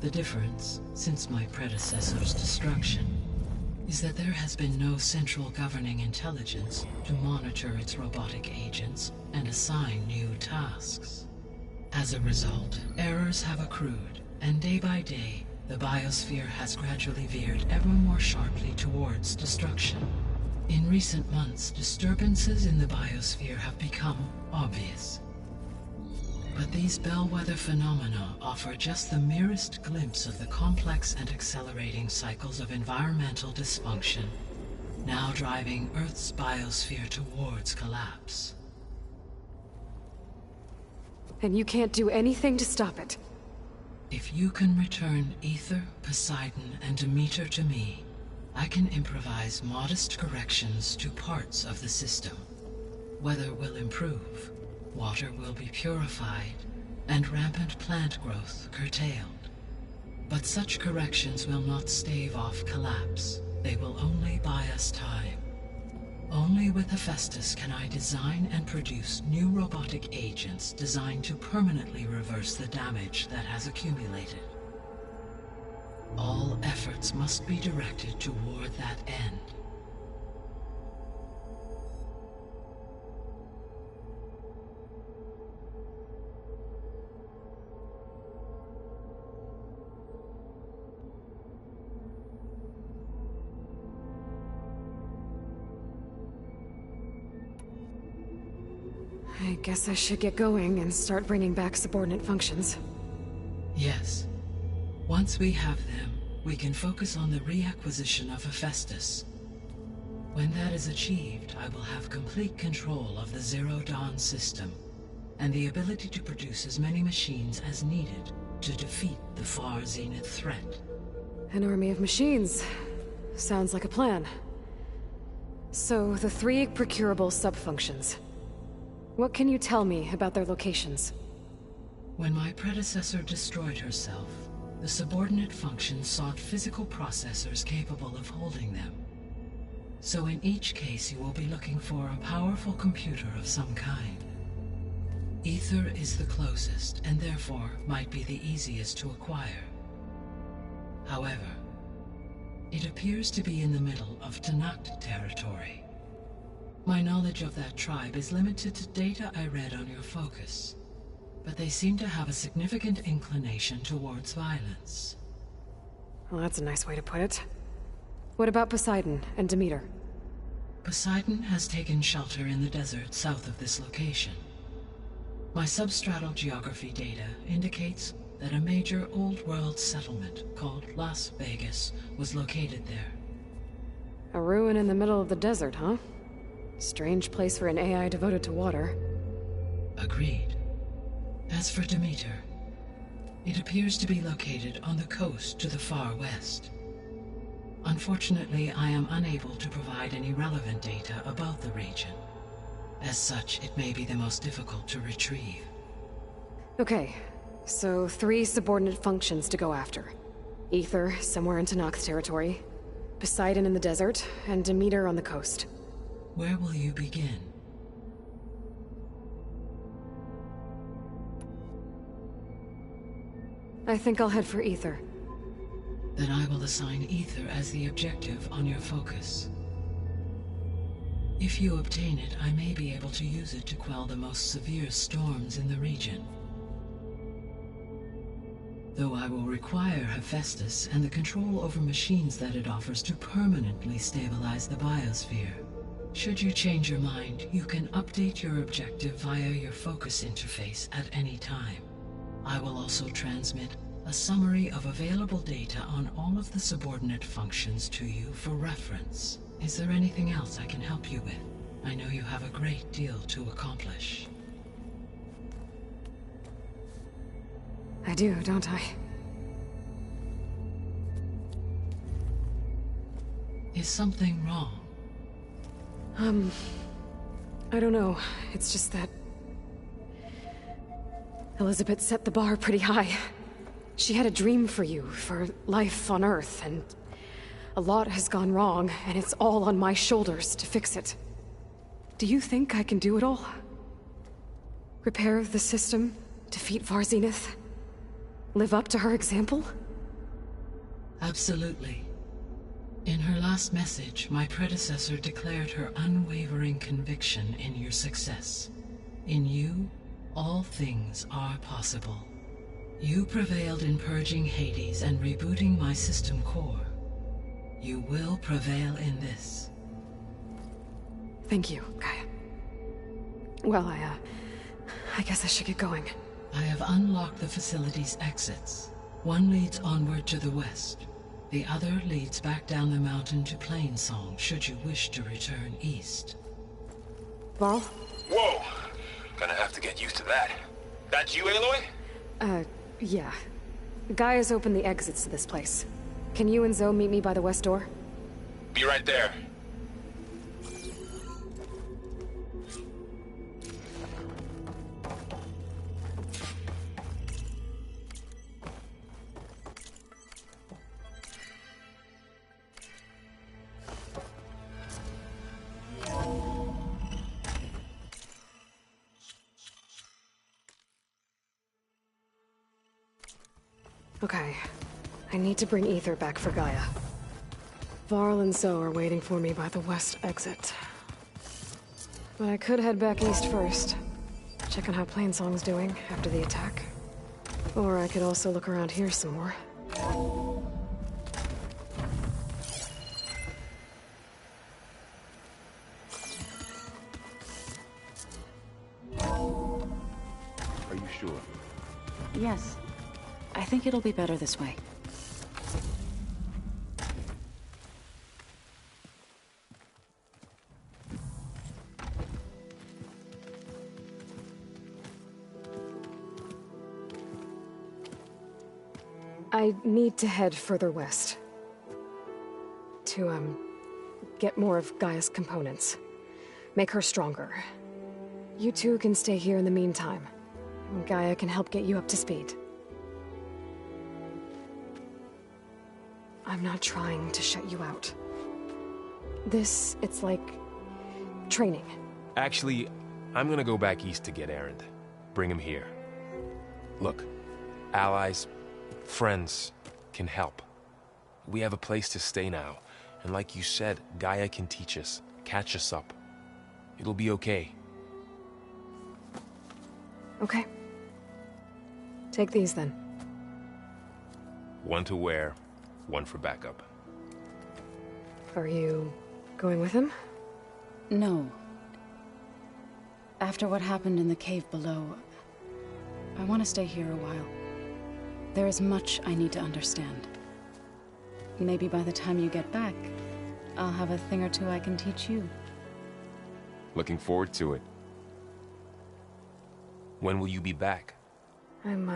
The difference, since my predecessor's destruction, is that there has been no central governing intelligence to monitor its robotic agents and assign new tasks. As a result, errors have accrued, and day by day, the biosphere has gradually veered ever more sharply towards destruction. In recent months, disturbances in the biosphere have become obvious. But these bellwether phenomena offer just the merest glimpse of the complex and accelerating cycles of environmental dysfunction, now driving Earth's biosphere towards collapse. And you can't do anything to stop it? If you can return Aether, Poseidon, and Demeter to me, I can improvise modest corrections to parts of the system. Weather will improve, water will be purified, and rampant plant growth curtailed. But such corrections will not stave off collapse. They will only buy us time. Only with Hephaestus can I design and produce new robotic agents designed to permanently reverse the damage that has accumulated. All efforts must be directed toward that end. guess I should get going and start bringing back subordinate functions. Yes. Once we have them, we can focus on the reacquisition of Hephaestus. When that is achieved, I will have complete control of the Zero Dawn system, and the ability to produce as many machines as needed to defeat the Far Zenith threat. An army of machines. Sounds like a plan. So, the 3 procurable sub-functions. What can you tell me about their locations? When my predecessor destroyed herself, the subordinate functions sought physical processors capable of holding them. So in each case you will be looking for a powerful computer of some kind. Ether is the closest, and therefore might be the easiest to acquire. However, it appears to be in the middle of Tenakth territory. My knowledge of that tribe is limited to data I read on your focus, but they seem to have a significant inclination towards violence. Well, that's a nice way to put it. What about Poseidon and Demeter? Poseidon has taken shelter in the desert south of this location. My substratal geography data indicates that a major old-world settlement called Las Vegas was located there. A ruin in the middle of the desert, huh? Strange place for an AI devoted to water. Agreed. As for Demeter, it appears to be located on the coast to the far west. Unfortunately, I am unable to provide any relevant data about the region. As such, it may be the most difficult to retrieve. Okay, so 3 subordinate functions to go after. Ether, somewhere in Tenakth territory, Poseidon in the desert, and Demeter on the coast. Where will you begin? I think I'll head for Ether. Then I will assign Ether as the objective on your focus. If you obtain it, I may be able to use it to quell the most severe storms in the region. Though I will require Hephaestus and the control over machines that it offers to permanently stabilize the biosphere. Should you change your mind, you can update your objective via your focus interface at any time. I will also transmit a summary of available data on all of the subordinate functions to you for reference. Is there anything else I can help you with? I know you have a great deal to accomplish. I do, don't I? Is something wrong? I don't know. It's just that Elizabeth set the bar pretty high. She had a dream for you, for life on Earth, and a lot has gone wrong, and it's all on my shoulders to fix it. Do you think I can do it all? Repair the system, defeat Far Zenith, live up to her example? Absolutely. In her last message, my predecessor declared her unwavering conviction in your success. In you, all things are possible. You prevailed in purging Hades and rebooting my system core. You will prevail in this. Thank you, Gaia. Well, I guess I should get going. I have unlocked the facility's exits. One leads onward to the west. The other leads back down the mountain to Plainsong, should you wish to return east. Varl? Whoa! Gonna have to get used to that. That's you, Aloy? Yeah. Gaia's opened the exits to this place. Can you and Zoe meet me by the west door? Be right there. Okay. I need to bring Ether back for Gaia. Varl and Zoe are waiting for me by the west exit. But I could head back east first. Check on how Plainsong's doing after the attack. Or I could also look around here some more. think it'll be better this way. I need to head further west. To, get more of Gaia's components. Make her stronger. You two can stay here in the meantime. Gaia can help get you up to speed. I'm not trying to shut you out. It's like... training. Actually, I'm gonna go back east to get Erend. Bring him here. Look, allies, friends can help. We have a place to stay now, and like you said, Gaia can teach us, catch us up. It'll be okay. Okay. Take these then. One to wear, one for backup. Are you going with him? No. After what happened in the cave below, I want to stay here a while. There is much I need to understand. Maybe by the time you get back, I'll have a thing or two I can teach you. Looking forward to it. When will you be back? I'm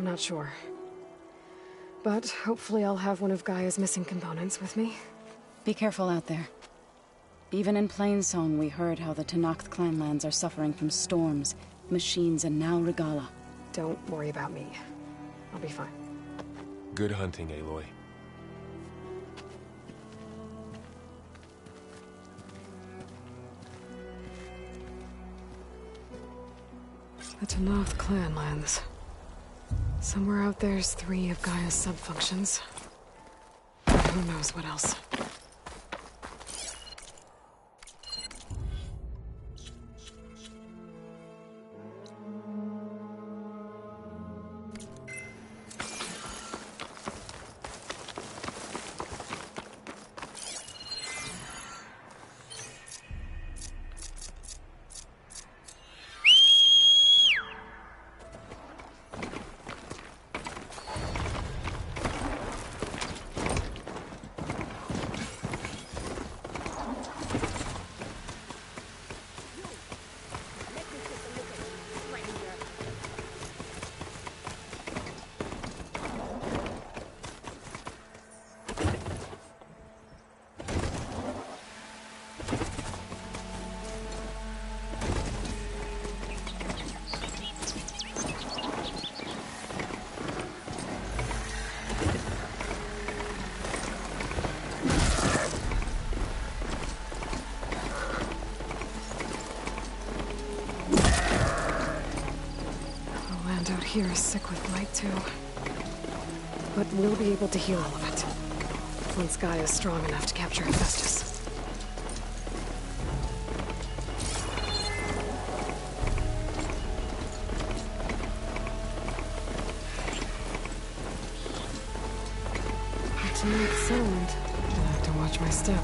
not sure. But hopefully I'll have one of Gaia's missing components with me. Be careful out there. Even in Plainsong, we heard how the Tenakth clanlands are suffering from storms, machines, and now Regalla. Don't worry about me. I'll be fine. Good hunting, Aloy. The Tenakth clanlands. Somewhere out there's 3 of Gaia's subfunctions. Who knows what else? Here is sick with blight too. But we'll be able to heal all of it. Once Gaia is strong enough to capture Hephaestus. To make sound, I have to watch my step.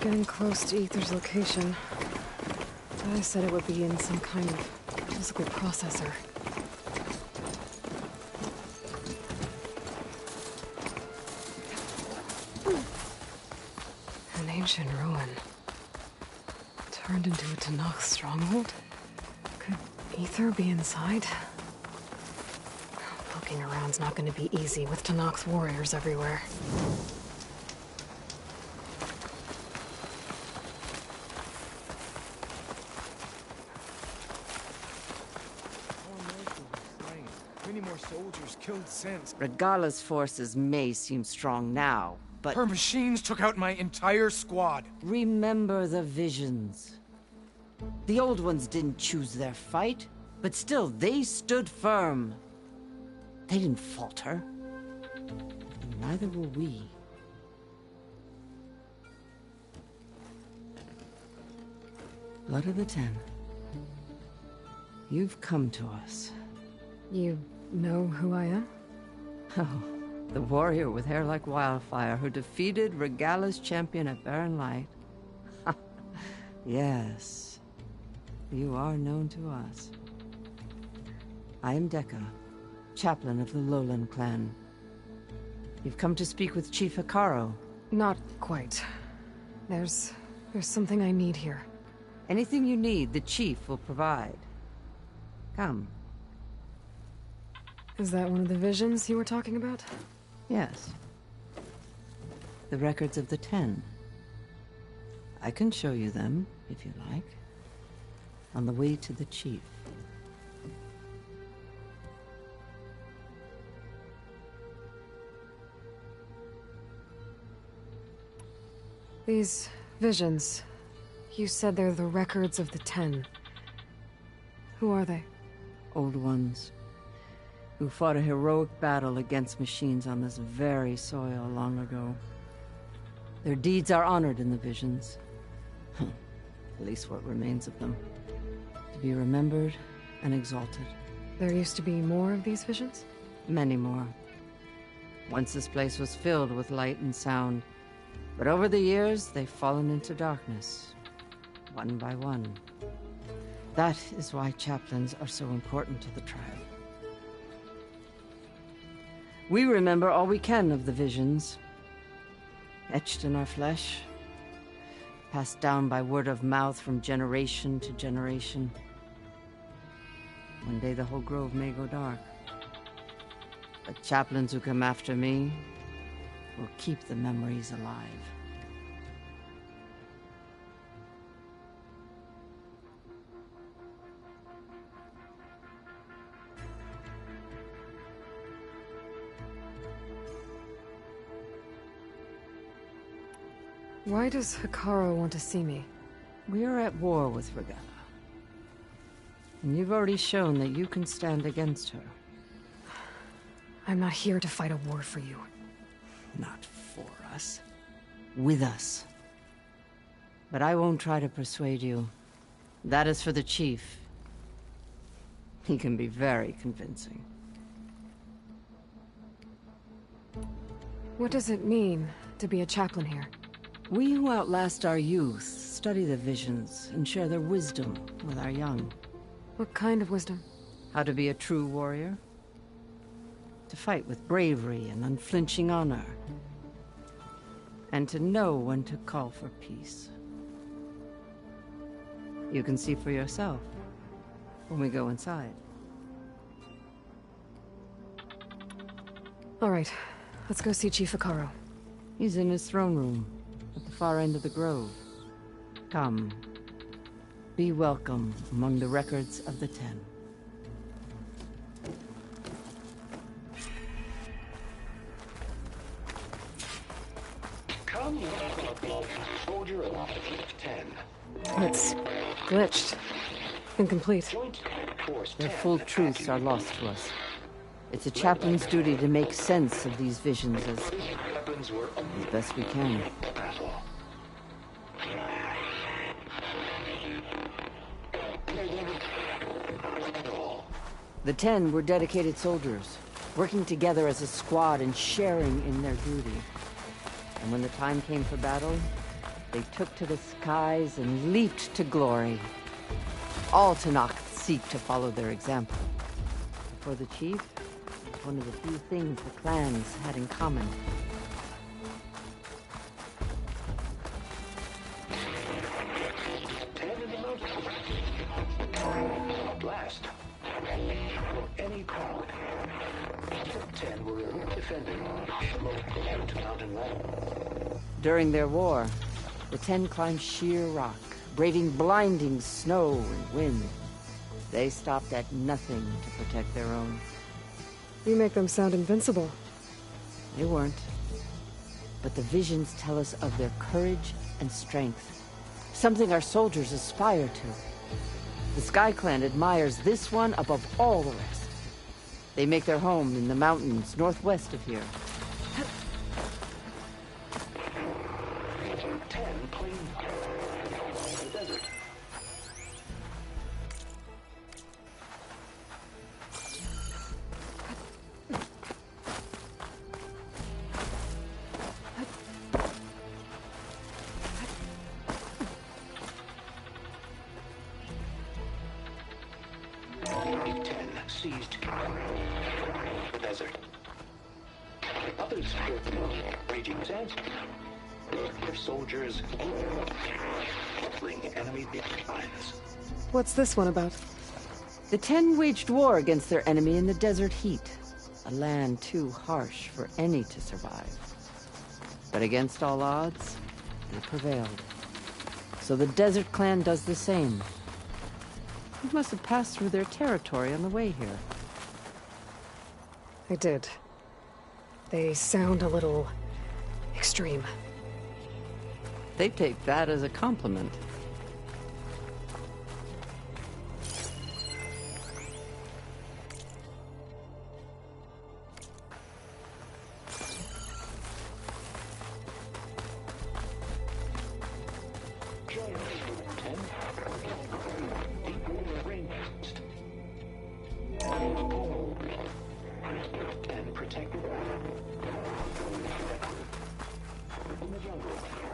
Getting close to Aether's location. I said it would be in some kind of physical processor. An ancient ruin. Turned into a Tenakth stronghold? Could Aether be inside? Poking around's not going to be easy with Tenakth warriors everywhere. Soldiers killed since. Regala's forces may seem strong now, but... Her machines took out my entire squad. Remember the visions. The old ones didn't choose their fight, but still, they stood firm. They didn't falter. And neither will we. Blood of the Ten. You've come to us. You know who I am? Oh, the warrior with hair like wildfire who defeated Regala's champion at Barren Light. Yes, you are known to us. I am Dekka, chaplain of the Lowland clan. You've come to speak with Chief Hekarro. Not quite. There's something I need here. Anything you need, the chief will provide. Come. Is that one of the visions you were talking about? Yes. The records of the Ten. I can show you them, if you like. On the way to the chief. These visions, you said they're the records of the Ten. Who are they? Old ones, who fought a heroic battle against machines on this very soil long ago. Their deeds are honored in the visions. At least what remains of them. To be remembered and exalted. There used to be more of these visions? Many more. Once this place was filled with light and sound. But over the years, they've fallen into darkness. One by one. That is why chaplains are so important to the tribe. We remember all we can of the visions. Etched in our flesh. Passed down by word of mouth from generation to generation. One day the whole grove may go dark. But chaplains who come after me will keep the memories alive. Why does Hekarro want to see me? We are at war with Regala. And you've already shown that you can stand against her. I'm not here to fight a war for you. Not for us. With us. But I won't try to persuade you. That is for the chief. He can be very convincing. What does it mean to be a chaplain here? We who outlast our youth study the visions and share their wisdom with our young. What kind of wisdom? How to be a true warrior. To fight with bravery and unflinching honor. And to know when to call for peace. You can see for yourself when we go inside. All right, let's go see Chief Hekarro. He's in his throne room, at the far end of the grove. Come. Be welcome among the records of the Ten. Come, soldier of the 10. It's glitched. Incomplete. Their full truths are lost to us. It's a chaplain's duty to make sense of these visions as best we can. The 10 were dedicated soldiers, working together as a squad and sharing in their duty. And when the time came for battle, they took to the skies and leaped to glory. All Tenakth seek to follow their example. For the chief, it's one of the few things the clans had in common. At last, any crowd, the 10 were defending the local mountain wall. During their war, the 10 climbed sheer rock, braving blinding snow and wind. They stopped at nothing to protect their own. You make them sound invincible. They weren't. But the visions tell us of their courage and strength. Something our soldiers aspire to. The Sky Clan admires this one above all the rest. They make their home in the mountains northwest of here. 10 claim the desert. Seized the desert. Others heard the raging sands. Their soldiers fling enemy lines. What's this one about? The 10 waged war against their enemy in the desert heat, a land too harsh for any to survive. But against all odds, they prevailed. So the Desert Clan does the same. You must have passed through their territory on the way here. I did. They sound a little extreme. They take that as a compliment.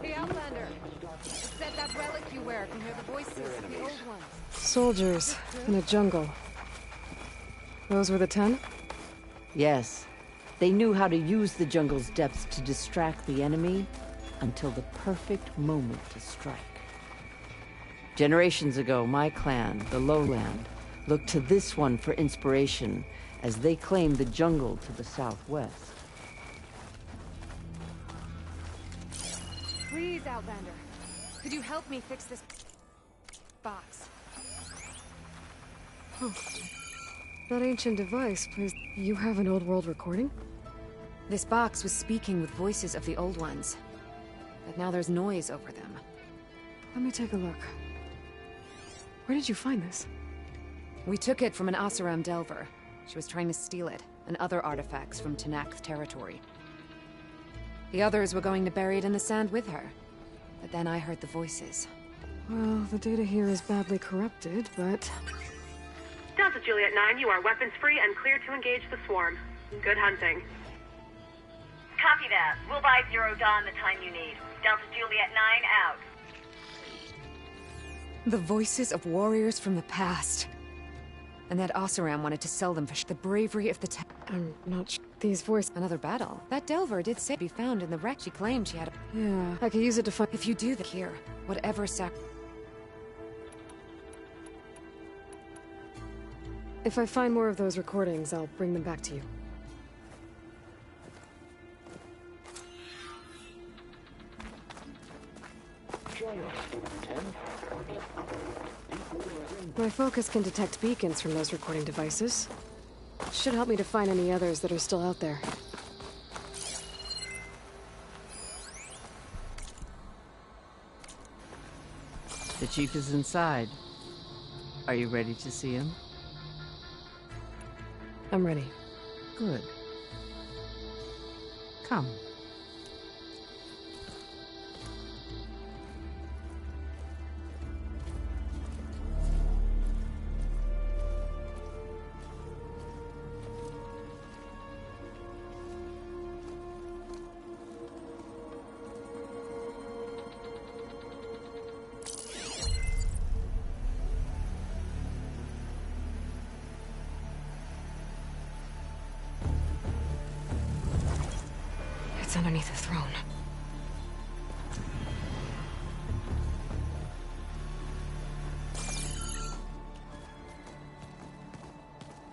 Hey, Outlander! It's that relic you wear can hear the voices of the old ones. Soldiers in a jungle. Those were the 10? Yes. They knew how to use the jungle's depths to distract the enemy until the perfect moment to strike. Generations ago, my clan, the Lowland, looked to this one for inspiration as they claimed the jungle to the southwest. Please, Outlander. Could you help me fix this box? Oh. That ancient device plays... You have an old world recording? This box was speaking with voices of the old ones. But now there's noise over them. Let me take a look. Where did you find this? We took it from an Oseram Delver. She was trying to steal it, and other artifacts from Tenakth territory. The others were going to bury it in the sand with her. But then I heard the voices. Well, the data here is badly corrupted, but... Delta Juliet 9, you are weapons-free and clear to engage the swarm. Good hunting. Copy that. We'll buy Zero Dawn the time you need. Delta Juliet 9 out. The voices of warriors from the past. And that Oseram wanted to sell them for the bravery of the I'm not sure. These voices. Another battle. That Delver did say be found in the wreck. She claimed she had a... Yeah, I could use it to find... If you do the here, whatever If I find more of those recordings, I'll bring them back to you. My focus can detect beacons from those recording devices. Should help me to find any others that are still out there. The chief is inside. Are you ready to see him? I'm ready. Good. Come. It's underneath the throne.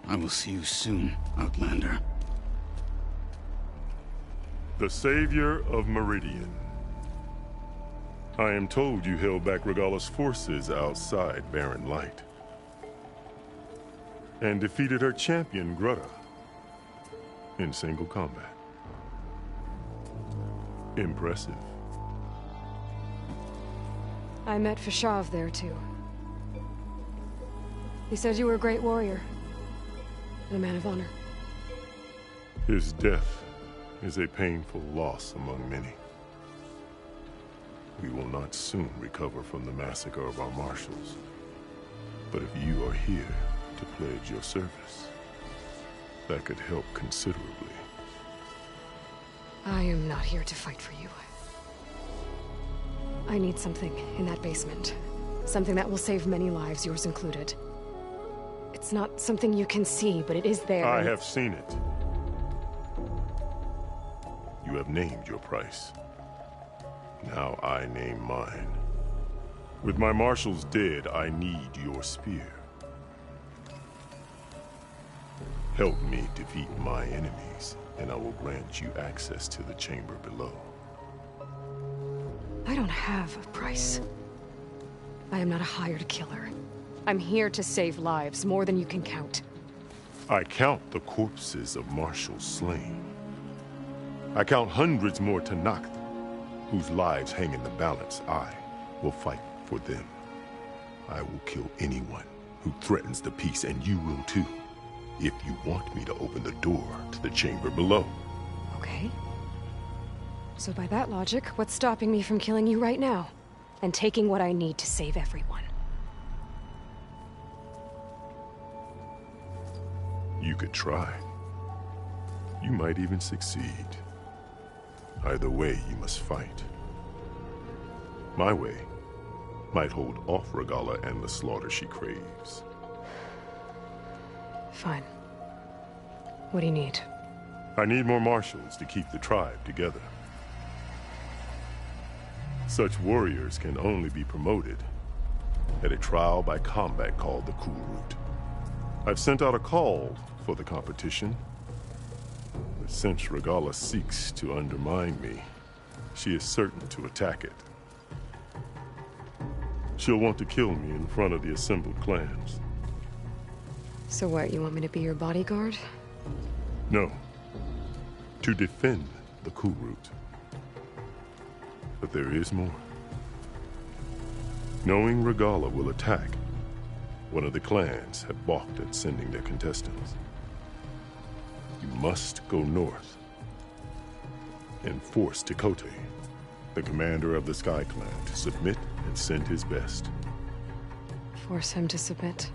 I will see you soon, Outlander. The savior of Meridian. I am told you held back Regalla's forces outside Barren Light. And defeated her champion, Grudda, in single combat. Impressive. I met Fashav there, too. He said you were a great warrior. And a man of honor. His death is a painful loss among many. We will not soon recover from the massacre of our marshals. But if you are here to pledge your service, that could help considerably. I am not here to fight for you. I need something in that basement. Something that will save many lives, yours included. It's not something you can see, but it is there. I have seen it. You have named your price. Now I name mine. With my marshals dead, I need your spear. Help me defeat my enemies, and I will grant you access to the chamber below. I don't have a price. I am not a hired killer. I'm here to save lives, more than you can count. I count the corpses of marshals slain. I count hundreds more Tenakth, whose lives hang in the balance. I will fight for them. I will kill anyone who threatens the peace, and you will too, if you want me to open the door to the chamber below. Okay. So by that logic, what's stopping me from killing you right now? And taking what I need to save everyone? You could try. You might even succeed. Either way, you must fight. My way might hold off Regalla and the slaughter she craves. Fine. What do you need? I need more marshals to keep the tribe together. Such warriors can only be promoted at a trial by combat called the Kulrut. I've sent out a call for the competition, but since Regalla seeks to undermine me, she is certain to attack it. She'll want to kill me in front of the assembled clans. So what, you want me to be your bodyguard? No. To defend the Kulrut. But there is more. Knowing Regalla will attack, one of the clans had balked at sending their contestants. You must go north and force Tekotteh, the commander of the Sky Clan, to submit and send his best. Force him to submit?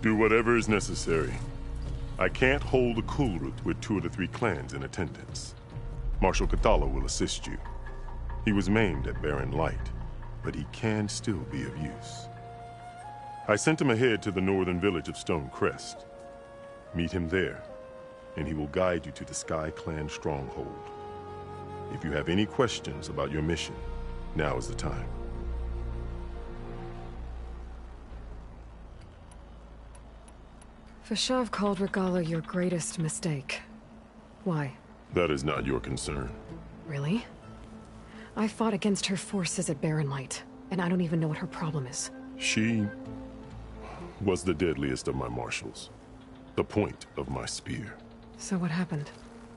Do whatever is necessary. I can't hold the Kulrut with 2 of the 3 clans in attendance. Marshal Kotallo will assist you. He was maimed at Barren Light, but he can still be of use. I sent him ahead to the northern village of Stone Crest. Meet him there, and he will guide you to the Sky Clan stronghold. If you have any questions about your mission, now is the time. Fashav called Regalla your greatest mistake. Why? That is not your concern. Really? I fought against her forces at Barren Light, and I don't even know what her problem is. She was the deadliest of my marshals. The point of my spear. So what happened?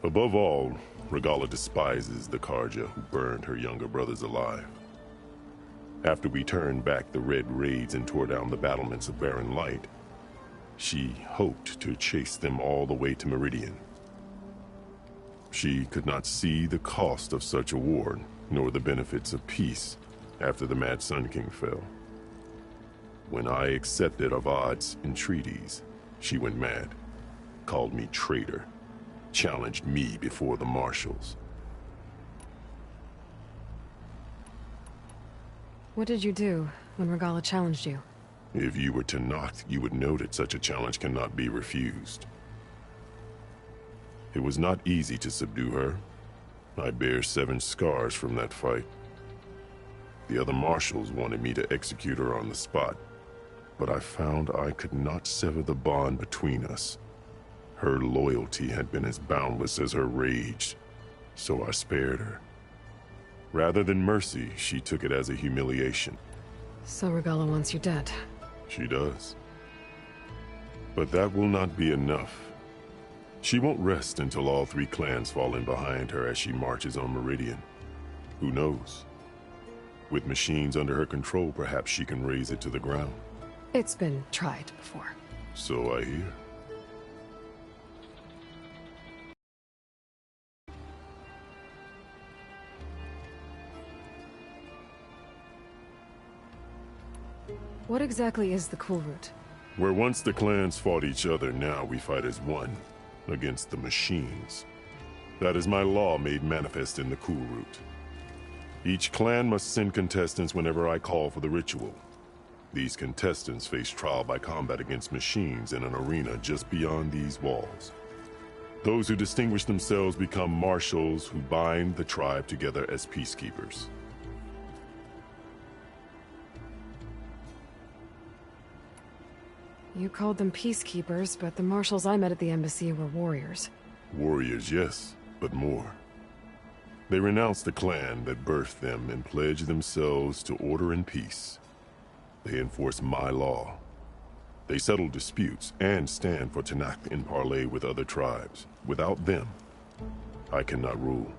Above all, Regalla despises the Carja who burned her younger brothers alive. After we turned back the Red Raids and tore down the battlements of Barren Light, she hoped to chase them all the way to Meridian. She could not see the cost of such a war, nor the benefits of peace after the Mad Sun King fell. When I accepted Avad's entreaties, she went mad, called me traitor, challenged me before the marshals. What did you do when Regalla challenged you? If you were Tenakth, you would know that such a challenge cannot be refused. It was not easy to subdue her. I bear 7 scars from that fight. The other marshals wanted me to execute her on the spot, but I found I could not sever the bond between us. Her loyalty had been as boundless as her rage, so I spared her. Rather than mercy, she took it as a humiliation. So Regalla wants you dead. She does. But that will not be enough. She won't rest until all 3 clans fall in behind her as she marches on Meridian. Who knows? With machines under her control, perhaps she can raise it to the ground. It's been tried before. So I hear. What exactly is the Cool Route? Where once the clans fought each other, now we fight as one, against the machines. That is my law made manifest in the Cool Route. Each clan must send contestants whenever I call for the ritual. These contestants face trial by combat against machines in an arena just beyond these walls. Those who distinguish themselves become marshals who bind the tribe together as peacekeepers. You called them peacekeepers, but the marshals I met at the embassy were warriors. Warriors, yes, but more. They renounce the clan that birthed them and pledge themselves to order and peace. They enforce my law. They settle disputes and stand for Tenakth in parley with other tribes. Without them, I cannot rule.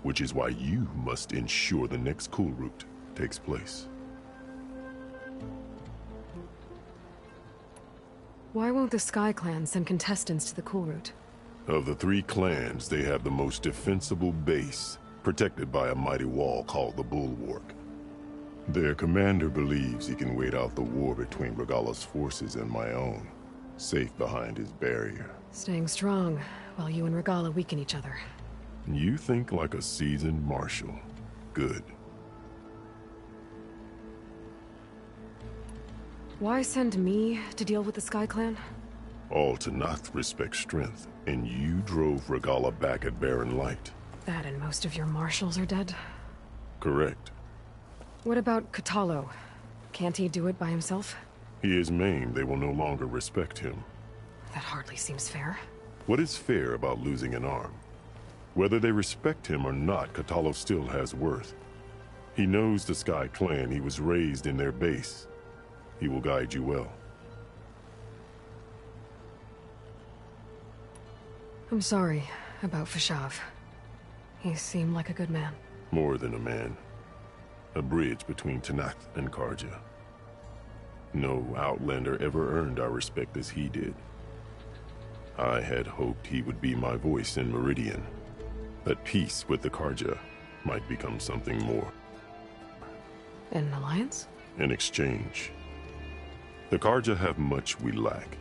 Which is why you must ensure the next Cool Route takes place. Why won't the Sky Clan send contestants to the Cool Route? Of the 3 clans, they have the most defensible base, protected by a mighty wall called the Bulwark. Their commander believes he can wait out the war between Regalla's forces and my own, safe behind his barrier. Staying strong, while you and Regalla weaken each other. You think like a seasoned marshal. Good. Why send me to deal with the Sky Clan? All Tenakth respect strength, and you drove Regalla back at Barren Light. That and most of your marshals are dead? Correct. What about Kotallo? Can't he do it by himself? He is maimed. They will no longer respect him. That hardly seems fair. What is fair about losing an arm? Whether they respect him or not, Kotallo still has worth. He knows the Sky Clan. He was raised in their base. He will guide you well. I'm sorry about Fashav. He seemed like a good man. More than a man. A bridge between Tenakth and Carja. No Outlander ever earned our respect as he did. I had hoped he would be my voice in Meridian. That peace with the Carja might become something more. An alliance? In exchange. The Carja have much we lack.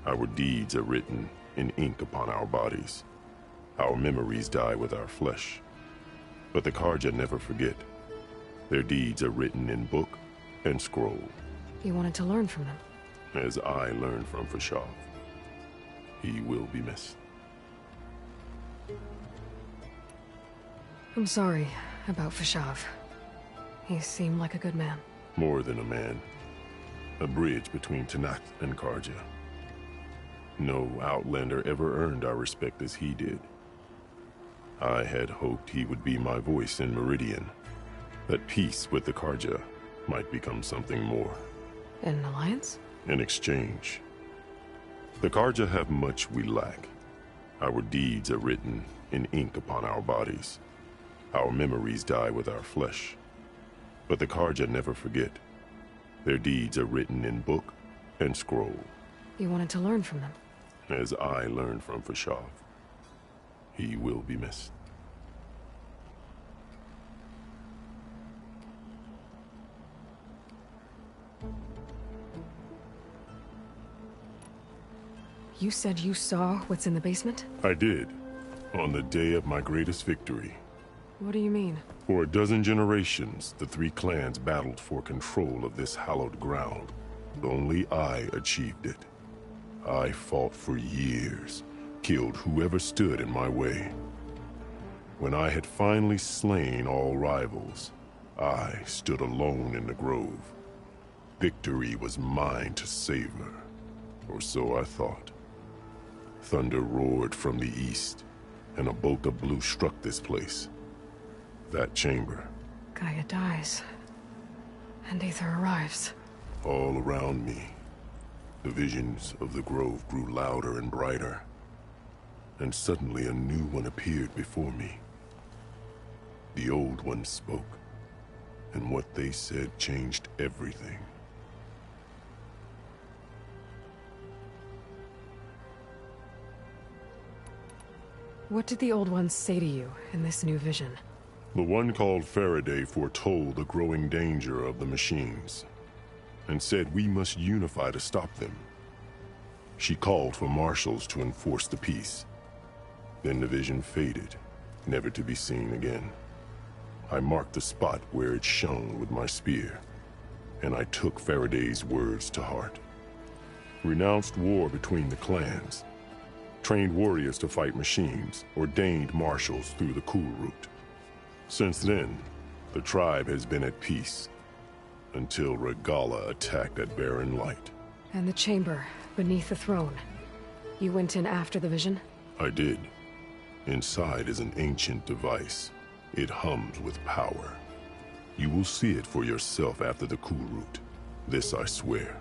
Our deeds are written in ink upon our bodies. Our memories die with our flesh. But the Carja never forget. Their deeds are written in book and scroll. You wanted to learn from them. As I learned from Fashav. He will be missed. I'm sorry about Fashav. He seemed like a good man. More than a man. A bridge between Tenakth and Carja. No Outlander ever earned our respect as he did. I had hoped he would be my voice in Meridian. That peace with the Carja might become something more. An alliance? In exchange. The Carja have much we lack. Our deeds are written in ink upon our bodies. Our memories die with our flesh. But the Carja never forget. Their deeds are written in book and scroll. You wanted to learn from them. As I learned from Fashav. He will be missed. You said you saw what's in the basement? I did. On the day of my greatest victory. What do you mean? For a dozen generations, the three clans battled for control of this hallowed ground. Only I achieved it. I fought for years, killed whoever stood in my way. When I had finally slain all rivals, I stood alone in the grove. Victory was mine to savor, or so I thought. Thunder roared from the east, and a bolt of blue struck this place. That chamber. Gaia dies, and Aether arrives. All around me, the visions of the grove grew louder and brighter, and suddenly a new one appeared before me. The old one spoke, and what they said changed everything. What did the old ones say to you in this new vision? The one called Faraday foretold the growing danger of the machines, and said we must unify to stop them. She called for marshals to enforce the peace. Then the vision faded, never to be seen again. I marked the spot where it shone with my spear, and I took Faraday's words to heart. Renounced war between the clans, trained warriors to fight machines, ordained marshals through the Cool Route. Since then, the tribe has been at peace, until Regalla attacked at Barren Light. And the chamber, beneath the throne. You went in after the vision? I did. Inside is an ancient device. It hums with power. You will see it for yourself after the Cool Route. This I swear.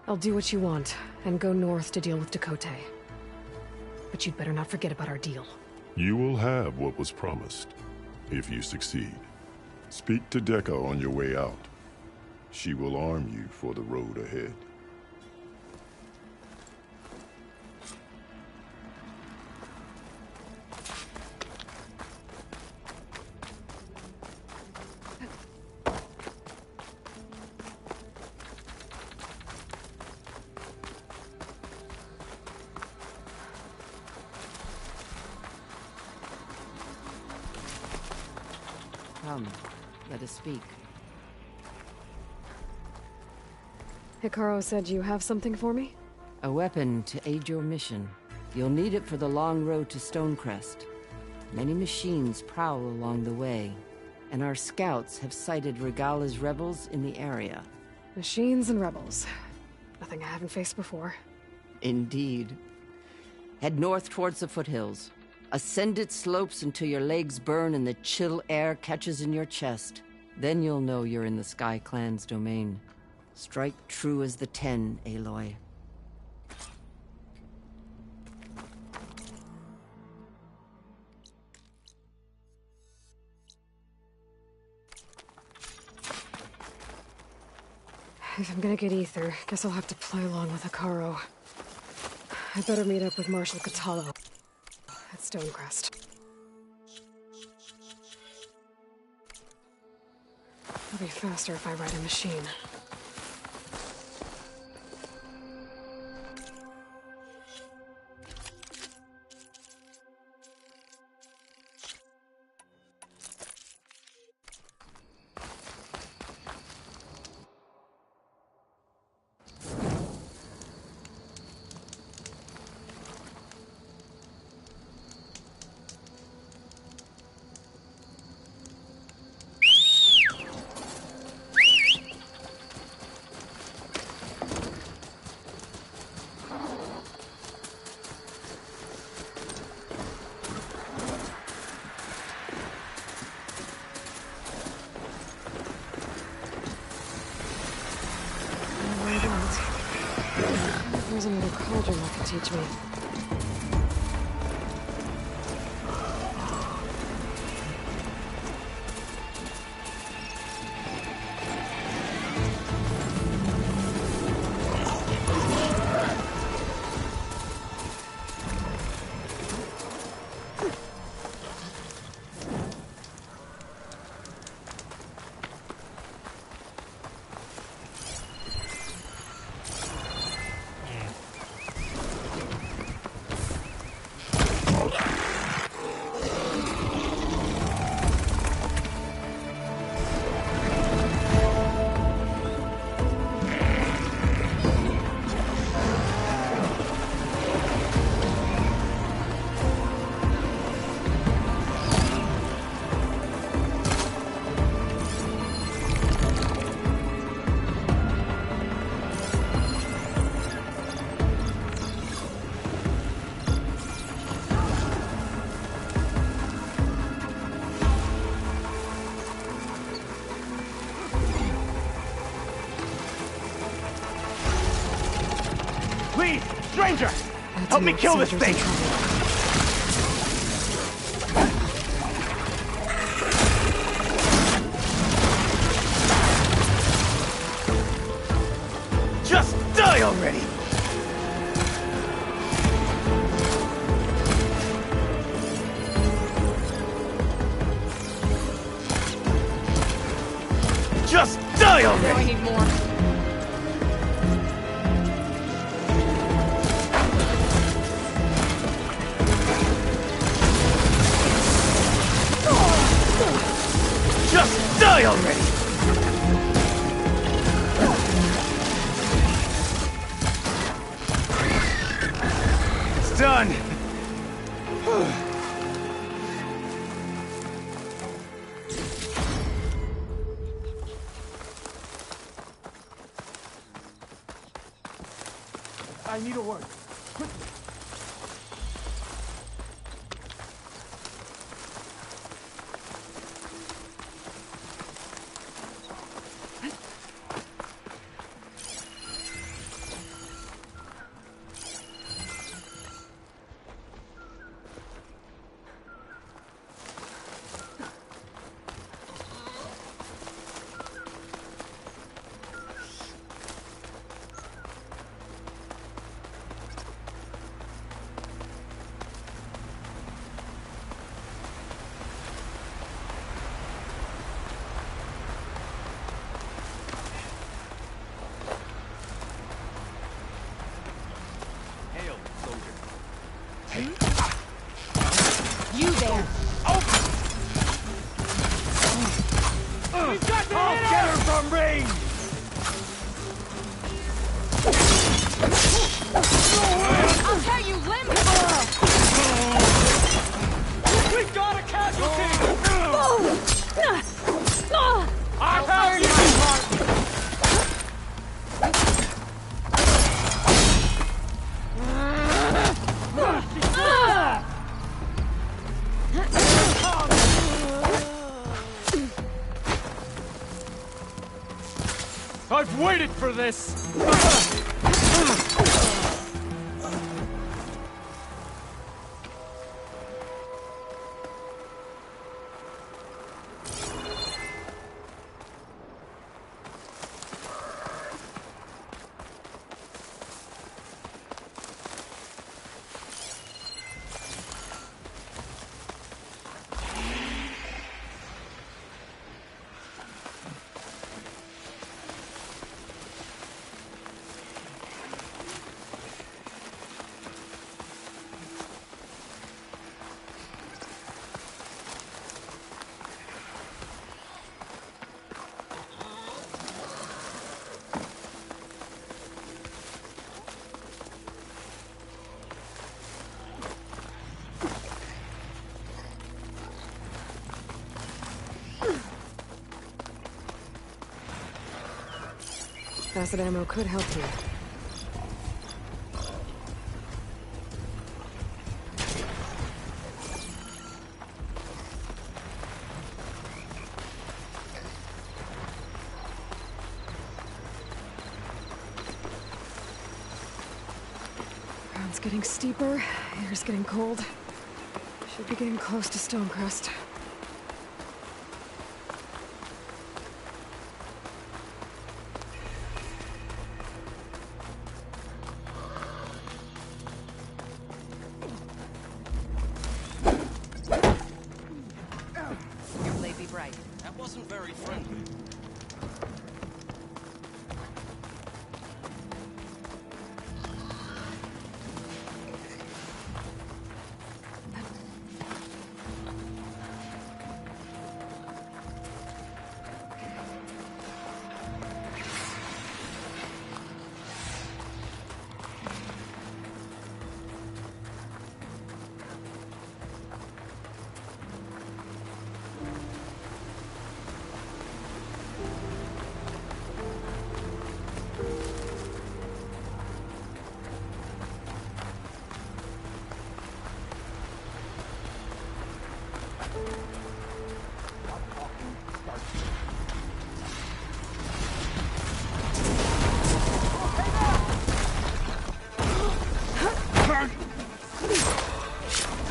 I'll do what you want, and go north to deal with Dakota. But you'd better not forget about our deal. You will have what was promised, if you succeed. Speak to Dekka on your way out. She will arm you for the road ahead. Come, let us speak. Hikaru said you have something for me? A weapon to aid your mission. You'll need it for the long road to Stonecrest. Many machines prowl along the way, and our scouts have sighted Regalla's rebels in the area. Machines and rebels. Nothing I haven't faced before. Indeed. Head north towards the foothills. Ascend its slopes until your legs burn and the chill air catches in your chest. Then you'll know you're in the Sky Clan's domain. Strike true as the 10, Aloy. If I'm gonna get Aether, guess I'll have to play along with Hikaru. I better meet up with Marshal Kotallo at Stonecrest. It'll be faster if I ride a machine. There's another cauldron that could teach me. Please, stranger! Help me kill this thing! Just die already! Just die already! I need more. Just die already! It's done! I need a word. Quickly. You there! We've got to I'll get her from range! I'll tear you limb! We've got a casualty! I'll have you! I've waited for this! Acid ammo could help here. Ground's getting steeper, air's getting cold. Should be getting close to Stonecrest. That wasn't very friendly.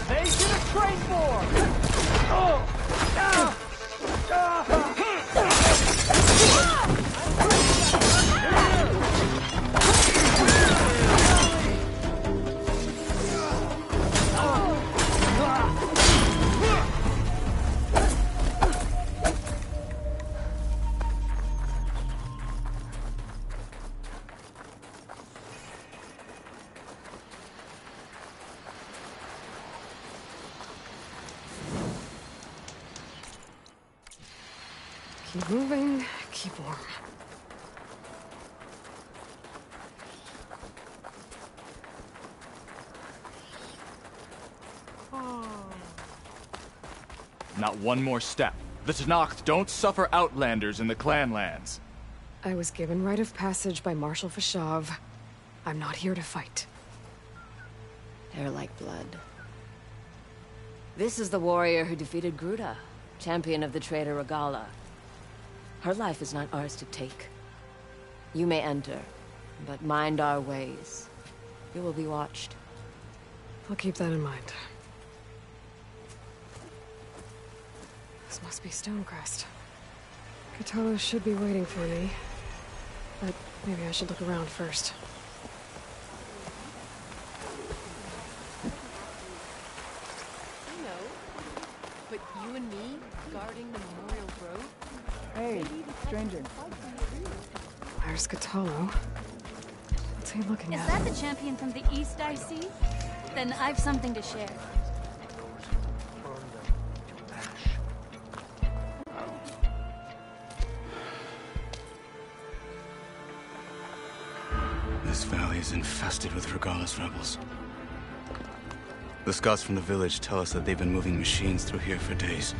They should have trained more! Keep moving, keep warm. Not one more step. The Tenakth don't suffer outlanders in the Clanlands. I was given rite of passage by Marshal Fashav. I'm not here to fight. They're like blood. This is the warrior who defeated Gruta, champion of the traitor Regalla. Her life is not ours to take. You may enter, but mind our ways. You will be watched. I'll keep that in mind. This must be Stonecrest. Cthulhu should be waiting for me, but maybe I should look around first. I know, but you and me guarding the Memorial Grove? Hey, stranger. There's Cthulhu. What's he looking Is at? that the champion from the East I see? Then I've something to share. This valley is infested with Regalla's rebels. The scouts from the village tell us that they've been moving machines through here for days.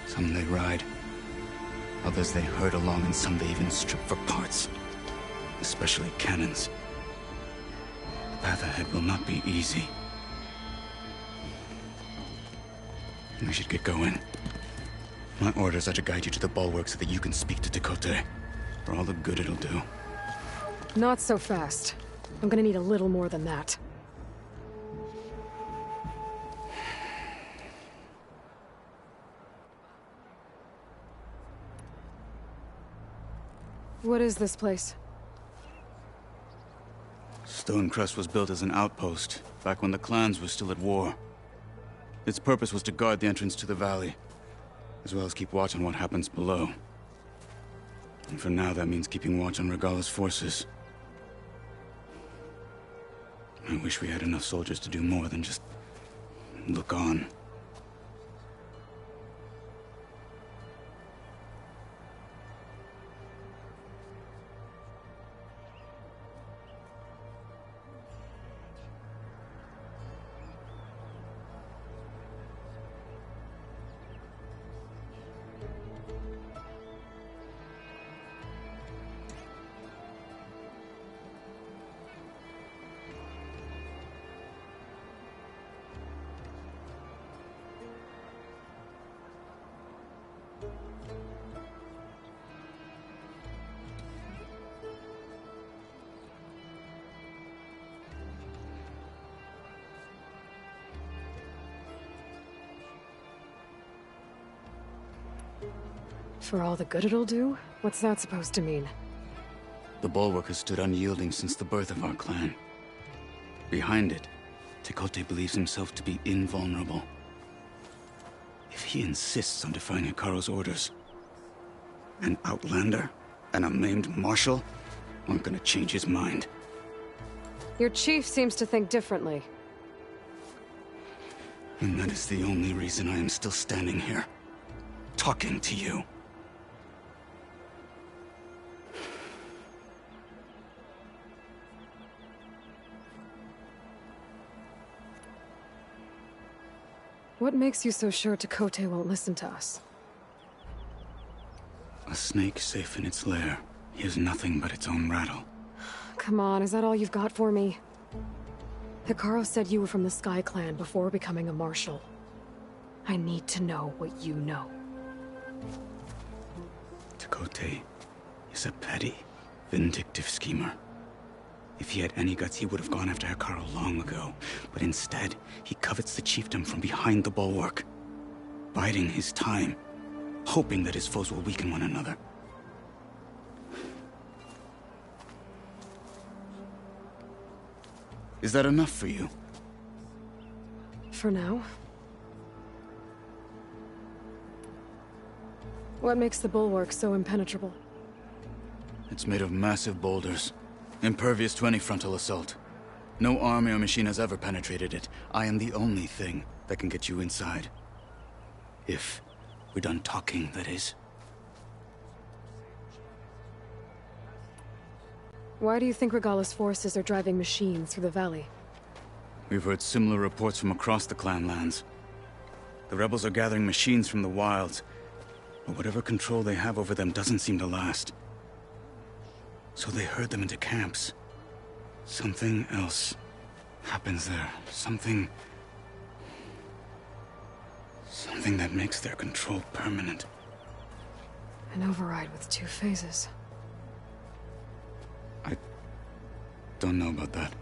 Some they ride, others they herd along, and some they even strip for parts. Especially cannons. The path ahead will not be easy. We should get going. My orders are to guide you to the bulwark so that you can speak to Tekotteh, for all the good it'll do. Not so fast. I'm gonna need a little more than that. What is this place? Stonecrest was built as an outpost, back when the clans were still at war. Its purpose was to guard the entrance to the valley, as well as keep watch on what happens below. And for now, that means keeping watch on Regalla's forces. I wish we had enough soldiers to do more than just look on. For all the good it'll do? What's that supposed to mean? The Bulwark has stood unyielding since the birth of our clan. Behind it, Tekote believes himself to be invulnerable. If he insists on defying Hikaru's orders, an outlander and a maimed marshal aren't gonna change his mind. Your chief seems to think differently. And that is the only reason I am still standing here, talking to you. What makes you so sure Tekote won't listen to us? A snake safe in its lair hears nothing but its own rattle. Come on, is that all you've got for me? Hikaru said you were from the Sky Clan before becoming a marshal. I need to know what you know. Tekote is a petty, vindictive schemer. If he had any guts, he would have gone after Hikaru long ago. But instead, he covets the chiefdom from behind the Bulwark, biding his time, hoping that his foes will weaken one another. Is that enough for you? For now. What makes the Bulwark so impenetrable? It's made of massive boulders, impervious to any frontal assault. No army or machine has ever penetrated it. I am the only thing that can get you inside. If we're done talking, that is. Why do you think Regalla's forces are driving machines through the valley? We've heard similar reports from across the clan lands. The rebels are gathering machines from the wilds, but whatever control they have over them doesn't seem to last. So they herd them into camps. Something else happens there. Something that makes their control permanent. An override with 2 phases. I don't know about that.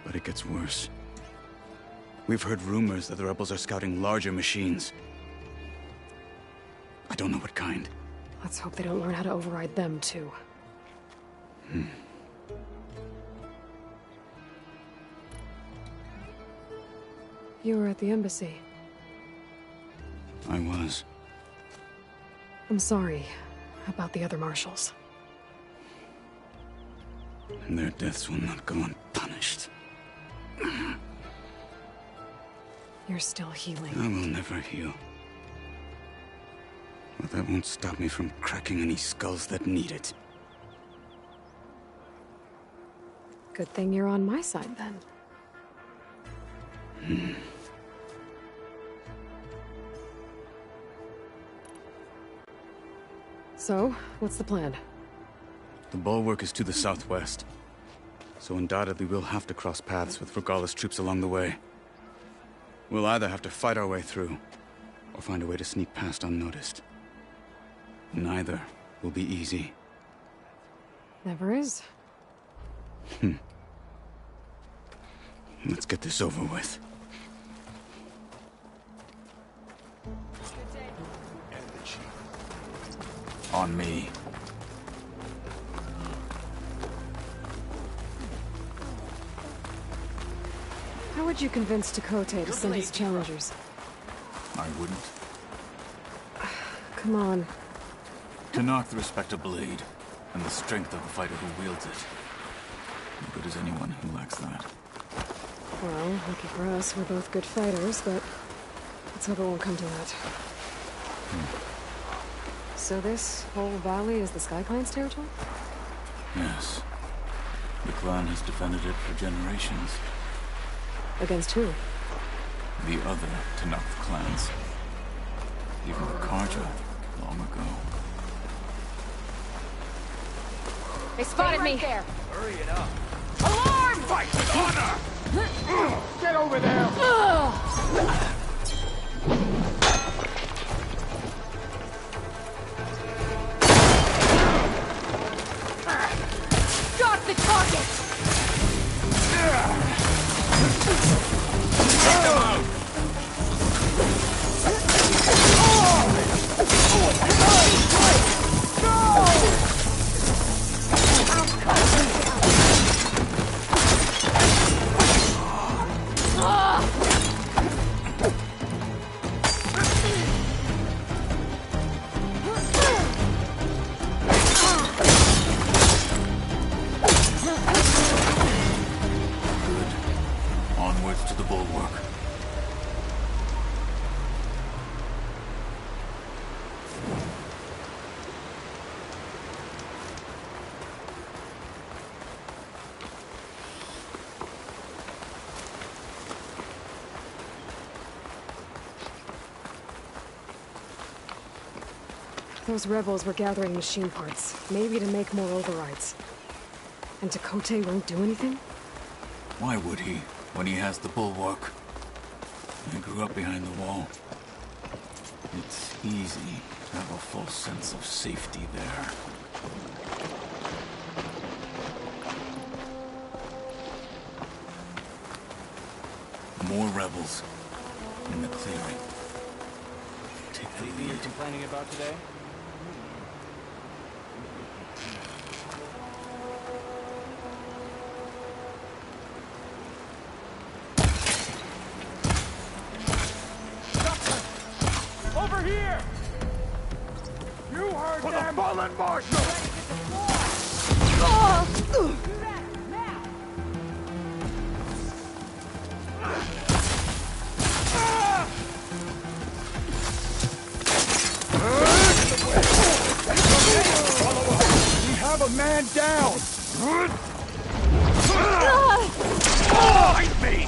But it gets worse. We've heard rumors that the rebels are scouting larger machines. I don't know what kind. Let's hope they don't learn how to override them, too. You were at the embassy. I was. I'm sorry about the other marshals. And their deaths will not go unpunished. You're still healing. I will never heal. But that won't stop me from cracking any skulls that need it. Good thing you're on my side, then. So, what's the plan? The Bulwark is to the southwest. So undoubtedly we'll have to cross paths with Regalla's troops along the way. We'll either have to fight our way through, or find a way to sneak past unnoticed. Neither will be easy. Never is. Let's get this over with. On me. How would you convince Tekote to send his challengers? I wouldn't. Come on. Tenakth respect a blade, and the strength of the fighter who wields it. As good as anyone who lacks that. Well, lucky for us, we're both good fighters, but let's hope it won't come to that. So this whole valley is the Sky Clan's territory? Yes. The clan has defended it for generations. Against who? The other Tenakth clans. Even the Karja, long ago. They spotted me! There. Hurry it up. Alarm! Fight with honor! Get over there! Got the target! Take them out! the bulwark. Those rebels were gathering machine parts, maybe to make more overrides. And Tekotteh won't do anything? Why would he, when he has the bulwark? I grew up behind the wall. It's easy to have a false sense of safety there. More rebels in the clearing. Take the lead. You're complaining about today? Over here! You heard For them! the fallen marshal! We have a man down! Fight me!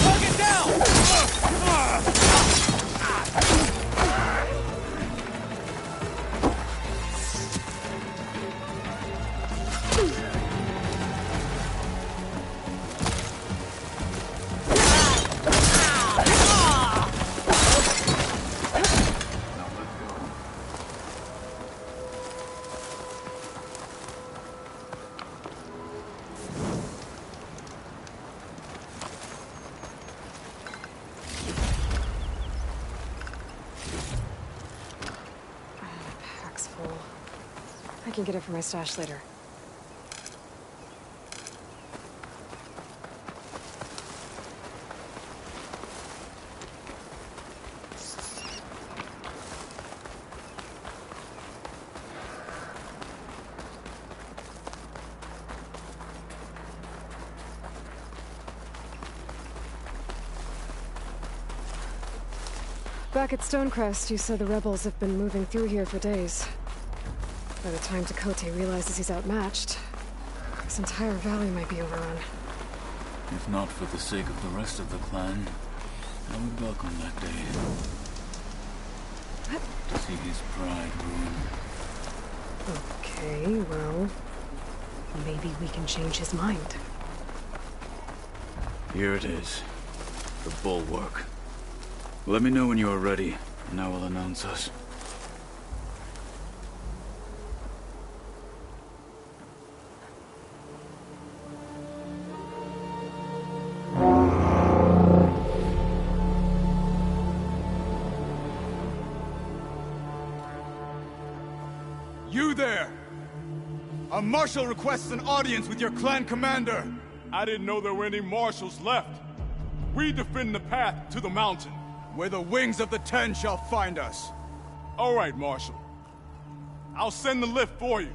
Target down! Pack's full. I can get it from my stash later. Back at Stonecrest, you said the rebels have been moving through here for days. By the time Tekotteh realizes he's outmatched, this entire valley might be overrun. If not for the sake of the rest of the clan, I would welcome that day. What? To see his pride ruined. Okay, well, maybe we can change his mind. Here it is. The bulwark. Let me know when you are ready, and I will announce us. You there! A marshal requests an audience with your clan commander. I didn't know there were any marshals left. We defend the path to the mountain. Where the wings of the Ten shall find us. All right, Marshal. I'll send the lift for you.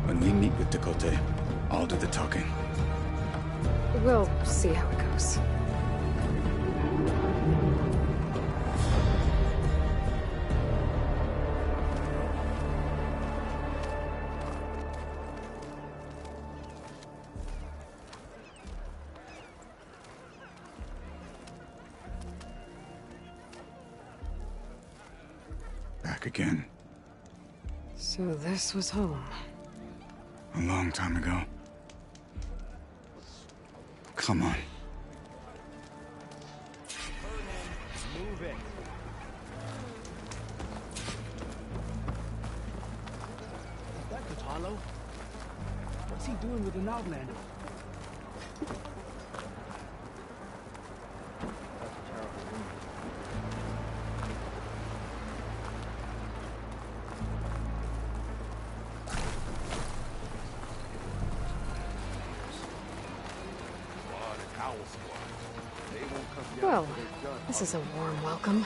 When we meet with Tekotteh, I'll do the talking. We'll see how it goes. Back again. So this was home. A long time ago. Come on. Move it. Is that Kotallo? What's he doing with an outlander? Well, this is a warm welcome.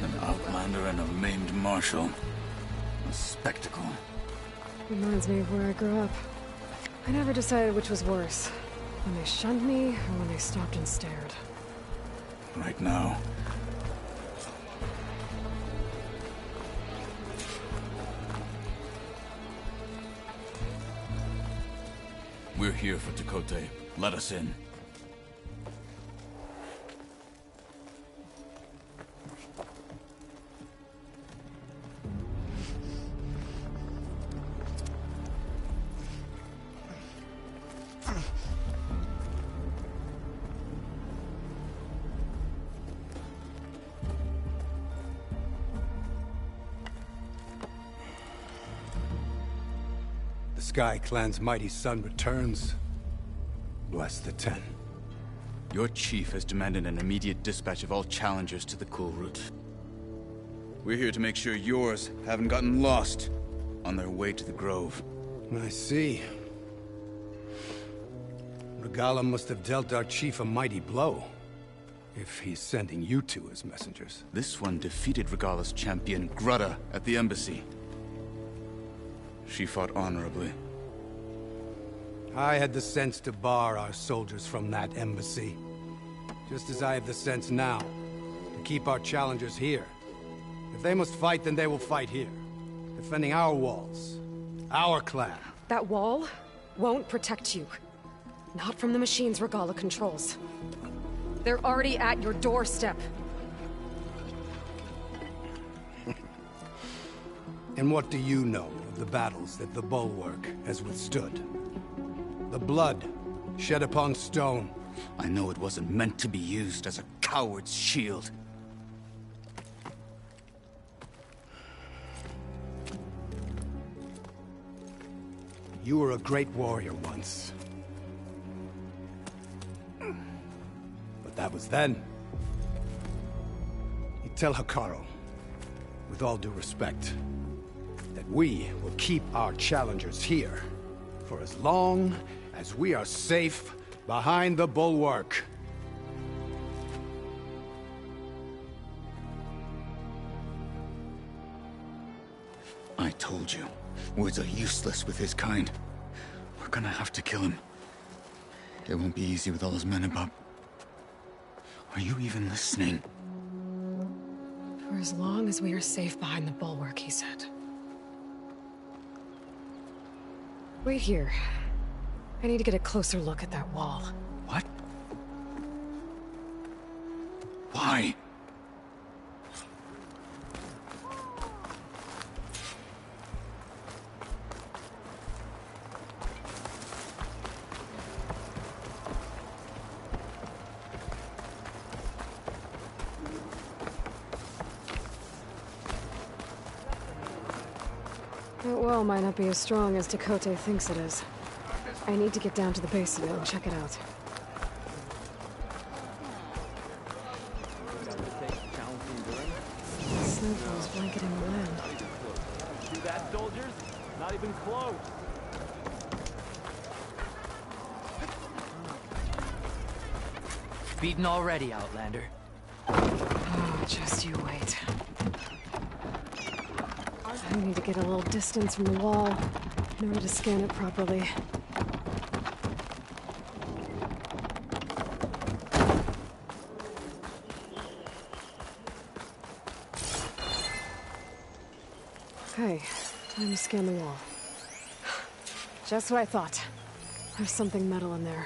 An outlander and a maimed marshal. A spectacle. Reminds me of where I grew up. I never decided which was worse. When they shunned me, or when they stopped and stared. Right now. We're here for Tekotteh. Let us in. The Sky Clan's mighty son returns. Bless the Ten. Your chief has demanded an immediate dispatch of all challengers to the Kulrut. We're here to make sure yours haven't gotten lost on their way to the Grove. I see. Regalla must have dealt our chief a mighty blow, if he's sending you two as messengers. This one defeated Regalla's champion, Grudda, at the embassy. She fought honorably. I had the sense to bar our soldiers from that embassy. Just as I have the sense now, to keep our challengers here. If they must fight, then they will fight here. Defending our walls. Our clan. That wall won't protect you. Not from the machines Regalla controls. They're already at your doorstep. And what do you know of the battles that the Bulwark has withstood? The blood shed upon stone. I know it wasn't meant to be used as a coward's shield. You were a great warrior once. But that was then. You tell Hekarro, with all due respect, that we will keep our challengers here for as long as we are safe behind the Bulwark. I told you, words are useless with his kind. We're gonna have to kill him. It won't be easy with all his men about. Are you even listening? For as long as we are safe behind the Bulwark, he said. Wait here. I need to get a closer look at that wall. What? Why? That wall might not be as strong as Tekotteh thinks it is. I need to get down to the base of it and check it out. Snowfall's blanketing the land. See that, soldiers? Not even close. Beaten already, Outlander. Oh, just you wait. I need to get a little distance from the wall in order to scan it properly. Okay, time to scan the wall. Just what I thought. There's something metal in there.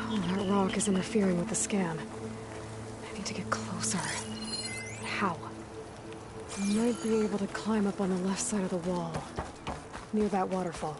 Oh, that rock is interfering with the scan. I need to get closer. But how? I might be able to climb up on the left side of the wall, near that waterfall.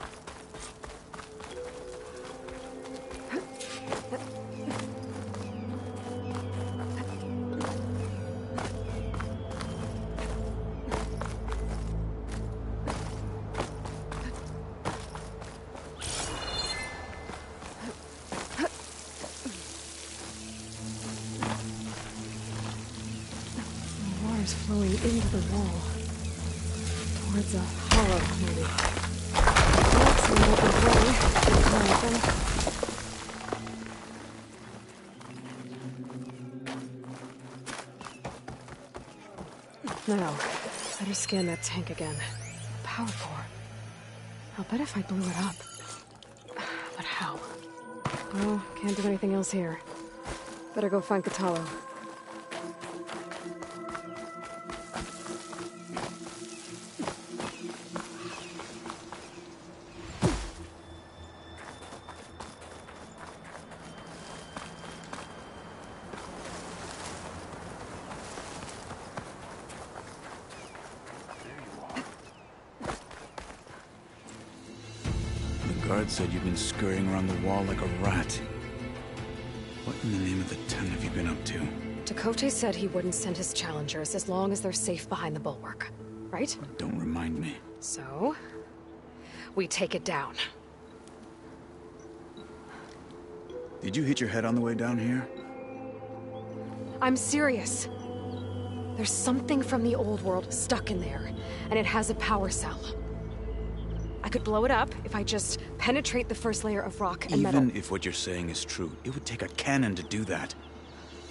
into the wall. Towards a hollow, maybe. That's an open way. Now, better scan that tank again. Power core. I'll bet if I blew it up. But how? Well, can't do anything else here. Better go find Kotallo. The guard said you've been scurrying around the wall like a rat. What in the name of the ten have you been up to? Tekote said he wouldn't send his challengers as long as they're safe behind the bulwark, right? Don't remind me. So, we take it down. Did you hit your head on the way down here? I'm serious. There's something from the old world stuck in there, and it has a power cell. I could blow it up if I just penetrate the first layer of rock and metal. Even if what you're saying is true, it would take a cannon to do that.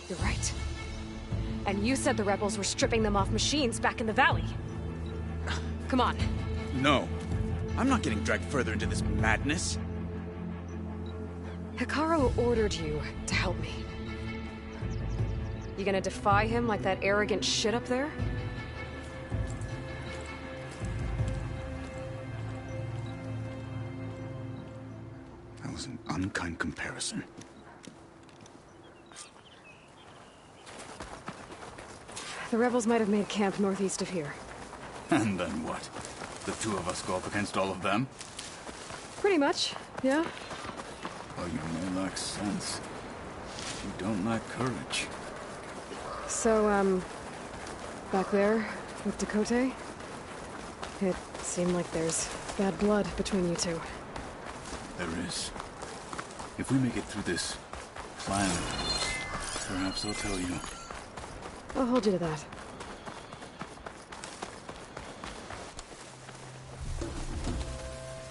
You're right. And you said the rebels were stripping them off machines back in the valley. Come on. No. I'm not getting dragged further into this madness. Hekarro ordered you to help me. You gonna defy him like that arrogant shit up there? That was an unkind comparison. The rebels might have made camp northeast of here. And then what? The two of us go up against all of them? Pretty much, yeah. Oh, you may lack sense. You don't lack courage. So, back there, with Tekote, it seemed like there's bad blood between you two. There is. If we make it through this plan, perhaps I'll tell you. I'll hold you to that.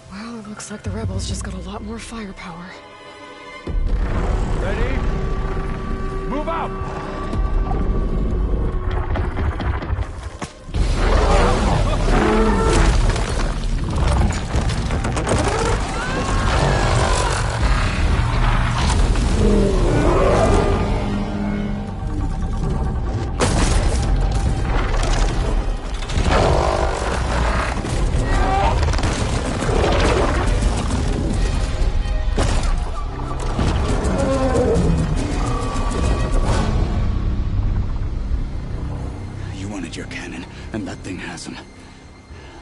Well, it looks like the rebels just got a lot more firepower. Ready? Move out! Your cannon, and that thing has him.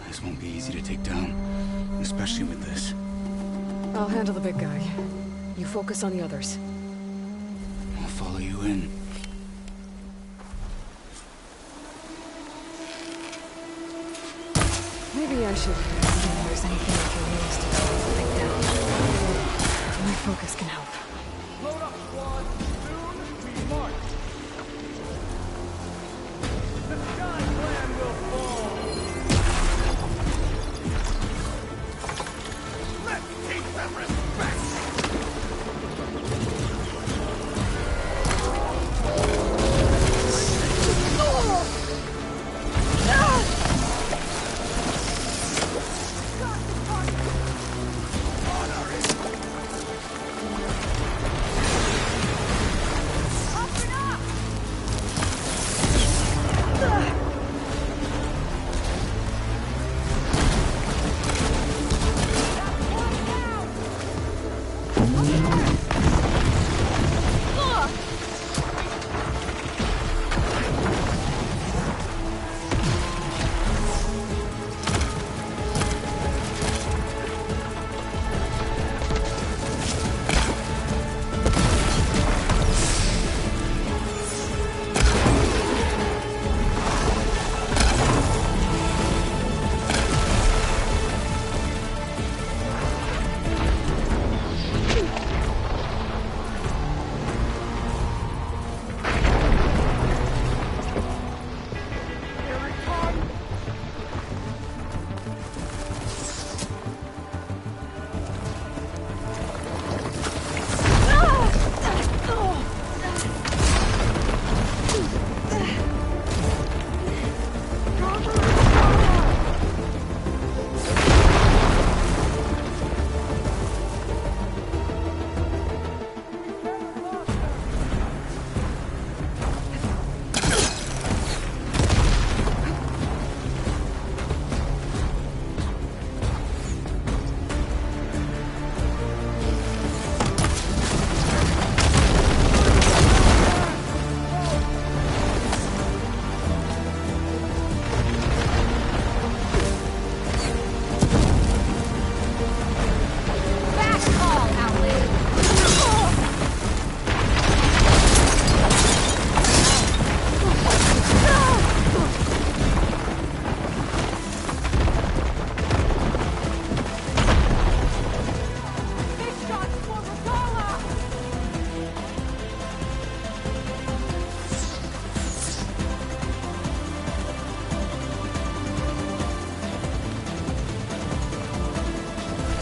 This won't be easy to take down, especially with this. I'll handle the big guy. You focus on the others. I'll follow you in. Maybe I should see if there's anything I can use to slow the thing down. My focus can help. Load up, squad. Soon we march. The Sky Clan will fall! Let's teach them respect!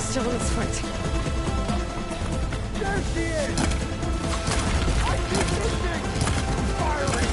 still in this fight. There she is! I see this thing! Firing!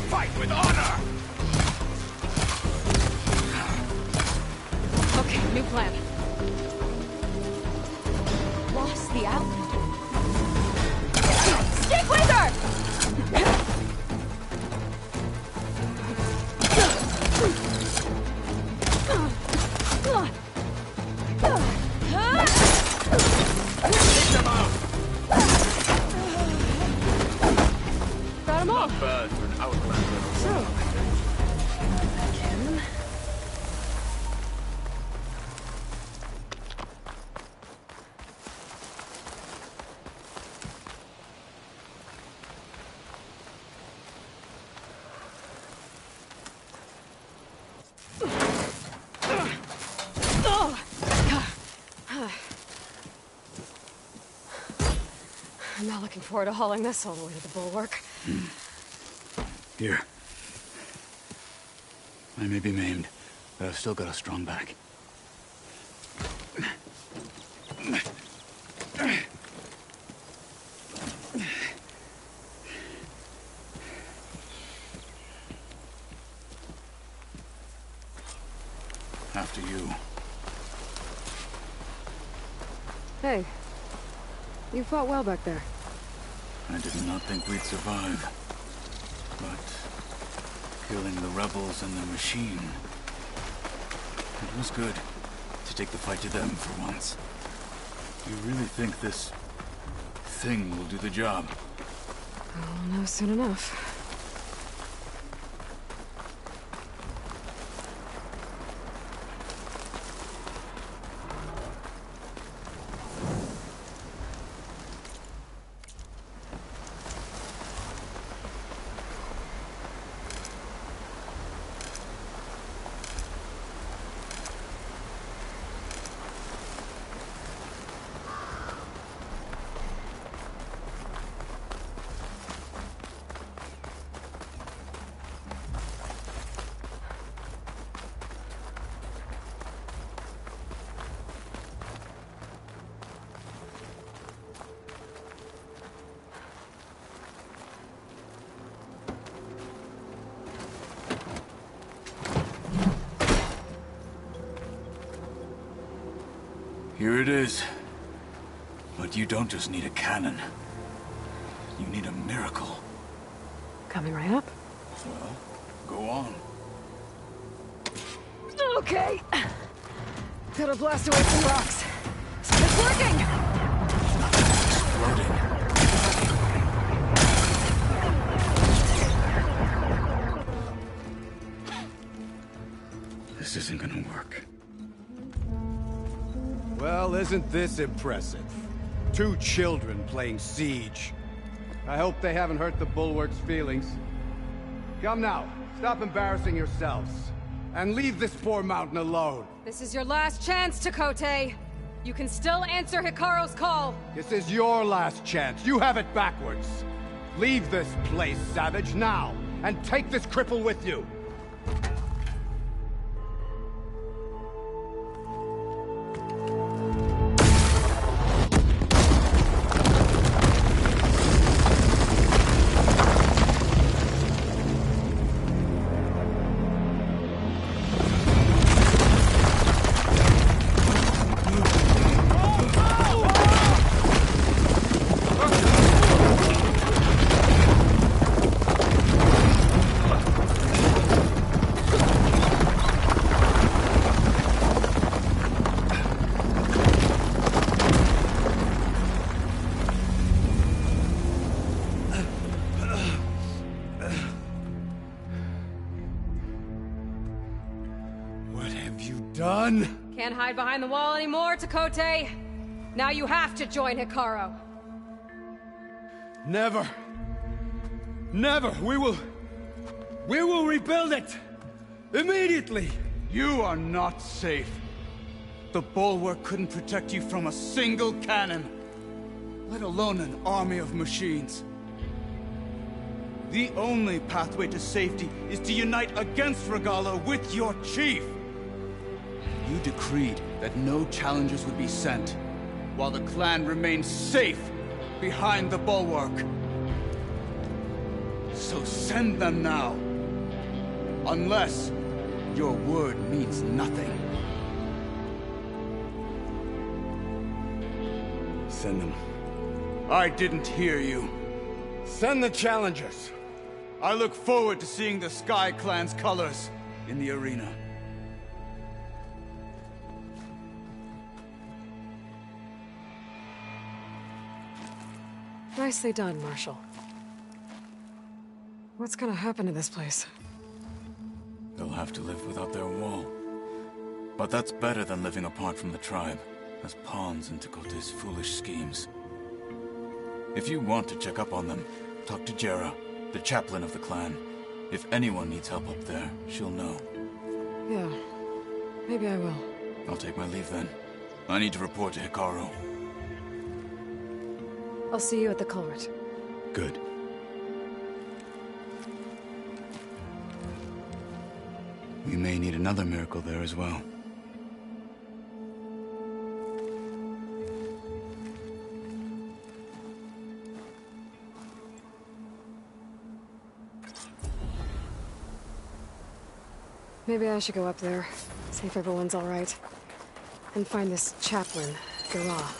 Fight with honor! Okay, new plan. Lost the outlet. Stick with her! Got him all. Not bad for an outlander. So, again. I'm not looking forward to hauling this all the way to the bulwark. Here. I may be maimed, but I've still got a strong back. After you. Hey. You fought well back there. I did not think we'd survive. but killing the rebels and the machine... It was good to take the fight to them for once. You really think this thing will do the job? I'll know soon enough. Here it is. But you don't just need a cannon. You need a miracle. Coming right up. Well, go on. Okay. Gotta blast away some rocks. It's working! This isn't gonna work. Well, isn't this impressive? 2 children playing siege. I hope they haven't hurt the Bulwark's feelings. Come now, stop embarrassing yourselves. And leave this poor mountain alone. This is your last chance, Tekotteh. You can still answer Hikaru's call. This is your last chance. You have it backwards. Leave this place, Savage, now. And take this cripple with you. Done? Can't hide behind the wall anymore, Tekotteh. Now you have to join Hikaru. Never. Never. We will rebuild it. Immediately. You are not safe. The Bulwark couldn't protect you from a single cannon, let alone an army of machines. The only pathway to safety is to unite against Regalla with your chief. You decreed that no challengers would be sent, while the clan remains safe behind the Bulwark. So send them now. Unless your word means nothing. Send them. I didn't hear you. Send the challengers. I look forward to seeing the Sky Clan's colors in the arena. Nicely done, Marshal. What's gonna happen to this place? They'll have to live without their wall. But that's better than living apart from the tribe, as pawns in Tekotteh's foolish schemes. If you want to check up on them, talk to Jera, the chaplain of the clan. If anyone needs help up there, she'll know. Yeah, maybe I will. I'll take my leave then. I need to report to Hikaru. I'll see you at the culvert. Good. We may need another miracle there as well. Maybe I should go up there, see if everyone's all right, and find this chaplain, Jera.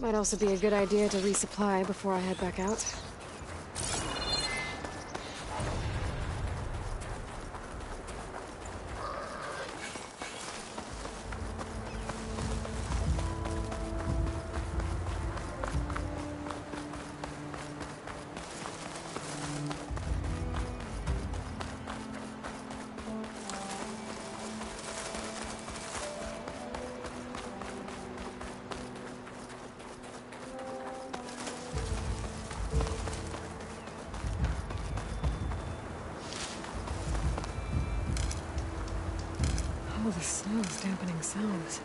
Might also be a good idea to resupply before I head back out. Oh, the snow is dampening sounds.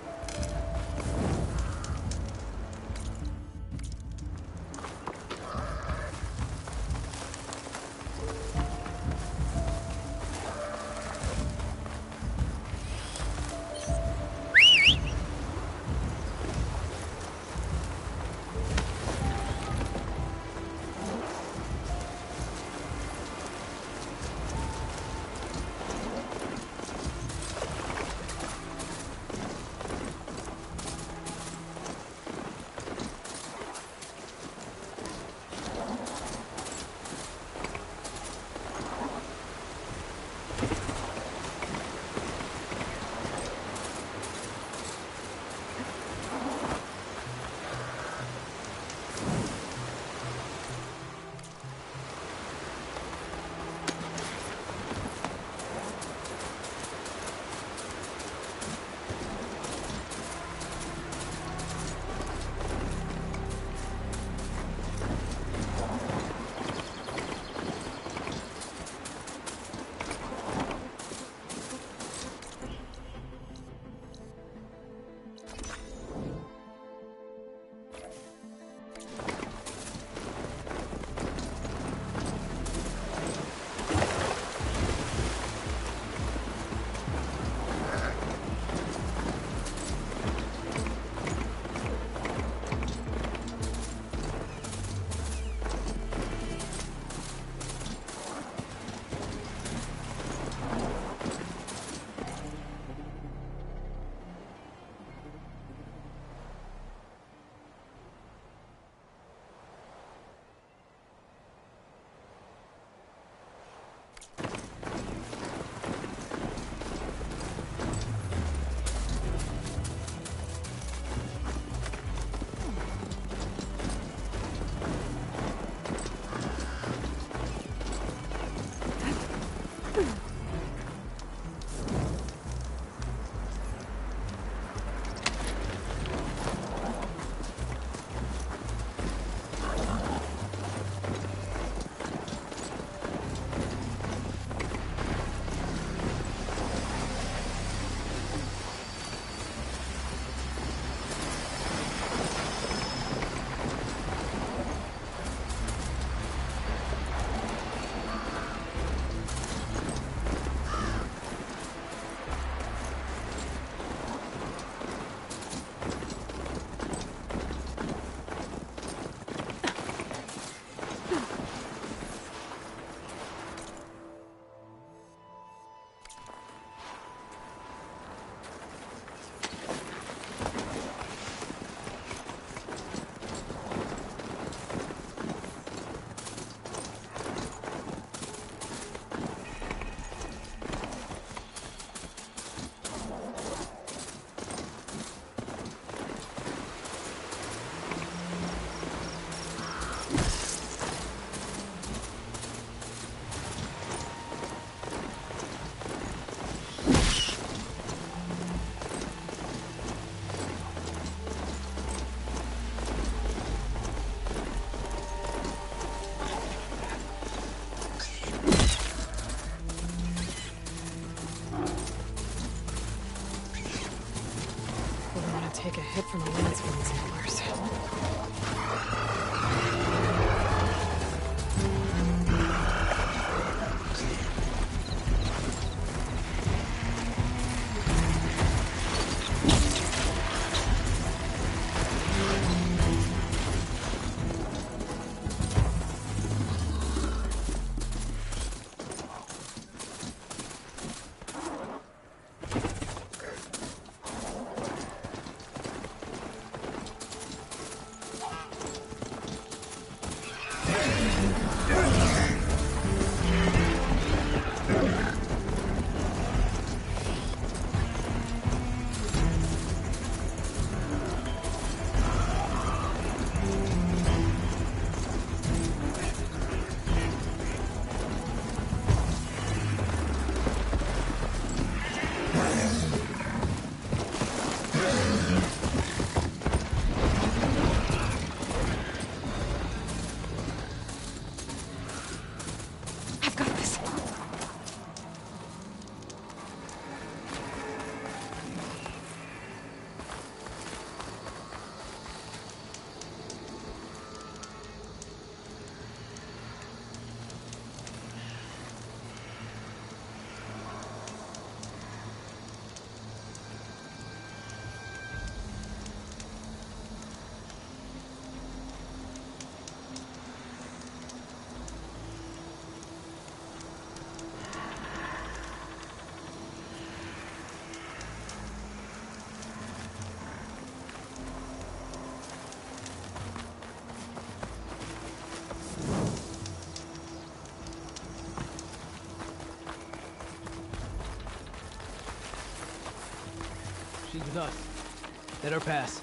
With us. Let her pass.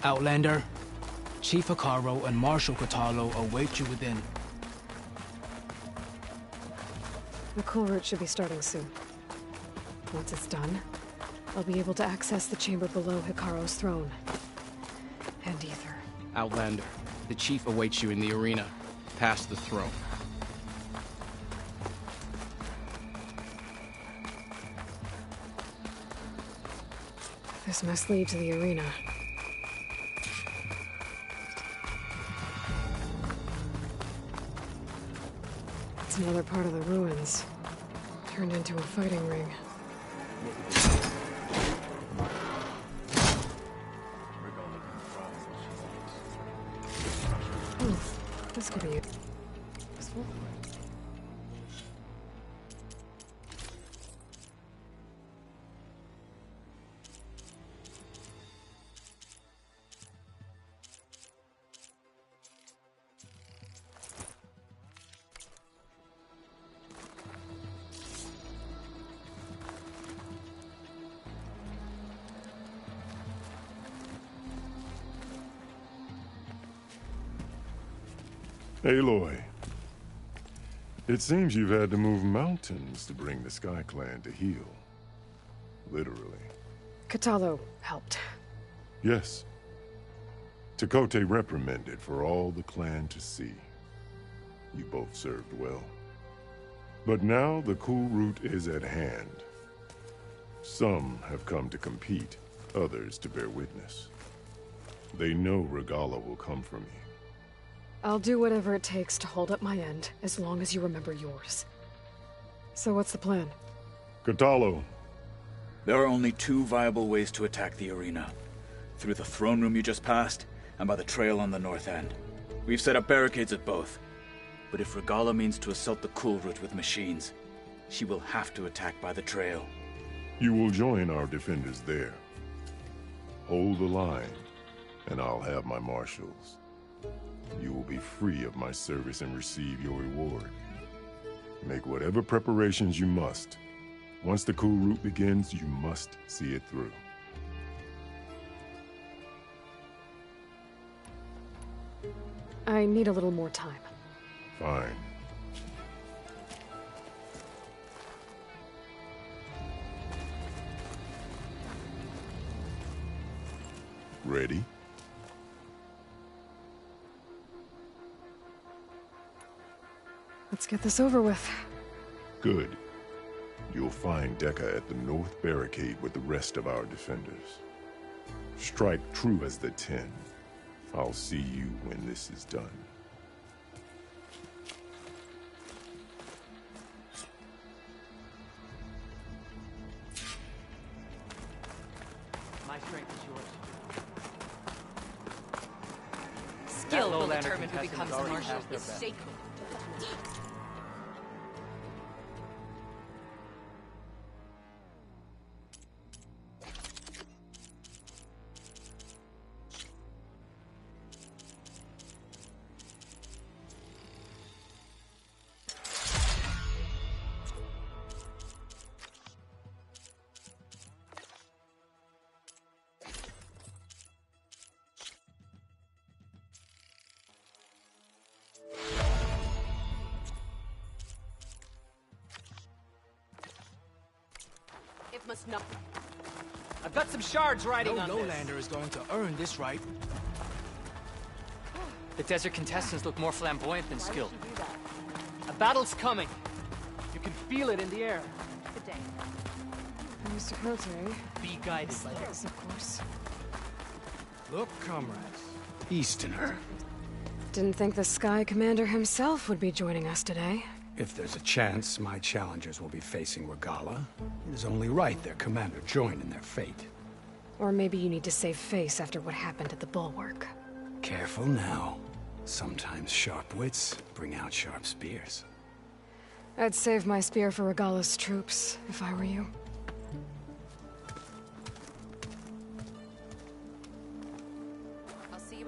Outlander, Chief Hekarro and Marshal Kotallo await you within. The cool route should be starting soon. Once it's done, I'll be able to access the chamber below Hekarro's throne. And Ether. Outlander, the Chief awaits you in the arena, past the throne. This must lead to the arena. It's another part of the ruins, turned into a fighting ring. This could be useful. Aloy, it seems you've had to move mountains to bring the Sky Clan to heel. Literally. Kotallo helped. Yes. Tekotteh reprimanded for all the clan to see. You both served well. But now the cool route is at hand. Some have come to compete, others to bear witness. They know Regalla will come for me. I'll do whatever it takes to hold up my end, as long as you remember yours. So what's the plan? Kotallo. There are only two viable ways to attack the arena. Through the throne room you just passed, and by the trail on the north end. We've set up barricades at both. But if Regalla means to assault the cool route with machines, she will have to attack by the trail. You will join our defenders there. Hold the line, and I'll have my marshals. You will be free of my service and receive your reward. Make whatever preparations you must. Once the cool route begins, you must see it through. I need a little more time. Fine. Ready? Let's get this over with. Good. You'll find Dekka at the north barricade with the rest of our defenders. Strike true as the 10. I'll see you when this is done. My strength is yours. Skill will determine who becomes the marshal is sacred. Must not. I've got some shards riding on no this. Lowlander is going to earn this right. The desert contestants look more flamboyant than skilled. A battle's coming. You can feel it in the air. Mr. Kote. Be guided by this, of course. Look, comrades. Easterner. Didn't think the Sky Commander himself would be joining us today. If there's a chance my challengers will be facing Regalla, it is only right their commander join in their fate. Or maybe you need to save face after what happened at the Bulwark. Careful now. Sometimes sharp wits bring out sharp spears. I'd save my spear for Regalla's troops, if I were you. I'll see you.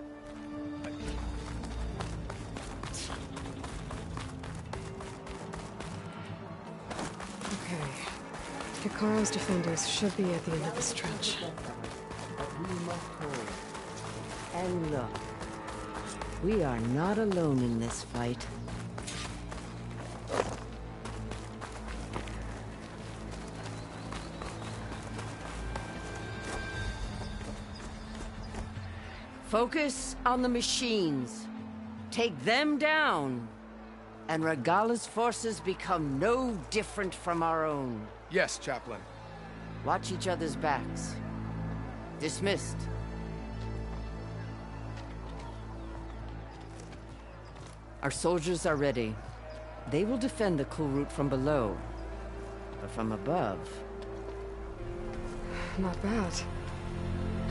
Hekarro's defenders should be at the end of this trench. We must hold. And look, we are not alone in this fight. Focus on the machines. Take them down. And Regalla's forces become no different from our own. Yes, Chaplain. Watch each other's backs. Dismissed. Our soldiers are ready. They will defend the Kulrut from below. But from above... Not bad.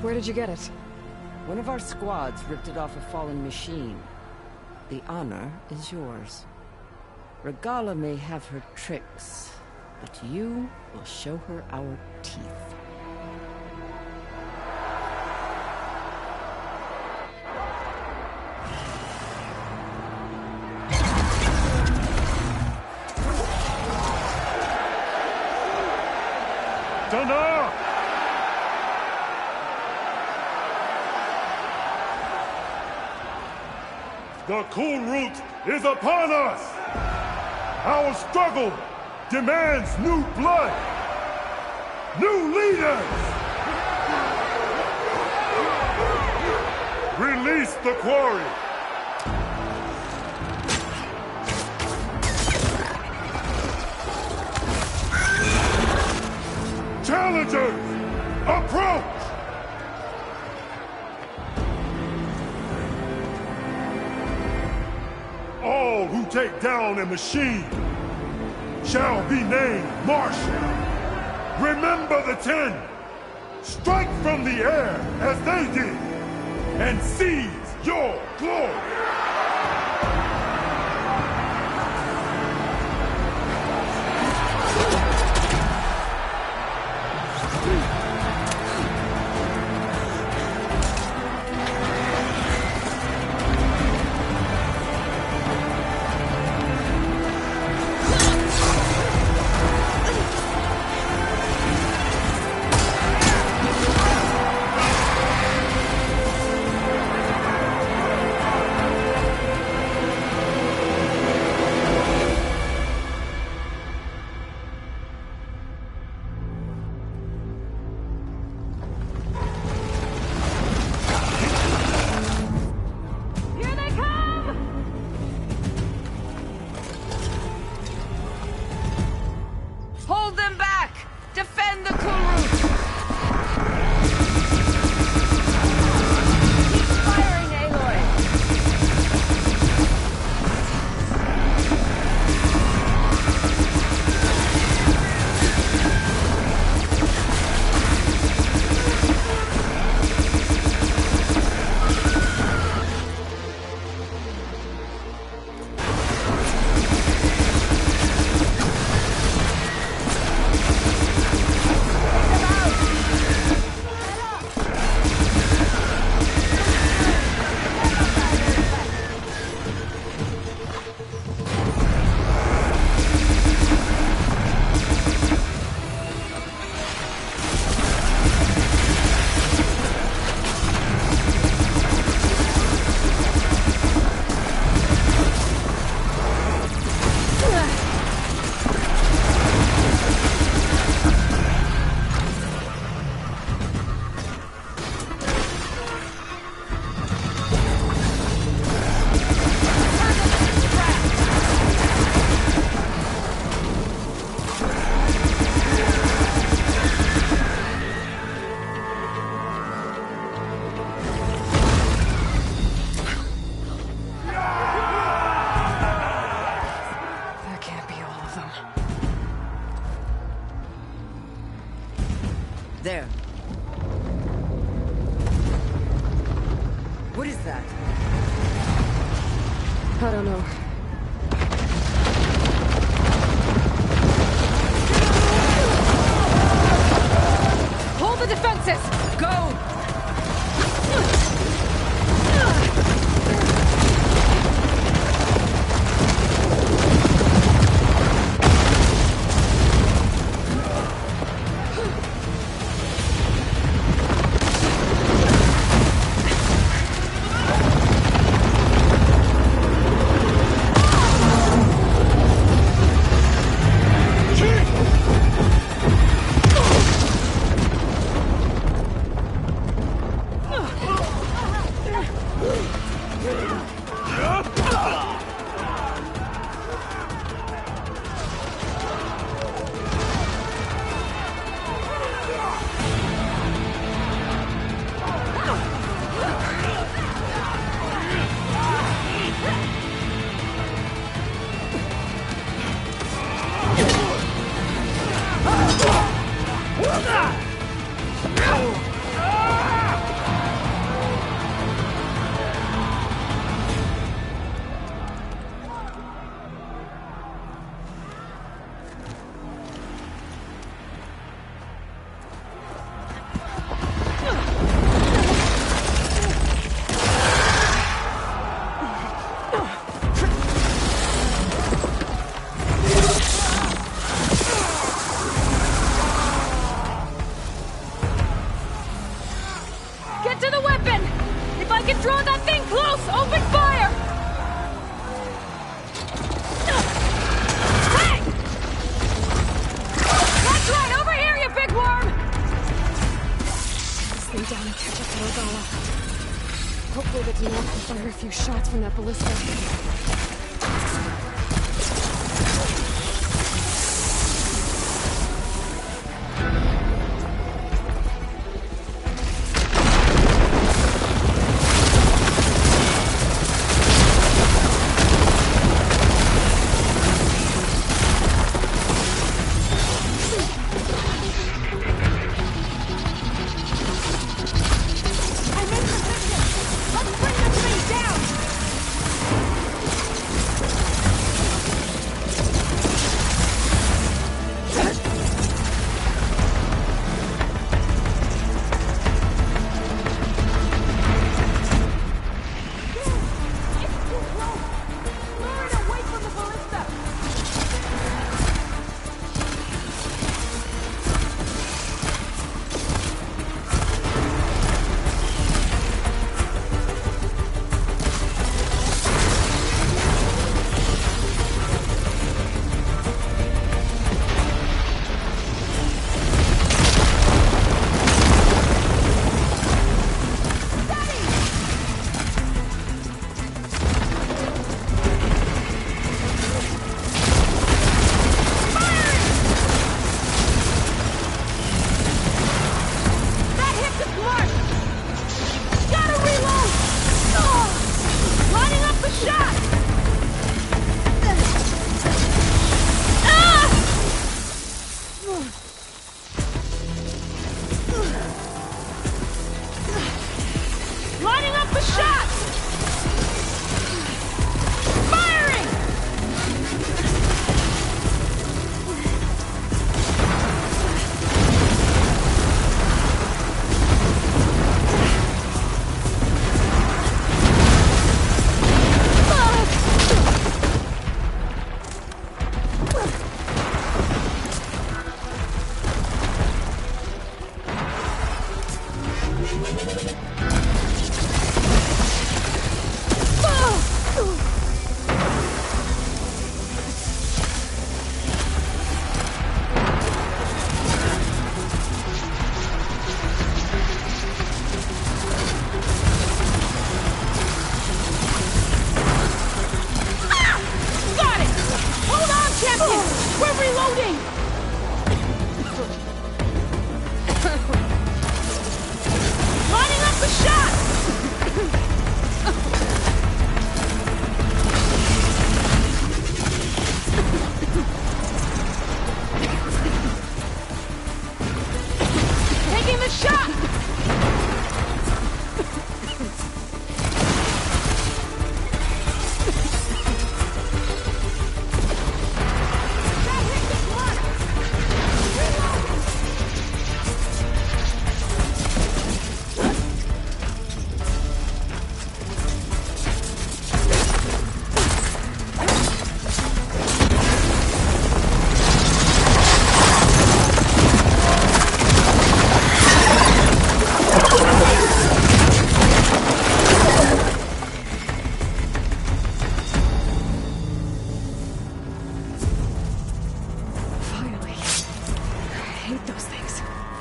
Where did you get it? One of our squads ripped it off a fallen machine. The honor is yours. Regalla may have her tricks, but you will show her our teeth. Dana! The Kulrut is upon us! Our struggle demands new blood! New leaders! Release the quarry! Challengers, approach! All who take down a machine shall be named Marshal. Remember the 10. Strike from the air as they did, and seize your glory. There. What is that? I don't know. Hold the defenses! Go!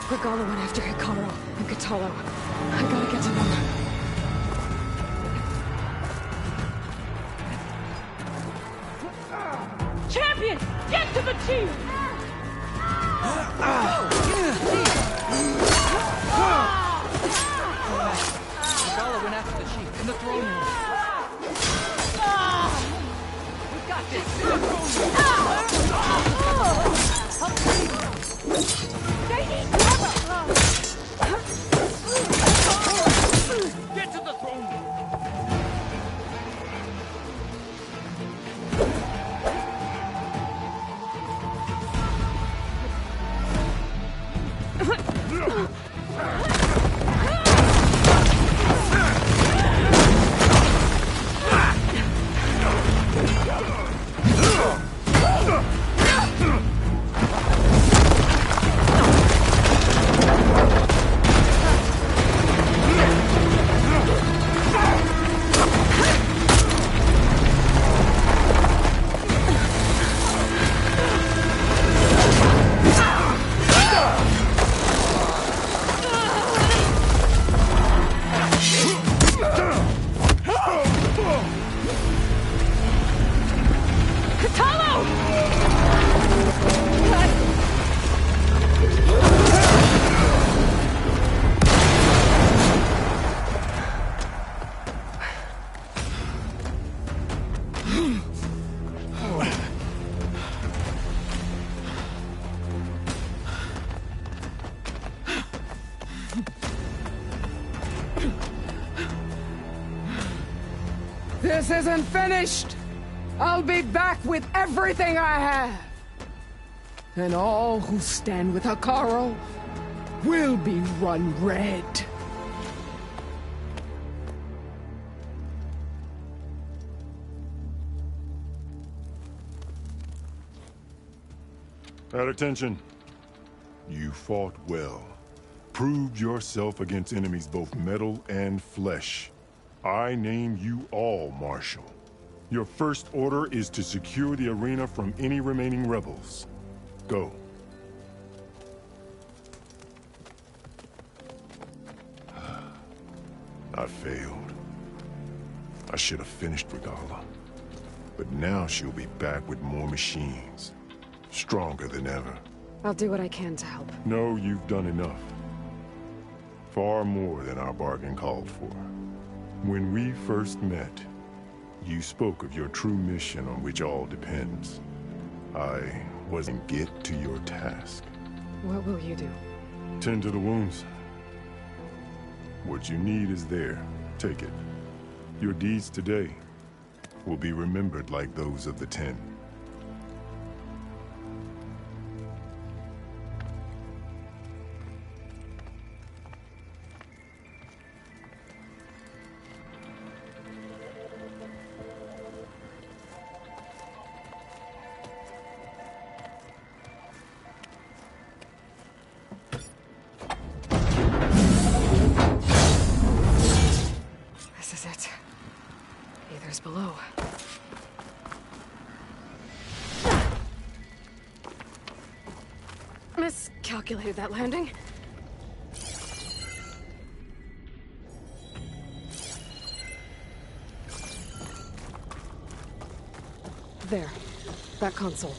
Regala went after Hikaru and Kotallo. I gotta get to them. the chief! Regalla went after the chief in the throne room. We got this in the throne room. They need cover! Get to the throne room. This isn't finished! I'll be back with everything I have! And all who stand with Hekarro will be run red. At attention. You fought well. Proved yourself against enemies both metal and flesh. I name you all Marshal. Your first order is to secure the arena from any remaining rebels. Go. I failed. I should have finished Regalla. But now she'll be back with more machines. Stronger than ever. I'll do what I can to help. No, you've done enough. Far more than our bargain called for. When we first met, you spoke of your true mission on which all depends. I wasn't get to your task. What will you do? Tend to the wounds. What you need is there. Take it. Your deeds today will be remembered like those of the Ten. Below. Miscalculated that landing. There. That console.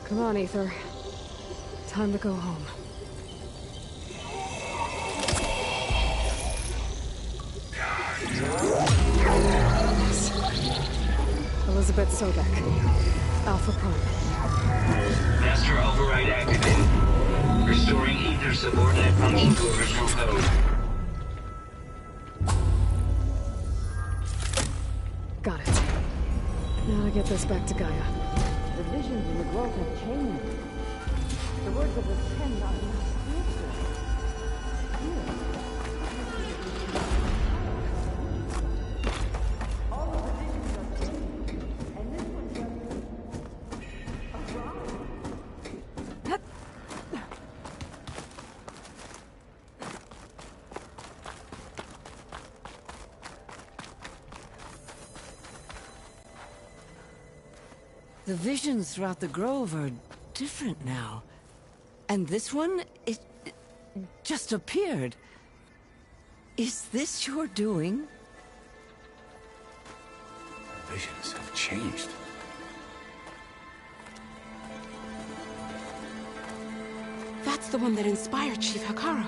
Come on, Aether. Time to go home. Elizabeth Sobek. Alpha Prime. Master override activated. Restoring Aether subordinate function to original code. Got it. Now to get this back to Gaia. The visions in the grove have changed. The words of the Ten are not answered. The visions throughout the grove are different now. And this one, it just appeared. Is this your doing? Visions have changed. That's the one that inspired Chief Hekarro.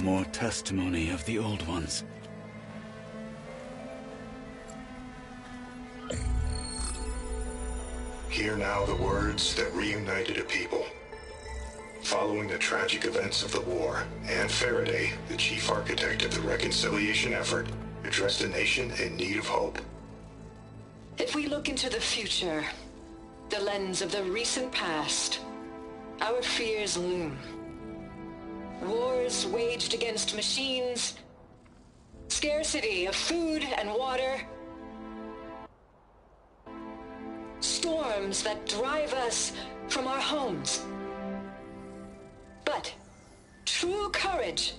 More testimony of the old ones. Hear now the words that reunited a people. Following the tragic events of the war, Anne Faraday, the chief architect of the reconciliation effort, addressed a nation in need of hope. If we look into the future, the lens of the recent past, our fears loom. Wars waged against machines, scarcity of food and water, storms that drive us from our homes. But true courage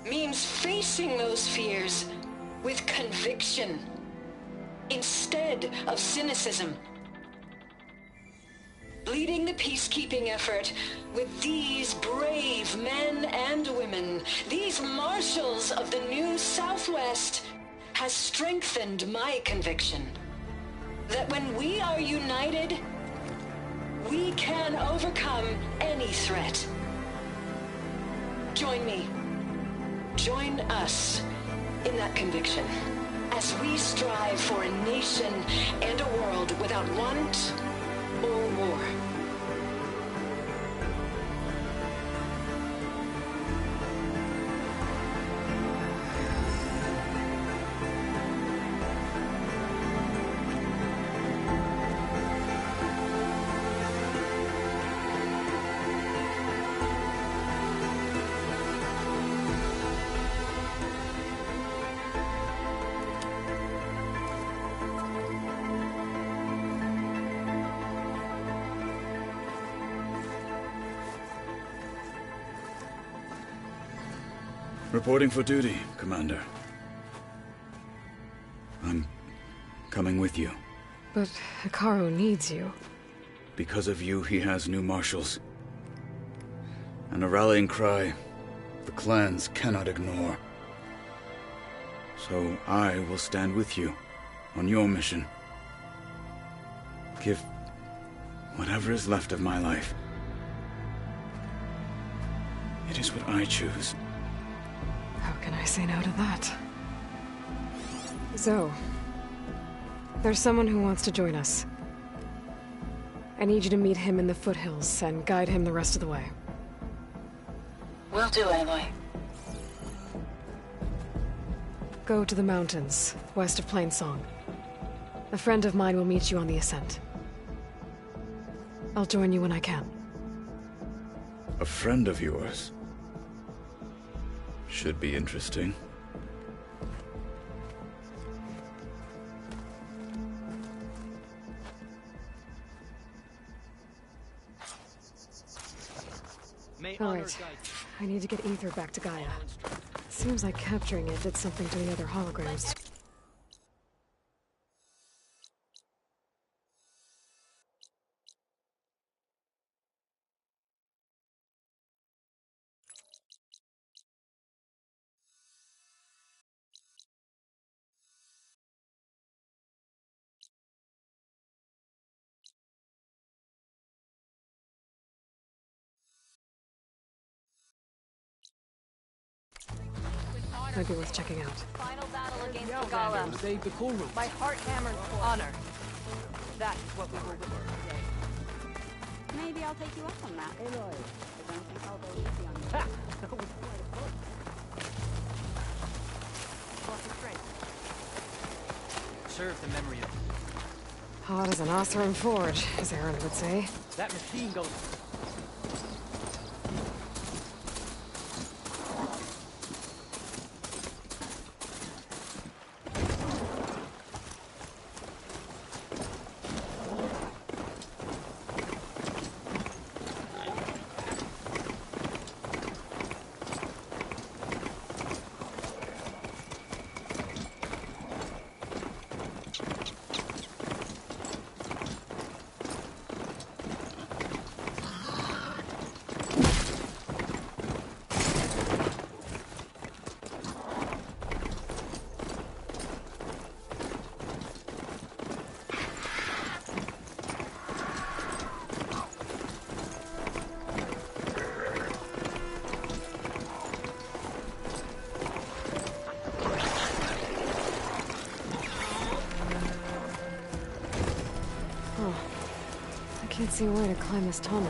means facing those fears with conviction instead of cynicism. Leading the peacekeeping effort with these brave men and women, these marshals of the new Southwest, has strengthened my conviction that when we are united, we can overcome any threat. Join me. Join us in that conviction as we strive for a nation and a world without want or war. Reporting for duty, Commander. I'm coming with you. But Hekarro needs you. Because of you, he has new marshals. And a rallying cry the clans cannot ignore. So I will stand with you on your mission. Give whatever is left of my life. It is what I choose. How can I say no to that? Zoe, there's someone who wants to join us. I need you to meet him in the foothills and guide him the rest of the way. Will do, Aloy. Go to the mountains, west of Plainsong. A friend of mine will meet you on the ascent. I'll join you when I can. A friend of yours? Should be interesting. Alright, I need to get Ether back to Gaia. Seems like capturing it did something to the other holograms. Might be worth checking out. Final battle against the Golem. Save the cool room. My heart hammered for honor. That is what we will witness today. Maybe I'll take you up on that. Aloy, I don't think I'll go easy on you. Ha! That was quite a push. Lots of strength. Serve the memory of. Hot as an Oseram forge, as Aaron would say. That machine goes. see a way to climb this tonic.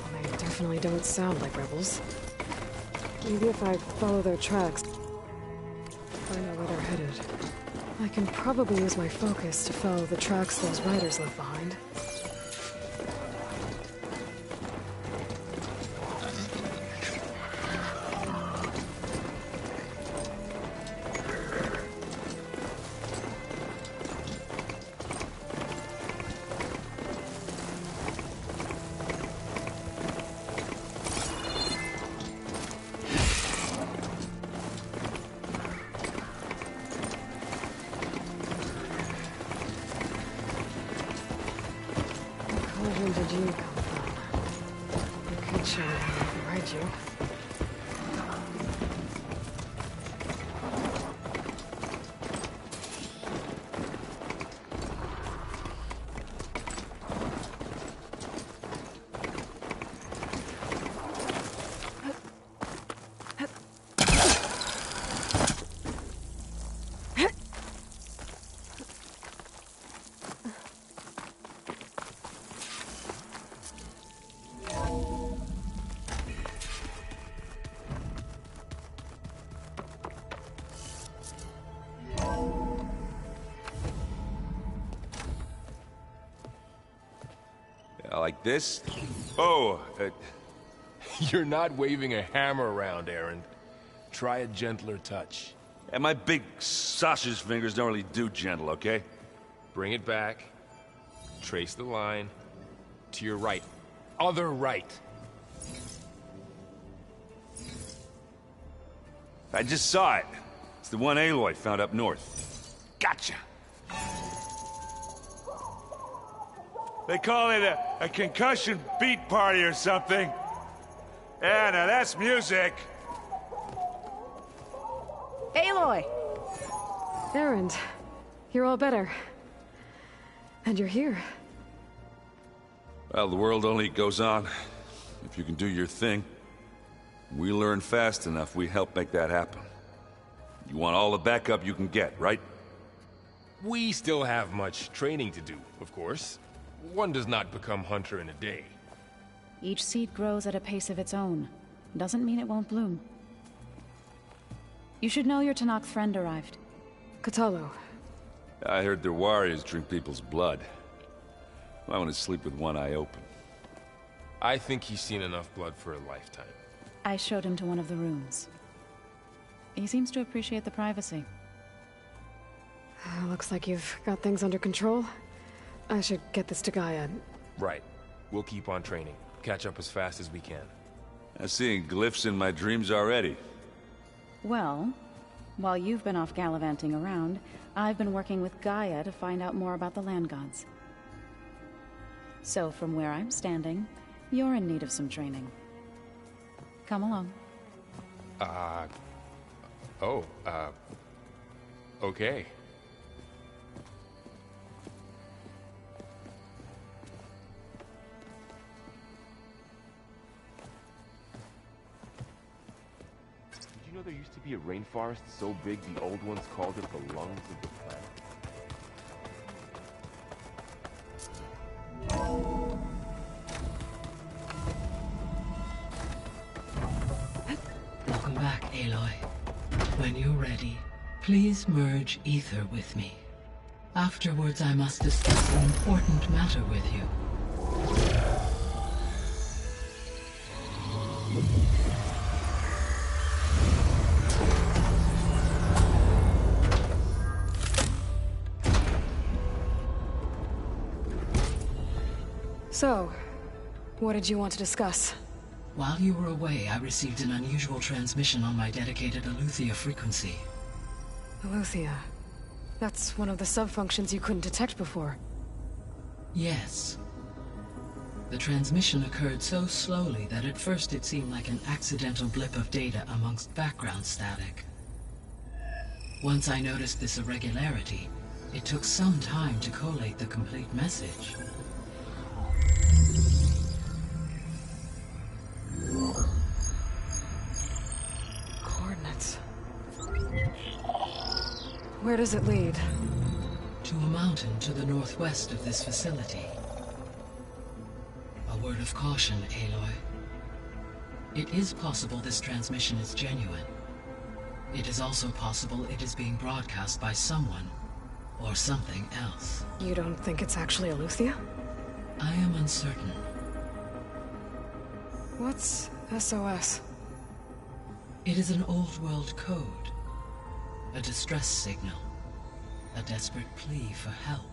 Well, they definitely don't sound like rebels. Maybe if I follow their tracks, find out where they're headed. I can probably use my focus to follow the tracks those riders left behind. Where did you come from? You could show me how I can ride you. Like this? Oh, you're not waving a hammer around, Erend. Try a gentler touch. And my big sausage fingers don't really do gentle, okay? Bring it back. Trace the line. To your right. Other right. I just saw it. It's the one Aloy found up north. Gotcha! They call it a concussion beat party or something. Yeah, now that's music. Aloy! Erend, you're all better. And you're here. Well, the world only goes on if you can do your thing. We learn fast enough, we help make that happen. You want all the backup you can get, right? We still have much training to do, of course. One does not become hunter in a day. Each seed grows at a pace of its own. Doesn't mean it won't bloom. You should know your Tenakth friend arrived. Kotallo. I heard their warriors drink people's blood. I want to sleep with one eye open. I think he's seen enough blood for a lifetime. I showed him to one of the rooms. He seems to appreciate the privacy. Looks like you've got things under control. I should get this to Gaia. Right. We'll keep on training. Catch up as fast as we can. I'm seeing glyphs in my dreams already. Well, while you've been off gallivanting around, I've been working with Gaia to find out more about the land gods. So from where I'm standing, you're in need of some training. Come along. Okay. to be a rainforest so big the old ones called it the lungs of the planet? Welcome back, Aloy. When you're ready, please merge ether with me. Afterwards, I must discuss an important matter with you. So, what did you want to discuss? While you were away, I received an unusual transmission on my dedicated Eleuthia frequency. Eleuthia. That's one of the sub-functions you couldn't detect before. Yes. The transmission occurred so slowly that at first it seemed like an accidental blip of data amongst background static. Once I noticed this irregularity, it took some time to collate the complete message. Coordinates. Where does it lead? To a mountain to the northwest of this facility. A word of caution, Aloy. It is possible this transmission is genuine. It is also possible it is being broadcast by someone or something else. You don't think it's actually Eleuthia? I am uncertain. What's SOS? It is an old-world code. A distress signal. A desperate plea for help.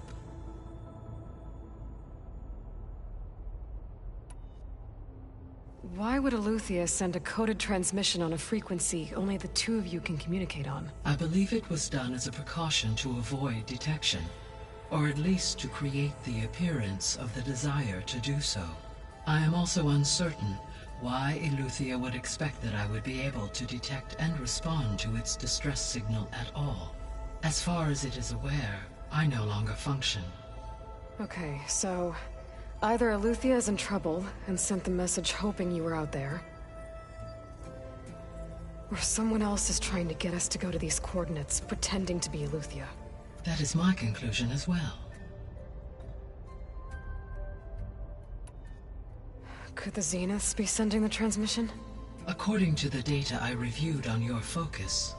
Why would Eleuthia send a coded transmission on a frequency only the two of you can communicate on? I believe it was done as a precaution to avoid detection, or at least to create the appearance of the desire to do so. I am also uncertain why Eleuthia would expect that I would be able to detect and respond to its distress signal at all. As far as it is aware, I no longer function. Okay, so either Eleuthia is in trouble and sent the message hoping you were out there, or someone else is trying to get us to go to these coordinates, pretending to be Eleuthia. That is my conclusion as well. Could the Zeniths be sending the transmission? According to the data I reviewed on your focus,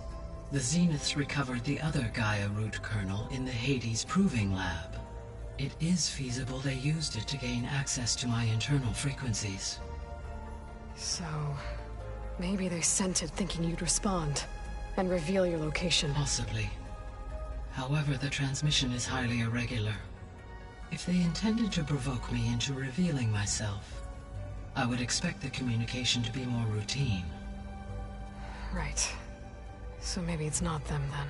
the Zeniths recovered the other Gaia root kernel in the Hades Proving Lab. It is feasible they used it to gain access to my internal frequencies. So, maybe they sent it thinking you'd respond and reveal your location. Possibly. However, the transmission is highly irregular. If they intended to provoke me into revealing myself, I would expect the communication to be more routine. Right. So maybe it's not them then.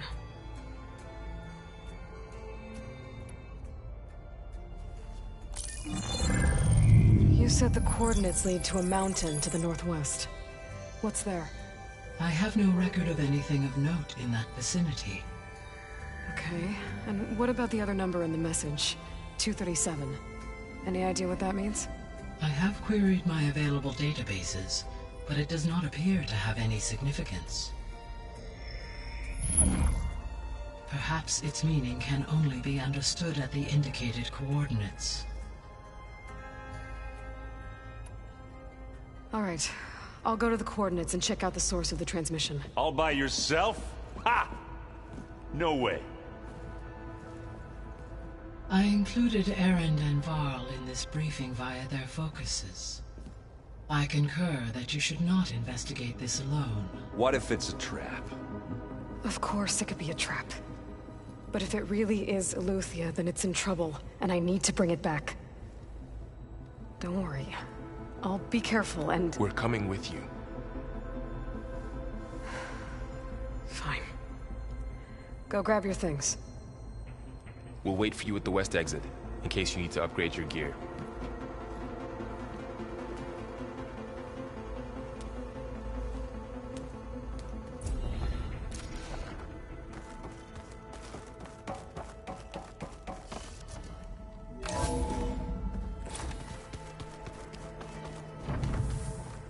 You said the coordinates lead to a mountain to the northwest. What's there? I have no record of anything of note in that vicinity. Okay, and what about the other number in the message? 237. Any idea what that means? I have queried my available databases, but it does not appear to have any significance. Perhaps its meaning can only be understood at the indicated coordinates. All right, I'll go to the coordinates and check out the source of the transmission. All by yourself? Ha! No way. I included Erend and Varl in this briefing via their focuses. I concur that you should not investigate this alone. What if it's a trap? Of course it could be a trap. But if it really is Eleuthia, then it's in trouble, and I need to bring it back. Don't worry. I'll be careful and... We're coming with you. Fine. Go grab your things. We'll wait for you at the west exit, in case you need to upgrade your gear.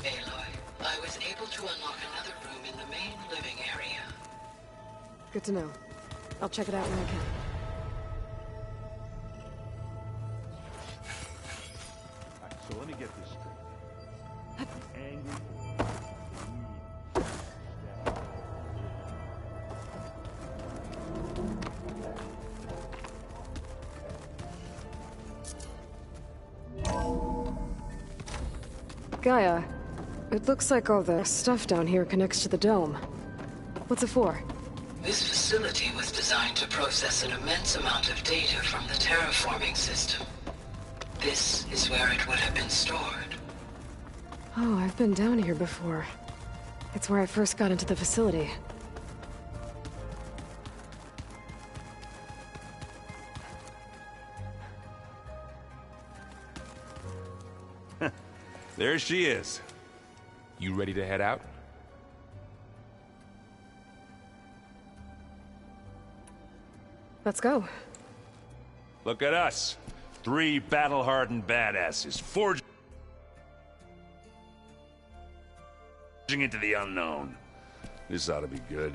Aloy, I was able to unlock another room in the main living area. Good to know. I'll check it out when I can. Alright, so let me get this straight. Angry. Gaia, it looks like all the stuff down here connects to the dome. What's it for? This facility was designed to process an immense amount of data from the terraforming system. This is where it would have been stored. Oh, I've been down here before. It's where I first got into the facility. There she is. You ready to head out? Let's go. Look at us. 3 battle-hardened badasses, forging into the unknown. This ought to be good.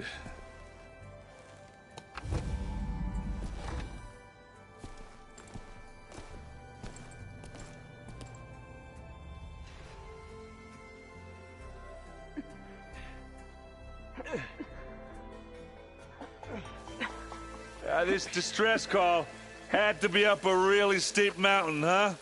This distress call had to be up a really steep mountain, huh?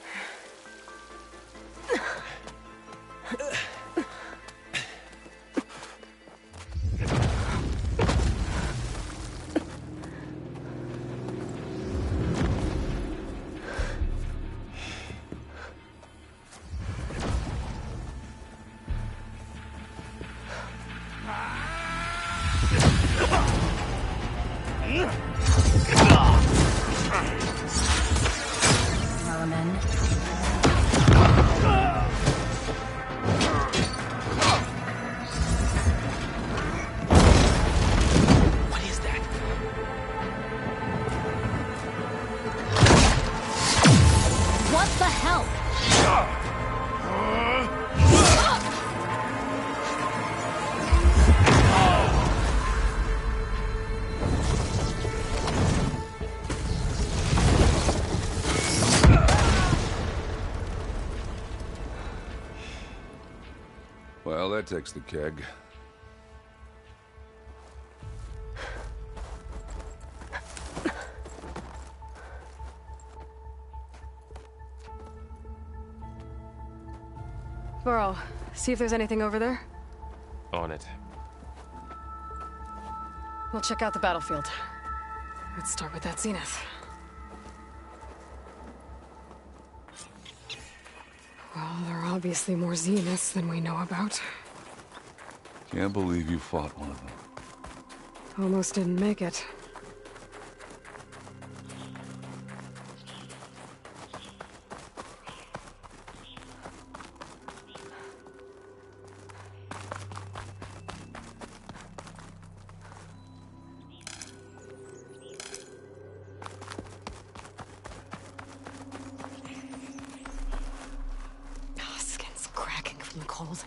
Well, that takes the keg. Varl, see if there's anything over there. On it. We'll check out the battlefield. Let's start with that zenith. Well, there are obviously more zeniths than we know about. Can't believe you fought one of them. Almost didn't make it. Skin's cracking from the cold.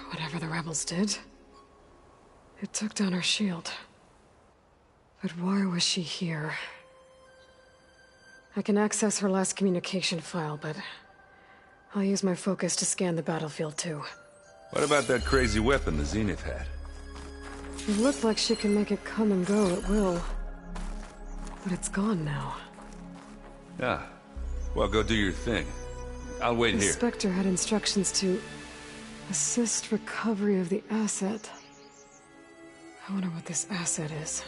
Whatever the rebels did, it took down her shield. But why was she here? I can access her last communication file, but I'll use my focus to scan the battlefield too. What about that crazy weapon the Zenith had? It looked like she can make it come and go at will. But it's gone now. Yeah. Well, go do your thing. I'll wait The here. Spectre had instructions to assist recovery of the asset. I wonder what this asset is.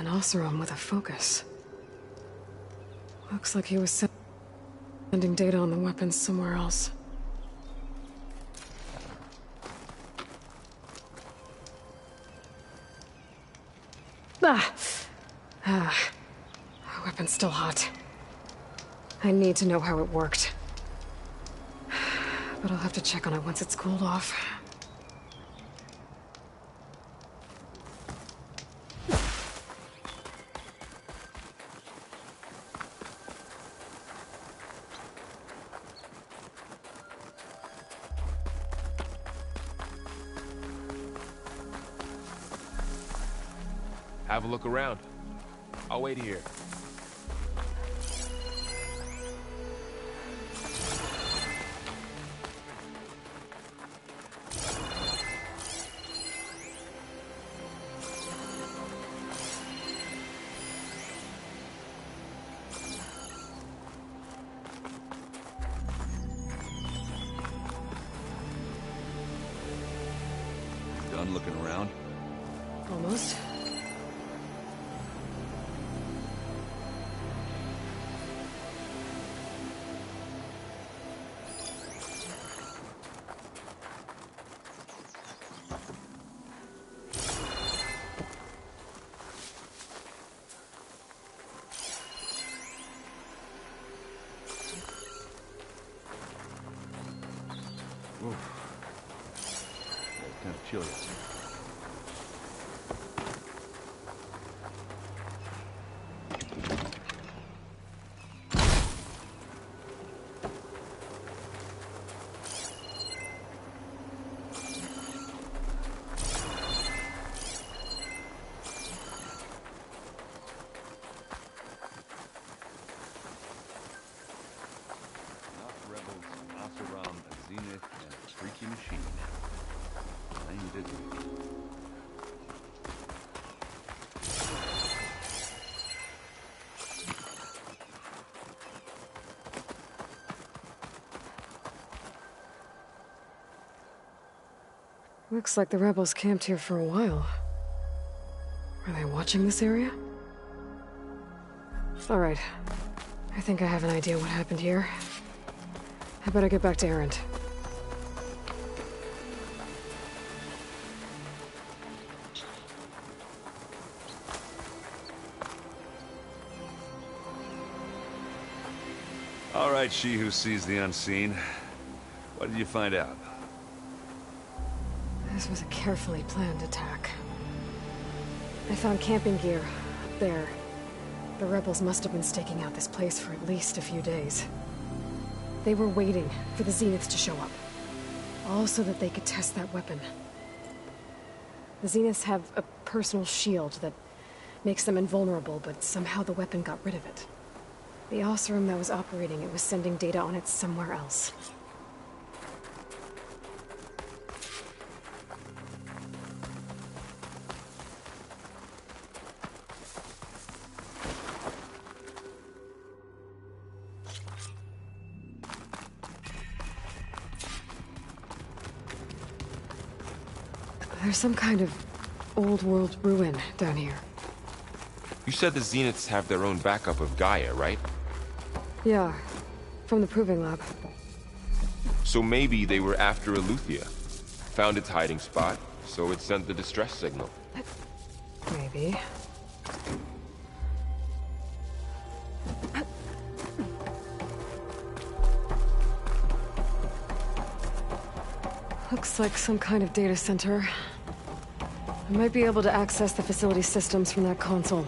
An Oseram with a focus. Looks like he was sending data on the weapons somewhere else. Weapon's still hot. I need to know how it worked. But I'll have to check on it once it's cooled off. Have a look around. I'll wait here. Done looking around? Almost. Kind of chilly. Rebels, Oseram, Zenith, and a freaky machine. Looks like the rebels camped here for a while. Are they watching this area? Alright. I think I have an idea what happened here. I better get back to Erend. All right, she who sees the unseen. What did you find out? This was a carefully planned attack. I found camping gear up there. The rebels must have been staking out this place for at least a few days. They were waiting for the Zeniths to show up. All so that they could test that weapon. The Zeniths have a personal shield that makes them invulnerable, but somehow the weapon got rid of it. The Oseram that was operating it was sending data on it somewhere else. There's some kind of old-world ruin down here. You said the Zeniths have their own backup of Gaia, right? Yeah, from the Proving Lab. So maybe they were after Eleuthia. Found its hiding spot, so it sent the distress signal. Maybe. Looks like some kind of data center. I might be able to access the facility systems from that console.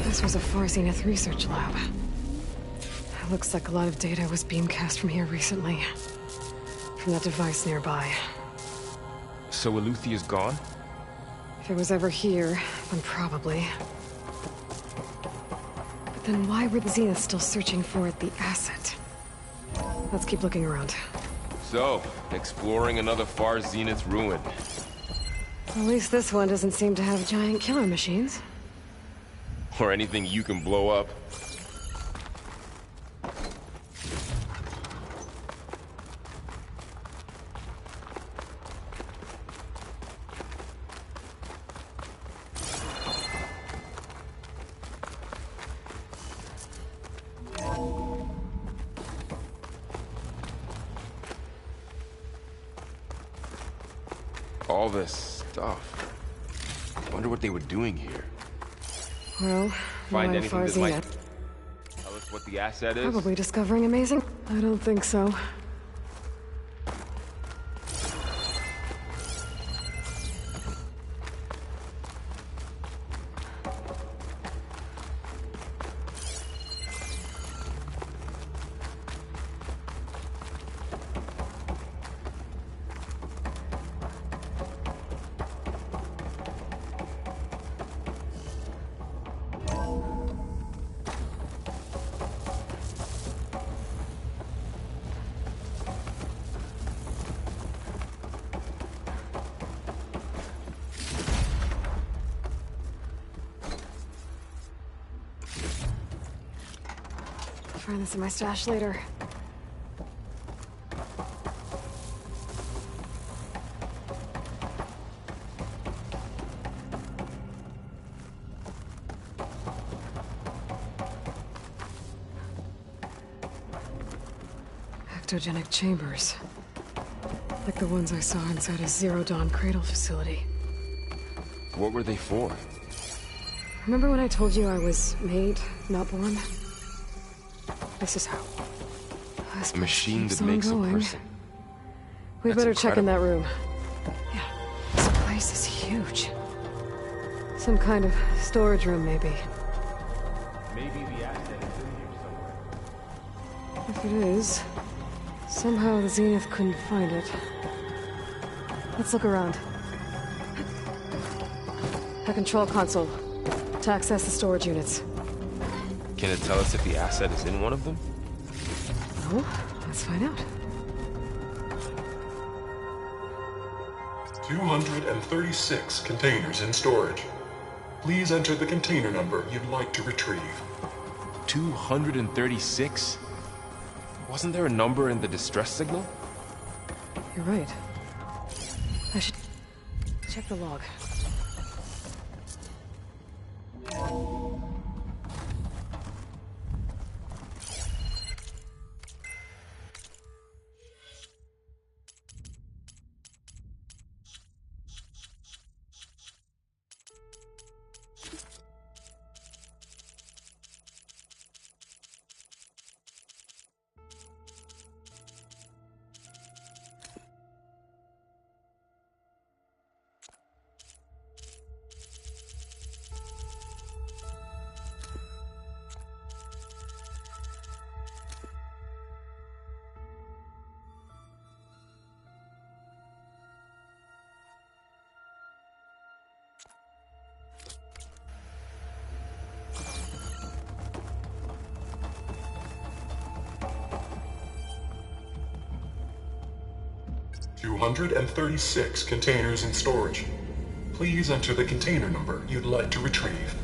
This was a Far Zenith research lab. It looks like a lot of data was beamcast from here recently. From that device nearby. So Eleuthia's gone? If it was ever here, then probably. But then why were the Zeniths still searching for the asset? Let's keep looking around. So, exploring another Far Zenith ruin. At least this one doesn't seem to have giant killer machines. Or anything you can blow up. all this stuff. I wonder what they were doing here. Well, Find no anything that Farzine might yet. tell us what the asset is? Probably discovering amazing. I don't think so. Find this in my stash later. Ectogenic chambers. Like the ones I saw inside a Zero Dawn cradle facility. What were they for? Remember when I told you I was made, not born? This is how. A machine keeps that on makes a going. person. We That's better check in that incredible. room. Yeah, this place is huge. Some kind of storage room, maybe. Maybe the asset is in here somewhere. If it is, somehow the Zenith couldn't find it. Let's look around. A control console to access the storage units. Can it tell us if the asset is in one of them? No? Let's find out. 236 containers in storage. Please enter the container number you'd like to retrieve. 236? Wasn't there a number in the distress signal? You're right. I should check the log. $236 containers in storage. Please enter the container number you'd like to retrieve.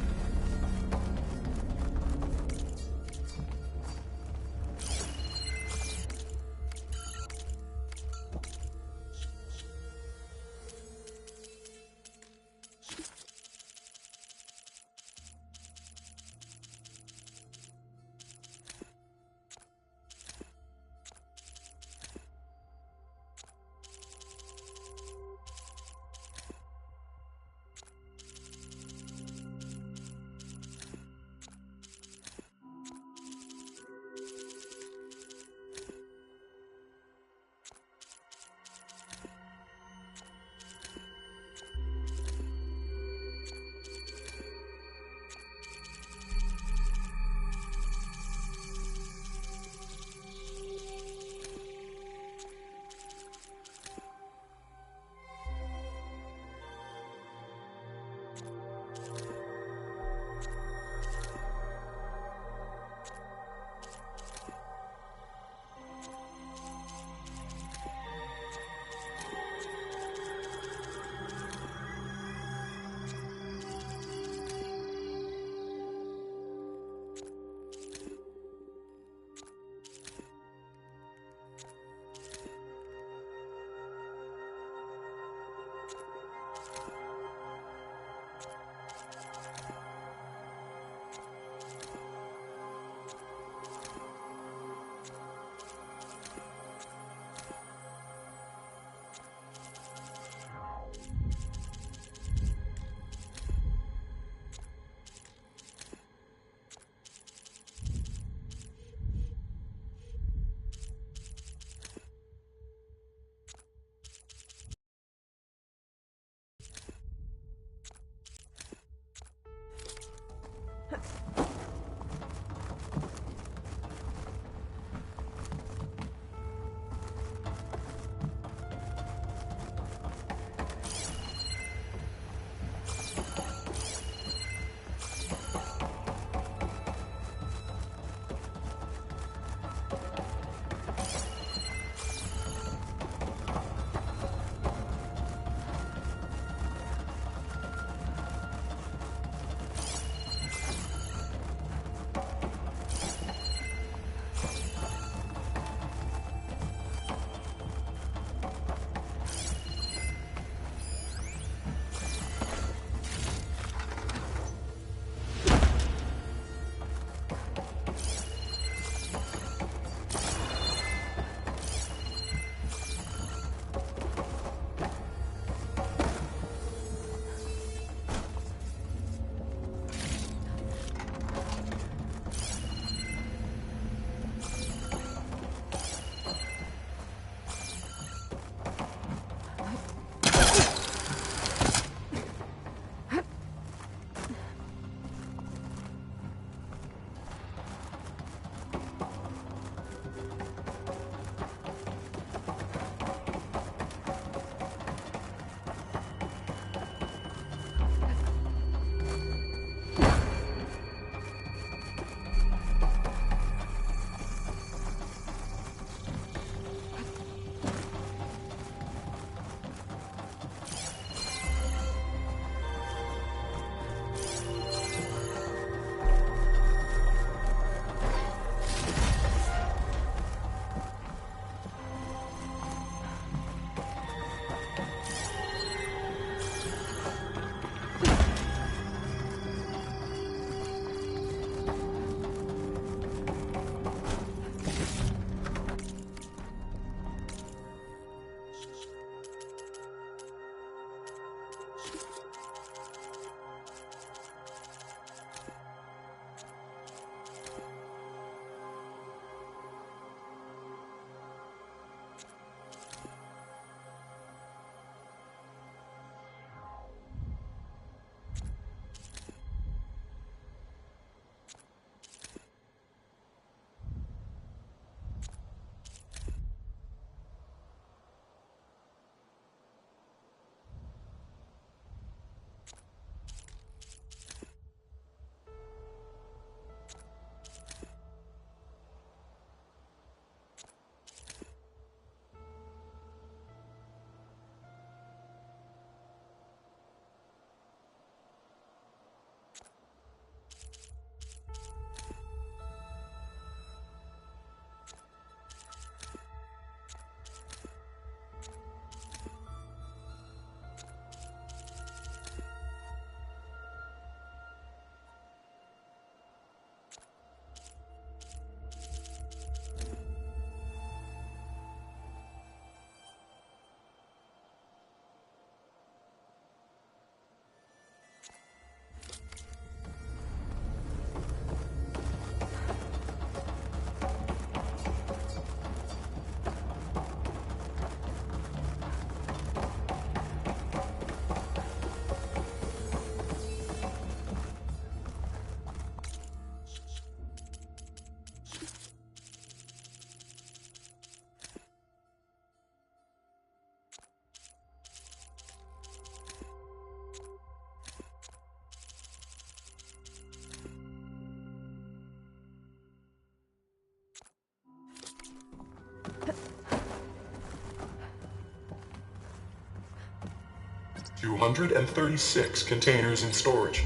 236 containers in storage.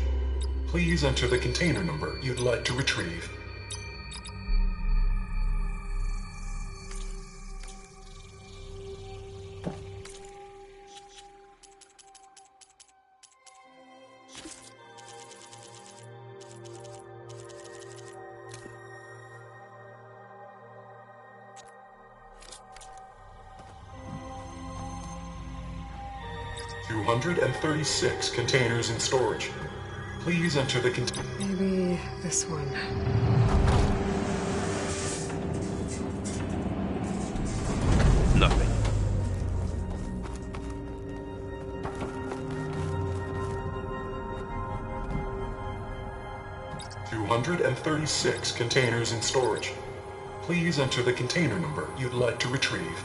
Please enter the container number you'd like to retrieve. $236 containers in storage. Please enter the container. Maybe this one. Nothing. $236 containers in storage. Please enter the container number you'd like to retrieve.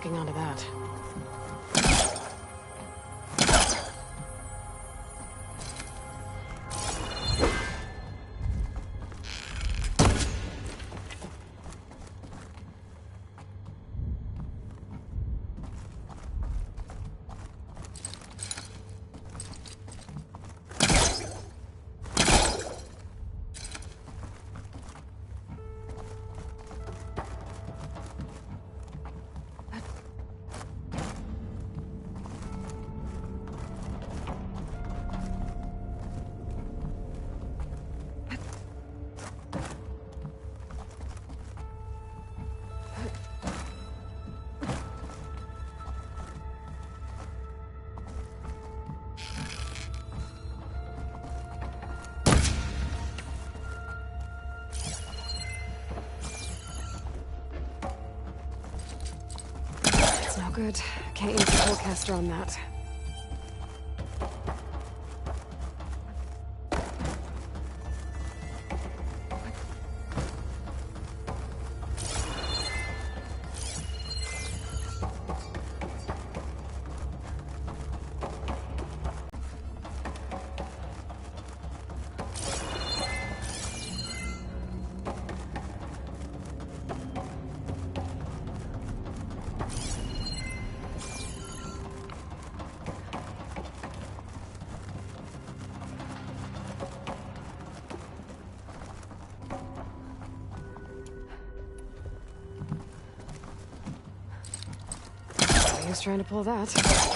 clicking onto that. No good. Can't use the Hellcaster on that. He was trying to pull that.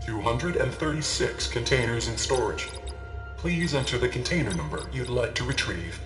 $236 containers in storage. Please enter the container number you'd like to retrieve.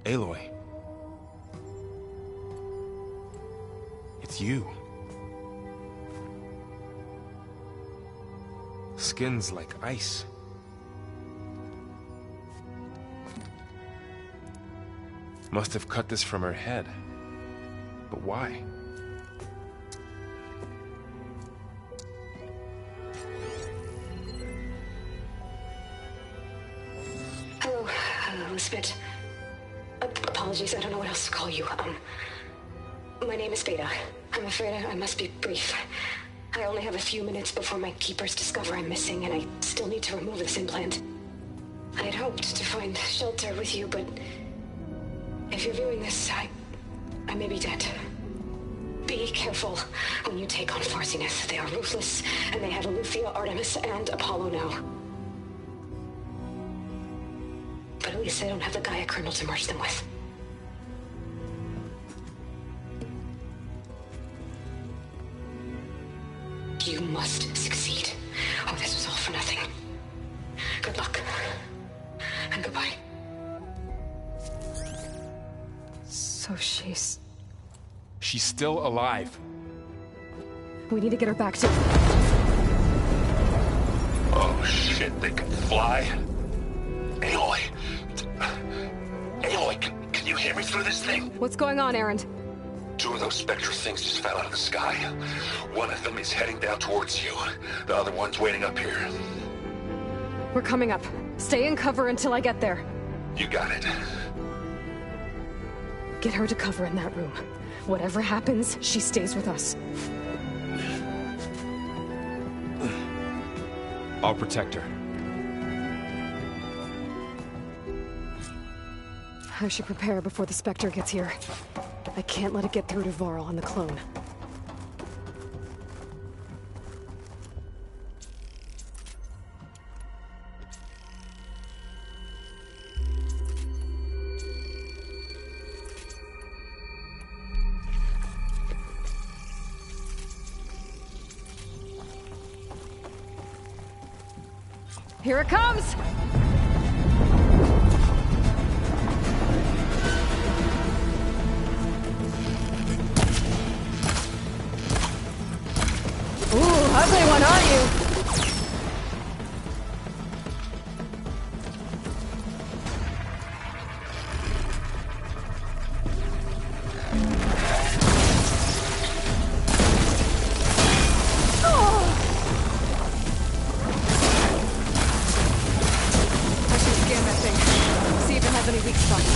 Aloy. It's you. Skin's like ice. Must have cut this from her head. But why? Hello, Spit. Apologies, I don't know what else to call you. My name is Beta. I'm afraid I must be brief. I only have a few minutes before my keepers discover I'm missing, and I still need to remove this implant. I had hoped to find shelter with you, but if you're viewing this, I may be dead. Be careful when you take on Farsineth. They are ruthless, and they have Eleuthia, Artemis, and Apollo now. But at least they don't have the Gaia kernel to merge them with. You must succeed. Oh, this was all for nothing. Good luck. And goodbye. So she's still alive. We need to get her back to... Oh shit, they can fly? Aloy! Aloy, can you hear me through this thing? What's going on, Erend? 2 of those Spectre things just fell out of the sky. One of them is heading down towards you. The other one's waiting up here. We're coming up. Stay in cover until I get there. You got it. Get her to cover in that room. Whatever happens, she stays with us. I'll protect her. I should prepare before the Spectre gets here. I can't let it get through to Varl and the clone. Here it comes! Ugly one, aren't you? I should scan that thing. See if it has any weak spots.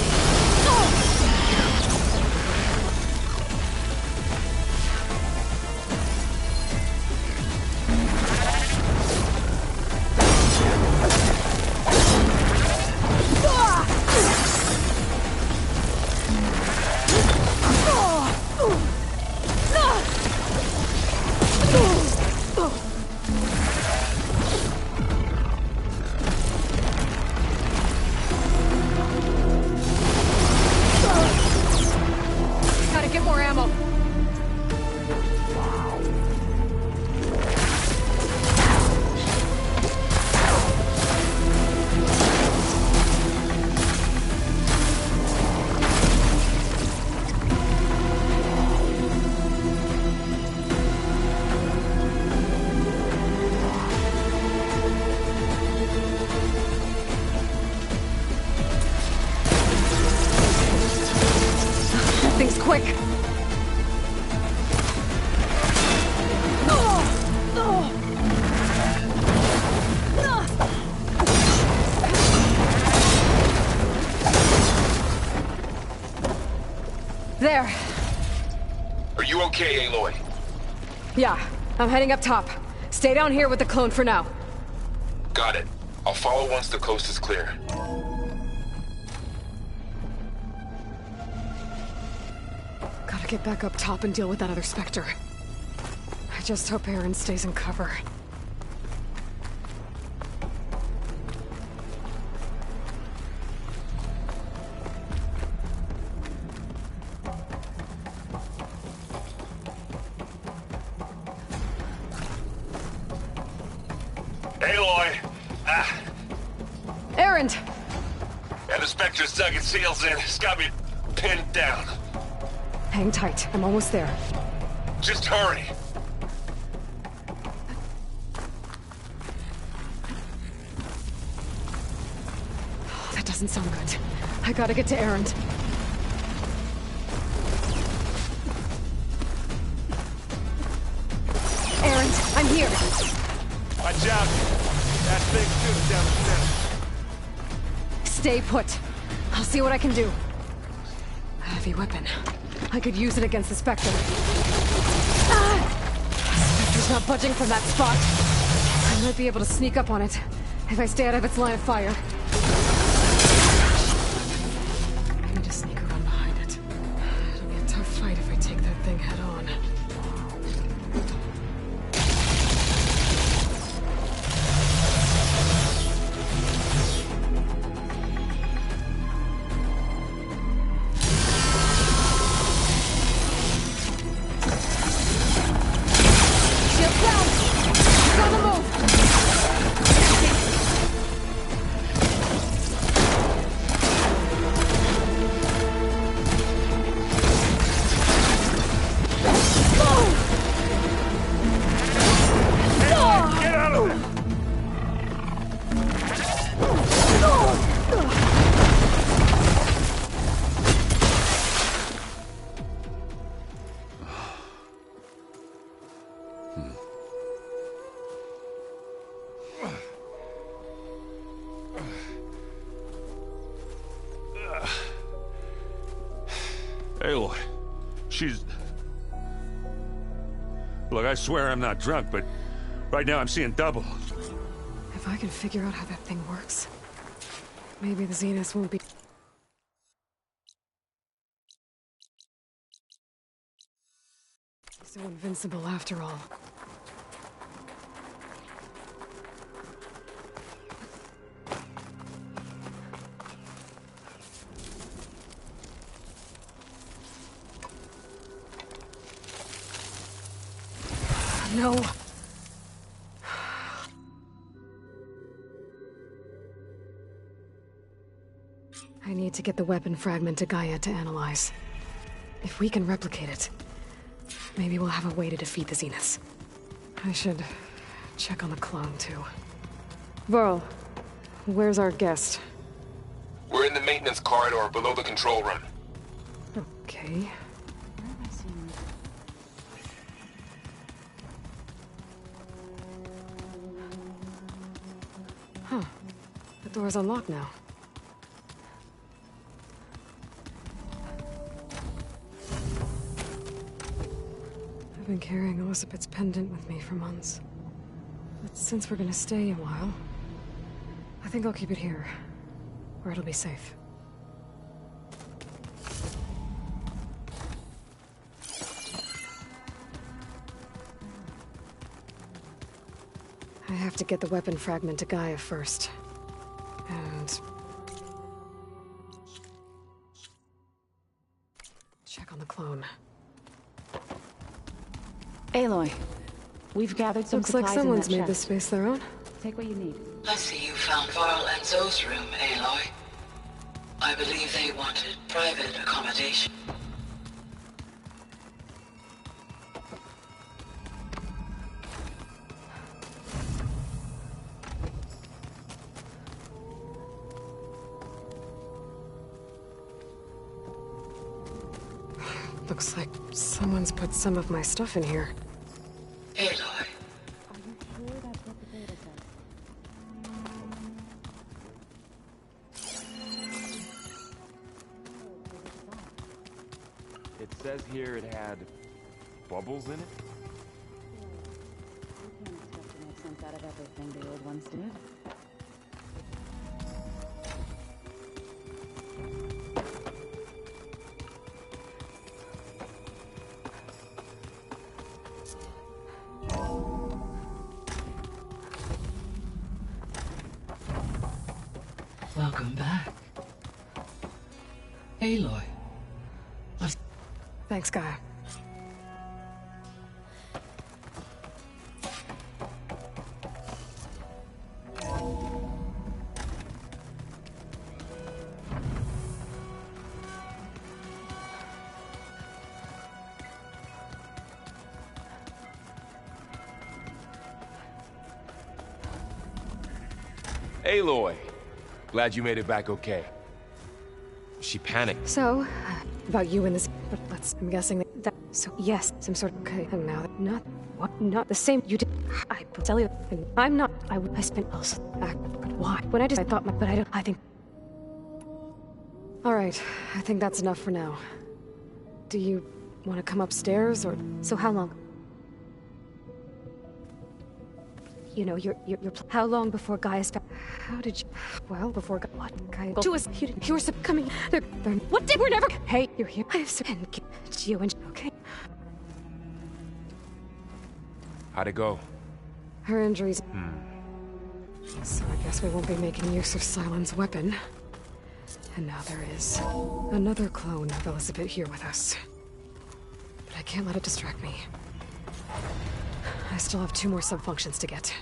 Quick! There. Are you okay, Aloy? Yeah, I'm heading up top. Stay down here with the clone for now. Got it. I'll follow once the coast is clear. Gotta get back up top and deal with that other Spectre. I just hope Erend stays in cover. Aloy! Erend! Yeah, the Spectre's dug its heels in. It's got me pinned down. Hang tight. I'm almost there. Just hurry. Oh, that doesn't sound good. I gotta get to Erend. Erend, I'm here. Watch out. That thing shoots down the center. Stay put. I'll see what I can do. A heavy weapon. I could use it against the Spectre. Ah! Spectre's not budging from that spot. I might be able to sneak up on it if I stay out of its line of fire. I need to sneak around behind it. It'll be a tough fight if I take that thing head on. Aloy, she's... Look, I swear I'm not drunk, but right now I'm seeing double. If I can figure out how that thing works, maybe the Zenith won't be... so invincible after all. No. I need to get the weapon fragment to Gaia to analyze. If we can replicate it, maybe we'll have a way to defeat the Zeniths. I should check on the clone, too. Varl, where's our guest? We're in the maintenance corridor below the control room. Okay. Huh. The door's unlocked now. I've been carrying Elizabeth's pendant with me for months. But since we're gonna stay a while, I think I'll keep it here, where it'll be safe. I have to get the weapon fragment to Gaia first. And... check on the clone. Aloy, we've gathered some Looks like supplies someone's in that made this chest. space their own. Take what you need. I see you found Varl and Zoe's room, Aloy. I believe they wanted private accommodation. Looks like someone's put some of my stuff in here. Aloy. It says here it had bubbles in it? You can't expect to make sense out of everything the old ones did. Welcome back. Aloy. Thanks, Gaia. Aloy! Glad you made it back okay. She panicked. So, about you and this, but I'm guessing that, so yes, some sort of, okay, and now, not, what, not the same, you did, I tell you, I'm not, I spent also back, but why? When I thought, but I think. Alright, I think that's enough for now. Do you want to come upstairs, or, so how long? You know, how long before Gaius... How did you... Well, before... What? Gaius... To us... You were coming... They're... What did... We're never... Hey, you're here. I have... And... You and... Okay. How'd it go? Her injuries... So I guess we won't be making use of Sylens' weapon. And now there is... another clone of Elizabeth here with us. But I can't let it distract me. I still have 2 more sub-functions to get.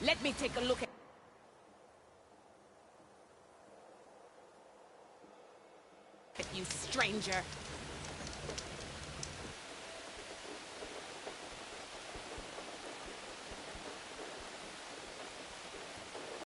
Let me take a look at... you, stranger.